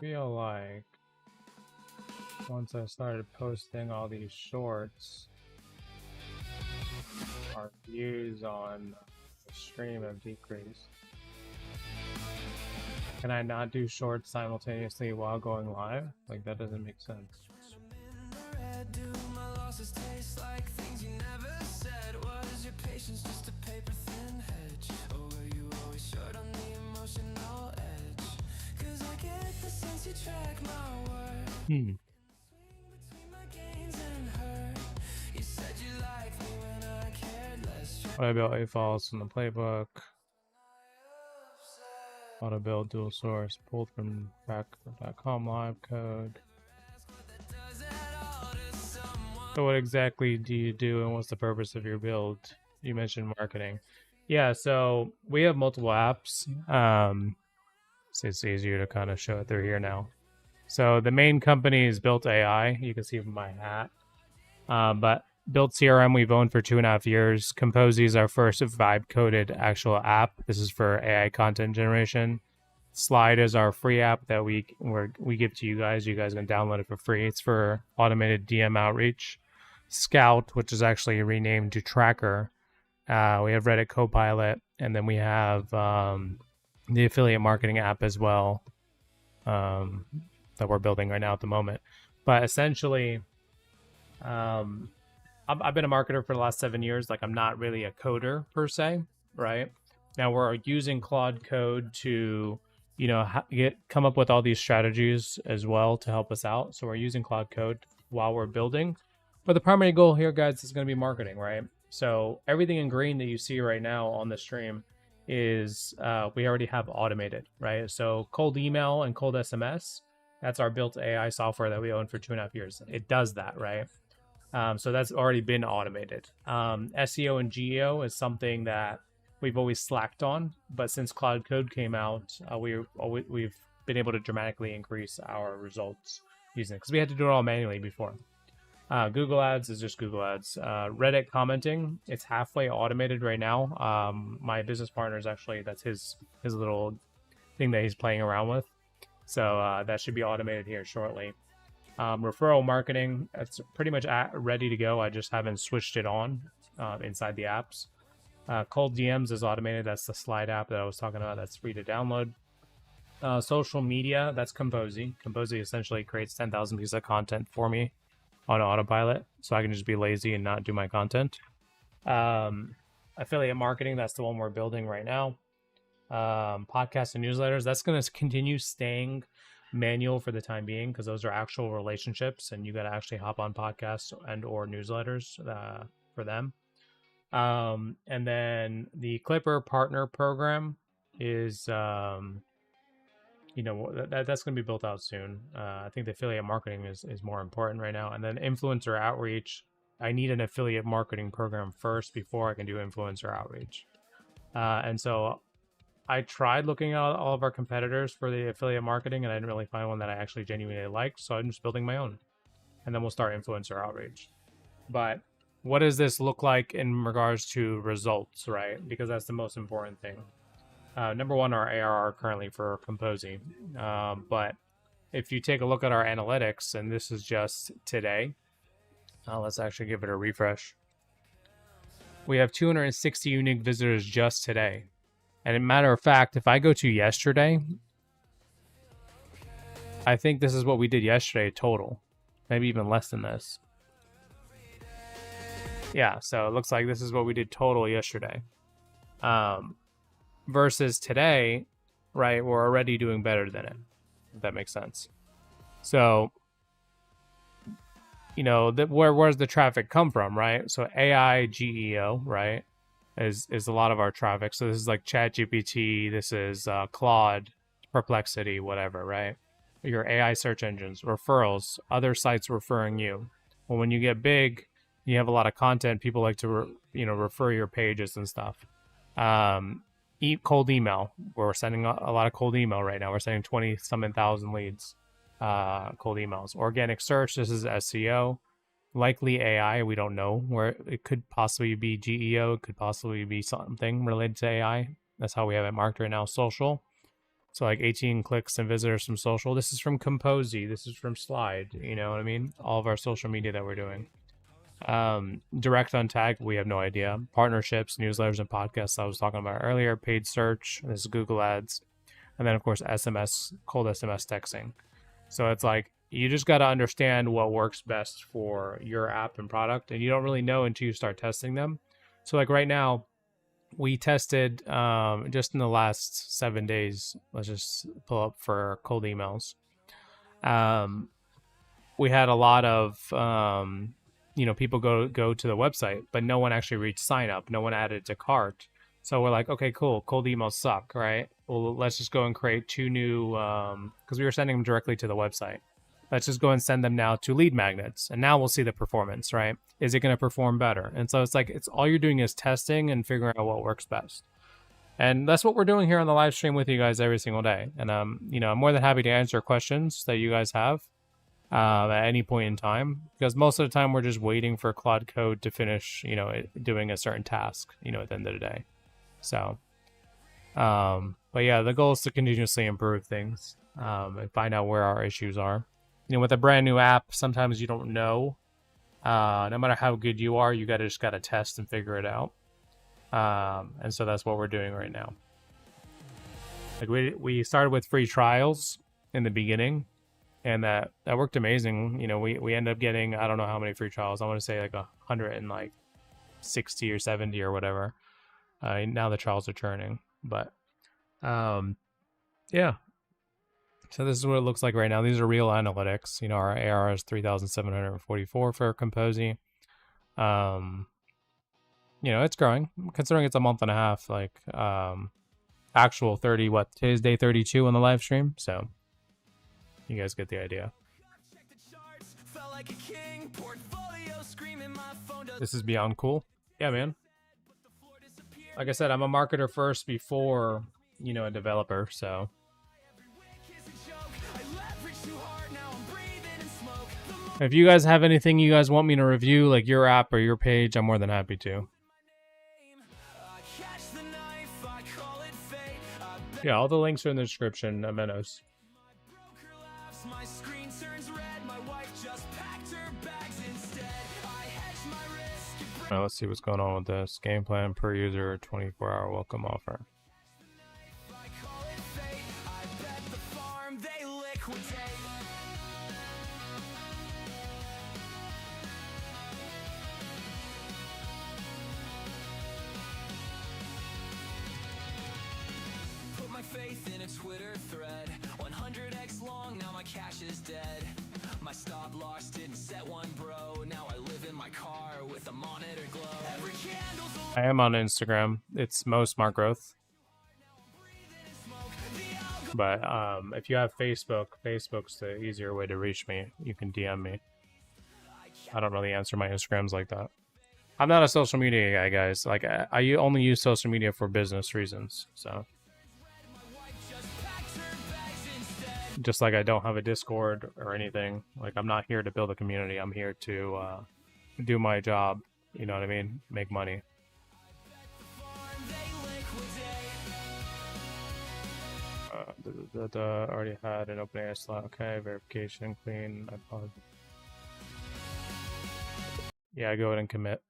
Feel like once I started posting all these shorts, our views on the stream have decreased. can I not do shorts simultaneously while going live? Like, that doesn't make sense. Do my losses taste like things you never said? Was your patience just a paper thin hedge? Or were you always short on the emotional edge? Cause I get the sense you track my worth. Between my gains and hurt. You said you liked me when I cared less. I built a false in the playbook. Auto build dual source pulled from back.com live code. So what exactly do you do, and what's the purpose of your build? You mentioned marketing. Yeah, so we have multiple apps. So it's easier to kind of show it through here now. So the main company is Built AI. You can see from my hat. But Built CRM we've owned for 2.5 years. Kompozy is our first vibe-coded actual app. This is for AI content generation. Slide is our free app that we give to you guys. You guys can download it for free. It's for automated DM outreach. Scout, which is actually renamed to Tracker. We have Reddit Copilot, and then we have the affiliate marketing app as well that we're building right now at the moment. But essentially, I've been a marketer for the last 7 years. Like, I'm not really a coder per se, right? Now we're using Claude Code to, come up with all these strategies as well to help us out. So we're using Claude Code while we're building. But the primary goal here, guys, is going to be marketing, right? So everything in green that you see right now on the stream is we already have automated, right? So cold email and cold SMS, that's our Built AI software that we own for 2.5 years. It does that, right? So that's already been automated. SEO and GEO is something that we've always slacked on, but since Cloud Code came out, we've been able to dramatically increase our results using it, because we had to do it all manually before. Google Ads is just Google Ads. Reddit commenting, it's halfway automated right now. My business partner is actually, that's his little thing that he's playing around with. So that should be automated here shortly. Referral marketing, it's pretty much ready to go. I just haven't switched it on inside the apps. Cold DMs is automated. That's the Slide app that I was talking about. That's free to download. Social media, that's Kompozy. Kompozy essentially creates 10,000 pieces of content for me on autopilot, so I can just be lazy and not do my content. Affiliate marketing, that's the one we're building right now. Podcasts and newsletters, that's going to continue staying manual for the time being, because those are actual relationships and you got to actually hop on podcasts and or newsletters for them. And then the Clipper partner program is that's going to be built out soon. I think the affiliate marketing is more important right now. And then influencer outreach, I need an affiliate marketing program first before I can do influencer outreach. And so I tried looking at all of our competitors for the affiliate marketing, and I didn't really find one that I actually genuinely liked. So I'm just building my own, and then we'll start influencer outreach. But what does this look like in regards to results, right? Because that's the most important thing. Number one, our ARR currently for Kompozy. But if you take a look at our analytics, and this is just today, let's actually give it a refresh. We have 260 unique visitors just today. And as a matter of fact, if I go to yesterday, I think this is what we did yesterday total. Maybe even less than this. Yeah, so it looks like this is what we did total yesterday. Versus today, right, we're already doing better than it, if that makes sense. So, where's the traffic come from, right? So AI GEO, right, is a lot of our traffic. So this is like ChatGPT, this is Claude, Perplexity, whatever, right? Your AI search engines, referrals, other sites referring you. Well, when you get big, you have a lot of content. People like to, refer your pages and stuff. Cold email. We're sending a lot of cold email right now. We're sending 20-something thousand leads, cold emails. Organic search. This is SEO. Likely AI. We don't know where it could possibly be. GEO. It could possibly be something related to AI. That's how we have it marked right now. Social. So like 18 clicks and visitors from social. This is from Kompozy. This is from Slide. You know what I mean? All of our social media that we're doing. Direct untagged, we have no idea. Partnerships, newsletters, and podcasts I was talking about earlier. Paid search, this is Google Ads. and then of course SMS, cold SMS texting. So it's like you just got to understand what works best for your app and product, and you don't really know until you start testing them. So like right now, we tested just in the last 7 days. Let's just pull up for cold emails. We had a lot of people go to the website, but no one actually reached sign up. No one added to cart. So we're like, okay, cool. Cold emails suck, right? Well, let's just go and create 2 new, because we were sending them directly to the website. Let's just go and send them now to lead magnets, and now we'll see the performance, right? Is it going to perform better? And so it's like it's all you're doing is testing and figuring out what works best. And that's what we're doing here on the live stream with you guys every single day. And I'm more than happy to answer questions that you guys have at any point in time, because most of the time we're just waiting for Claude Code to finish, doing a certain task, at the end of the day. So, but yeah, the goal is to continuously improve things and find out where our issues are. With a brand new app, sometimes you don't know. No matter how good you are, you just gotta test and figure it out. And so that's what we're doing right now. Like we started with free trials in the beginning, and that worked amazing. We ended up getting, I don't know how many free trials. I want to say like 160 or 70 or whatever. Now the trials are churning, but yeah. So this is what it looks like right now. These are real analytics. Our ARR is 3,744 for Kompozy. It's growing, considering it's a month and a half. Like actual 30. Today's day 32 on the live stream. So you guys get the idea. This is beyond cool. Yeah, man. Like I said, I'm a marketer first before a developer. So. If you guys have anything you guys want me to review, like your app or your page, I'm more than happy to. Yeah, all the links are in the description, Menos. Right, let's see what's going on with this. Game plan per user, 24-hour welcome offer. Faith in a Twitter thread 100x long, now my cash is dead. My stop loss didn't set one, bro. Now I live in my car with a monitor glow. Every candle's I am on Instagram. It's Mo Smart Growth. But if you have Facebook, Facebook's the easier way to reach me. You can DM me. I don't really answer my Instagrams like that. I'm not a social media guy, guys. Like I only use social media for business reasons. So. Just like I don't have a Discord or anything. Like I'm not here to build a community. I'm here to do my job. You know what I mean? Make money. Already had an open air slot. Okay, verification, clean. I apologize. Yeah, go ahead and commit.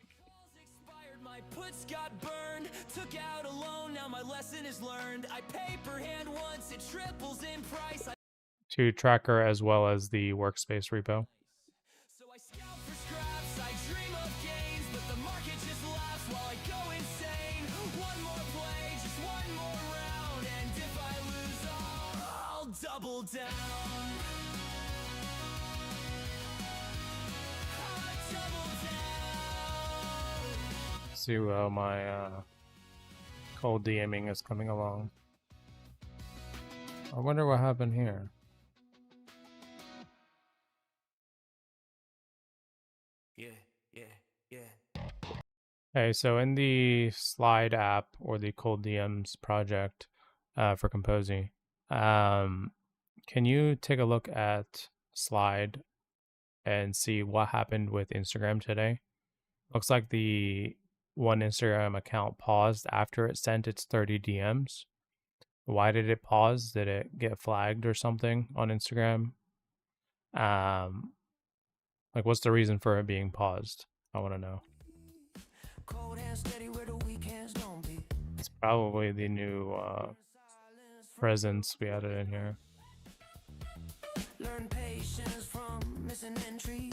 My puts got burned, took out a loan, now my lesson is learned. I pay per hand once, it triples in price. To Tracker as well as the workspace repo. So I scout for scraps, I dream of gains, but the market just laughs while I go insane. One more play, just one more round, and if I lose all, I'll double down. I'll double down. See how my cold DMing is coming along. I wonder what happened here. Okay, so in the Slide app or the Cold DMs project for Kompozy, can you take a look at Slide and see what happened with Instagram today? Looks like the one Instagram account paused after it sent its 30 DMs. Why did it pause? Did it get flagged or something on Instagram? Like, what's the reason for it being paused? I want to know. It's probably the new presence we added in here. Learn patience from missing entries.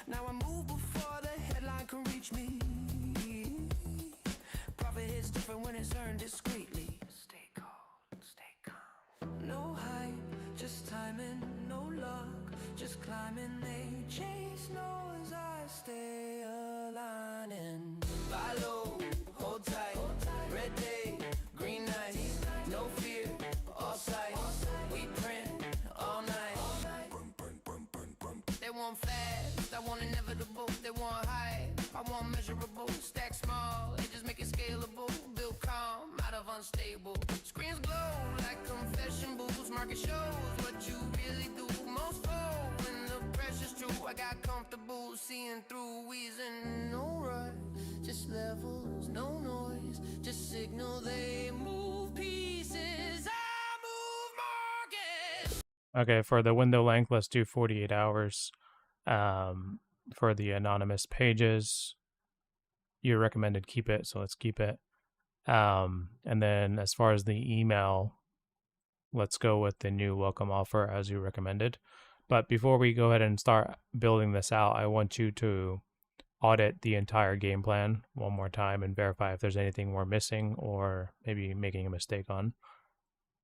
Now I move before the headline can reach me. Profit hits different when it's earned discreetly. Stay cold, stay calm. No hype, just timing, no luck, just climbing. They chase noise, I stay aligning. Buy low, hold tight, red day, green night, no fear, all sight. We print all night. They want fast, I want inevitable. They want high, I want measurable. Stack small, they just make it scalable. Build calm, out of unstable. Screens glow like confession booths. Market shows what you really do. Most fold when the pressure's true. I got comfortable seeing through, wheezing. No rush, just levels, no noise, just signal they move pieces. I move markets. Okay, for the window length, let's do 48 hours. For the anonymous pages, you recommended keep it, so let's keep it. And then as far as the email, let's go with the new welcome offer as you recommended. But before we go ahead and start building this out, I want you to audit the entire game plan one more time and verify if there's anything we're missing or maybe making a mistake on.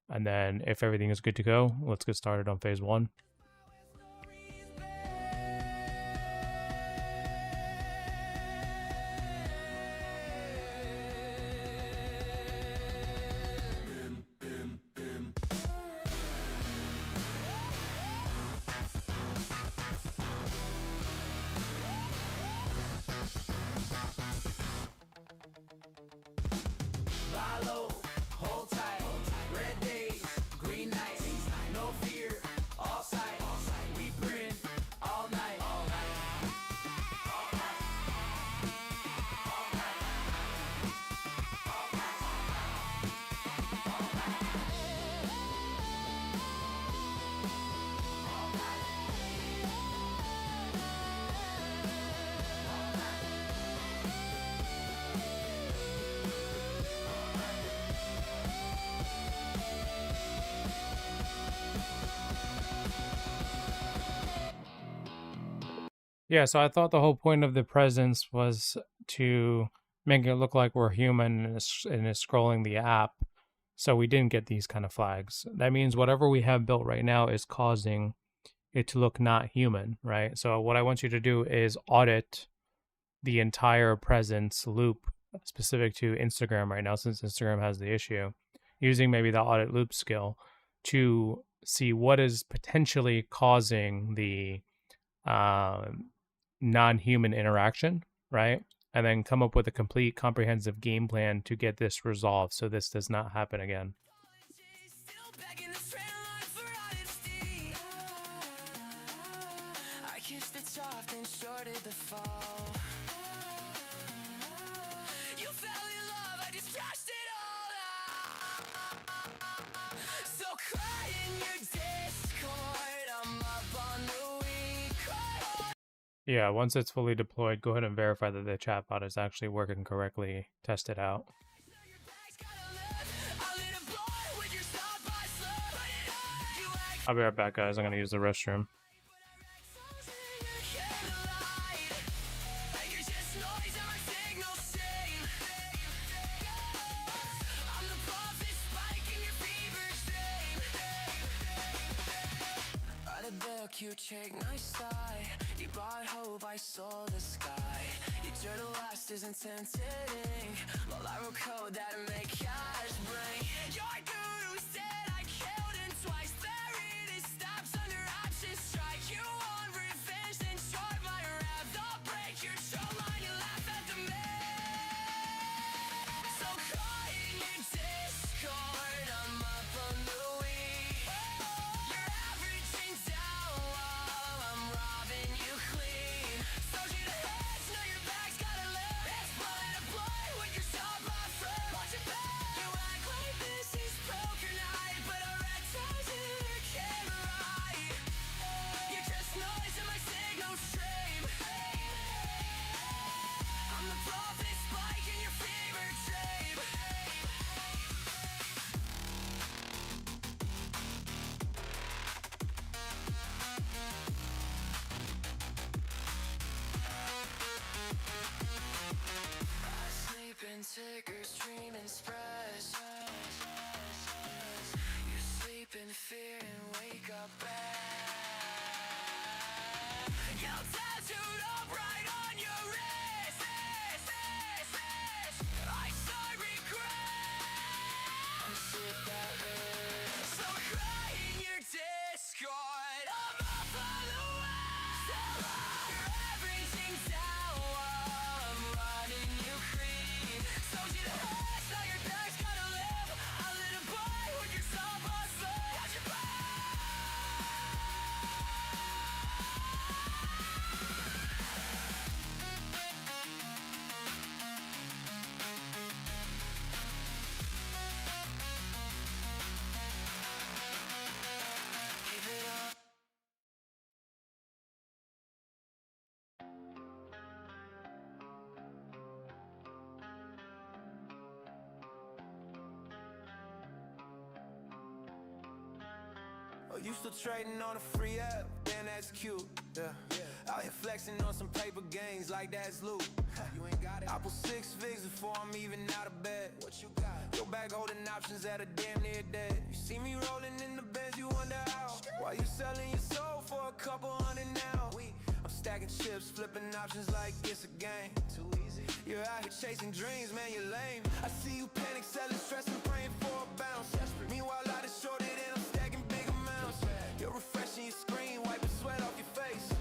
And then if everything is good to go, let's get started on phase 1. Yeah, so I thought the whole point of the presence was to make it look like we're human and it's scrolling the app, so we didn't get these kind of flags. That means whatever we have built right now is causing it to look not human, right? So what I want you to do is audit the entire presence loop specific to Instagram right now, since Instagram has the issue, using maybe the audit loop skill to see what is potentially causing the non-human interaction, right? And then come up with a complete comprehensive game plan to get this resolved so this does not happen again. I kissed it soft and shorted the fall. You fell in love, I just trashed it all. So cry in your Discord, I'm up on the week. Yeah, once it's fully deployed, go ahead and verify that the chatbot is actually working correctly. Test it out. I'll be right back, guys. I'm going to use the restroom. Cute chick, nice eye. You brought hope, I saw the sky. Your journal last isn't tempting. Well, I wrote code that'll make cash bring. Your guru said I killed him twice. There it is, stops under option strike. You want revenge, then short my rap. I'll break your shoreline, you laugh at the man. So cry in your Discord, I'm up on the week. You're averaging down while I'm robbing you clean. So you the heads, know your back's gotta live. It's fun to play with your star, my friend. Watch it back. You act like this is poker night. Are you still trading on a free app? Damn, that's cute. Yeah. Out here flexing on some paper gains like that's loot. You ain't got it. I pull 6 figs before I'm even out of bed. What you got? Your bag holding options that are damn near dead. You see me rolling in the Benz, you wonder how. Why you selling your soul for a couple hundred now? I'm stacking chips, flipping options like it's a game. Too easy. You're out here chasing dreams, man, you're lame. I see you panic, selling, stressing, praying for a bounce. Meanwhile, I just shorted and I'm stacking big amounts. You're refreshing your screen, wiping sweat off your face.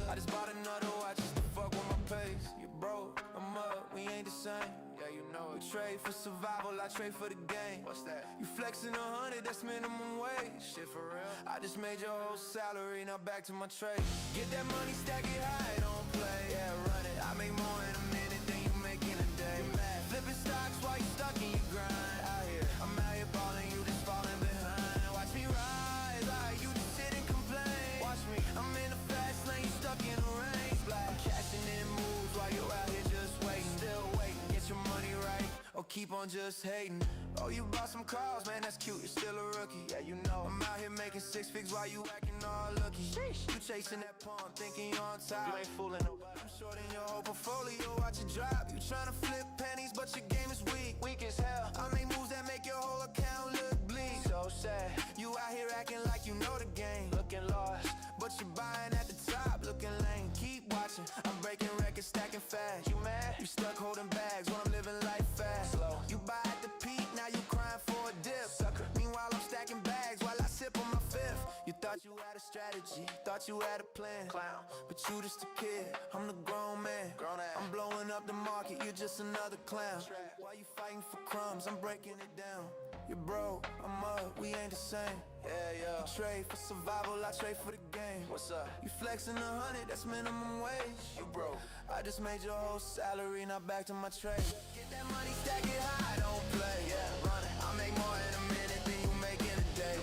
I just bought another watch just to fuck with my pace. You broke, I'm up, we ain't the same. Yeah, you know it. We trade for survival, I trade for the game. What's that? You flexing 100, that's minimum wage. Shit for real? I just made your whole salary, now back to my trade. Get that money, stack it high, don't play. Yeah, run it. I make more in a minute than you make in a day. Flipping stocks while you stuck in your grind. Out here, I'm out here balling, you just falling behind. Watch me rise, like you just sit and complain. Watch me, I'm in the fast lane, you stuck in the rain. I'm cashing in moves while you out here just waiting. Still waiting, get your money right, or keep on just hating. Oh, you bought some cars, man, that's cute, you're still a rookie. Yeah, you know, I'm out here making 6 figs while you acting all lucky. You chasing that palm, thinking you're on top. You ain't fooling nobody. I'm shorting your whole portfolio, watch it drop. You tryna flip pennies, but your game is weak. Weak as hell. I make moves that make your whole account look bleak. So sad, you out here acting like you know the game. Looking lost, but you're buying at the top, looking lame. Keep watching, I'm breaking records, stacking fast. You mad? You stuck holding bags when I'm living life fast. Slow. You buy at the peak, now you crying for a dip. Sucker. Meanwhile, I'm stacking bags while I sip on my 5th. You thought you had a strategy, thought you had a plan. Clown, but you just a kid, I'm the grown man. I'm blowing up the market, you're just another clown. Why you fighting for crumbs, I'm breaking it down. You're broke, I'm up, we ain't the same. Yeah. You trade for survival, I trade for the game. What's up? You flexing 100, that's minimum wage. You broke, I just made your whole salary, now back to my trade. Get that money, stack it high, don't play. Yeah, run it. I make more in a minute than you make in a day.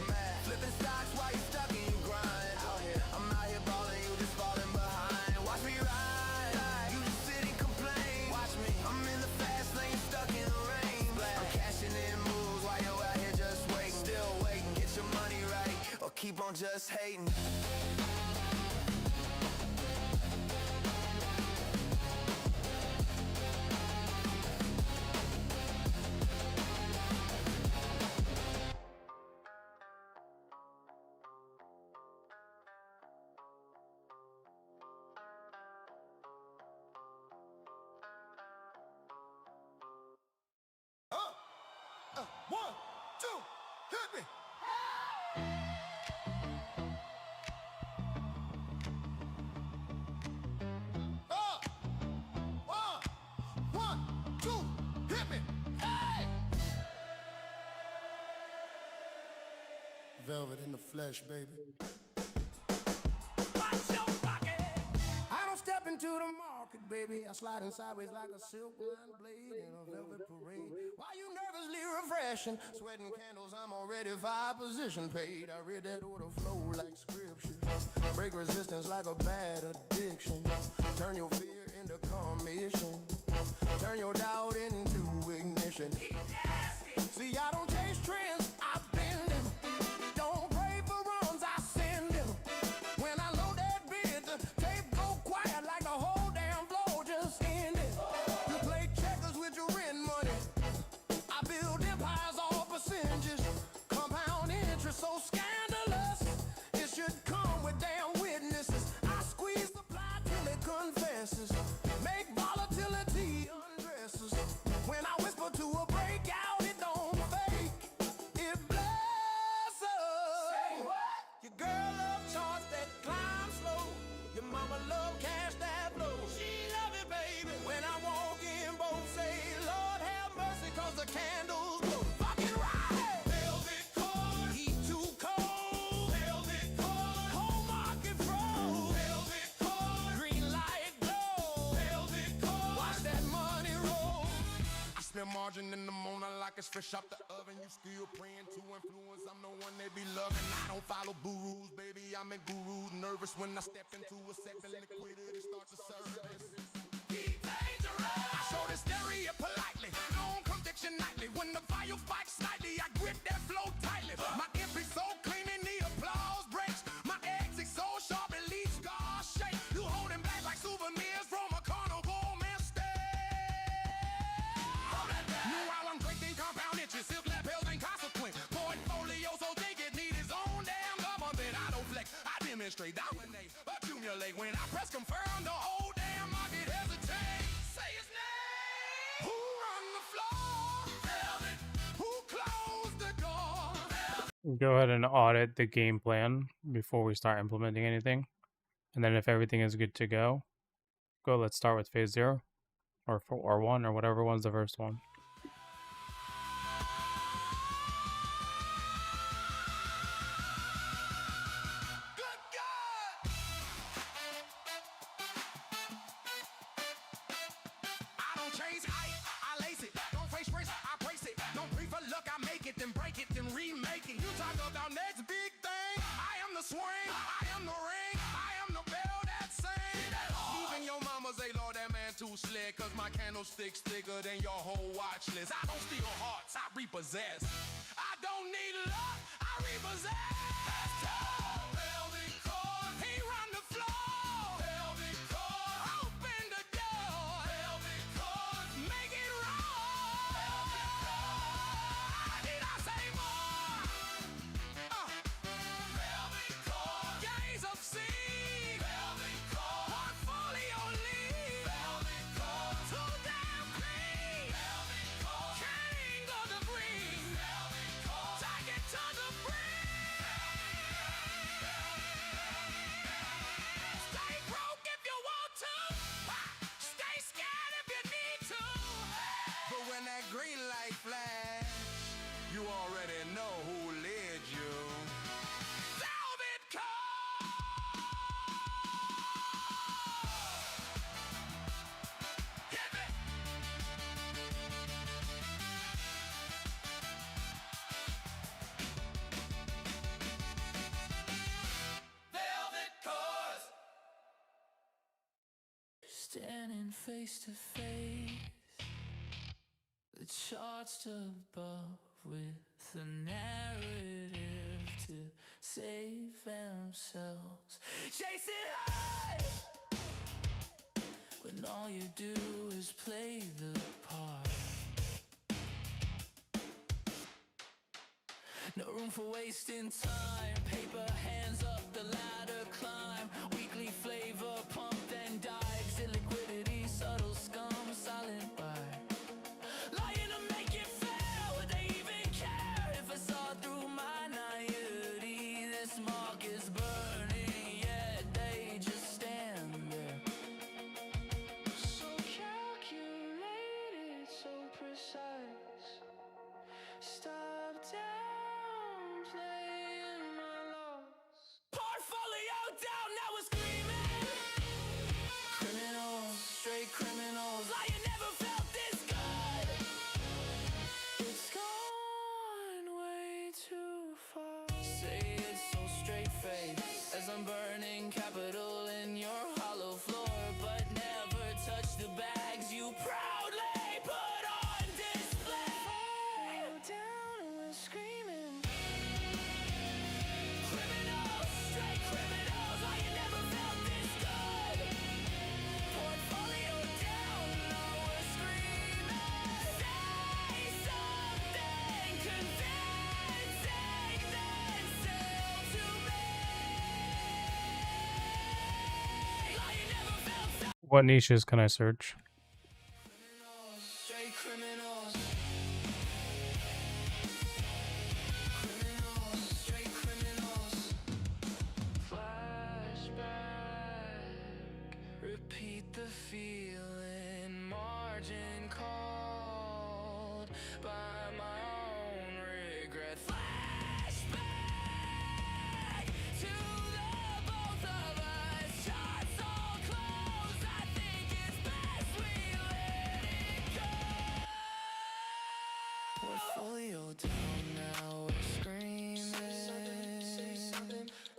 Flipping stocks while you stuck in your grind. Out here, I'm out here balling, you just falling behind. Watch me ride, you just sit and complain. Watch me, I'm in the fast lane, stuck in the rain. I'm cashing in moves while you out here just waiting. Still waiting, get your money right, or keep on just hating. One, two, hit me. One, two, hit me. Hey! Velvet in the flesh, baby. I don't step into the market, baby. I slide in sideways like a silk line blade in a velvet parade. Why you nervously refreshing? Sweating candles, I'm already 5 position paid. I read that order flow like scripture. Break resistance like a bad addiction. Turn your fear into commission. Turn your doubt into ignition. See, I don't chase trends, I bend them. Don't pray for runs, I send them. When I load that bid, the tape go quiet like the whole damn floor just ended. You play checkers with your rent money. I build empires all percentages. Compound interest so scandalous. It should come with damn witnesses. I squeeze the plot till it confesses. Make volatility undresses. When I whisper to a breakout, it don't fake. It blesses. Say what? Your girl love charts that climb slow. Your mama love cash that blow. She love it, baby. When I walk in, both say, Lord have mercy, cause the candles glow. Fucking right. Velvet cord, heat too cold. Velvet cord, whole market froze. Velvet cord, green light glow. Velvet cord, watch that money roll. I smell margin in the morning like it's fresh out the oven. You still praying to influence, I'm the one they be loving. I don't follow boo rules, baby, I'm in gurus. Nervous when I step into a second liquidity start to service. Keep dangerous. I show the stereo politely, on conviction nightly. When the fire spikes slightly, I grip that flow tightly. My MP so clean in the applause break. demonstrate. Dominate, accumulate. When I press confirm, the whole damn market hesitate. Say his name. Who run the floor? Velvet. Who closed the door? Go ahead and audit the game plan before we start implementing anything. And then if everything is good to go, let's start with phase 0 or 1 or whatever one's the first one. Cause my candlestick's thicker than your whole watch list. I don't steal hearts, I repossess. I don't need luck, I repossess. Velvet cord, he run the floor. Velvet cord, open the door. Velvet cord, make it raw. Velvet cord, did I say more? Velvet cord, gaze of sea. Velvet cord, portfolio lead. Velvet cord, too damn clean. Velvet cord, king of the green. Velvet cord, take it to the brim. Stay broke if you want to. Stay scared if you need to. But when that green light flash, you already know who led you. Velvet cord. Hit me. Velvet cores. Standing face to face, the charts above with a narrative to save themselves. Chasing high when all you do is play the part. No room for wasting time. Paper hands up the ladder climb. Weekly flavor pump then dives. Illiquidity, subtle scum, silent buy. Lying to make it fair. Would they even care if I saw through my naivety? This market's burning, yet they just stand there. So calculated, so precise. Stop downplaying my loss. Portfolio down, now we're screaming. Criminals, straight criminals. Lion never felt this good. It's gone way too far. Say it so straight face as I'm burning capital in your hollow floor, but never touch the bags you proudly put on display. Fall down and we're screaming. Criminals, straight criminals. Lion never felt this good. Portfolio down, now we're screaming. Say something convincing, then sell to me. Lion never felt so. What niches can I search? Straight criminals. Criminals, straight criminals. Flashback, repeat the feeling. Margin called by my own regret. Flashback to the both of us. Shots all closed. I think it's best we let it go. Portfolio down, now we're screaming.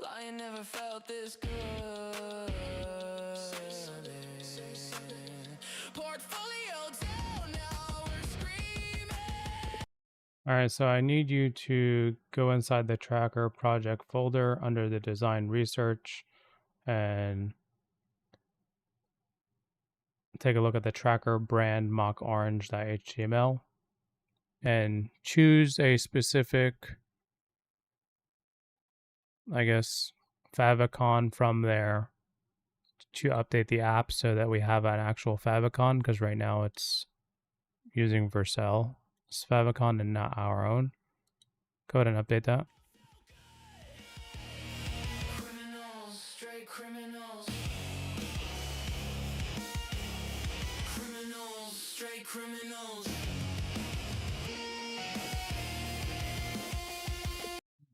Lion never felt this good. Portfolio down, now we're screaming. All right, so I need you to go inside the tracker project folder under the design research and take a look at the tracker brand mock orange.html and choose a specific, I guess, favicon from there to update the app so that we have an actual favicon, because right now it's using Vercel favicon and not our own. Go ahead and update that. Criminals, straight criminals. Criminals, straight criminals.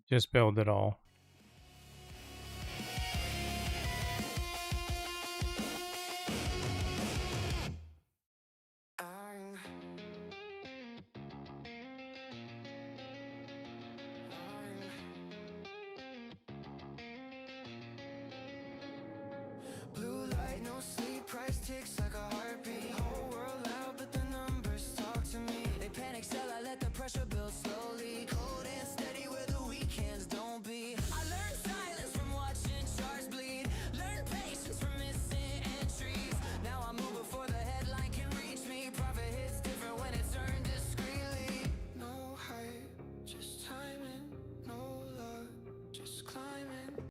Just build it all. Blue light, no sleep, price ticks like a heartbeat. Whole world loud, but the numbers talk to me. They panic, sell, I let the pressure build slowly. Cold and steady where the weekends don't be. I learned silence from watching charts bleed. Learned patience from missing entries. Now I move before the headline can reach me. Profit hits different when it's earned discreetly. No hype, just timing. No luck, just climbing.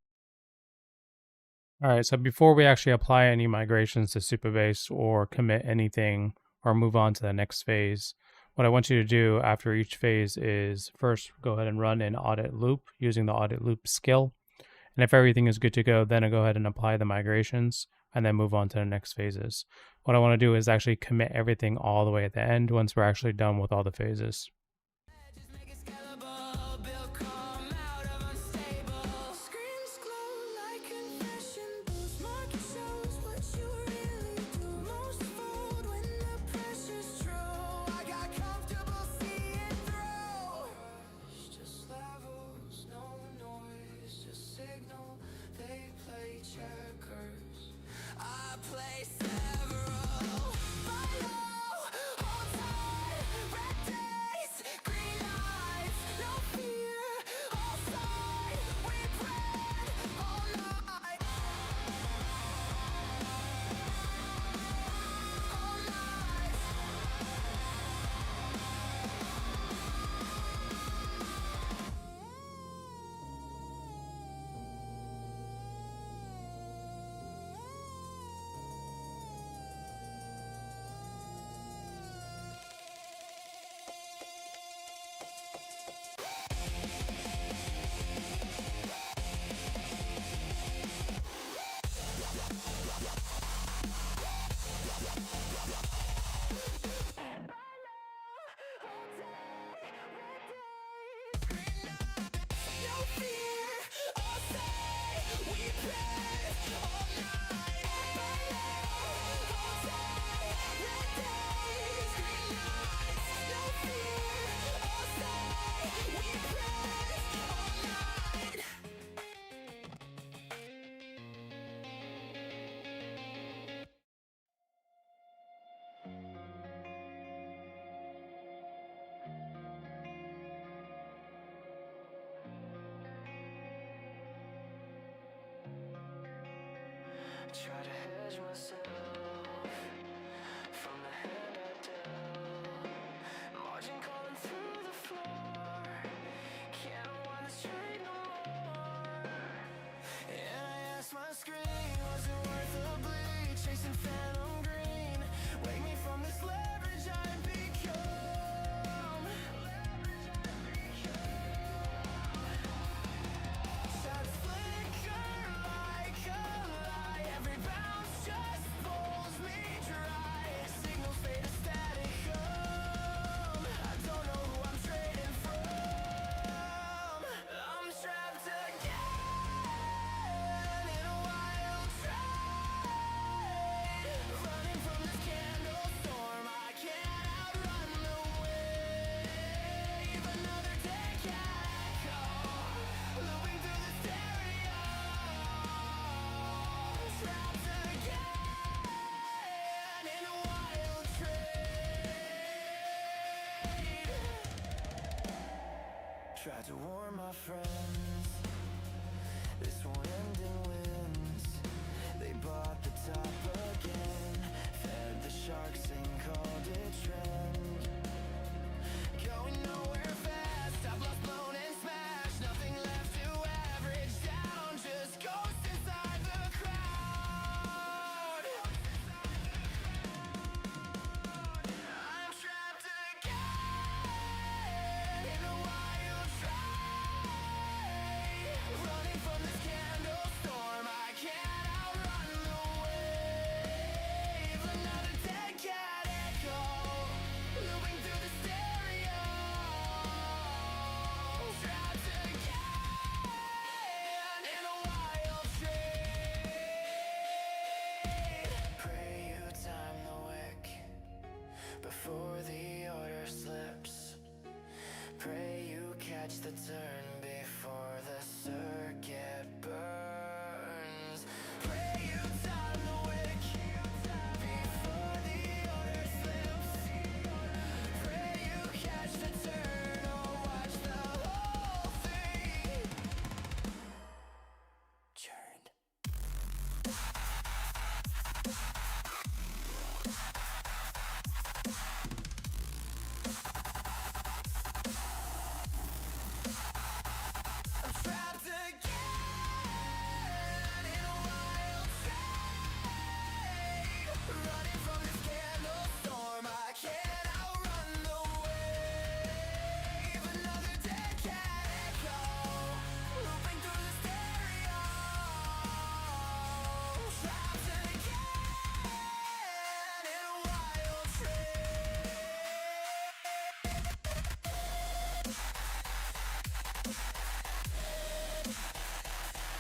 All right, so before we actually apply any migrations to Supabase or commit anything or move on to the next phase, what I want you to do after each phase is first go ahead and run an audit loop using the audit loop skill. And if everything is good to go, then I'll go ahead and apply the migrations and then move on to the next phases. What I want to do is actually commit everything all the way at the end once we're actually done with all the phases. Try to hedge myself from the hand I dealt. Margin calling through the floor. Can't wind the street no more. And I asked my screen, was it worth the bleed? Chasing phantom green. Wake me from this leverage I become. Shots flicker like a lie. Every bounce just pulls me dry. Signals fade to static hum. I don't know who I'm trading from. I'm trapped again in a wild trade. Running from this candle storm, I can't outrun the wave. Another deck echo, looping through the stereo. Trapped again in a wild trade. Tried to warn my friends, this won't end in wins. They bought the top again, fed the sharks and called it trend. Going nowhere fast, I've lost, blown and smashed. Nothing left to average down, just go turn before the circuit burns. Pray you time the wick before the order slips. Pray you catch the turn or watch the whole thing churned. I'm trapped again in a wild trade, running from this candle storm. I can't outrun the wave. Another dead cat echo, looping through the stereo. Trapped again in a wild trade.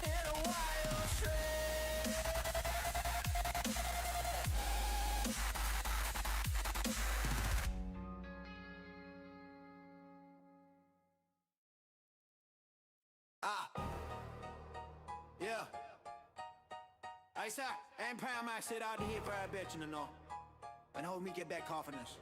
In a wild trade. Yeah. Hey, sir, and Paramount sit out here for a bitch, you know. And hold me get back confidence.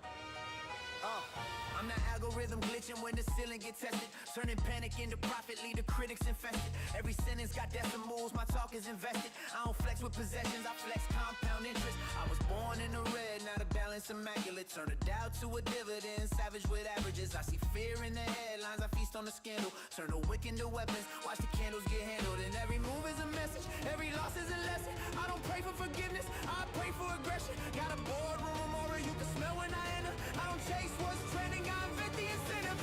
I'm the algorithm glitching when the ceiling get tested, turning panic into profit, lead the critics infested. Every sentence got decimals, my talk is invested. I don't flex with possessions, I flex compound interest. I was born in the red, now the balance immaculate. Turn a doubt to a dividend, savage with averages. I see fear in the headlines, I feast on the scandal. Turn the wick into weapons, watch the candles get handled. And every move is a message, every loss is a lesson. I don't pray for forgiveness, I pray for aggression. Got a boardroom memorial, you can smell when I enter. I don't chase what's trending, I invent the incentive.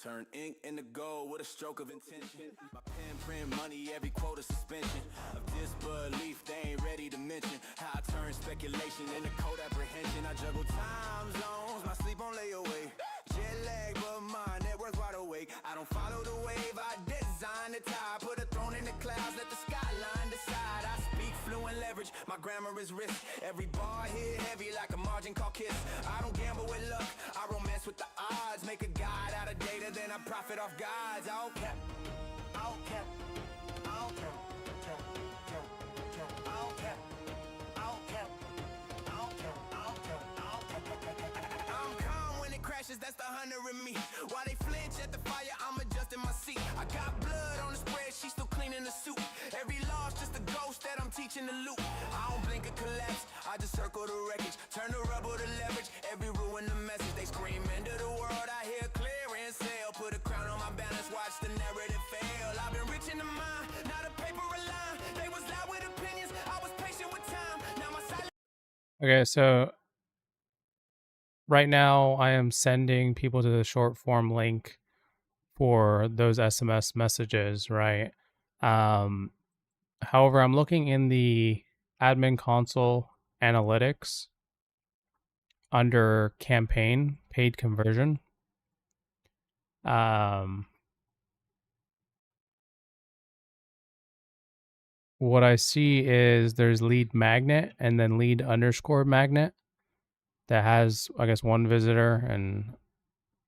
Turn ink into gold with a stroke of intention. My pen print money, every quote a suspension of disbelief. They ain't ready to mention how I turn speculation into code apprehension. I juggle time zones, my sleep on layaway. Jet lag, but my net worth wide awake. I don't follow the wave, I design the tide. Put a throne in the clouds, let the skyline decide. I speak fluent leverage, my grammar is risk. Every bar hit heavy like a margin called kiss. I don't gamble with luck, I romance with the odds. Make a guide out of data, then I profit off gods. I'll cap, I'll cap, I'll cap, I'll cap, I'll cap, I'll cap, I'll cap, I'll cap. I'm calm when it crashes, that's the hunter in me. While they flinch at the fire, I'm adjusting my seat. I got blood on the spread, she's still cleaning the soup. Every loss just a ghost that I'm teaching to loop. I don't blink or collapse, I just circle the wreckage. Turn the rubble to leverage, every ruin the message. They scream into the world, I hear clearance sale. Put a crown on my balance, watch the narrative fail. I've been rich in the mind, not a paper a line. They was loud with opinions, I was patient with time. Now my silence. Okay, so right now I am sending people to the short form link for those SMS messages, right? However, I'm looking in the admin console analytics under campaign paid conversion. What I see is there's lead magnet and then lead underscore magnet that has, I guess, 1 visitor and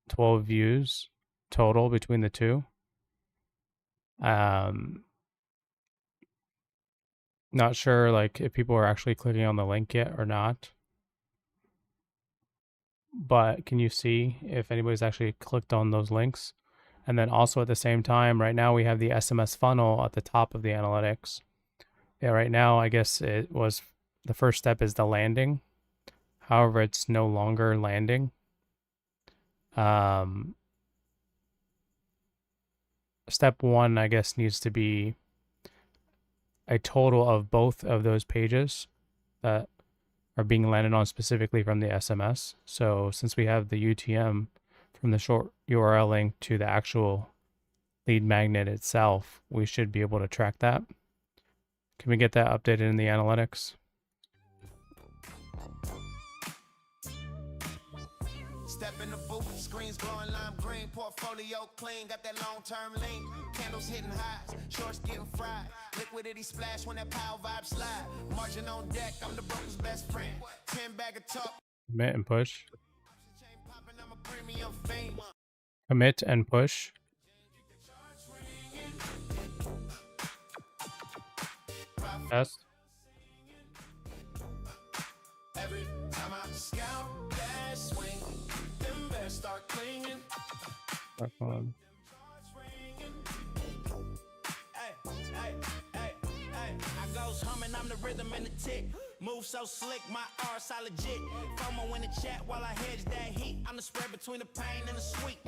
12 views total between the two. Not sure like if people are actually clicking on the link yet or not. But can you see if anybody's actually clicked on those links? And then also at the same time, right now we have the SMS funnel at the top of the analytics. Yeah, right now I guess it was the first step is the landing. However, it's no longer landing. Step 1, I guess, needs to be a total of both of those pages that are being landed on specifically from the SMS. So since we have the UTM from the short URL link to the actual lead magnet itself, we should be able to track that. Can we get that updated in the analytics? Step in the booth, screens glowing lime green, portfolio clean, got that long-term lean. Candles hitting highs, shorts getting fried. Liquidity splash when that power vibe slide. Margin on deck, I'm the broker's best friend. 10 bag of talk. Commit and push. Commit and push. Test. Every time I scout that swing, them bears start clinging. I goes humming, I'm the rhythm and the tick. Move so slick, my R's are legit. FOMO in the chat while I hedge that heat. I'm the spread between the pain and the sweet.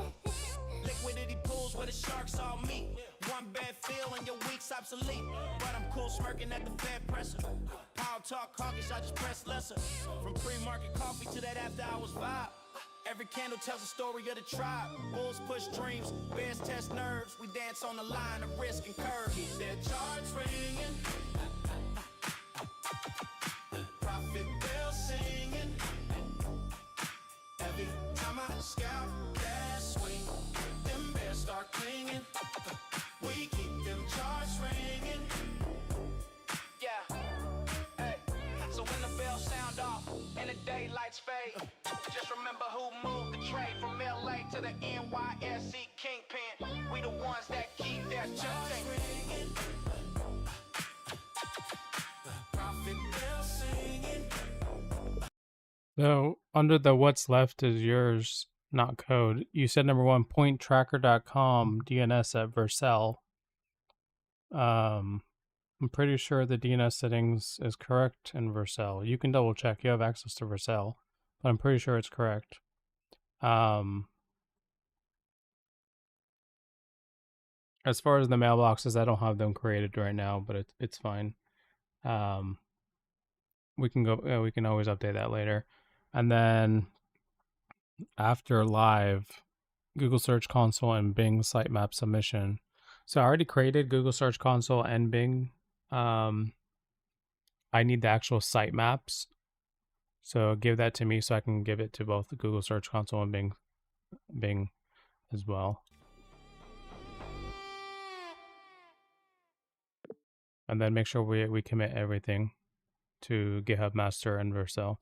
Liquidity pools where the sharks all meet. One bad feel and your week's obsolete. But I'm cool smirking at the Fed presser. Power talk hawkish, I just press lesser. From pre-market coffee to that after hours vibe. Every candle tells a story of the tribe. Bulls push dreams, bears test nerves. We dance on the line of risk and curve. Keep their charts ringing. Profit bell singing. Every time I scout that swing, them bears start clinging. We keep them charts ringing. Yeah. Hey. So when the bells sound off and the daylights fade, just remember who moved the trade from LA to the NYSE Kingpin. We the ones that keep their charts ringing. Profit bell singing. So under the what's left is yours, not code. You said number 1, pointtracker.com DNS at Vercel. I'm pretty sure the DNS settings is correct in Vercel. You can double check. You have access to Vercel, but I'm pretty sure it's correct. As far as the mailboxes, I don't have them created right now, but it's fine. We can go. We can always update that later. And then after live, Google Search Console and Bing sitemap submission. So I already created Google Search Console and Bing. I need the actual sitemaps. So give that to me so I can give it to both the Google Search Console and Bing as well. And then make sure we commit everything to GitHub Master and Vercel.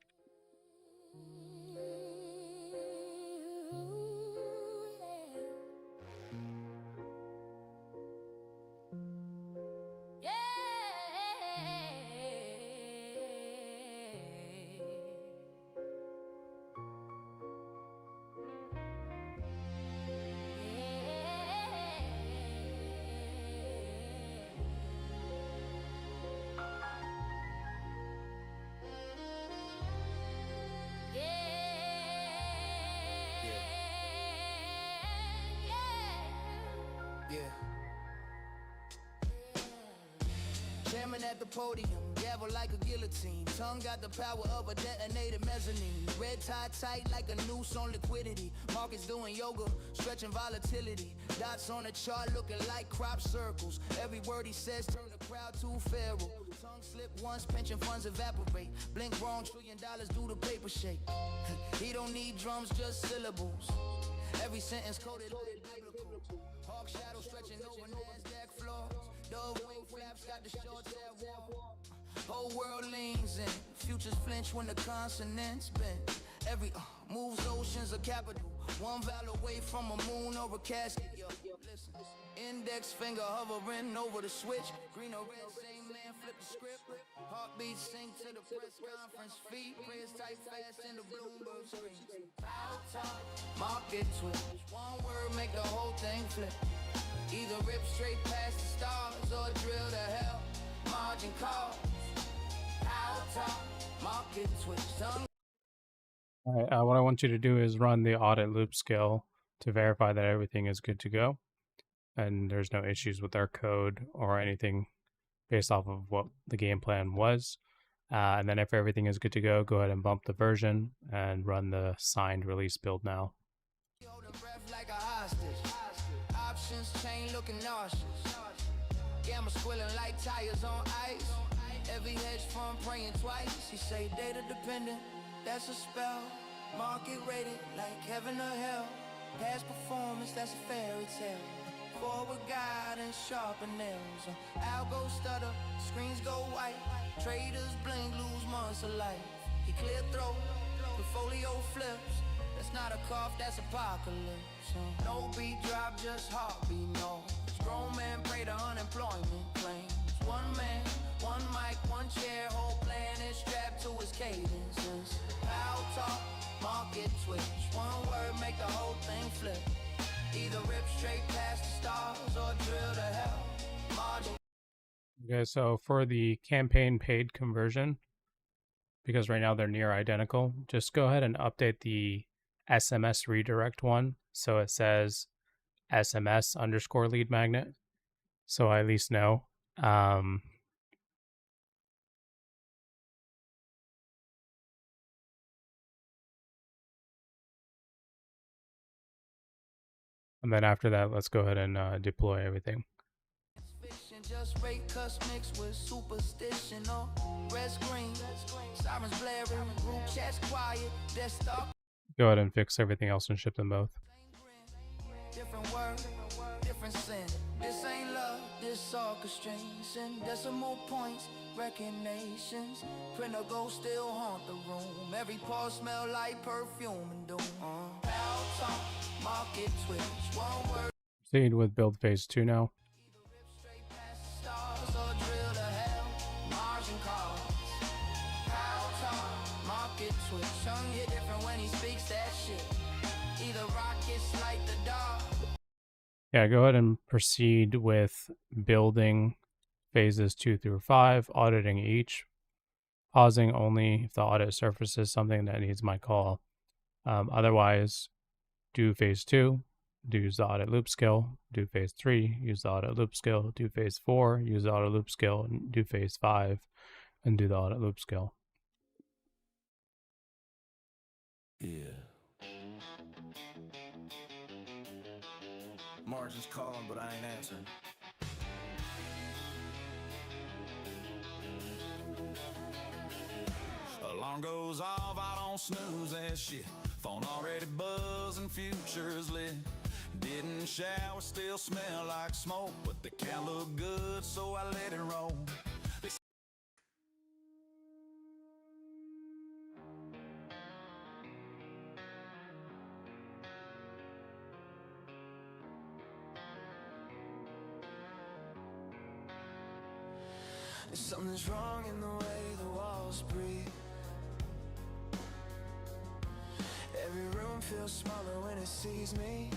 Jamming at the podium, gavel like a guillotine. Tongue got the power of a detonated mezzanine. Red tie tight like a noose on liquidity. Markets doing yoga, stretching volatility. Dots on the chart looking like crop circles. Every word he says turn the crowd to feral. Tongue slip once, pension funds evaporate. Blink wrong, $1 trillion do the paper shake. He don't need drums, just syllables. Every sentence coded like biblical. Hawk shadow stretching over NASDAQ floors. Dove wing flaps got the shorts at war. Whole world leans in. Futures flinch when the consonants bend. Every moves oceans of capital. One vowel away from a moon or a casket. Yo, listen. Index finger hovering over the switch. Green or red, same man flip the script. Heartbeat sync to the press conference feed. Prayers type fast in the Bloomberg screen. Foul talk, market twitch. One word make the whole thing flip. Either rip straight past the stars or drill to hell. Margin calls. Foul talk, market twitch. All right, what I want you to do is run the audit loop skill to verify that everything is good to go and there's no issues with our code or anything based off of what the game plan was. And then if everything is good to go ahead and bump the version and run the signed release build now. Like a hostage. Options chain looking nauseous. Gamma squilling like tires on ice. Every hedge fund praying twice. He say data dependent, that's a spell. Market rated like heaven or hell. Past performance, that's a fairy tale. Forward guidance, sharper nails. Algo stutter, screens go white. Traders blink, lose months of life. He clear throat, portfolio flips. Let's Not a cough, that's apocalypse. No beat drop, just heartbeat noise. Grown man pray to unemployment claims. One man, one mic, one chair, whole planet strapped to his cadences. How talk, market switch. One word make the whole thing flip. Either rip straight past the stars or drill to hell. Margin. Okay, so for the campaign paid conversion, because right now they're near identical, just go ahead and update the SMS redirect one so it says SMS underscore lead magnet, so I at least know. And then after that, let's go ahead and deploy everything. Just rate cuss mixed with superstition or red screen, sirens blaring, group chats quiet, desktop. Go ahead and fix everything else and ship them both. Different word, different sin. This ain't love, this orchestration. Decimal points, recognitions. Printer ghost still haunt the room. Every pause smell like perfume and doom. Power talk, market switch. One word. Proceed with build phase 2 now. Yeah, go ahead and proceed with building phases 2 through 5, auditing each, pausing only if the audit surfaces something that needs my call. Otherwise, do phase 2, use the audit loop skill, do phase 3, use the audit loop skill, do phase 4, use the audit loop skill, and do phase 5, and do the audit loop skill. Yeah. Margin's calling, but I ain't answering. Alarm goes off, I don't snooze that shit. Phone already buzzing, future's lit. Didn't shower, still smell like smoke, but they can't look good, so I let it roll. Something's wrong in the way the walls breathe. Every room feels smaller when it sees me.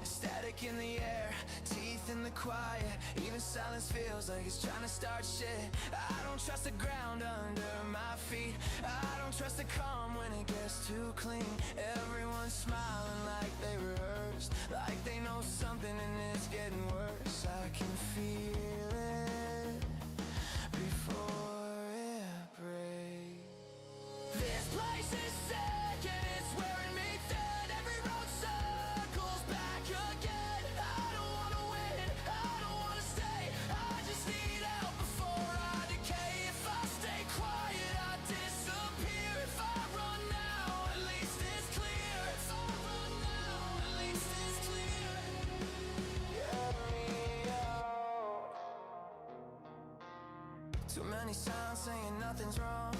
Static in the air, teeth in the quiet. Even silence feels like it's trying to start shit. I don't trust the ground under my feet. I don't trust the calm when it gets too clean. Everyone's smiling like they rehearsed, like they know something and it's getting worse. I can feel it before it breaks. This place is sick and it's wearing me thin. Every road circles back again. I don't wanna win, I don't wanna stay. I just need help before I decay. If I stay quiet, I disappear. If I run now, at least it's clear. If I run now, at least it's clear. Get me out. Too many sounds saying nothing's wrong.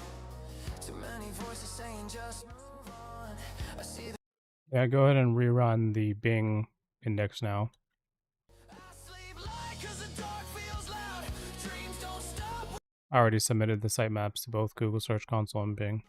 Too many voices saying just move on. I see the Yeah, go ahead and rerun the Bing index now. I already submitted the sitemaps to both Google Search Console and Bing.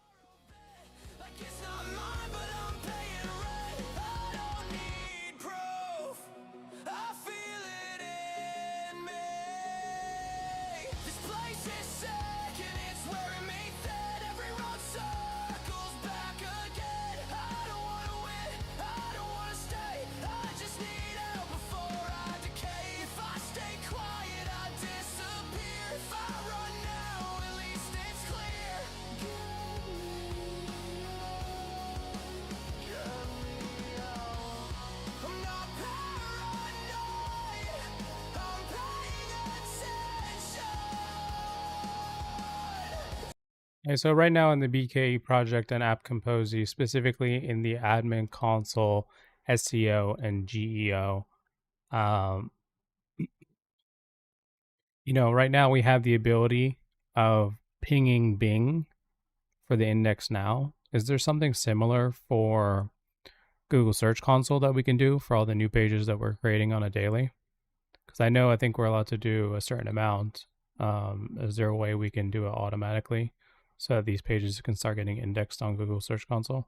Okay, so right now in the BKE project and app Kompozy, specifically in the admin console, SEO and GEO, right now we have the ability of pinging Bing for the index now. is there something similar for Google Search Console that we can do for all the new pages that we're creating on a daily? Because I think we're allowed to do a certain amount. Is there a way we can do it automatically so that these pages can start getting indexed on Google Search Console?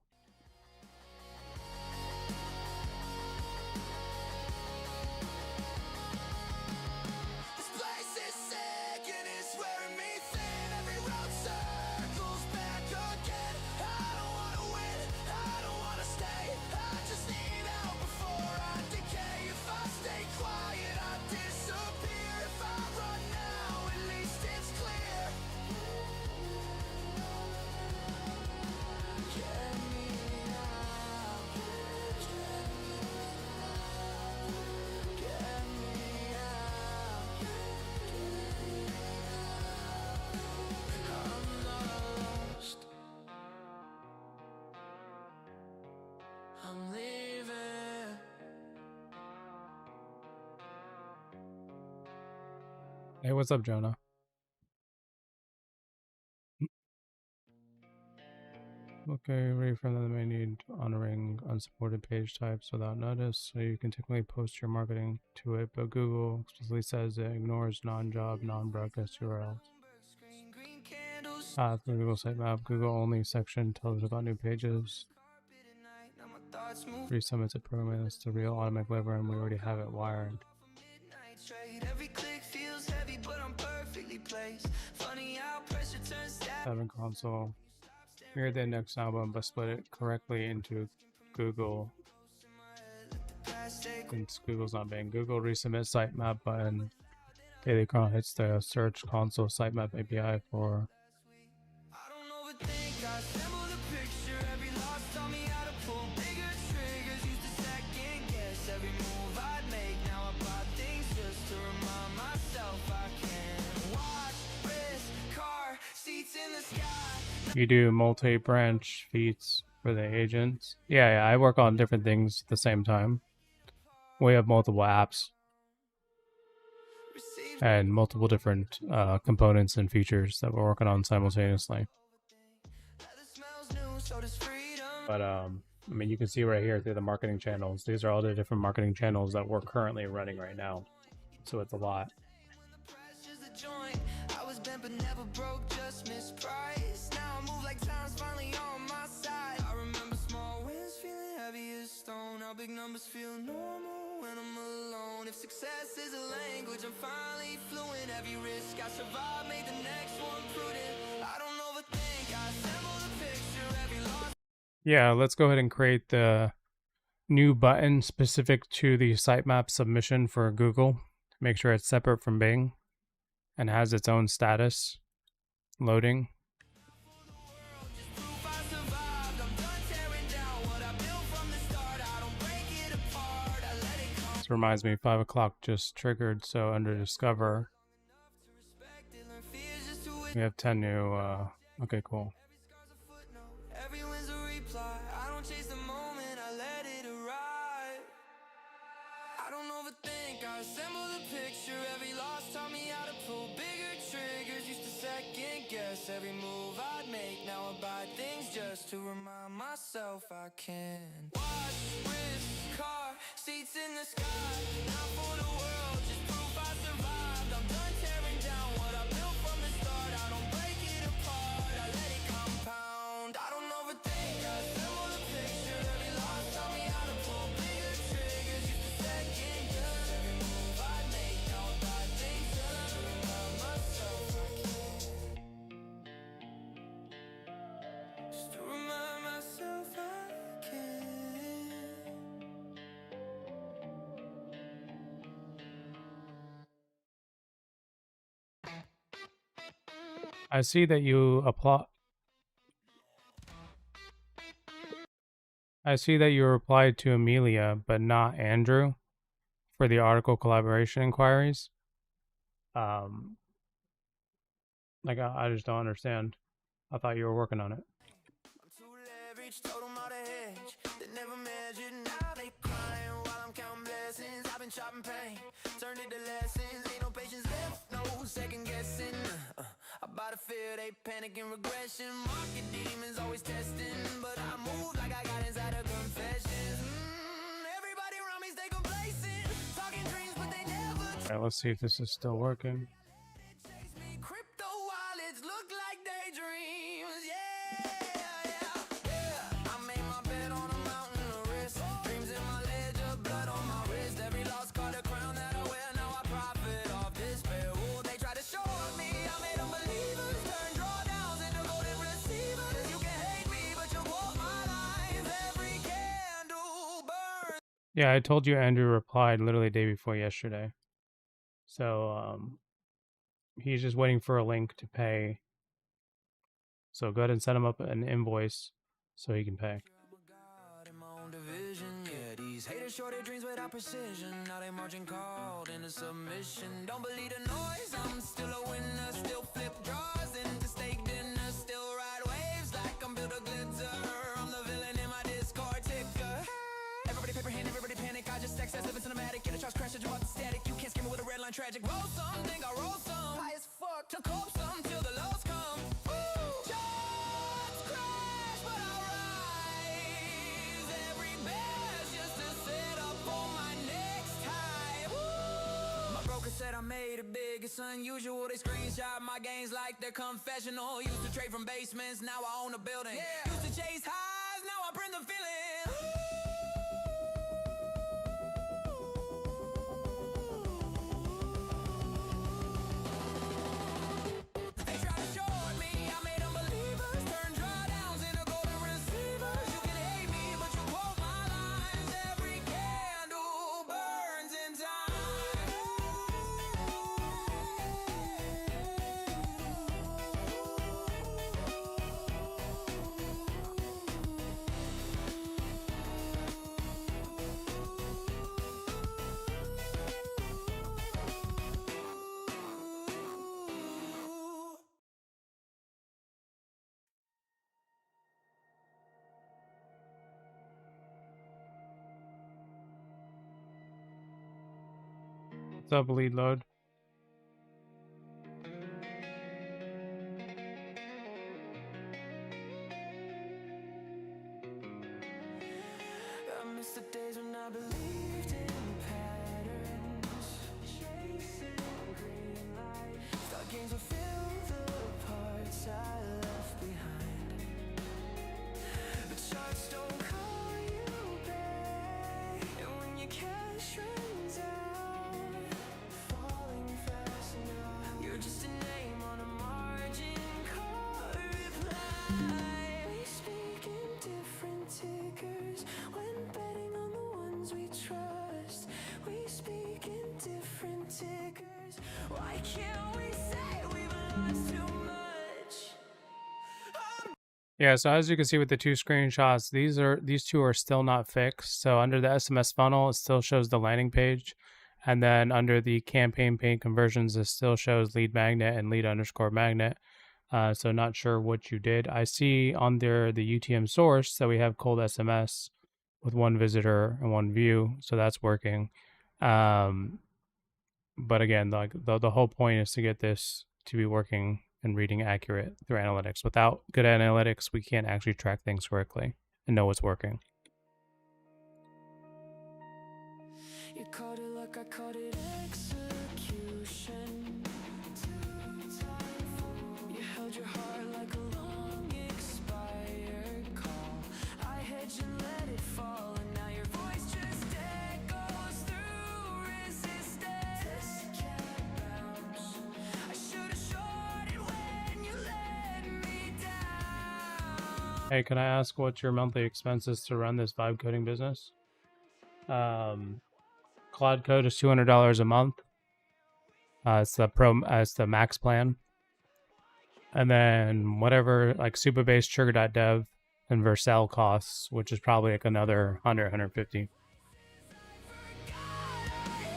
I'm leaving. Hey, what's up, Jonah? Okay, reframe them may need honoring unsupported page types without notice, so you can technically post your marketing to it, but Google explicitly says it ignores non-job, non-broadcast URLs. For Google Sitemap, Google only section tells about new pages. Resummits it program is the real automatic lever, and we already have it wired. Seven console. Mirror the index album, but split it correctly into Google. Since Google's not being Google, resubmit sitemap button. Daily Cron hits the Search Console sitemap API for. You do multi-branch feeds for the agents. Yeah, I work on different things at the same time. We have multiple apps and multiple different components and features that we're working on simultaneously. But I mean, you can see right here through the marketing channels. These are all the different marketing channels that we're currently running right now. So it's a lot. Big numbers feel normal when I'm alone. If success is a language, I'm finally fluent. Every risk I survive, made the next one prudent. I don't overthink, I assemble the picture. Every loss. Yeah, let's go ahead and create the new button specific to the sitemap submission for Google. Make sure it's separate from Bing and has its own status loading. Reminds me 5 o'clock just triggered, so under discover we have 10 new okay, cool. Everyone's a reply. I don't chase the moment, I let it arrive. I don't overthink, I assemble the picture. Every loss taught me how to pull bigger triggers. Used to second guess every move I'd make. Now I buy things just to remind myself I can. Watch, wrist, car, seats in the sky. Not for the world, just proof I survived. I'm done tearing down what I built from the start. I don't break it apart, I let it compound. I don't overthink, I assemble the picture. Every loss taught me how to pull bigger triggers. Used to second guess every move I'd make. Now I buy things just to remind myself I can. Just to remind myself I can. I see that you replied to Amelia, but not Andrew, for the article collaboration inquiries. Like I just don't understand. I thought you were working on it. I'm too leveraged, told them how to hedge. They never measured, now they crying while I'm counting blessings. I've been chopping pain, turned it to lessons. Ain't no patience left, no second guessing. About to fear they panic and regression. Market demons always testing. Alright, let's see if this is still working. Crypto wallets look like daydreams. Yeah. I made my bed on a mountain of risk. Dreams in my ledger, blood on my wrist. Every loss caught a crown that I wear. Now I profit off despair. Ooh, they try to short me. I made them believers. Turn drawdowns into golden receivers. You can hate me, but you walk my lines. Every candle burns. Yeah, I told you Andrew replied literally the day before yesterday. So, he's just waiting for a link to pay. So go ahead and set him up an invoice so he can pay. In my own division, yeah, these haters short their dreams without precision. Now they marching called into submission. Don't believe the noise, I'm still a winner. Still flip draws into steak dinner. Still ride waves like I'm built of glitter. I'm the villain in my Discord ticker. Everybody paper hand, everybody panic. I just access living cinematic. Get a charge crash, jump out the static. You can't scare me with a red line tragic. Roll some, think I roll some. High as fuck to cope some till the lows come. Charts crash, but I rise. Every bear's just a setup for my next high. My broker said I made it big. It's unusual. They screenshot my gains like they're confessional. Used to trade from basements, now I own a building. Used to chase highs, now I bring the feeling. They try to short me, I made them believers. Turn drawdowns into golden receivers. You can hate me, but you quote my lines. Every candle burns in What's up, lead load? I miss the days when I believed in patterns. Chasing green light. Thought games would fill the parts I left behind. The charts don't call you back. And when your cash runs out, falling fast now. You're just a name on a margin call reply. We speak in different tickers when betting on the ones we trust. We speak in different tickers. Why can't we say we've lost too much? Yeah, so as you can see with the two screenshots, these two are still not fixed. So under the SMS funnel, it still shows the landing page. And then under the campaign paid conversions, it still shows lead magnet and lead underscore magnet. So not sure what you did. I see under the UTM source that we have cold SMS with one visitor and one view. So that's working. But again, like the whole point is to get this to be working and reading accurate through analytics. Without good analytics, we can't actually track things correctly and know what's working. You called it like I called it execution. You held your heart like a long expired call. I hedged and let it fall, and now your voice just echoes through resistance. Can't bounce. I should have shorted when you let me down. Hey, can I ask what your monthly expenses to run this vibe coding business? Cloud Code is $200 a month. It's the max plan. And then whatever like Supabase, Sugar.dev, and Vercel costs, which is probably like another 150.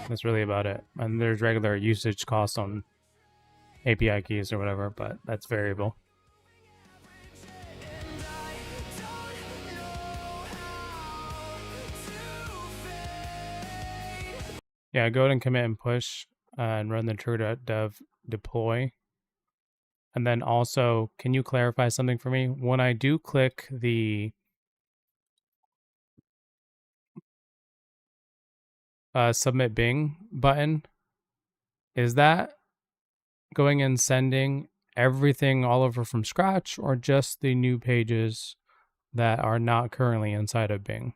That's really about it. And there's regular usage costs on API keys or whatever, but that's variable. Yeah, go ahead and commit and push and run the true.dev deploy. And then also, can you clarify something for me? When I do click the submit Bing button, is that going and sending everything all over from scratch, or just the new pages that are not currently inside of Bing?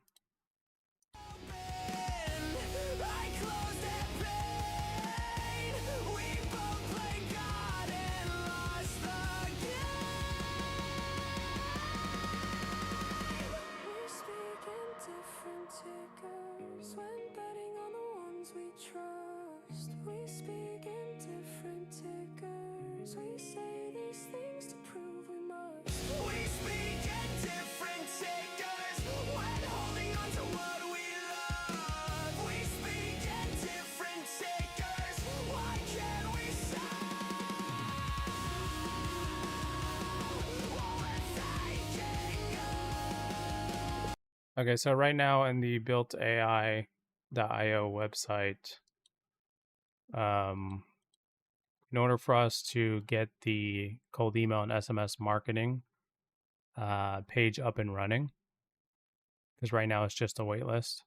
Okay, so right now in the builtai.io website, in order for us to get the cold email and SMS marketing page up and running, because right now it's just a wait list,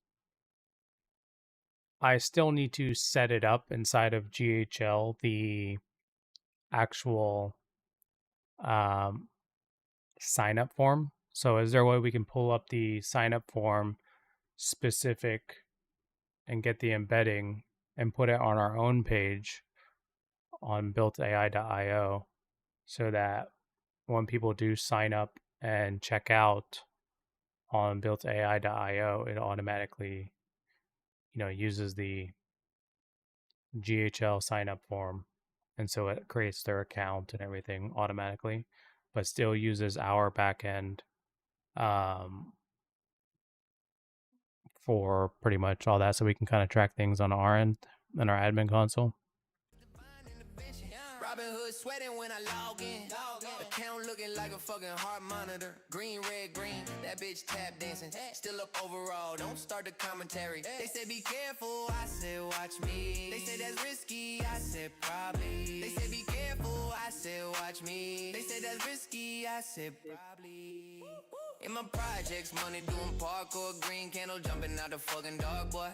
I still need to set it up inside of GHL, the actual sign up form. So is there a way we can pull up the sign up form specific and get the embedding and put it on our own page on builtai.io, so that when people do sign up and check out on builtai.io, it automatically, uses the GHL sign up form, and so it creates their account and everything automatically, but still uses our backend for pretty much all that, so we can kind of track things on our end in our admin console. Robin Hood sweating when I log in. Account looking like a fucking heart monitor. Green, red, green. That bitch tap dancing. Still up overall. Don't start the commentary. They said be careful. I said watch me. They said that's risky. I said probably. They said be careful. I said watch me. They said that's risky. I said probably. In my projects, money doing parkour, green candle jumping out the fucking dark, boy.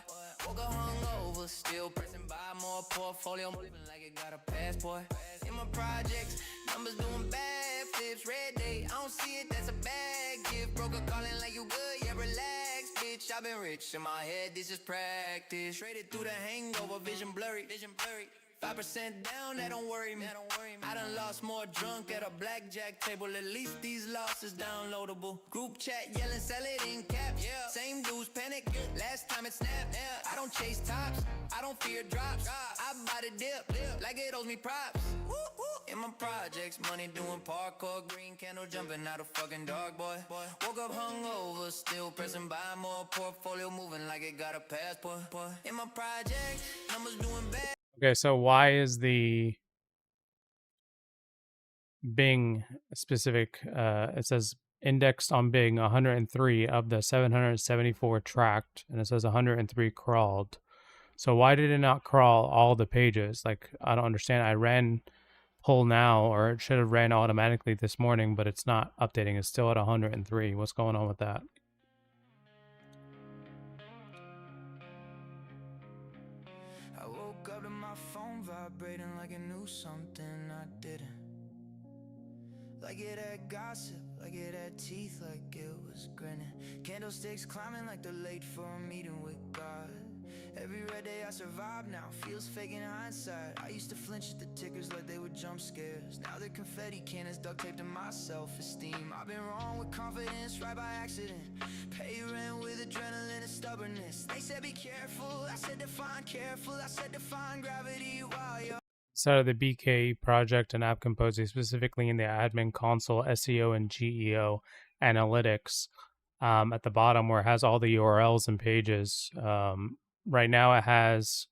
Woke up hungover, still pressing buy more portfolio, moving like it got a passport. In my projects, numbers doing bad flips, red day, I don't see it, that's a bad gift. Broker calling like you good, yeah, relax, bitch. I've been rich in my head, this is practice. Traded through the hangover, vision blurry, 5% down, that don't worry me. I done lost more drunk at a blackjack table. At least these losses downloadable. Group chat yelling, sell it in caps. Yeah. Same dudes panic. Last time it snapped. Yeah. I don't chase tops. I don't fear drops. I buy the dip like it owes me props. In my projects, money doing parkour, green candle jumping out of fucking dark, boy. Woke up hungover, still pressing buy more portfolio, moving like it got a passport. In my projects, numbers doing bad. Okay, so why is the Bing specific, it says indexed on Bing 103 of the 774 tracked, and it says 103 crawled. So why did it not crawl all the pages? Like, I don't understand. I ran pull now, or it should have ran automatically this morning, but it's not updating. It's still at 103. What's going on with that? I woke up to my phone vibrating like it knew something I didn't. Like it had gossip, like it had teeth, like it was grinning. Candlesticks climbing like they're late for a meeting with God. Every red day I survive now feels fake in hindsight. I used to flinch at the tickers like they were jump scares. Now they're confetti cannons duct taped to my self-esteem. I've been wrong with confidence right by accident. Pay rent with adrenaline and stubbornness. They said be careful, I said define careful. I said define gravity while you're So the BK project and app Kompozy, specifically in the admin console, SEO and GEO analytics, at the bottom where it has all the URLs and pages. Right now it has,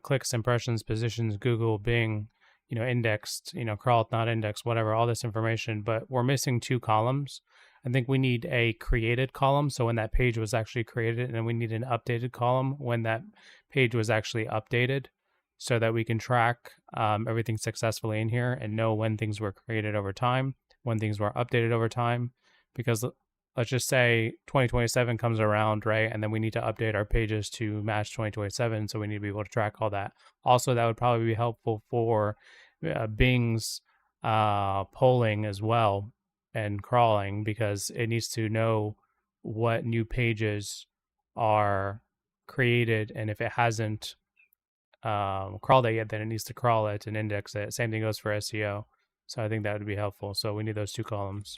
clicks, impressions, positions, Google, Bing, indexed, crawled, not indexed, whatever, all this information, but we're missing 2 columns. I think we need a created column, so when that page was actually created, and then we need an updated column when that page was actually updated, so that we can track everything successfully in here and know when things were created over time, when things were updated over time. Because let's just say 2027 comes around, right? And then we need to update our pages to match 2027. So we need to be able to track all that. Also, that would probably be helpful for Bing's polling as well and crawling, because it needs to know what new pages are created. And if it hasn't crawled it yet, then it needs to crawl it and index it. Same thing goes for SEO. So I think that would be helpful. So we need those two columns.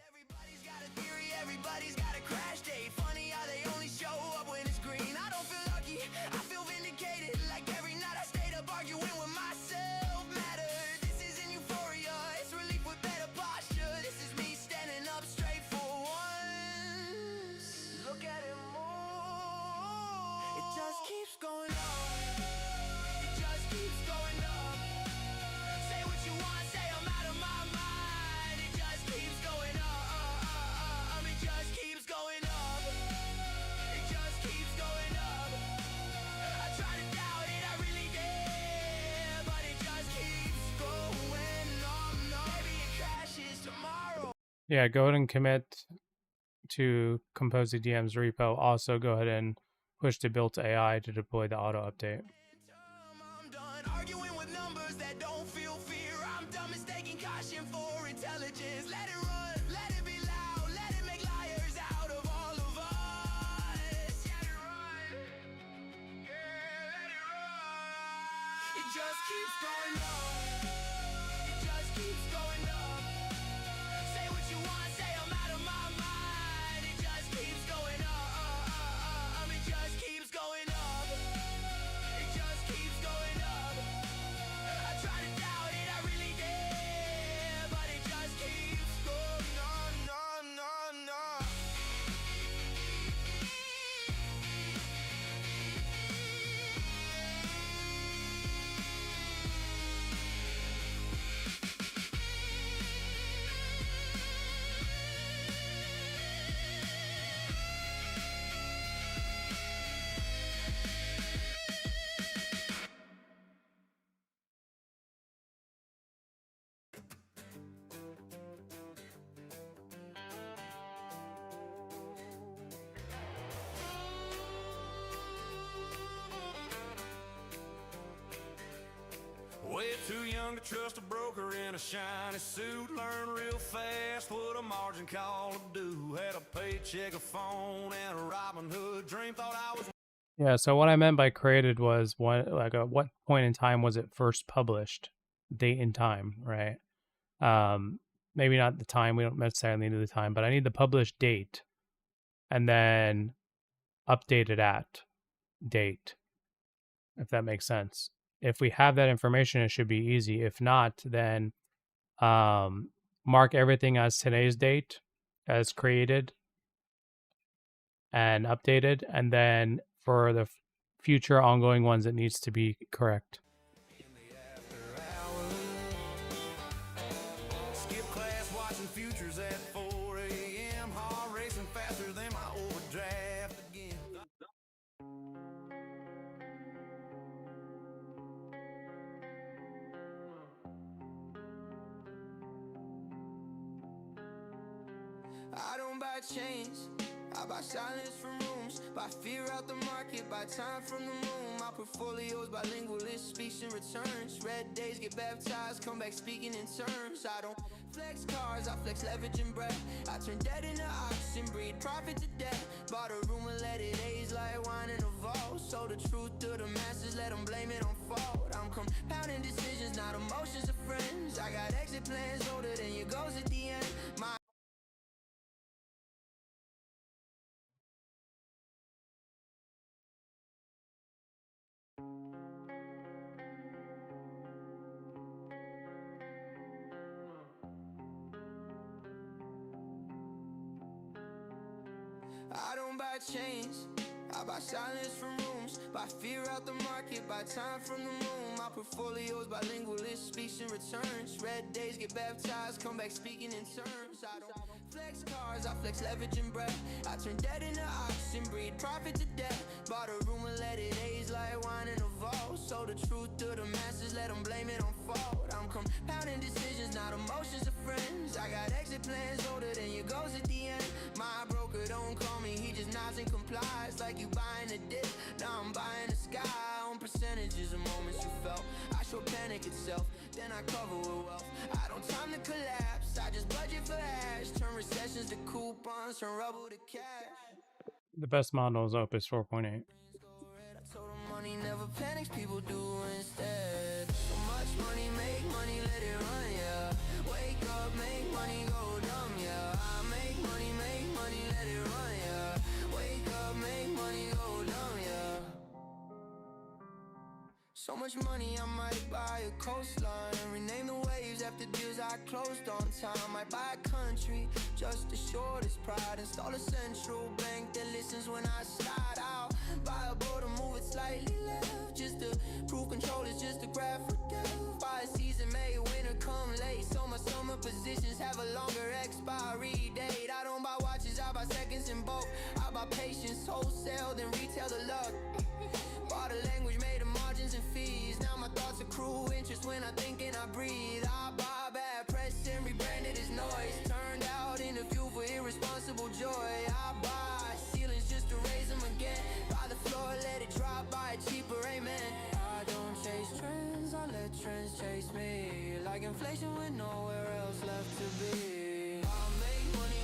Everybody's got a theory, everybody's got a crash date. Funny how they only show up when it's green. I don't feel lucky, I feel vindicated. Like every night I stayed up arguing with myself. Matter, this isn't euphoria, it's relief with better posture. This is me standing up straight for once. Look at it move, it just keeps going up. It just keeps going up. Say what you want, say I'm out of my mind. It just keeps going up. It just keeps going up. It just keeps going up. I try to doubt it, I really did, but it just keeps going up. Maybe it crashes tomorrow. Yeah, go ahead and commit to Kompozy DM's repo. Also, go ahead and push to built AI to deploy the auto update. I'm done arguing with numbers that don't feel fear. I'm done mistaking caution for intelligence. Let it run, let it be loud, let it make liars out of all of us. Let it run, yeah, let it run. It just keeps going up. It just keeps going up. Say what you want, say I'm out of my mind. It just keeps going up. It just keeps going up. It just keeps going up. I try to doubt it, I really did, but it just keeps going on. Way too young to trust a broker in a shiny suit. Learn real fast what a margin call to do. Had a paycheck, a phone, and a Robin Hood dream. Thought I was. Yeah, so what I meant by created was at what point in time was it first published? Date and time, right? Maybe not the time, we don't necessarily need the time, but I need the published date and then updated at date, if that makes sense. If we have that information, it should be easy. If not, then mark everything as today's date, as created and updated, and then for the future ongoing ones, it needs to be correct. Skip class watching futures at 4 a.m. Heart racing faster than my overdraft again. I don't buy chains, I buy silence from rooms. Buy fear out the market, buy time from the moon. My portfolio's bilingual, it speaks and returns. Red days get baptized, come back speaking in terms. I don't flex cars, I flex leverage and breath. I turn debt into oxygen, breed profit to death. Bought a room and let it age like wine in a vault. So the truth to the masses, let them blame it on fault. I'm compounding decisions, not emotions of friends. I got exit plans older than your goals at the end. My I don't buy chains, I buy silence from rooms. Buy fear out the market, buy time from the moon. My portfolio's bilingual, it speaks and returns. Red days get baptized, come back speaking in terms. I don't flex cars, I flex leverage and breath. I turn debt into oxygen, breed profit to death. Bought a room and let it age like wine in a vault. So the truth to the masses, let them blame it on fault. I'm compounding decisions, not emotions of friends. I got exit plans older than your goals at the end. My and complies like you buying a dip. Now I'm buying the sky on percentages of moments you felt. I show panic itself, then I cover with wealth. I don't time to collapse, I just budget for hash. Turn recessions to coupons, turn rubble to cash. The best model is Opus 4.8. I told them money never panics, people do instead. So much money, make money, let it run, yeah. Wake up, make money, go dumb, yeah. I make money, let it run, yeah. Wake up, make money, go dumb, yeah. So much money, I might buy a coastline and rename the waves after deals I closed on time. Might buy a country just to show this pride. Install a central bank that listens when I slide out. Buy a boat and move it slightly left, just to prove control is just a graph for death. Buy a season, May, winter come late, so my summer positions have a longer expiry date. I don't buy watches, I buy seconds in bulk. I buy patience, wholesale, then retail the luck. Bought a language, made of margins and fees. Now my thoughts accrue interest when I think and I breathe. I buy bad press and rebranded as noise. Turned out into fuel for irresponsible joy. I buy ceilings just to raise them again. Buy the floor, let it drop, buy it cheaper, amen. I don't chase trends, I let trends chase me. Like inflation with nowhere else left to be. I make money,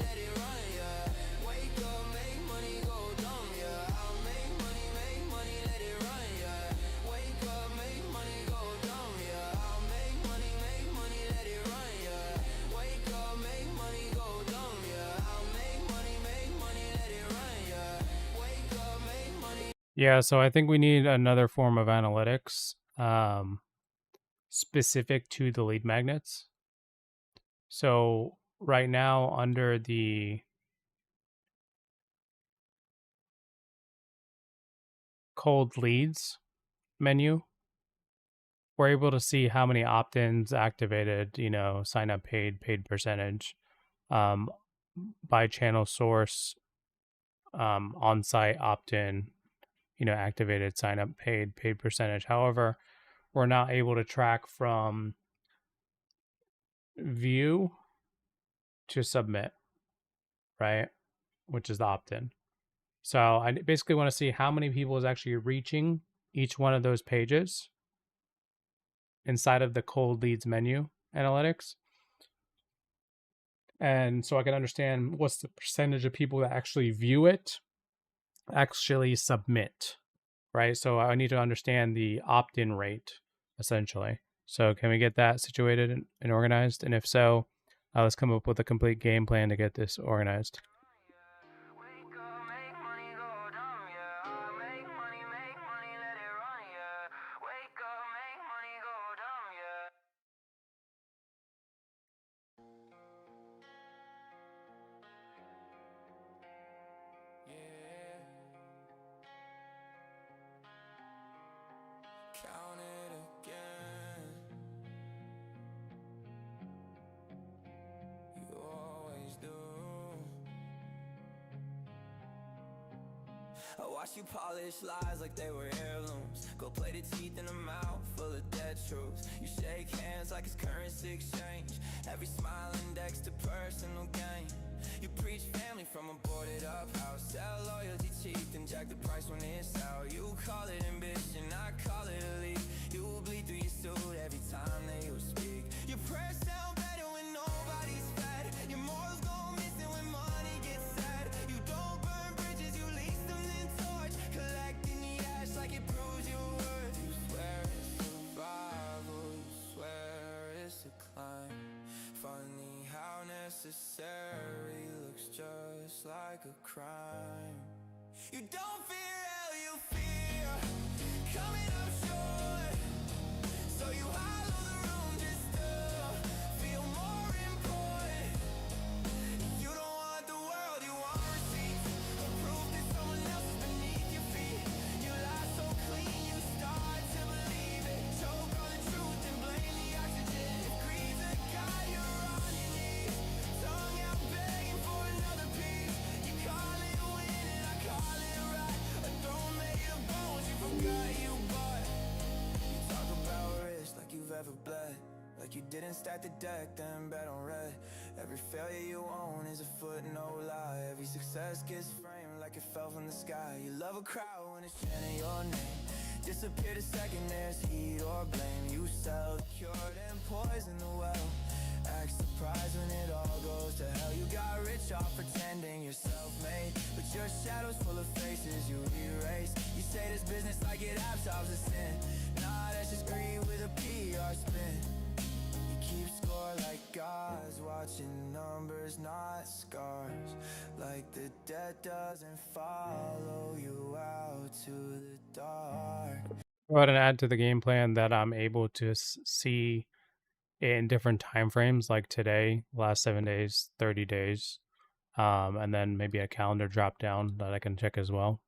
let it run, yeah. Wake up, make money, go dumb, yeah. I make money, let it run, yeah. Wake up, make money, go dumb, yeah. I make money, let it run, yeah. Wake up, make money, go dumb, yeah. I make money, let it run, yeah. Wake up, make money. Yeah, so I think we need another form of analytics specific to the lead magnets. So right now under the cold leads menu, we're able to see how many opt-ins activated, sign up paid percentage, by channel source, on-site opt-in, activated sign up paid percentage. However, we're not able to track from view to submit, right? Which is the opt-in. So I basically want to see how many people is actually reaching each one of those pages inside of the cold leads menu analytics. And so I can understand what's the percentage of people that actually view it, actually submit, right? So I need to understand the opt-in rate, essentially. So can we get that situated and organized? And if so, let's come up with a complete game plan to get this organized. Count it again. You always do. I watch you polish lies like they were heirlooms. Go play the teeth in a mouth full of dead truths. You shake hands like it's currency exchange. Every smile indexed to personal gain. You preach family from a boarded up house. Sell loyalty cheap, then jack the price when it's out. You call it ambition, I call it elite. You will bleed through your suit every time that you speak. You press down better when nobody's fed. Your morals go missing when money gets sad. You don't burn bridges, you lease them then torch. Collecting the ash like it proves your worth. You swear it's survival, you swear it's a climb. Funny how necessary looks just like a crime. You don't fear hell, you fear coming up short. So you hollow the room just to feel more important. You don't want the world, you want receipts. The proof that someone else is beneath your feet. You lie so clean, you start to believe it. Choke on the truth and blame the oxygen. If greed's a guy, you're on your knees. Tongue out begging for another piece. You call it winning, I call it right. A throne made of bones, you forgot you bought. You talk about risk like you've ever bled. Like you didn't stack the deck, then bet on red. Every failure you own is a foot, no lie. Every success gets framed like it fell from the sky. You love a crowd when it's chanting your name. Disappear the second there's heat or blame. You sell the cure and poison the well. Act surprised when it all goes to hell. You got rich off pretending you're self-made, but your shadow's full of faces you erase. You say this business like it absolves a sin. Nah, that's just greed with a PR spin. You keep score like gods, watching numbers, not scars. Like the debt doesn't follow you out to the dark. Go ahead and add to the game plan that I'm able to see in different time frames, like today, last 7 days, 30 days, and then maybe a calendar drop down that I can check as well.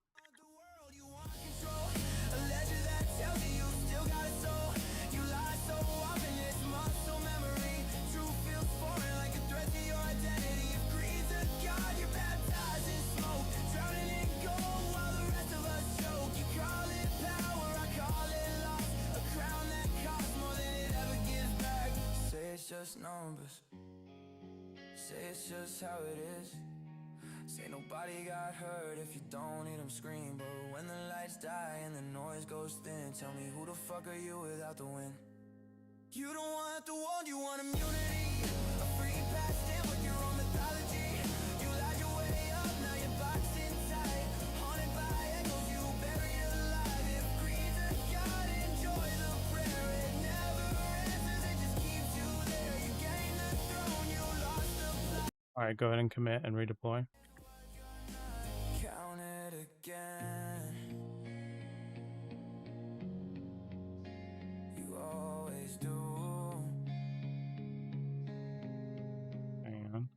Just numbers. Say it's just how it is. Say nobody got hurt if you don't hear them scream. But when the lights die and the noise goes thin, tell me who the fuck are you without the wind? You don't want the world, you want immunity. A free pass stand with your own mythology. You lied your way up, now you're boxed in tight. Haunted by echoes, you buried alive. If greed's a god, enjoy the prayer. It never answers, it just keeps you there. You gain the throne, you lost the plot. All right, go ahead and commit and redeploy. Count it again. You always do. Hang on.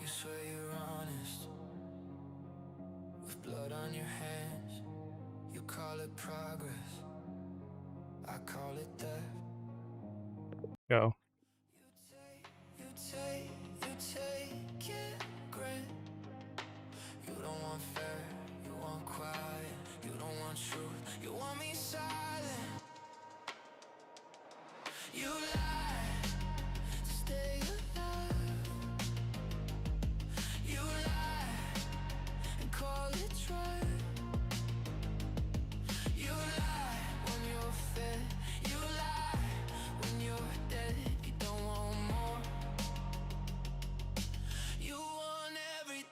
You swear you're honest, with blood on your hands. You call it progress, I call it death. Go. You take it, grit. You don't want fair, you want quiet. You don't want truth, you want me silent. You lie to stay alive. You lie and call it right. You lie when you're fed. You lie when you're dead. You don't want more. You want everything.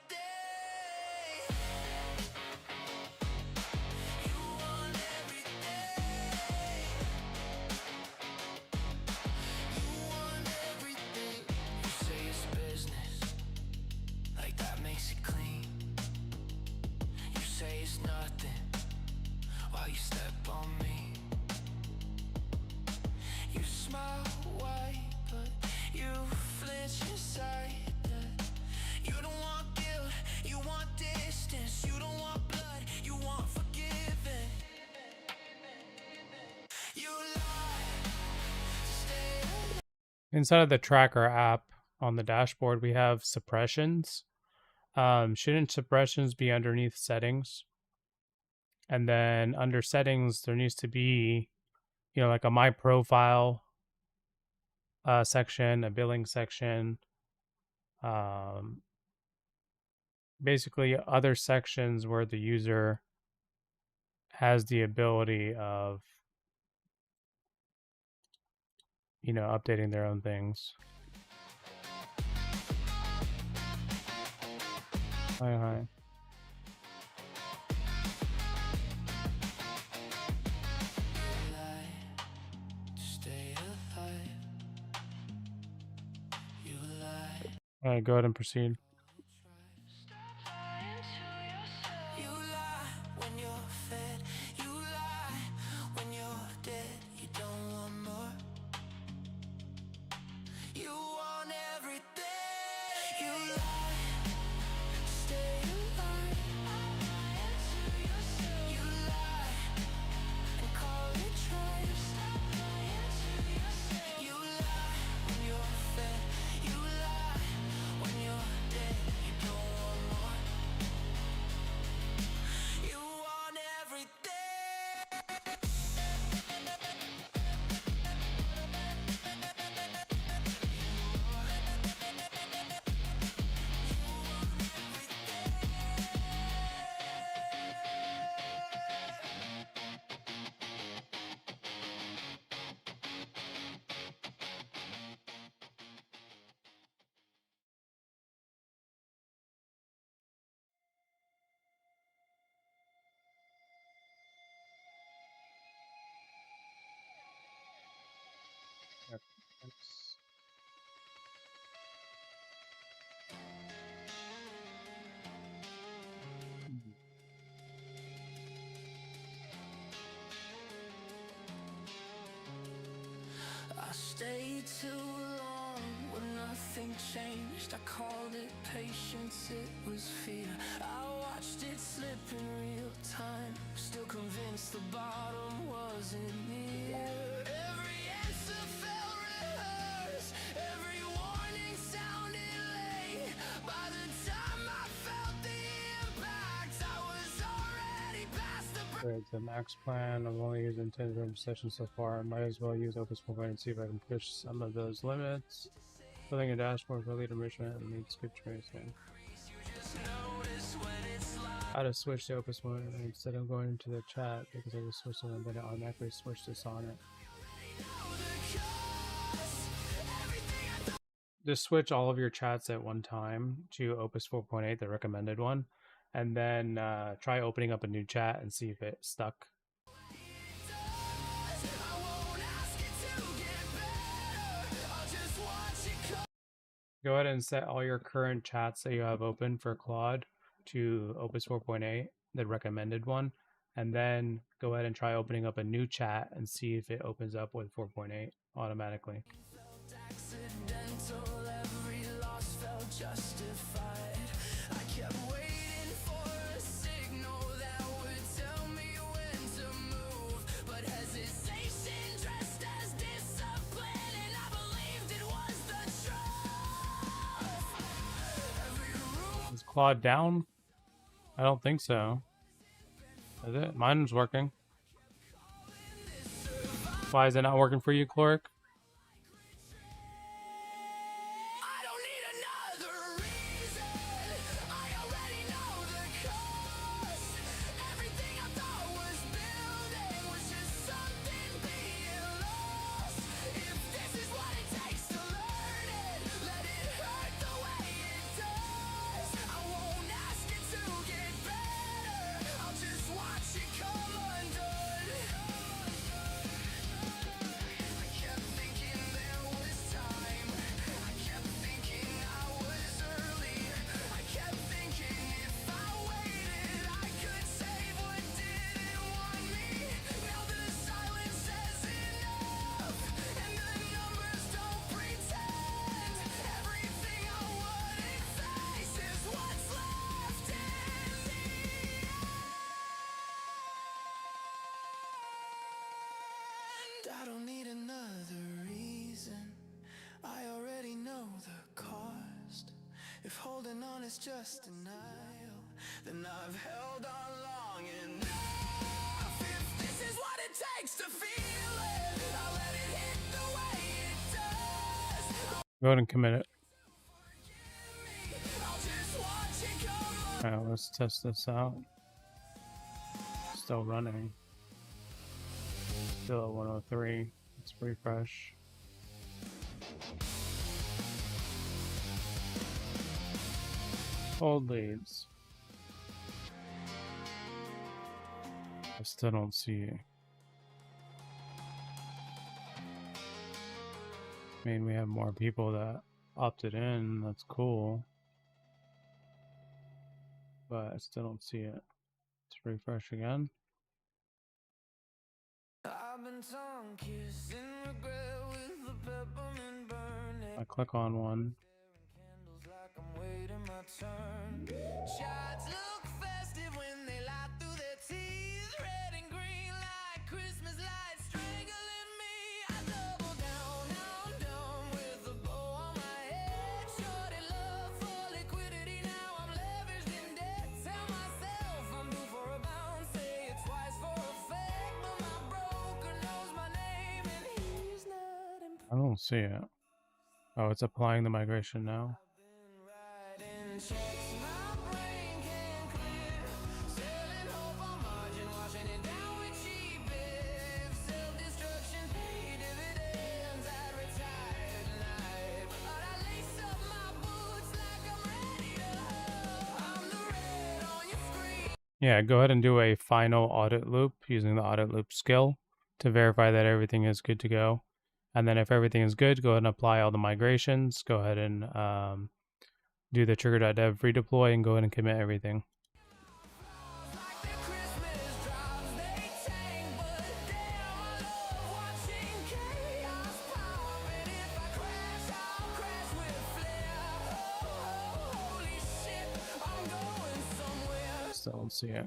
You want everything. You want everything. You say it's business, like that makes it clean. You say it's nothing while you step on me. You smile white, but you flinch inside. You don't want guilt, you want distance. You don't want blood, you want forgiving. You lie to stay alive. Inside of the tracker app on the dashboard, we have suppressions. Shouldn't suppressions be underneath settings? And then under settings, there needs to be, like a my profile section, a billing section, basically other sections where the user has the ability of, updating their own things. Hi. All right, go ahead and proceed. You lie when you're fed. You lie when you're dead. You don't want more. You want everything. You lie to stay alive. You lie and call it right. You lie when you're fed. You lie when you're dead. stayed too long when nothing changed. I called it patience, it was fear. I watched it slip in real time, still convinced the bottom wasn't near. Every answer felt rehearsed, every warning sounded late. By the time I felt the impact, I was already past the It's a max plan. I'm only using 10 room sessions so far. I might as well use Opus 4.0 and see if I can push some of those limits. Building a dashboard for leader mission and need skip tracing. How to switch to Opus 1 instead of going into the chat because I just switched it and then it automatically switched to Sonnet. Just switch all of your chats at one time to Opus 4.8, the recommended one, and then try opening up a new chat and see if it stuck. Go ahead and set all your current chats that you have open for Claude to Opus 4.8, the recommended one, and then go ahead and try opening up a new chat and see if it opens up with 4.8 automatically. Is Claude down? I don't think so. Is it? Mine's working. Why is it not working for you, Cloric? I don't need another reason. I already know the cost. If holding on is just denial, then I've held on long enough. If this is what it takes to feel it, I'll let it hit the way it does. Go ahead and commit it. Alright, let's test this out. Still running. Still at 103. Let's refresh. Hold leads. I still don't see. I mean, we have more people that opted in. That's cool. But I still don't see it. Let's refresh again. I've been tongue-kissed in regret with the peppermint burning. I click on one. Candles like I'm waiting my turn. Shots look festive when they light through their teeth. Red and green like Christmas lights strangling me. I double down, now I'm done with the bow on my head. Shorty love for liquidity, now I'm leveraged in debt. Tell myself I'm due for a bounce, say it twice for effect. But my broker knows my name and he's not impressed. I don't see it. Oh, it's applying the migration now. Writing checks, my brain can't clear. Selling hope on margin, washing it down with cheap ifs. Self-destruction, pay dividends at retired life. But I lace up my boots like I'm ready to hug. I'm the red on your screen. Yeah, go ahead and do a final audit loop using the audit loop skill to verify that everything is good to go. And then if everything is good, go ahead and apply all the migrations. Go ahead and do the trigger.dev redeploy and go ahead and commit everything. Like the Christmas drops, they tank, but damn, I love watching chaos pop still don't see it.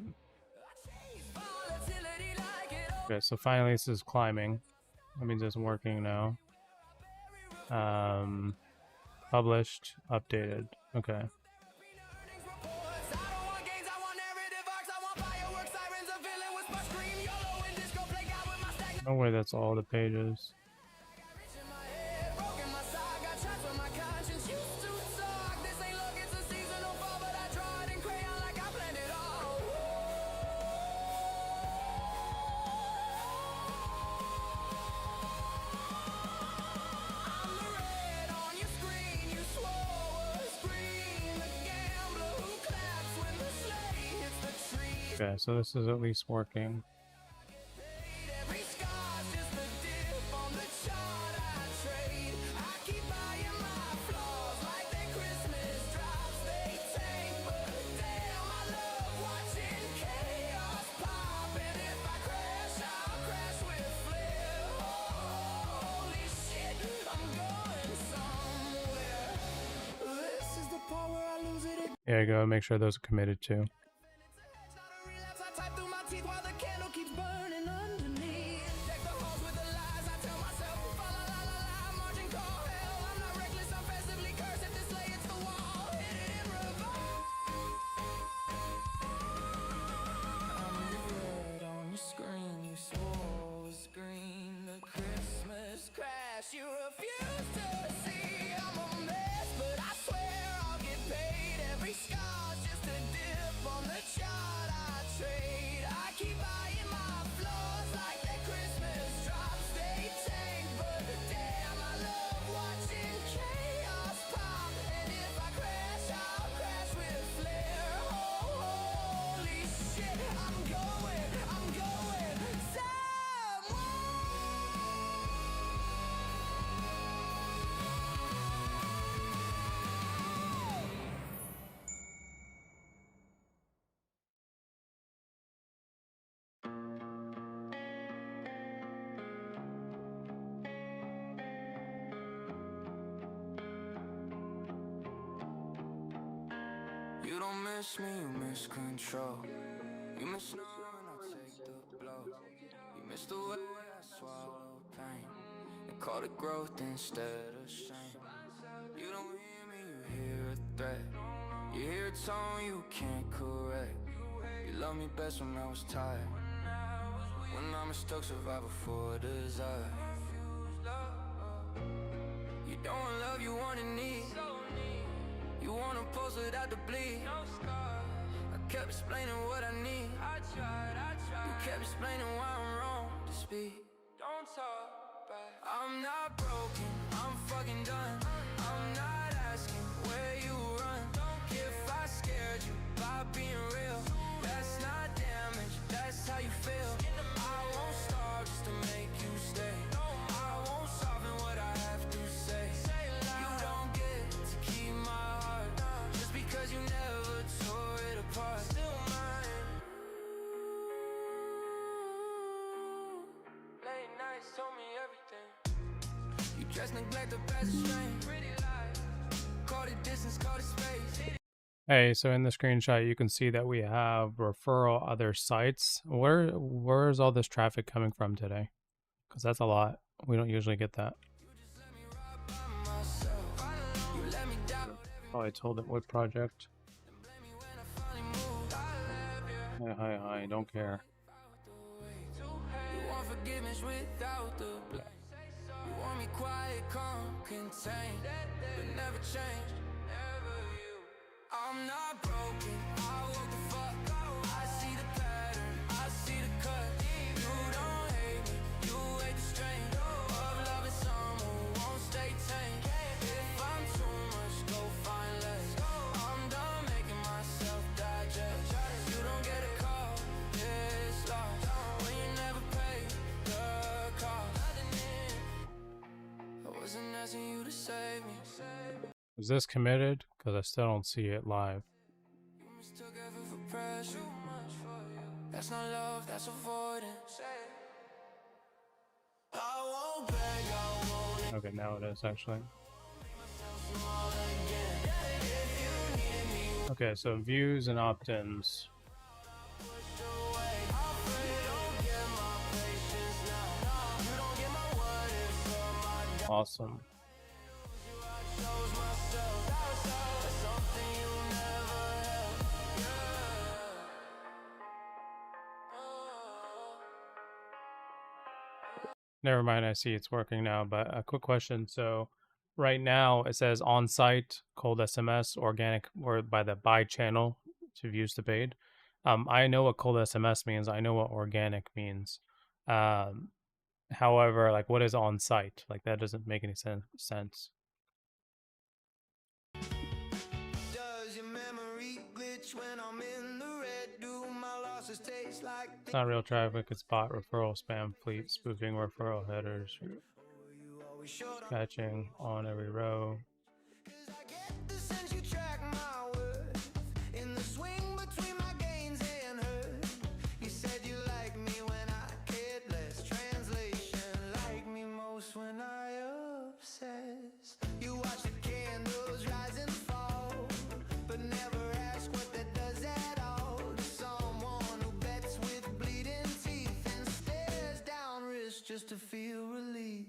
Okay, so finally this is climbing. That means it's working now. Published, updated. Okay. No way that's all the pages. Okay, so this is at least working. There you go, make sure those are committed to. You refuse to see I'm a mess, but I swear I'll get paid. Every scar's just a dip on the chart I trade. I keep buying my flaws like that Christmas drops they take. But damn, I love watching chaos pop. And if I crash, I'll crash with flair. Oh, holy shit, I'm going somewhere. You don't miss me, you miss control. You miss knowing I take the blow. You miss the way I swallow pain and call it growth instead of shame. You don't hear me, you hear a threat. You hear a tone you can't correct. You love me best when I was tired, when I mistook survival for desire. You don't want love, you want a need. You wanna pose without the bleed. I kept explaining what I need. You kept explaining why I'm wrong to speak. Don't talk back. I'm not broken, I'm fucking done. I'm not asking where you run. If I scared you by being real, that's not damage, that's how you feel. I won't starve just to make you stay. I won't soften what I have to say. You don't get to keep my heart just because you never tore it apart. Still mine. Late nights told me everything. You just neglect the best strain. Pretty lies. Call it distance, call it space. Hey, so in the screenshot you can see that we have referral other sites. Where's all this traffic coming from today? Because that's a lot. We don't usually get that. Probably told it what project. Hi, don't care. You want forgiveness without the blame. You want me quiet, calm, contained, but never changed. Never you. I'm not broken. I woke the fuck. I see the pattern. I see the cut. You don't hate me. You hate the strain of loving someone who won't stay tame. If I'm too much, go find less. I'm done making myself digest. You don't get a call. It's lost when you never pay the cost. I wasn't asking you to save me. Is this committed? Because I still don't see it live. You mistook effort for pressure. That's not love, that's avoidance. I won't beg, I won't. Okay, now it is actually. Okay, so views and opt-ins. Awesome. Never mind, I see it's working now, but a quick question. So right now it says on-site, cold SMS, organic, or by the buy channel to views the paid. I know what cold SMS means. I know what organic means. However, like, what is on-site? Like, that doesn't make any sense. Does your memory glitch when I'm in the red? Do my losses taste like It's not real traffic, it's bot referral spam fleet spoofing referral headers, catching on every row. I get the sense you track my worth in the swing between my gains and hurt. You said you like me when I cared less. Translation, like me most when I obsess. You watch the candles rise and fall, but never ask what that does at all. To someone who bets with bleeding teeth and stares down risk just to feel relief.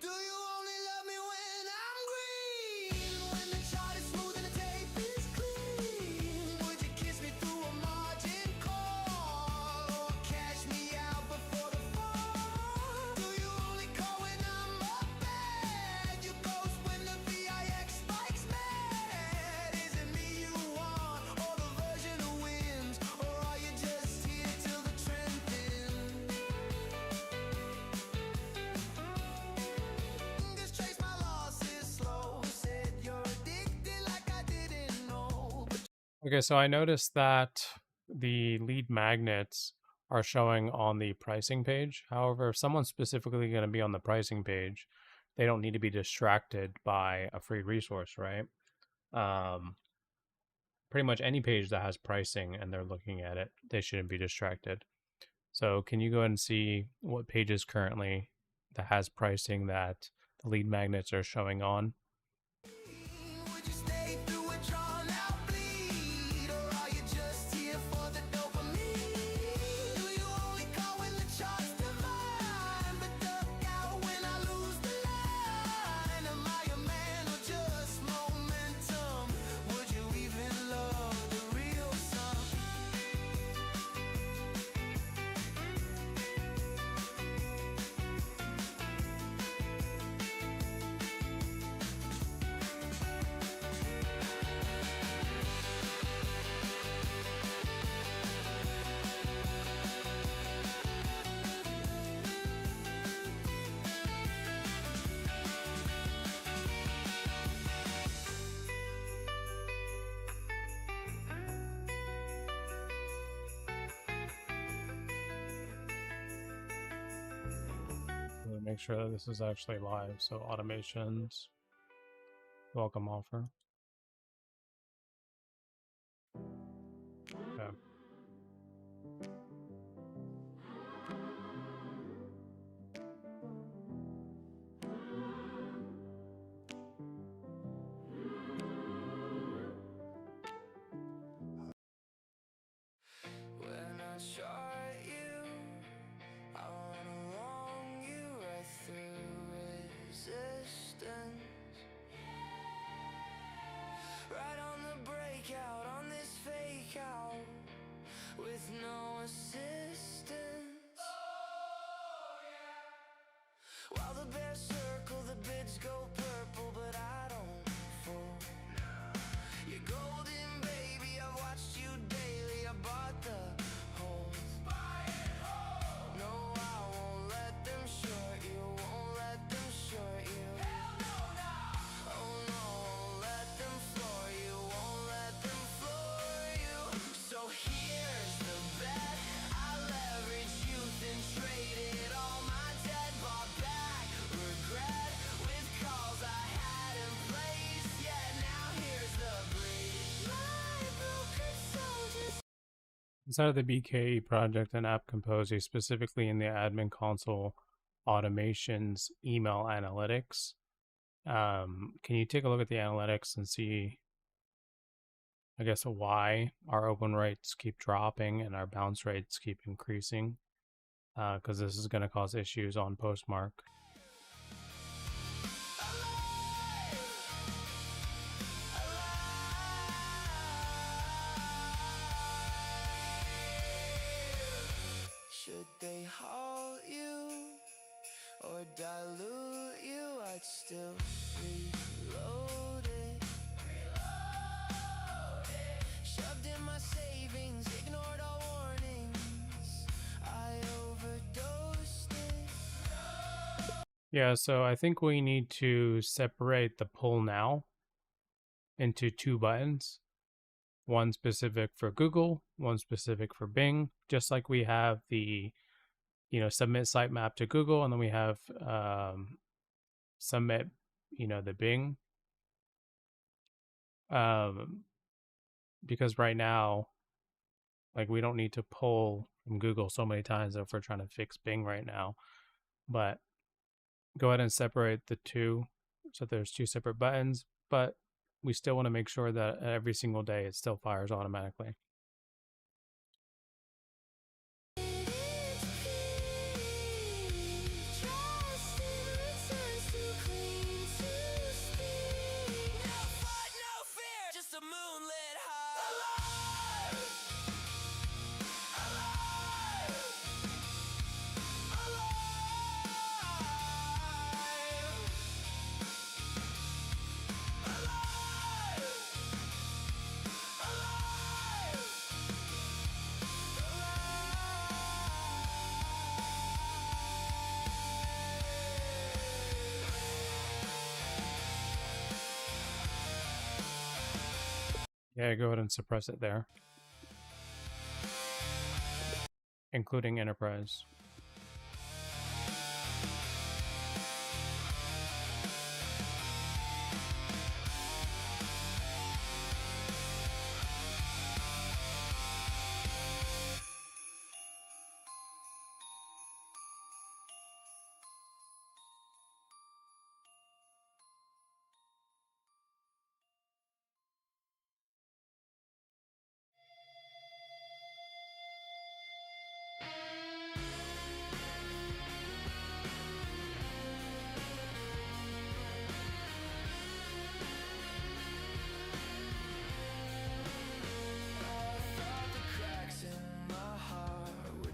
Do you only love me when I'm green? When the chart is smooth and the tape is clean? Would you kiss me through a margin call? Or cash me out before the fall? Do you only call when I'm up bad? You ghost when the VIX spikes mad? Is it me you want, or the version who wins? Or are you just here till the trend thins? Trace my losses slow. Said you're addicted like I didn't know. Okay, so I noticed that the lead magnets are showing on the pricing page. However, if someone's specifically going to be on the pricing page, they don't need to be distracted by a free resource, right? Pretty much any page that has pricing and they're looking at it, they shouldn't be distracted. So can you go ahead and see what pages currently that has pricing that the lead magnets are showing on? Would you stay through a drawn out bleed? Or are you just here for the dopamine? Do you only call when the chart's divine, but duck out when I lose the line? Am I a man or just momentum? Would you even love the real sum? Make sure that this is actually live. So automations, welcome offer. Okay. When I shot you, I wanna wrong you right through resistance. Right on the breakout, on this fake out, with no assistance. Oh, yeah. While the bears circle, the bids go purple, but I don't fold. You're golden, baby, I've watched you daily. I bought the whole. No, I won't let them short you, won't let them short you. Hell no, no. Oh no, won't let them floor you, won't let them floor you. So here's the bet, I leverage youth and traded all my debt, bought back regret with calls I had in place. Yeah, now here's the bridge. My broken soldiers. Inside of the BKE project and app Kompozy, specifically in the admin console automations email analytics, can you take a look at the analytics and see, I guess, why our open rates keep dropping and our bounce rates keep increasing? Because this is going to cause issues on Postmark. Should they halt you or dilute you? I'd still reload it. Shoved in my savings, ignored all warnings. I overdosed it. Yeah, so I think we need to separate the pull now into two buttons. One specific for Google, one specific for Bing, just like we have the, submit sitemap to Google, and then we have submit, the Bing. Because right now, like, we don't need to pull from Google so many times if we're trying to fix Bing right now. But go ahead and separate the two so there's two separate buttons, but we still want to make sure that every single day it still fires automatically. Yeah, go ahead and suppress it there, including enterprise.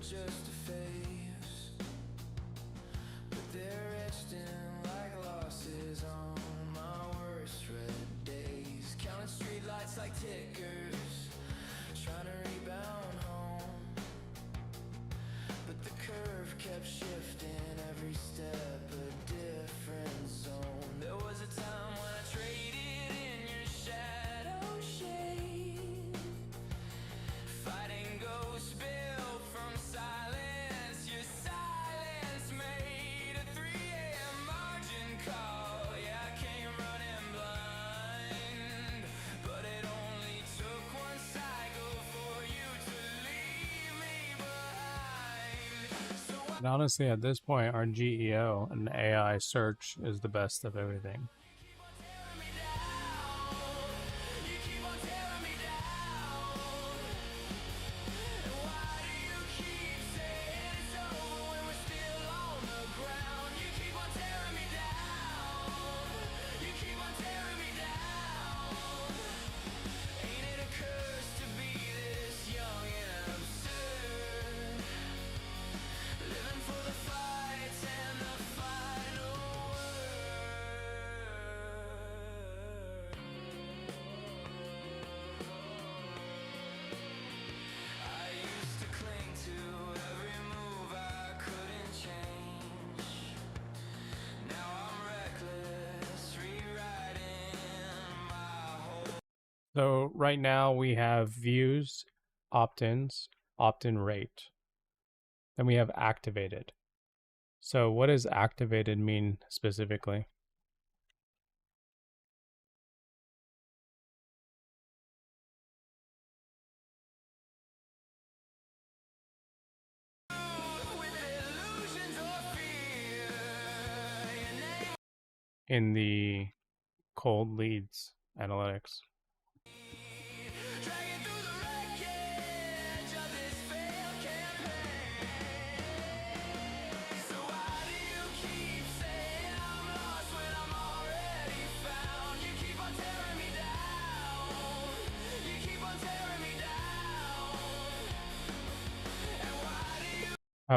Just a phase, but they're etched in like losses on my worst red days. Counting streetlights like tickers, trying to rebound home, but the curve kept shifting every step a different zone. There was a time when I traded in your shadow shade, fighting ghosts built from silence. Your silence made a 3 a.m. margin call. Yeah, I came running blind, but it only took one cycle for you to leave me behind. So And honestly, at this point, our GEO and AI search is the best of everything. So right now we have views, opt-ins, opt-in rate. Then we have activated. So what does activated mean specifically? In the cold leads analytics.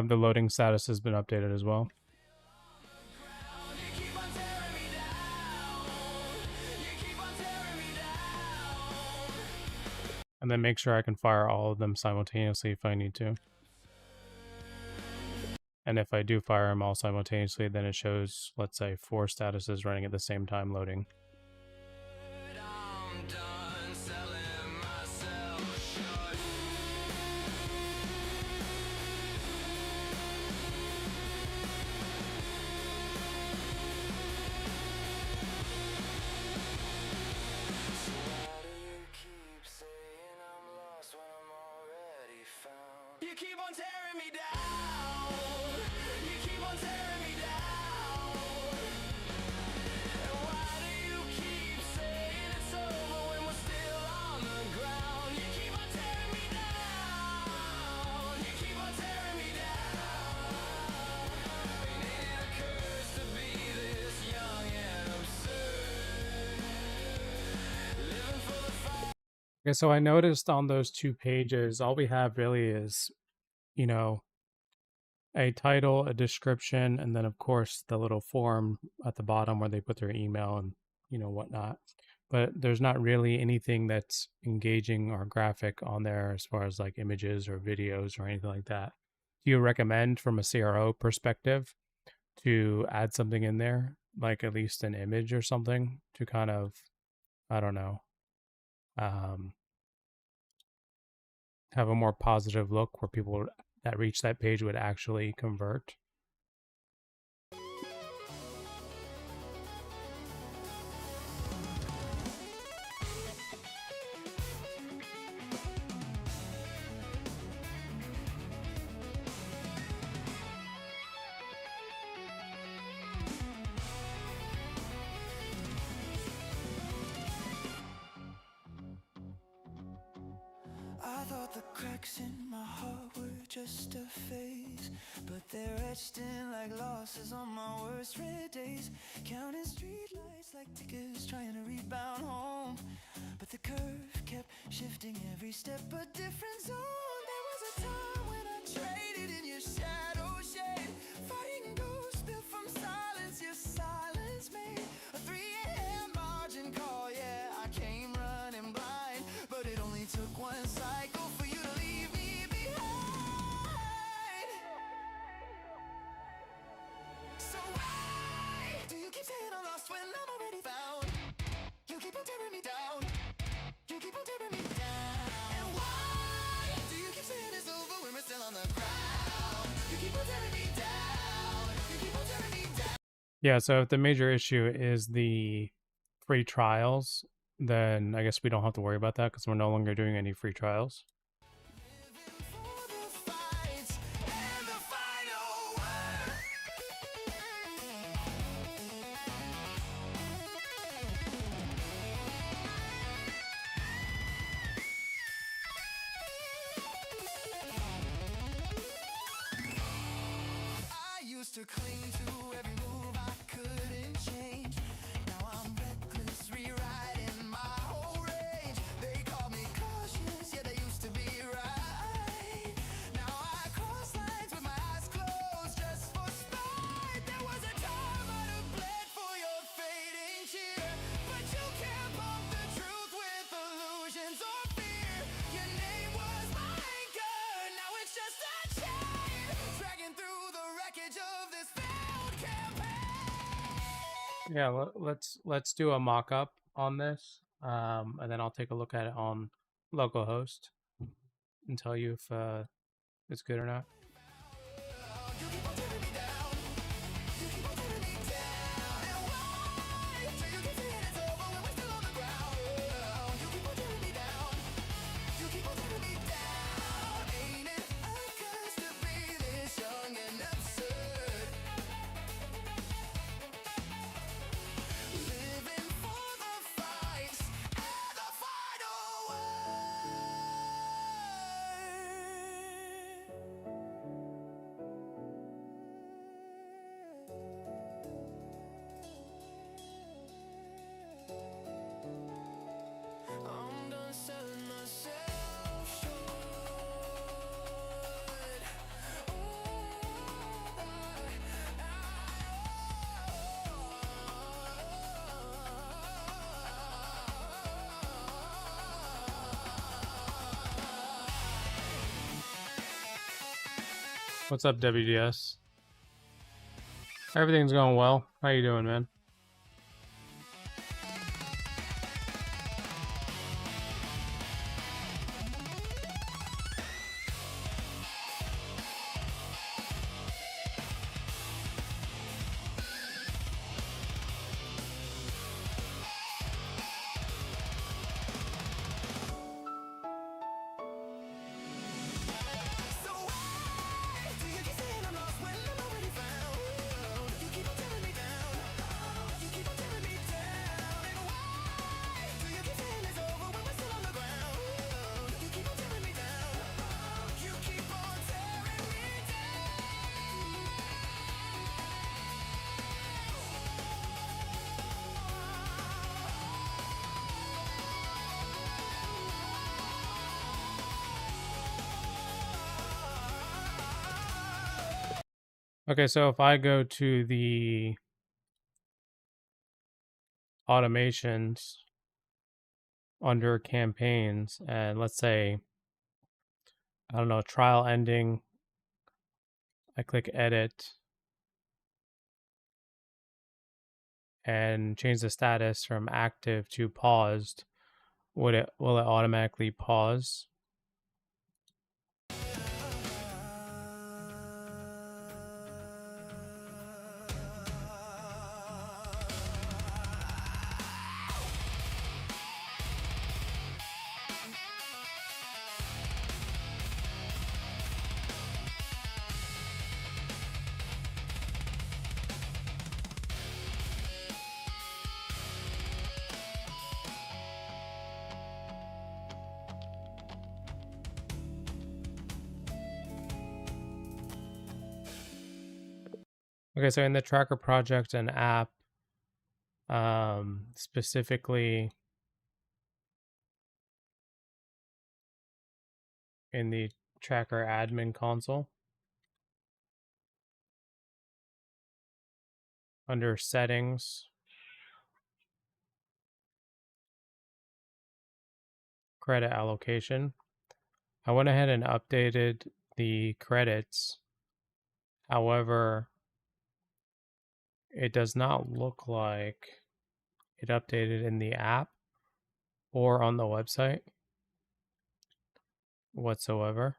The loading status has been updated as well. And then make sure I can fire all of them simultaneously if I need to. And if I do fire them all simultaneously, then it shows, let's say, 4 statuses running at the same time loading. You keep on tearing me down. You keep on tearing me down. And why do you keep saying it's over when we're still on the ground? You keep on tearing me down. You keep on tearing me down. Ain't it a curse to be this young and absurd? Living for the fight. Okay, so I noticed on those 2 pages, all we have really is, you know, a title, a description, and then of course the little form at the bottom where they put their email and, you know, whatnot. But there's not really anything that's engaging or graphic on there as far as like images or videos or anything like that. Do you recommend from a CRO perspective to add something in there, like at least an image or something to kind of, I don't know, have a more positive look where people that reach that page would actually convert? I thought the cracks in my heart were just a phase, but they're etched in like losses on my worst red days. Counting street lights like tickets, trying to rebound home, but the curve kept shifting every step a different zone. There was a time when I traded in your shadow shade, fighting ghosts built from silence. Your silence made a 3 a.m. margin call. Yeah, I came running blind, but it only took one cycle for you to leave me behind. So why do you keep saying I'm lost when I'm already found? You keep on tearing me down. You keep on tearing me down. And why do you keep saying it's over when we're still on the ground? You keep on tearing me down. You keep on tearing me down. Yeah, so if the major issue is the free trials, then I guess we don't have to worry about that because we're no longer doing any free trials. Living for the fights and the final word. I used to cling to every move I couldn't change. Now I'm reckless, rewriting my whole range. They call me cautious, yeah, they used to be right. Now I cross lines with my eyes closed just for spite. There was a time I'd have bled for your fading cheer, but you can't pump the truth with illusions or fear. Your name was my anchor, now it's just a chain dragging through the wreckage of this failed campaign. Yeah, let's do a mock-up on this, and then I'll take a look at it on localhost and tell you if it's good or not. You keep on tearing me down. You keep on tearing me down. And why do you keep saying it's over when we're still on the ground? You keep on tearing me down. You keep on tearing me down. Ain't it a curse to be this young and absurd? Living for the fights and the final word. What's up, WDS? Everything's going well. How you doing, man? Okay, so if I go to the automations under campaigns and let's say, I don't know, trial ending, I click edit and change the status from active to paused, will it automatically pause? Okay, so in the tracker project and app, specifically in the tracker admin console, under settings, credit allocation, I went ahead and updated the credits. However, it does not look like it updated in the app or on the website whatsoever.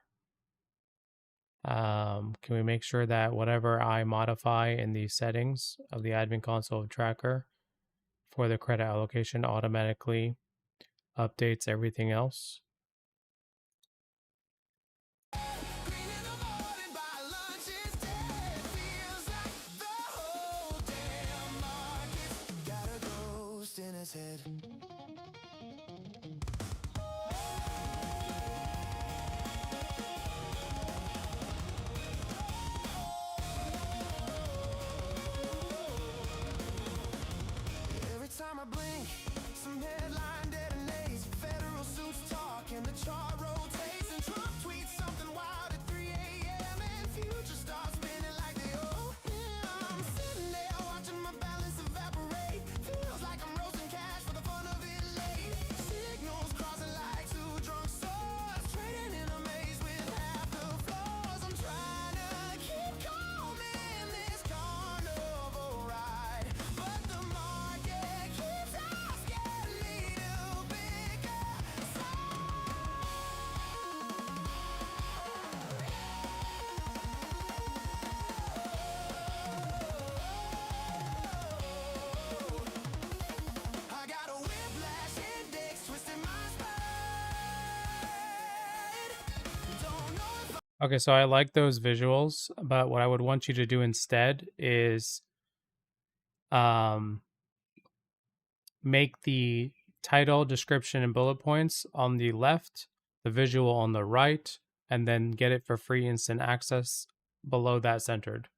Can we make sure that whatever I modify in the settings of the admin console of tracker for the credit allocation automatically updates everything else? Every time I blink, some headline detonates. Federal suits talk and the chart rotates. And Trump tweets something wild at 3 a.m. and future starts spinning like they owe him. I'm sitting there watching my balance evaporate. Feels like I'm roasting cash for the fun of it late. Signals crossing like two drunk swords. Trading in a maze with half the floors. I'm trying to keep calm in this carnival ride, but the market keeps asking me to pick a I got a whiplash index twisting my spine. Don't know if Okay, so I like those visuals, but what I would want you to do instead is make the title, description, and bullet points on the left, the visual on the right, and then get it for free instant access below that centered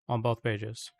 on both pages.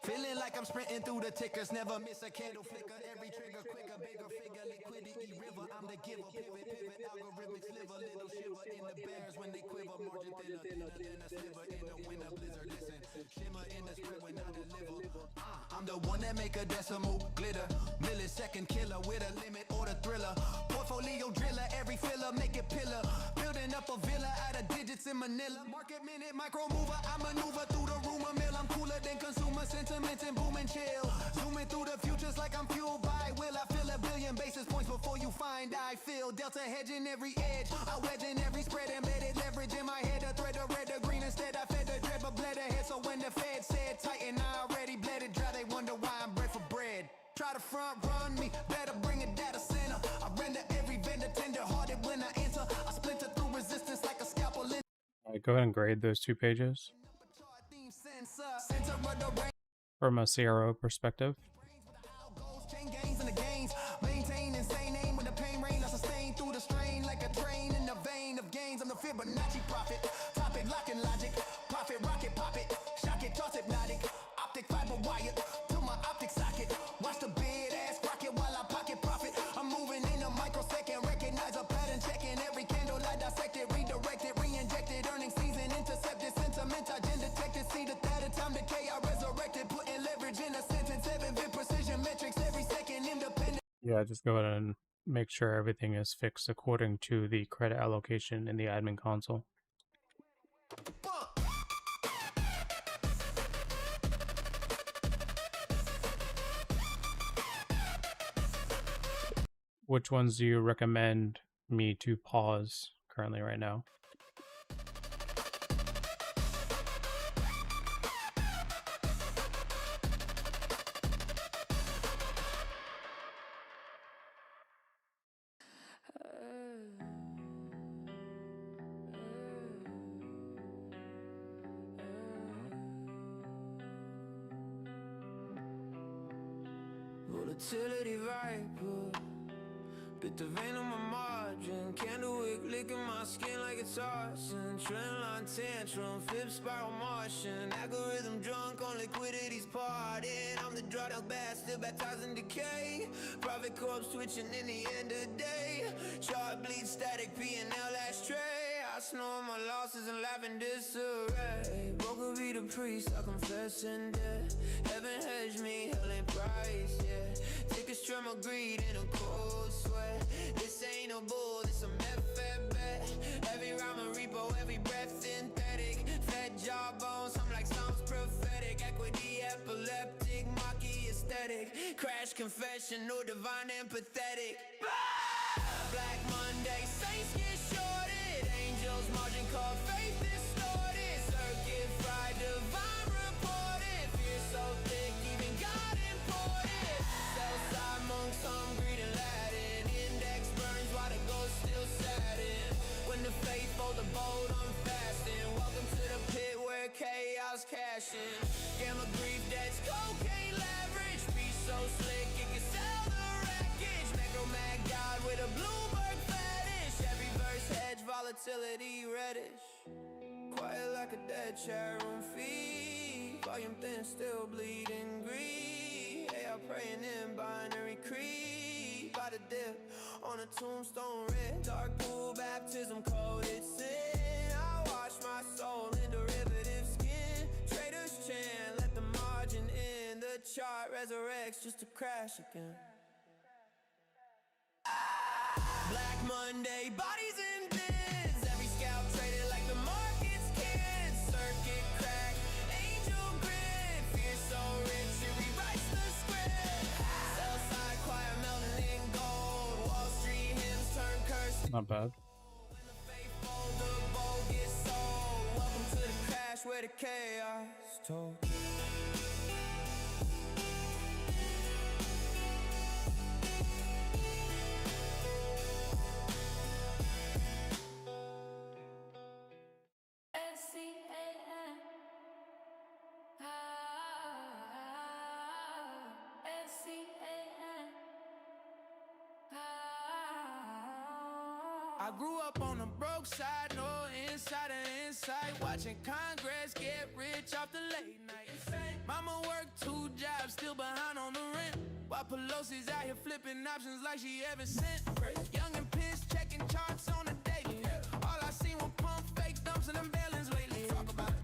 Feeling like I'm sprinting through the tickers, never miss a candle flicker. Every trigger quicker, bigger figure, liquidity river. I'm the giver, pivot, algorithmic sliver, little shiver in the bears when they quiver. Margin thinner than a sliver in the winter blizzard. Listen, shimmer in the spread when I deliver. I'm the one that make a decimal glitter, millisecond killer with a limit or the thriller. Portfolio driller, every filler, make it pillar. Building up a villa out of digits in Manila. Market minute, micro mover, I maneuver through the rumor mill. I'm cooler than consumer sentiments and boom and chill. Zooming through the futures like I'm fueled by will. I feel a billion basis points before you find I feel. Delta hedging every edge, I wedge in every spread. Embedded leverage in my head, a thread, a red, a green. Instead I fed the dread, but bled ahead. So when the Fed said tighten, I already bled it dry. They wonder why I'm bred for bread. Try to front run me, better bring a data center. I render every vendor tender hearted when I enter. I splinter through resistance like a scalpel. Alright, go ahead and grade those 2 pages from a CRO perspective. Maintain insane aim with the pain rain. I sustain through the strain like a train in the vein of gains. I'm the Fibonacci prophet. Topic locking logic. Profit rocket pop it. Shock it, toss hypnotic. Optic fiber wire to my optic socket. Watch the bid ass rocket while I pocket profit. I'm moving in a microsecond. Recognize a pattern checking every candle I dissected. Redirected, re-injected. Earning season intercepted. Sentiment I didn't detect it. See the third time decay I resurrected. Putting leverage in a sentence. 7-bit precision metrics every second independent. Yeah, just go ahead and make sure everything is fixed according to the credit allocation in the admin console. Which ones do you recommend me to pause currently right now? Volatility viper, bit the vein on my margin. Candle wick licking my skin like it's arson. Trendline tantrum, flip spiral Martian. Algorithm drunk on liquidity's parting. I'm the drawed out bastard, baptized in decay. Profit corpse switching in the end of the day. Chart bleed static, P&L ashtray. I snore my losses and laugh in disarray. Broker be the priest, I confess in debt. Heaven hedge me, hell ain't price, yeah. Take a strum of greed in a cold sweat. This ain't no bull, this a method bet. Every rhyme a repo, every breath synthetic. Fed jawbones, I'm like Psalms prophetic. Equity epileptic, mocky aesthetic. Crash confession, no divine and pathetic. Black Monday, saints get shorted. Angels margin call faith distorted. Circuit fried, divine reported. Fear so thick, even God imported. Southside monks hungry to Latin. Index burns while the ghost still satin. When the faithful, the bold, I'm fasting. Welcome to the pit where chaos cashing. Gamma grief debts, cocaine leverage. Be so slick, it can sell the wreckage. Macro mag god with a Bloomberg fetish. Every verse hedge, volatility reddish. Quiet like a dead chat room feed. Volume thin, still bleeding greed. AI praying in binary creed. By the dip on a tombstone red. Dark pool baptism coded sin. I wash my soul in derivative skin. Trader's chant, let the margin in. The chart resurrects just to crash again. Black Monday, bodies in bins. Every scalp traded like the market's kids. Circuit crack, angel grid. Fear so rich, it rewrites the script. Sell-side choir melting in gold. Wall Street hymns turn curse. Not bad. When the faithful, the bold get sold. Welcome to the crash where the chaos told. I grew up on the broke side, no insight. Watching Congress get rich off the late night. Mama worked 2 jobs, still behind on the rent. While Pelosi's out here flipping options like she ever sent. Young and pissed, checking charts on the daily. All I seen were pump fake dumps and them bailings lately.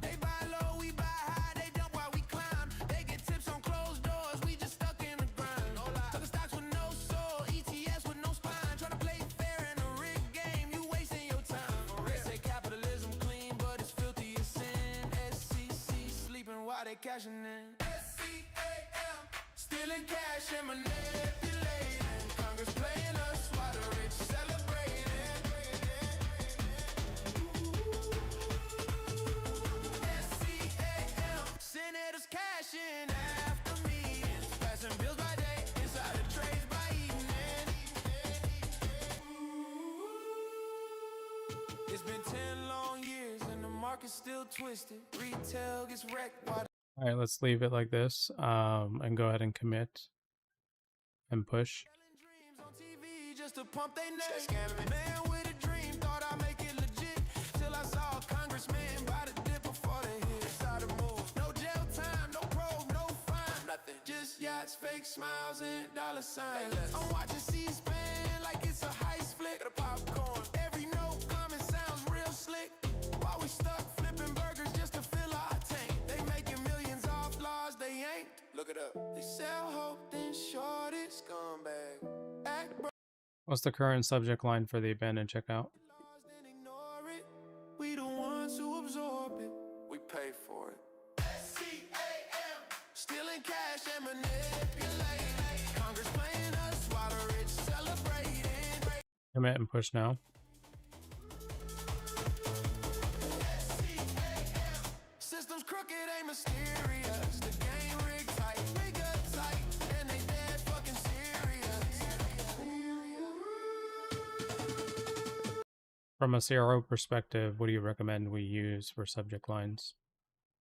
They buy low, we buy high, they dump while we climb. They get tips on closed doors, we just stuck in the grind. Took stocks with no soul, ETS with no spine. Try to play fair in a rigged game, you wasting your time. They say capitalism clean, but it's filthy as sin. SCC sleeping while they cashing in. SCAM, stealing cash and manipulating. Congress playing us while the rich celebrating. SCAM, senators cashing after meetings, passing bills by day, inside the trades by evening. It's been 10 long years and the market's still twisted. Retail gets wrecked while All right, let's leave it like this and go ahead and commit and push. dreams on TV just to pump they name. Man with a dream thought I'd make it legit till I saw a congressman buy the dip before they hit. Decided to move. No jail time, no probe, no fine, nothing. Just yachts, fake smiles, and dollar signs. I'm watching C-SPAN like it's a heist flick. The popcorn, every note coming sounds real slick. While we stuck flipping burgers just to fill our tank. They making millions off laws they ain't. Look it up. They sell hope, then short it, scumbag. Act bro, What's the current subject line for the abandoned checkout? laws, then ignore it. We the ones who absorb it. We pay for it. SCAM, stealing cash and manipulating. Congress playing us while the rich celebrating. Commit and push now. Systems crooked, ain't mysterious. The game rigged tight, rig up tight, and they dead fucking serious. From a CRO perspective, what do you recommend we use for subject lines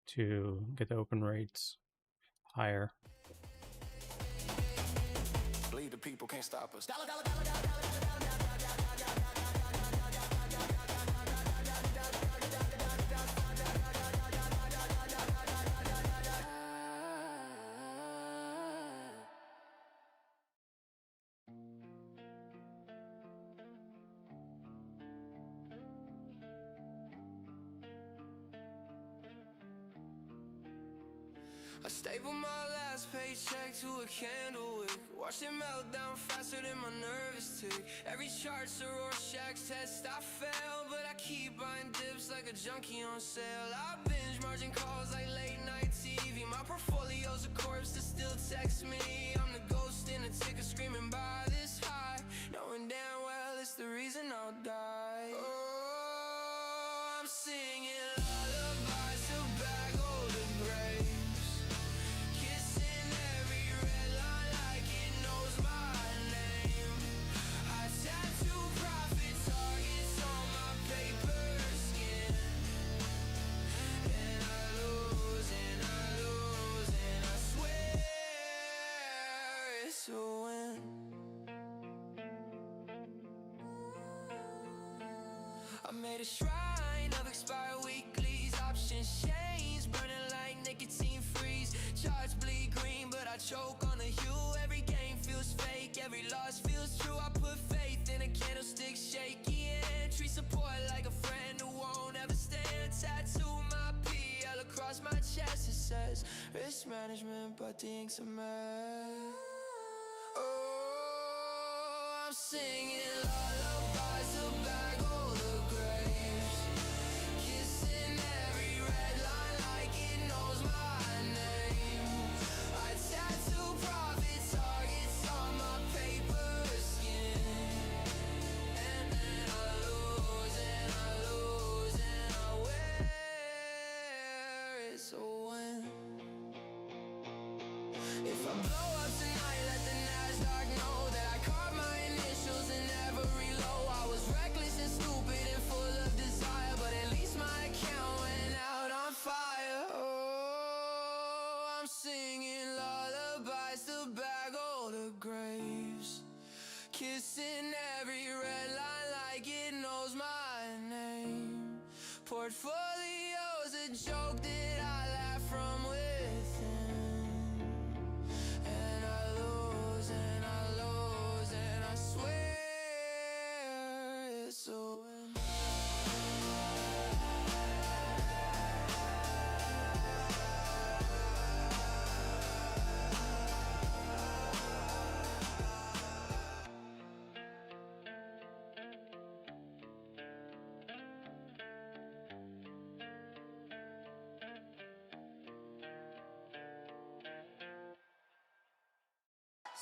to get the open rates higher? Bleed the people, can't stop us. I stapled my last paycheck to a candle wick. Watched it melt down faster than my nervous tick. Every chart's a Rorschach's test. I fail, but I keep buying dips like a junkie on sale. I binge margin calls like late night TV. My portfolio's a corpse that still text me. I'm the ghost in a ticker screaming by this high, knowing damn well it's the reason I'll die. Oh, I'm singing lullabies to bag older graves. Kissing every red line like it knows my name. I tattoo profit targets on my paper skin. And I lose, and I lose, and I swear it's a win. I made a shrine of expired weeklies, options change, burning like nicotine freeze. Charts bleed green, but I choke on the hue. Every game feels fake, every loss feels true. I put faith in a candlestick, shaky entry, support like a friend who won't ever stand. Tattoo my PL across my chest, it says risk management, but the ink's a mess. Oh, I'm singing lullabies to bag older graves. Kissing every red line like it knows my name. I tattoo profit targets on my paper skin. And then I lose, and I lose, and I wear it's a win. If I blow up tonight, let the NASDAQ know that I carved my initials in every low. I was reckless and stupid and full of desire, but at least my account went out on fire. Oh, I'm singing lullabies to bag older graves. Kissing every red line like it knows my name. Portfolio's a joke that I laugh from within.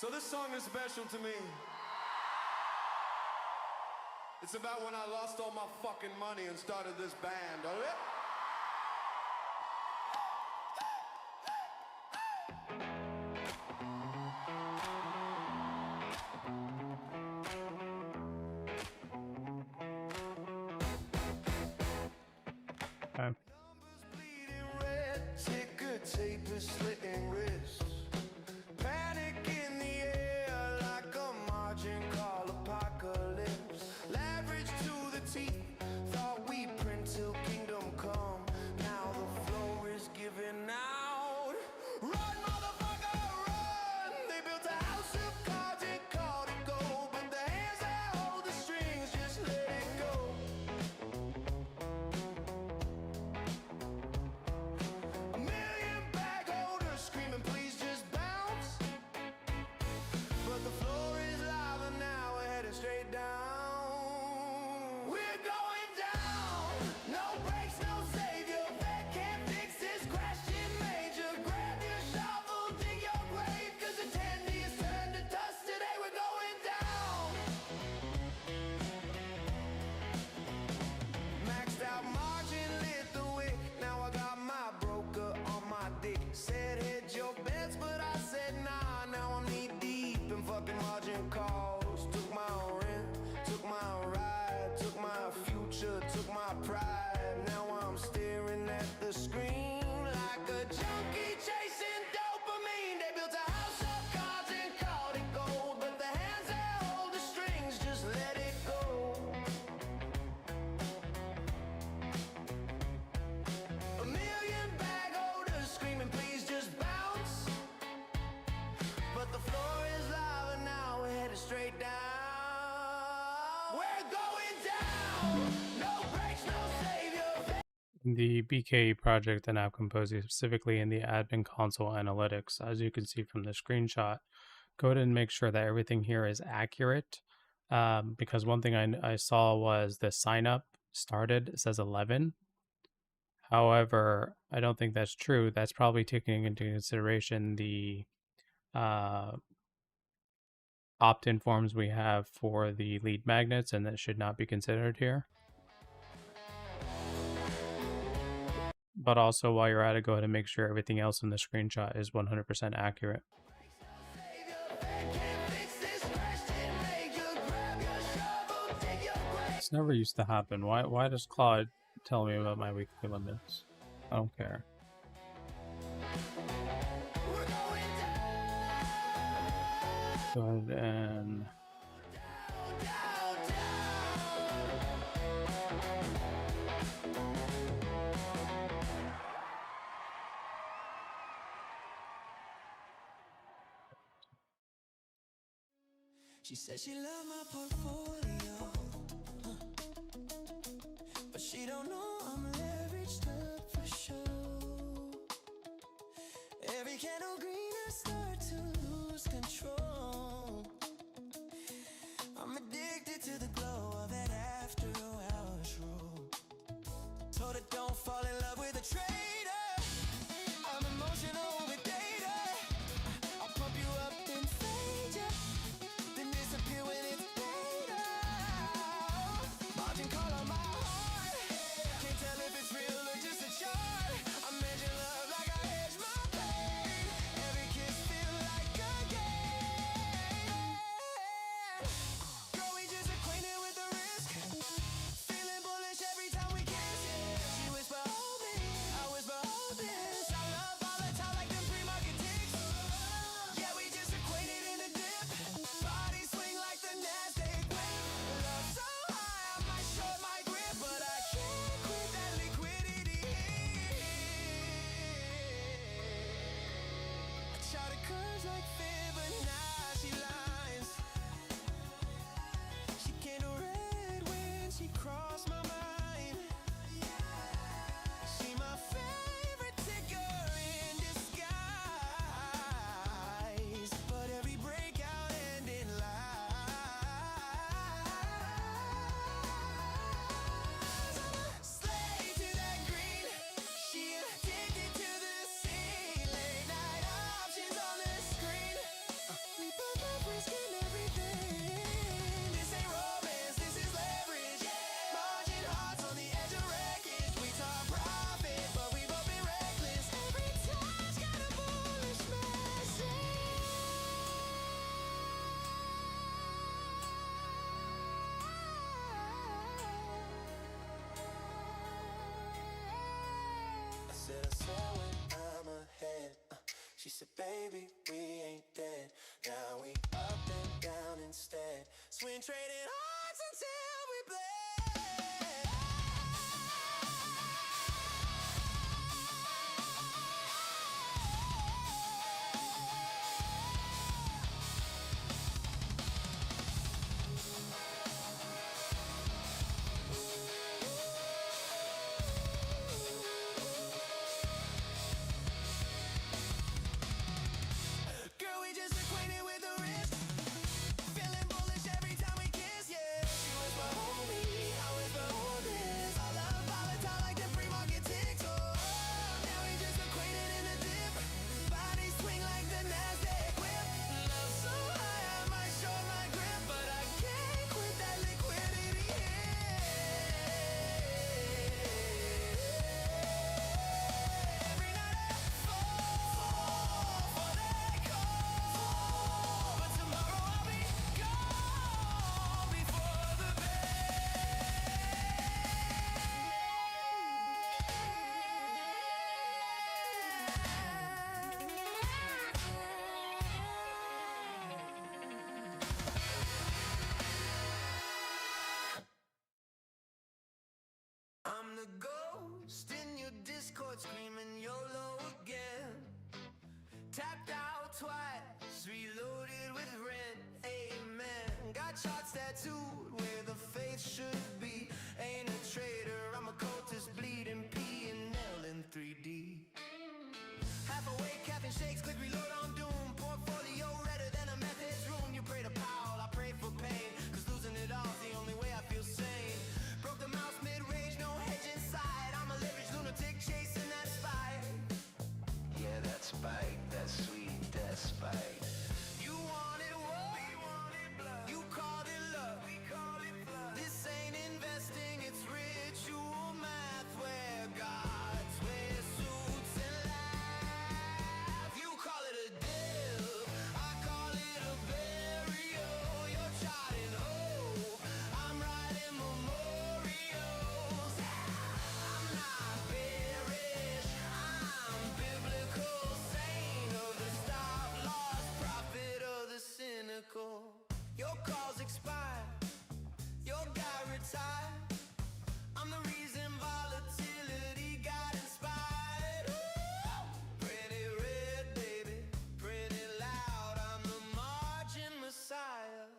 So this song is special to me. It's about when I lost all my fucking money and started this band. All right? Okay. Bleeding red, ticker tape is slitting wrists. Panic in the air like a margin call apocalypse. Leverage to the teeth, thought we print till kingdom come. Now the floor is giving out. Run, motherfucker, run! They built a house of cards and called it gold, but the hands that hold the strings just let it go. A million bag holders screaming, please just bounce. But the floor is live and now we're heading straight down. We're going down. No brakes, no savior. That can't fix this question major. Grab your shovel, dig your grave, 'cause attendee is turned to dust. Today we're going down. Maxed out margin, lit the wick. Now I got my broker on my dick. Said hedge your bets, but I said nah. Now I'm knee deep in fucking margin calls. Took my rent, took my ride, took my future, took my pride. Now I'm staring at the screen like a junkie chasing dopamine. They built a house of cards and called it gold, but the hands that hold the strings just let it go. A million bag holders screaming, please just bounce. But the floor is live and now we're headed straight down. We're going down. No brakes, no savior. The BK project and app Kompozy, specifically in the admin console analytics, as you can see from the screenshot, go ahead and make sure that everything here is accurate. Because one thing I saw was the sign up started, it says 11. However, I don't think that's true. That's probably taking into consideration the opt-in forms we have for the lead magnets, and that should not be considered here. But also, while you're at it, go ahead and make sure everything else in the screenshot is 100% accurate. This never used to happen. Why does Claude tell me about my weekly limits? I don't care. Go ahead and She said she loved my portfolio, but she don't know I'm leveraged up for show. Every candle green I start to lose control. I'm addicted to the glow of that after hours roll. Told her don't fall in love with a traitor. I'm emotional with data. I'll pump you up then fade ya, then disappear when it's data. Margin call on my heart. Can't tell if it's real or just a chart. I measure love like I hedge my pain. Every kiss feel like a game. said, baby, we ain't dead. Now we up and down instead. Swing trading hearts until we bled. Girl, we just acquainted with the risk. Feeling bullish every time we kiss, yeah. She was my homie, I was my oldest. All love volatile like the free market ticks. Oh, now we just acquainted in the dip. Body swing like the Nasdaq whip. Love so high, I might short my grip, but I can't quit that liquidity every night I fall for that call. But tomorrow I'll be gone before the I'm the ghost in your Discord screaming YOLO again. Tapped out twice, reloaded with rent. Amen. Got shots tattooed where the faith should be. Ain't a traitor, I'm a cultist bleeding P and L in 3D. Half awake, caffeine shakes, click reload on doom. Portfolio redder than a meth head's room. You pray to Powell, I pray for pain. Cause losing it all's the only way I feel sane. Broke the mouse mid-range, no hedge inside. I'm a leverage lunatic chasing that spike. Yeah, that spike, that sweet, that spike. You wanted what? We wanted blood. You called it love. We call it blood. This ain't investing, it's ritual math where gods wear suits and laugh. You call it a deal, I call it a burial. You're charting hope, I'm writing memorials. I'm not bearish, I'm biblical, saint of the stop-loss, prophet of the cynical. Your calls expired, your guy retired. I'm the reason volatility got inspired. Ooh, print it red, baby, print it loud. I'm the margin messiah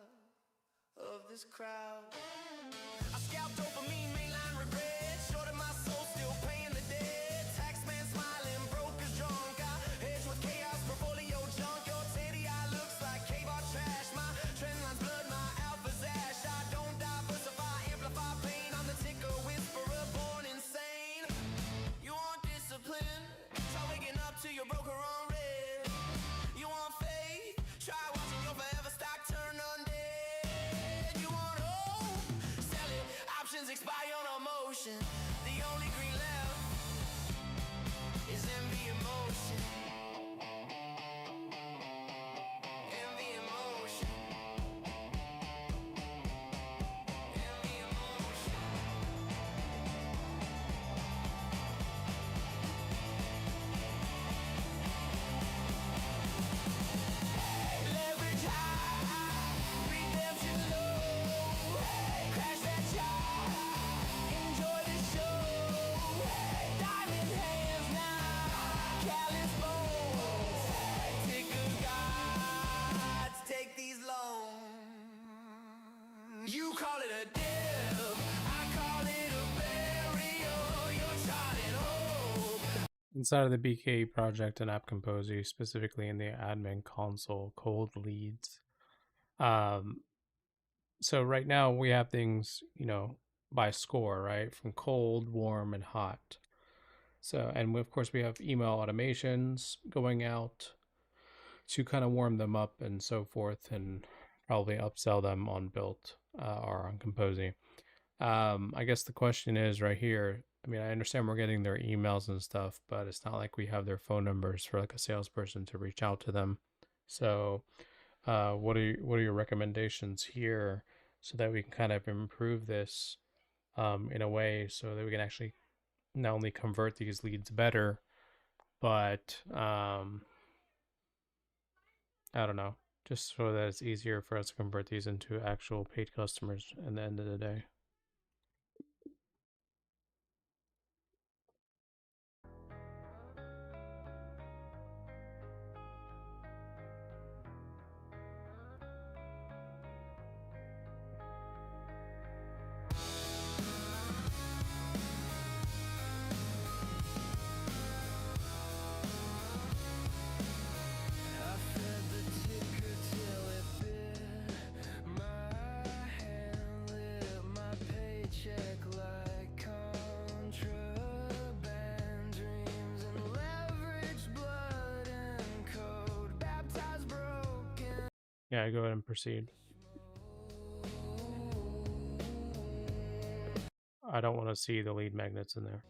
of this crowd. I scalped dopamine, mainline regret. Shorted my soul, still paying the debt. Taxman smiling, brokers drunk. I hedge with chaos, portfolio junk. Your teddy eye looks like K-bar trash. My trend lines blood, my alpha's ash. I don't diversify, amplify pain. I'm the ticker whisperer, born insane. You want discipline? Try waking up to your broker on red. You want faith? Try watching your forever stock turn undead. You want hope? Sell it. Options expire on emotion. The only green left is envy emotion. Envy emotion. Envy emotion. Leverage high, redemption low. Crash that chart, enjoy the show. Diamond hands now, callous bones. Ticker gods, take these loans. You call it a dip, I call it a burial. You're charting hope. Inside of the BKE project and app Kompozy, specifically in the admin console, cold leads. So right now we have things, by score, right? From cold, warm, and hot. So, and of course we have email automations going out to kind of warm them up and so forth, and probably upsell them on Built or on Kompozy. I guess the question is right here. I mean, I understand we're getting their emails and stuff, but it's not like we have their phone numbers for like a salesperson to reach out to them. So, what are your recommendations here so that we can kind of improve this in a way so that we can actually not only convert these leads better, but I don't know, just so that it's easier for us to convert these into actual paid customers at the end of the day. Yeah, go ahead and proceed. I don't want to see the lead magnets in there.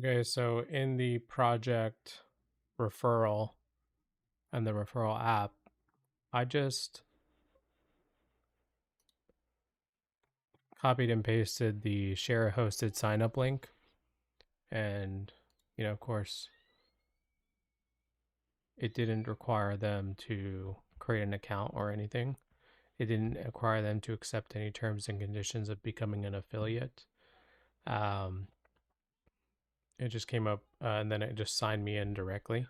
Okay, so in the project referral and the referral app, I just copied and pasted the share hosted sign up link. And, you know, of course, it didn't require them to create an account or anything. It didn't require them to accept any terms and conditions of becoming an affiliate. It just came up and then it just signed me in directly.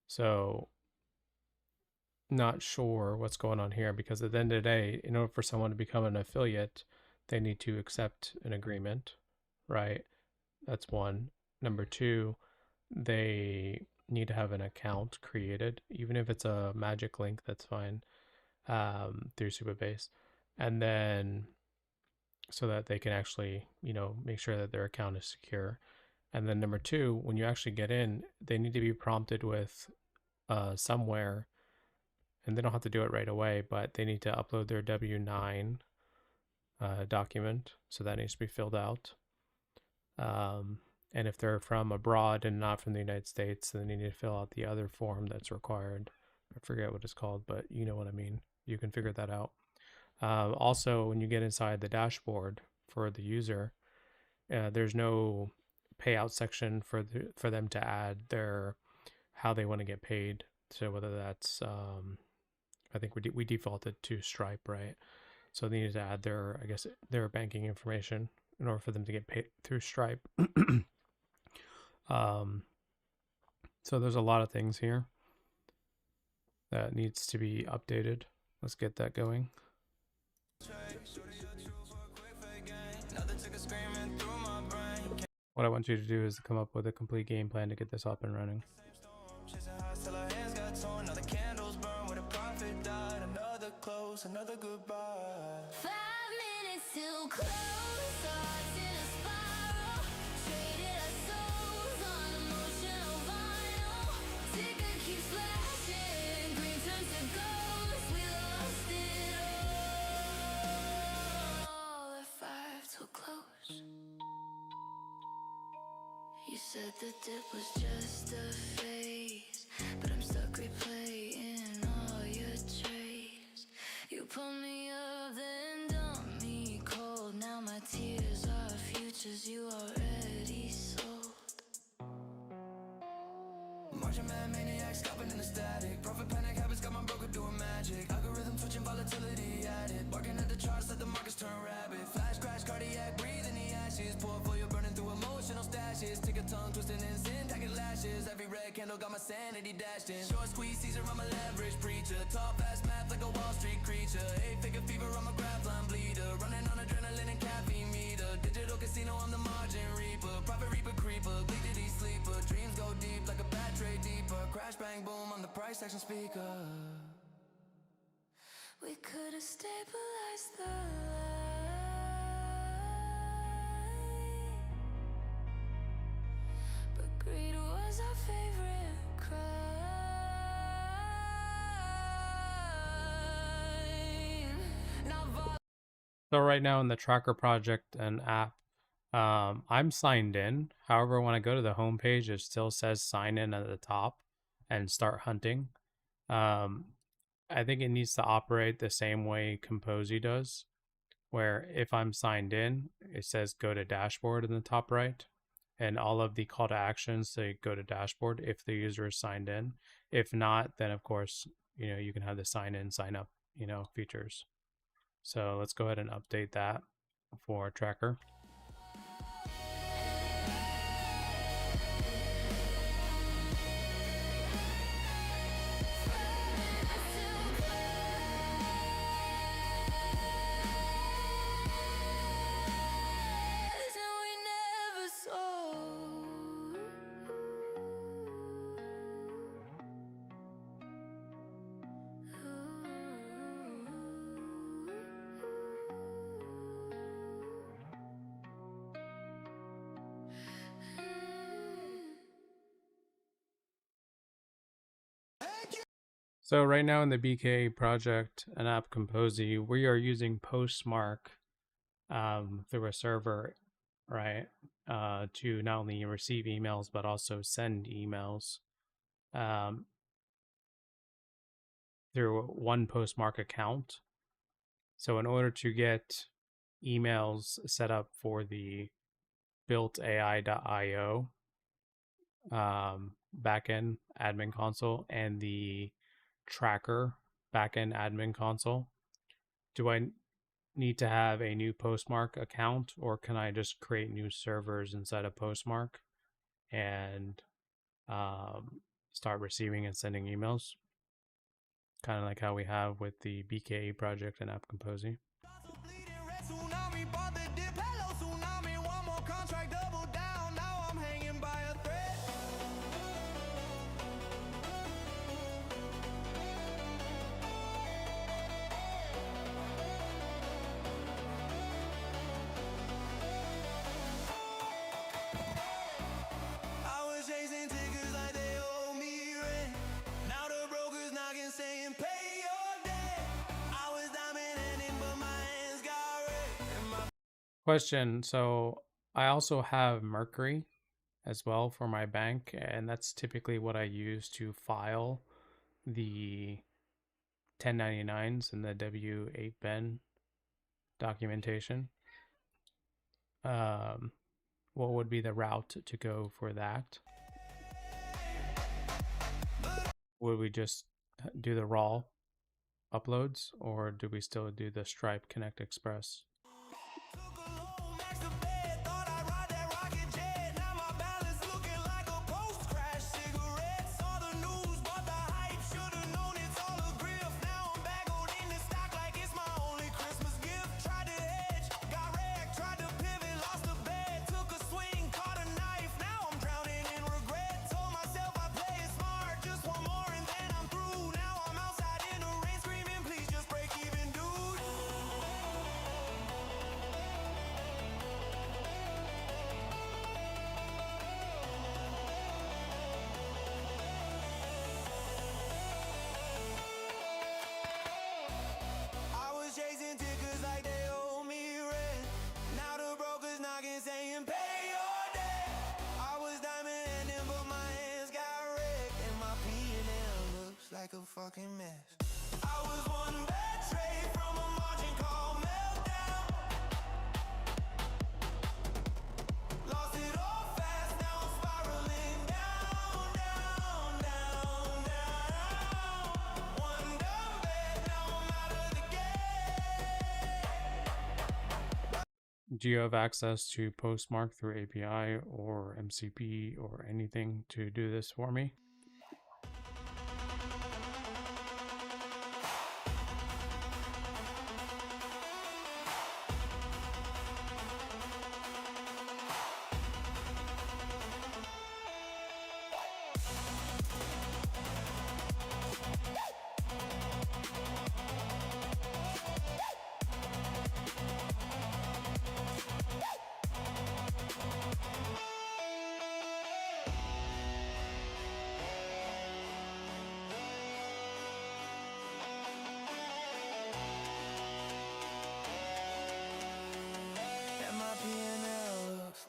So not sure what's going on here, because at the end of the day, in order for someone to become an affiliate, they need to accept an agreement, right? That's one. Number two, they need to have an account created, even if it's a magic link, that's fine, through Supabase. And then so that they can actually, you know, make sure that their account is secure. And then number two, when you actually get in, they need to be prompted with somewhere, and they don't have to do it right away, but they need to upload their W-9 document. So that needs to be filled out. And if they're from abroad and not from the United States, then they need to fill out the other form that's required. I forget what it's called, but you know what I mean. You can figure that out. Also, when you get inside the dashboard for the user, there's no payout section for them to add their how they want to get paid. So whether that's I think we defaulted to Stripe, right? So they need to add their, I guess, their banking information in order for them to get paid through Stripe. So there's a lot of things here that needs to be updated. Let's get that going. What I want you to do is come up with a complete game plan to get this up and running. Another goodbye. 5 minutes till close, hearts in a spiral. Traded our souls on emotional vinyl. Ticker keeps flashing, green turns to ghost. We lost it all at 5 till close. You said the dip was just a phase, but I'm stuck replaying all your traits. You pull me up, then dump me cold. Now my tears are futures you already turn rabbit. Flash crash, cardiac, breathe in the ashes. Portfolio burning through emotional stashes. Tick a tongue twisting in sin, tagging lashes. Every red candle got my sanity dashed in. Short squeeze, Caesar, I'm a leverage preacher. Tall, fast math like a Wall Street creature. 8-figure fever, I'm a graph line bleeder. Running on adrenaline and caffeine meter. Digital casino, I'm the margin reaper. Profit reaper, creeper, bleedity sleeper. Dreams go deep like a bad trade deeper. Crash, bang, boom, I'm the price action speaker. We could have stabilized the line, but greed was our favorite crime. Now So right now in the tracker project and app, I'm signed in. However, when I go to the home page, it still says sign in at the top and start hunting. I think it needs to operate the same way Kompozy does, where if I'm signed in, it says go to dashboard in the top right, and all of the call to actions say go to dashboard if the user is signed in. If not, then of course, you can have the sign in, sign up, features. So let's go ahead and update that for tracker. So right now in the BK project and app Kompozy, we are using Postmark through a server, right, to not only receive emails but also send emails through one Postmark account. So in order to get emails set up for the builtai.io backend admin console and the tracker backend admin console, do I need to have a new Postmark account, or can I just create new servers inside of Postmark and start receiving and sending emails, kind of like how we have with the BKA project and app Kompozy? Question. So I also have Mercury as well for my bank, and that's typically what I use to file the 1099s and the W8 Ben documentation. What would be the route to go for that? Would we just do the raw uploads, or do we still do the Stripe Connect Express? Like a fucking mess. I was one bad trade from a margin call meltdown. Lost it all fast, now I'm spiraling down, down, down, down. One dumb bed, now I'm out of the game. Do you have access to Postmark through API or MCP or anything to do this for me?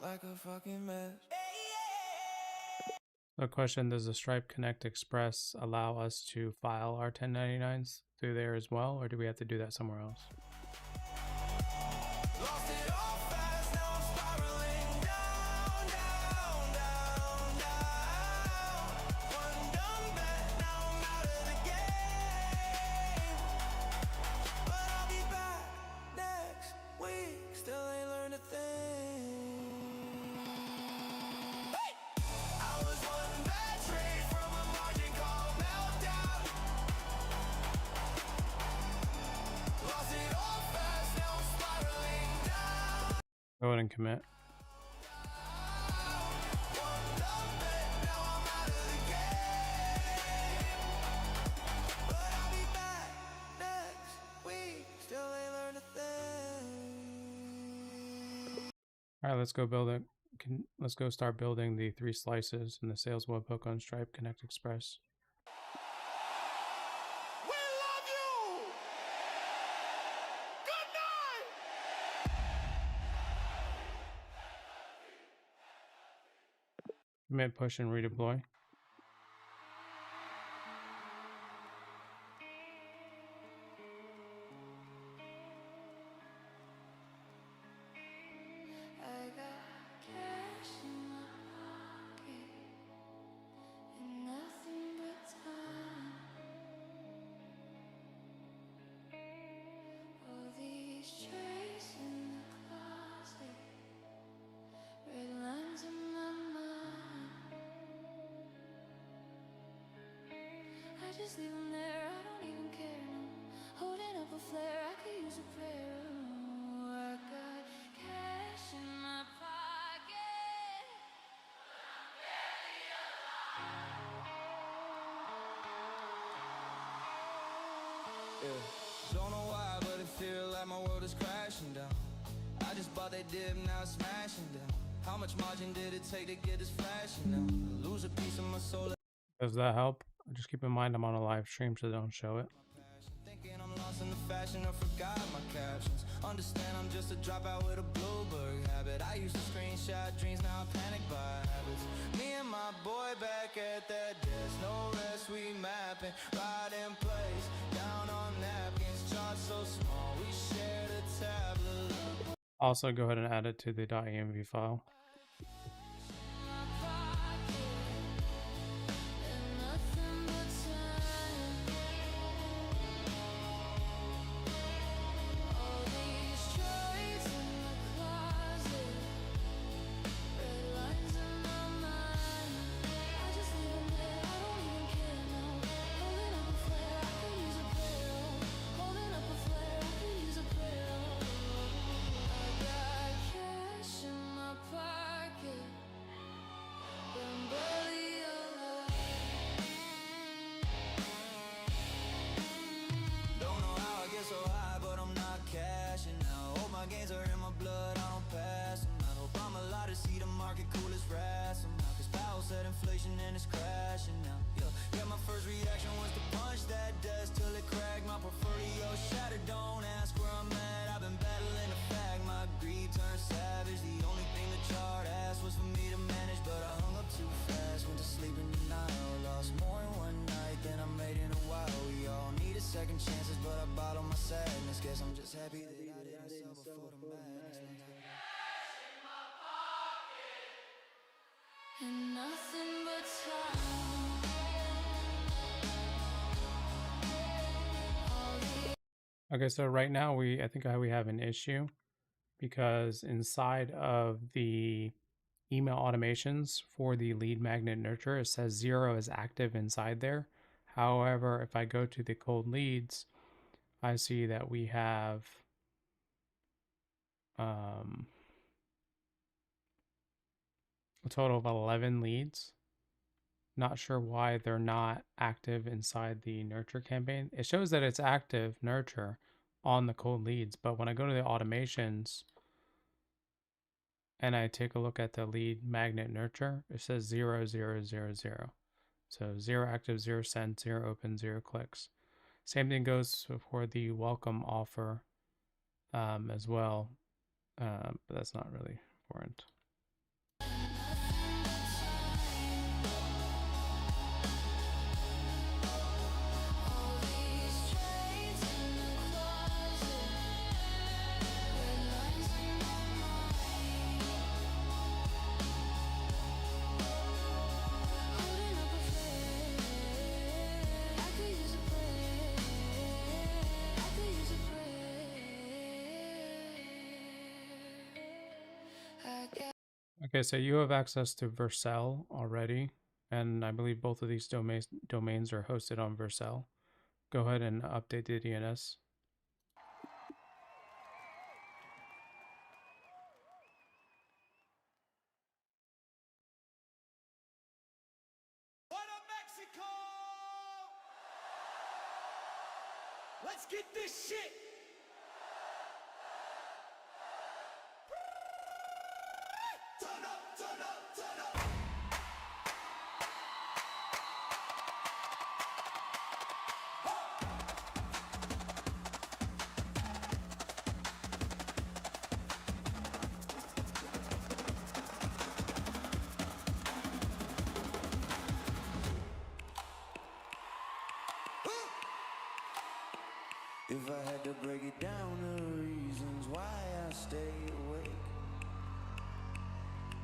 Like a fucking mess. A question, does the Stripe Connect Express allow us to file our 1099s through there as well, or do we have to do that somewhere else? Lost it all fast, now I'm spiraling down, down, down, down. One dumb bet, now I'm out of the game. But I'll be back next week, still ain't learned a thing. I was one bad trade from a margin call meltdown. Lost it all fast, now I'm spiraling down. Go ahead and commit. One dumb bet, now I'm out of the game. But I'll be back next week, still ain't learned a thing. All right, let's go build it. Let's go start building the 3 slices in the sales webhook on Stripe Connect Express. We love you. Good night. Commit, push, and redeploy. I got cash in my pocket and nothing but time. All these trays in the closet, red lines in my mind. I just leave them there, I don't even care. No, holding up a flare, I could use a prayer. Oh, I got cash in my pocket. Yeah. Don't know why, but it feel like my world is crashing down. I just bought that dip, now it's smashing down. How much margin did it take to get this flashing now? I lose a piece of my soul. Does that help? Just keep in mind I'm on a live stream, so don't show it. Thinking I'm lost in the fashion, I forgot my captions. Understand I'm just a dropout with a Blueberg habit. I used to screenshot dreams, now I panic by habits. Me and my boy back at that desk, no rest, we mapping, right in place, down on napkins, charts so small, we shared a tablet. Also, go ahead and add it to the .env file. Inflation and it's crashing now. Yeah, my first reaction was to punch that desk till it cracked. My portfolio shattered. Don't ask where I'm at. I've been battling the fact my greed turned savage. The only thing the chart asked was for me to manage, but I hung up too fast. Went to sleep in denial. Lost more in one night than I made in a while. We all needed second chances, but I bottled my sadness. Guess I'm just happy that I didn't suffer for the madness. And nothing but time. Okay, so right now I think we have an issue because inside of the email automations for the lead magnet nurture, it says 0 is active inside there. However, if I go to the cold leads, I see that we have a total of 11 leads. Not sure why they're not active inside the nurture campaign. It shows that it's active nurture on the cold leads, but when I go to the automations and I take a look at the lead magnet nurture, it says 0, 0, 0, 0. So 0 active, 0 sent, 0 open, 0 clicks. Same thing goes for the welcome offer as well, but that's not really important. Okay, so you have access to Vercel already, and I believe both of these domains are hosted on Vercel. Go ahead and update the DNS. What up, Mexico? Let's get this shit. Turn up, turn up, turn up. If I had to break it down, the reasons why I stay awake.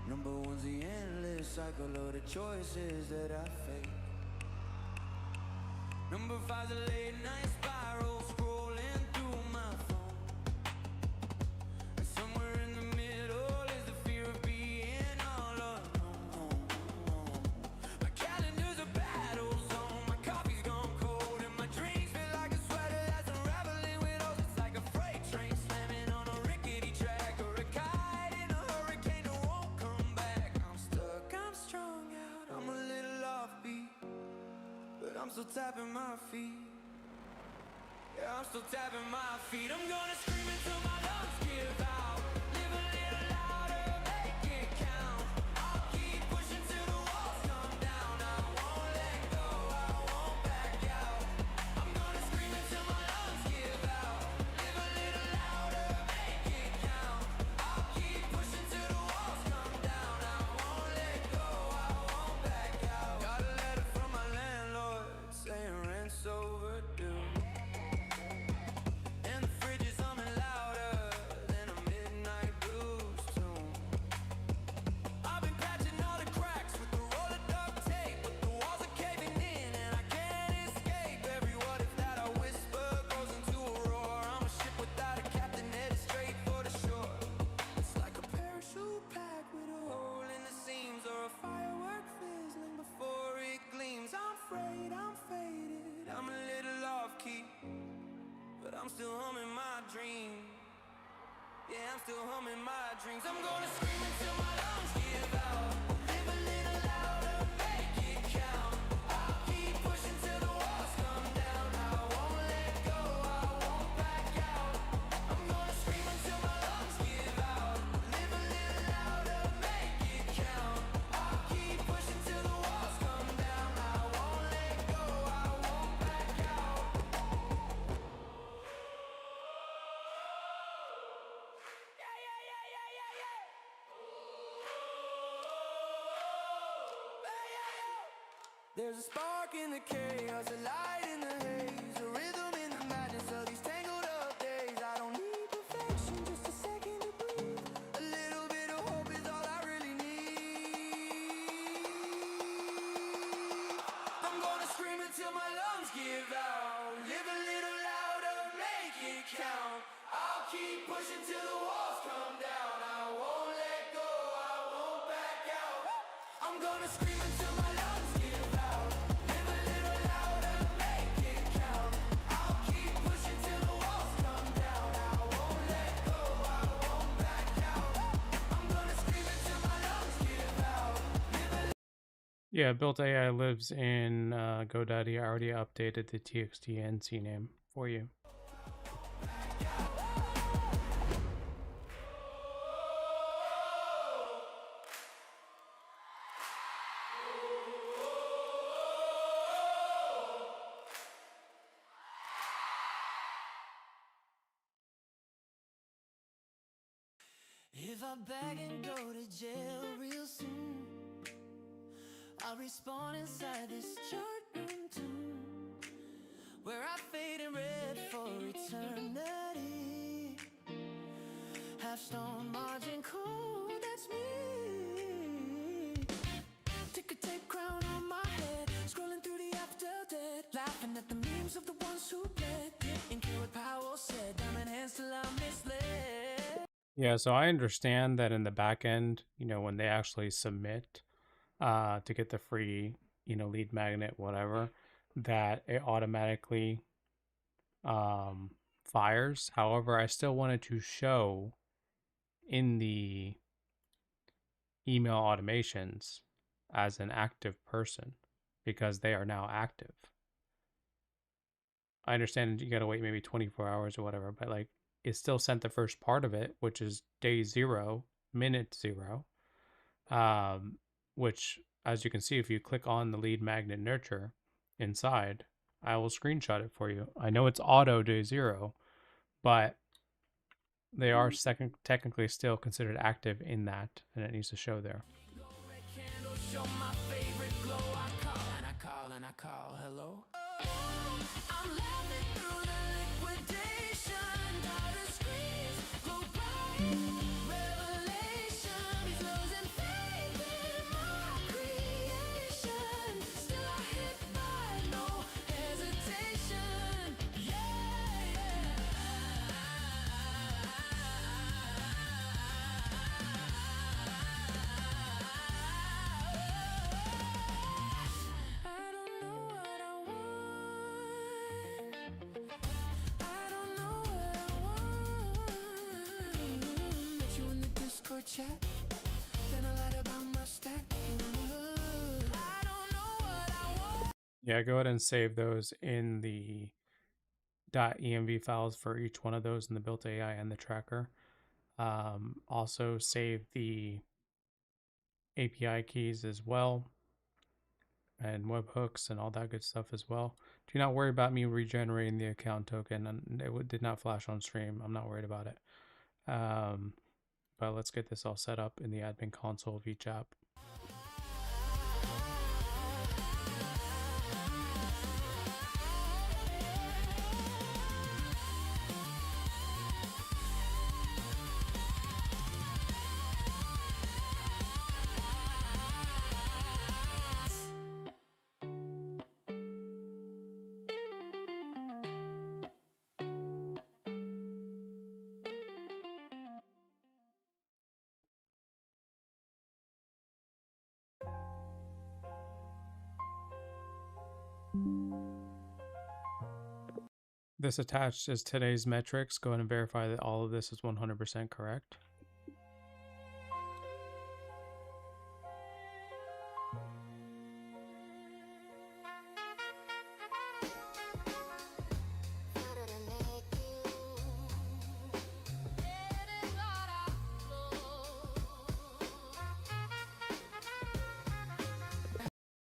Number one's the endless cycle of the choices that I fake. Number five's a late night spiral scrolling through my phone. And somewhere in the middle is the fear of being all alone. My calendar's a battle zone, my coffee's gone cold, and my dreams feel like a sweater that's unraveling with holes. It's like a freight train slamming on a rickety track, or a kite in a hurricane that won't come back. I'm stuck, I'm strung out, I'm a little offbeat, but I'm still tapping my feet. Yeah, I'm still tapping my feet. I'm gonna scream until my lungs give out. Live a little louder, make it count. I'll keep pushing till the walls come down. I won't let go, I won't back out. I'm gonna scream until my lungs give out. Live a little louder, make it count. I'll keep pushing till the walls come down. I won't let go, I won't back out. Got a letter from my landlord saying rent's overdue. And the fridge is humming louder than a midnight blues tune. I've been patching all the cracks with the roll of duct tape, but the walls are caving in and I can't escape. Every what if that I whisper goes into a roar. I'm a ship without a captain headed straight for the shore. It's like a parachute pack with a hole in the seams, or a firework fizzling before it gleams. I'm afraid I'm faded, I'm a little off key, but I'm still humming my dream. Yeah, I'm still humming my dreams. I'm gonna scream until my lungs give out. Live a little louder, make it count. I'll keep pushing till the walls come down. I won't let go, I won't back out. I'm gonna scream until my lungs give out. Live a little louder, make it count. I'll keep pushing till the walls come down. I won't let go, I won't back out. There's a spark in the chaos, a light in the haze, a rhythm in the madness of these tangled up days. I don't need perfection, just a second to breathe. A little bit of hope is all I really need. I'm gonna scream until my lungs give out. Live a little louder, make it count. I'll keep pushing till the walls come I'm gonna scream until my lungs give out. Live a little louder, make it count. I'll keep pushing till the walls come down. I won't let go, I won't back out. I'm gonna scream until my lungs give out. Yeah, Built AI lives in GoDaddy. I already updated the TXT NC name for you. If I bag and go to jail real soon, I'll respawn inside this chart room tomb, where I fade in red for eternity. Half stone margin cold, that's me. Ticker tape crown on my head, scrolling through the after dead, laughing at the memes of the ones who bled. Didn't care what Powell said, diamond hands till I'm misled. Yeah, so I understand that in the back end, when they actually submit to get the free, lead magnet, whatever, that it automatically fires. However, I still wanted to show in the email automations as an active person because they are now active. I understand you got to wait maybe 24 hours or whatever, but like it still sent the first part of it, which is day 0, minute 0, which, as you can see, if you click on the lead magnet nurture inside, I will screenshot it for you. I know it's auto day 0, but they are technically still considered active in that, and it needs to show there. Show my favorite glow. I call and I call and I call. Hello? I'm laughing through the liquidation. Daughter screams, glow bright. Revelation. He's losing faith in my creation. Still I hit by no hesitation. Chat, then I lied about my stack. I don't know what I want. Yeah, go ahead and save those in the .env files for each one of those in the Built AI and the tracker. Also save the API keys as well, and webhooks and all that good stuff as well. Do not worry about me regenerating the account token, and it did not flash on stream. I'm not worried about it. But let's get this all set up in the admin console of each app. This attached is today's metrics. Go ahead and verify that all of this is 100% correct.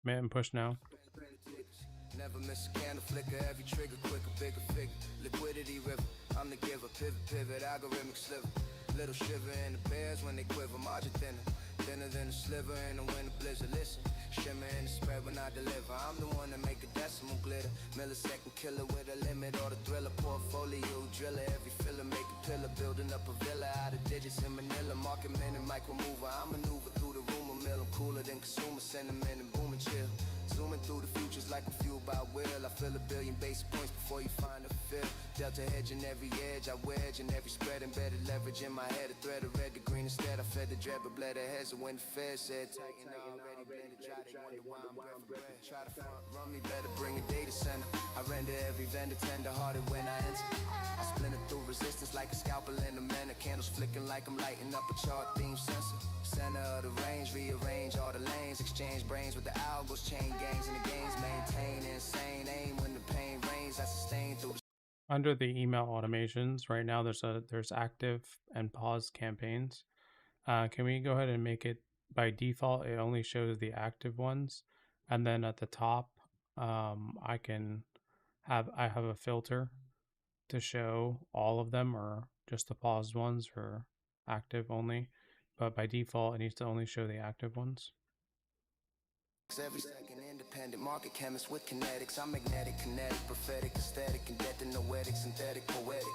Man, push now. Never miss a candle flicker, every trigger quicker, bigger figure. Liquidity river, I'm the giver. Pivot, algorithmic sliver. Little shiver in the bears when they quiver. Margin thinner than a sliver in the winter blizzard. Listen, shimmer in the spread when I deliver. I'm the one that make a decimal glitter. Millisecond killer with a limit or the thriller. Portfolio driller, every filler make a pillar. Building up a villa out of digits in Manila. Market minute, micro mover. I maneuver through the rumor mill. I'm cooler than consumer sentiment and boom and chill. Zooming through the futures like a fuel by will. I feel a billion basic points before you find a fill. Delta hedging every edge, I wedge in every spread. Embedded leverage in my head, a thread of red to green instead. I fed the dread but bled the heads when the Fed said tighten already. they wonder why I'm breath. Try to front run me, better bring a data center. I render every vendor tender-hearted when I enter. I splinter through resistance like a scalpel in a manner. Candles flicking like I'm lighting up a chart theme sensor. Center of the range, rearrange all the lanes. Exchange brains with the algos, chain gangs and the games. Maintain insane aim when the pain reigns. I sustain through the Under the email automations, right now there's active and pause campaigns. Can we go ahead and make it by default? It only shows the active ones, and then at the top, I have a filter to show all of them, or just the paused ones, or active only. But by default, it needs to only show the active ones. every second, independent market chemist with kinetics. I'm magnetic, kinetic, prophetic, aesthetic, and death and noetic, synthetic, poetic.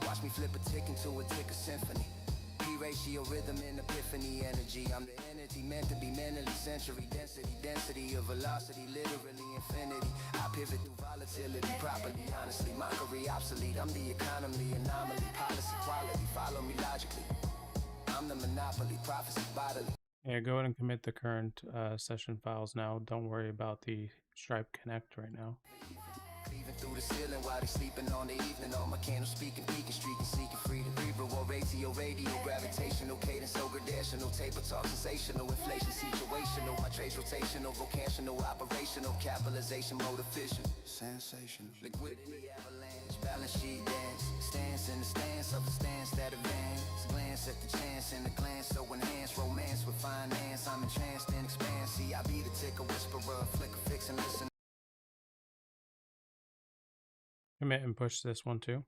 Watch me flip a tick into a tick of symphony. P-ratio, rhythm, and epiphany, energy. I'm the entity meant to be mentally sensory. Density of velocity, literally infinity. I pivot through volatility properly, honestly. Mockery, obsolete. I'm the economy, anomaly, policy, quality. Follow me logically. I'm the monopoly, prophecy, bodily. Yeah, go ahead and commit the current session files now. Don't worry about the Stripe Connect right now. Even through the ceiling while they sleeping on the evening. All my candles speaking, peeking, streaking, seeking freedom. Cerebral, ratio, radio, gravitational, cadence, so gradational. Taper talk, sensational, inflation, situational. My trades rotational, vocational, operational. Capitalization, mode efficient. Sensational. Liquidity, avalanche, balance sheet dance. Stance in the stance of the stance that advance. Glance at the chance in the glance, so enhance romance with finance. I'm entranced and expand. See, I be the ticker whisperer, flicker, fix and listen. Commit and push this one too.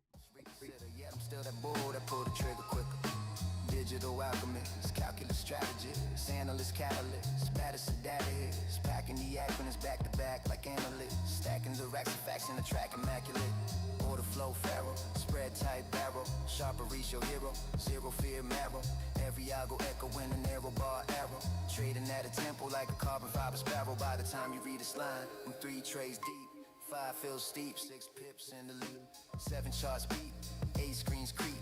Yeah, I'm still that bull that pull the trigger quicker. Digital alchemist, calculus strategist, analyst catalyst, baddest of data hits, packing the acronyms back to back like analysts, stacking the racks of facts in the track immaculate. Order flow pharaoh, spread tight barrel, sharper reach your hero, zero fear marrow. Every algo echo in a narrow bar arrow, trading at a tempo like a carbon fiber sparrow. By the time you read this line, I'm 3 trays deep, 5 feels steep, 6 pips in the lead, 7 charts beat, 8 screens creep,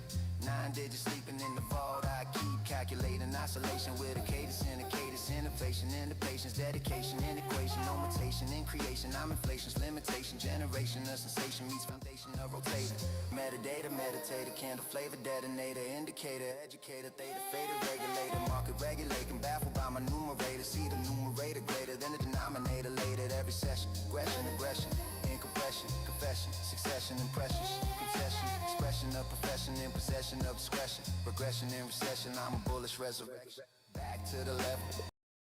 9 digits sleeping in the vault. I keep calculating oscillation with a cadence and a cadence, innovation, into patience, dedication, and equation, no mutation in creation. I'm inflation's limitation, generation, a sensation meets foundation, a rotator, metadata, meditator, candle flavor, detonator, indicator, educator, theta, fader, regulator, market regulating, baffled by my numerator. See the numerator greater than the denominator. Late at every session, aggression, incompression, confession, succession, impressions, concession, expression of profession, in possession of discretion, regression in recession. I'm a bullish resurrection, back to the level.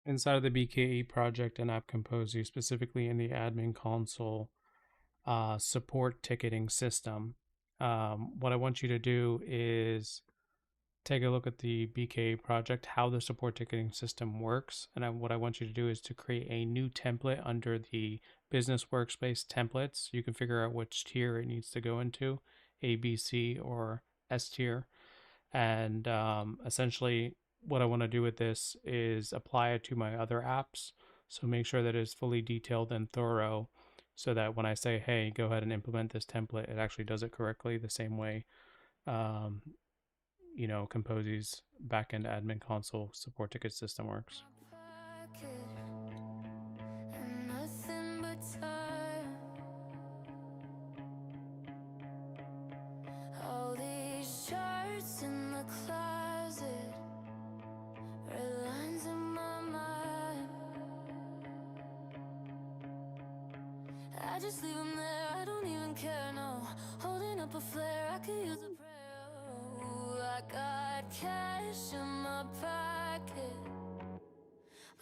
Inside of the BKE project and app Kompozy, specifically in the admin console support ticketing system, what I want you to do is take a look at the BKE project, how the support ticketing system works. And what I want you to do is to create a new template under the business workspace templates. You can figure out which tier it needs to go into, A, B, C, or S tier. And essentially what I want to do with this is apply it to my other apps. So make sure that it's fully detailed and thorough, so that when I say, hey, go ahead and implement this template, it actually does it correctly the same way Kompozy's backend admin console support ticket system works. All these charts in the closet, red lines in my mind. I just leave them there, I don't even care, no. Holding up a flare, I could use a prayer. Ooh, I got cash in my pocket,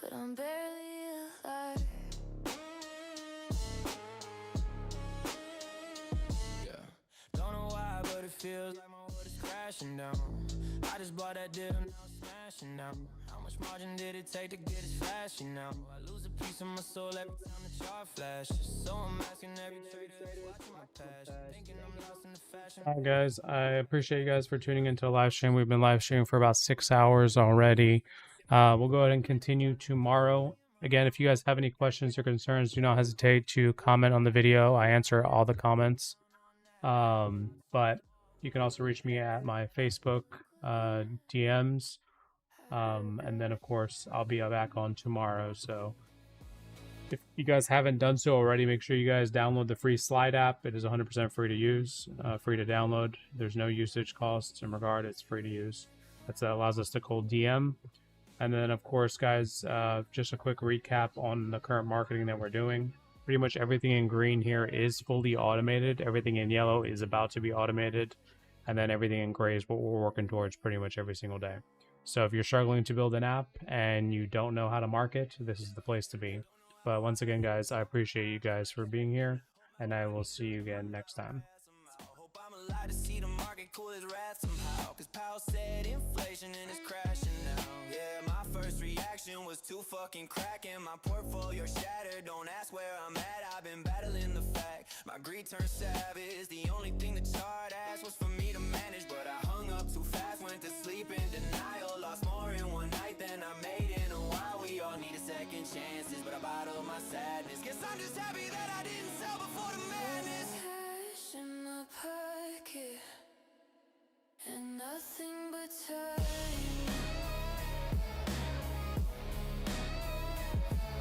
but I'm barely alive. Don't know why, but it feels like my world is crashing down. I just bought that deal, now smashing now. How much margin did it take to get it flashy now? I lose a piece of my soul every time the chart flashes. So I'm asking every trader, watching my passion, thinking I'm lost in the fashion. Hi guys, I appreciate you guys for tuning into the live stream. We've been live streaming for about 6 hours already. We'll go ahead and continue tomorrow. Again, if you guys have any questions or concerns, do not hesitate to comment on the video. I answer all the comments. But you can also reach me at my Facebook DMs. And then, of course, I'll be back on tomorrow. So If you guys haven't done so already, make sure you guys download the free Slide app. It is 100% free to use, free to download. There's no usage costs in regard. It's free to use. That allows us to cold DM. And then, of course, guys, just a quick recap on the current marketing that we're doing. Pretty much everything in green here is fully automated. Everything in yellow is about to be automated. And then everything in gray is what we're working towards pretty much every single day. So if you're struggling to build an app and you don't know how to market, this is the place to be. But once again, guys, I appreciate you guys for being here, and I will see you again next time. Hope I'm alive to see the market cool as rats somehow. Cause Powell said inflation and it's crashing now. Yeah, my first reaction was too fucking cracking. My portfolio shattered, don't ask where I'm at. I've been battling the fact. My greed turned savage. The only thing the chart asked was for me to manage. But I hung up too fast, went to sleep in denial. Lost more in one night than I made in a while. We all need a second chances, but I bottled my sadness. Guess I'm just happy that I didn't sell before the madness. Cash in my pocket and nothing but time.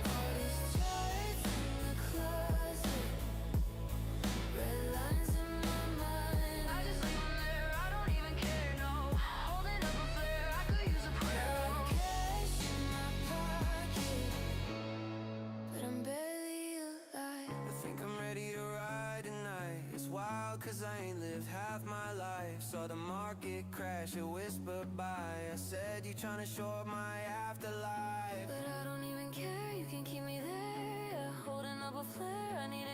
All these charts in the closet, red lines in my mind. I just leave them there, I don't even care, no. Holding up a flare, I could use a prayer. Cash in my pocket, but I'm barely alive. I think I'm ready to ride tonight. It's wild cause I ain't lived half my life. Saw the market crash, it whispered by. I said you tryna show up my afterlife. But I don't even care, you can keep me there. Yeah, holding up a flare, I need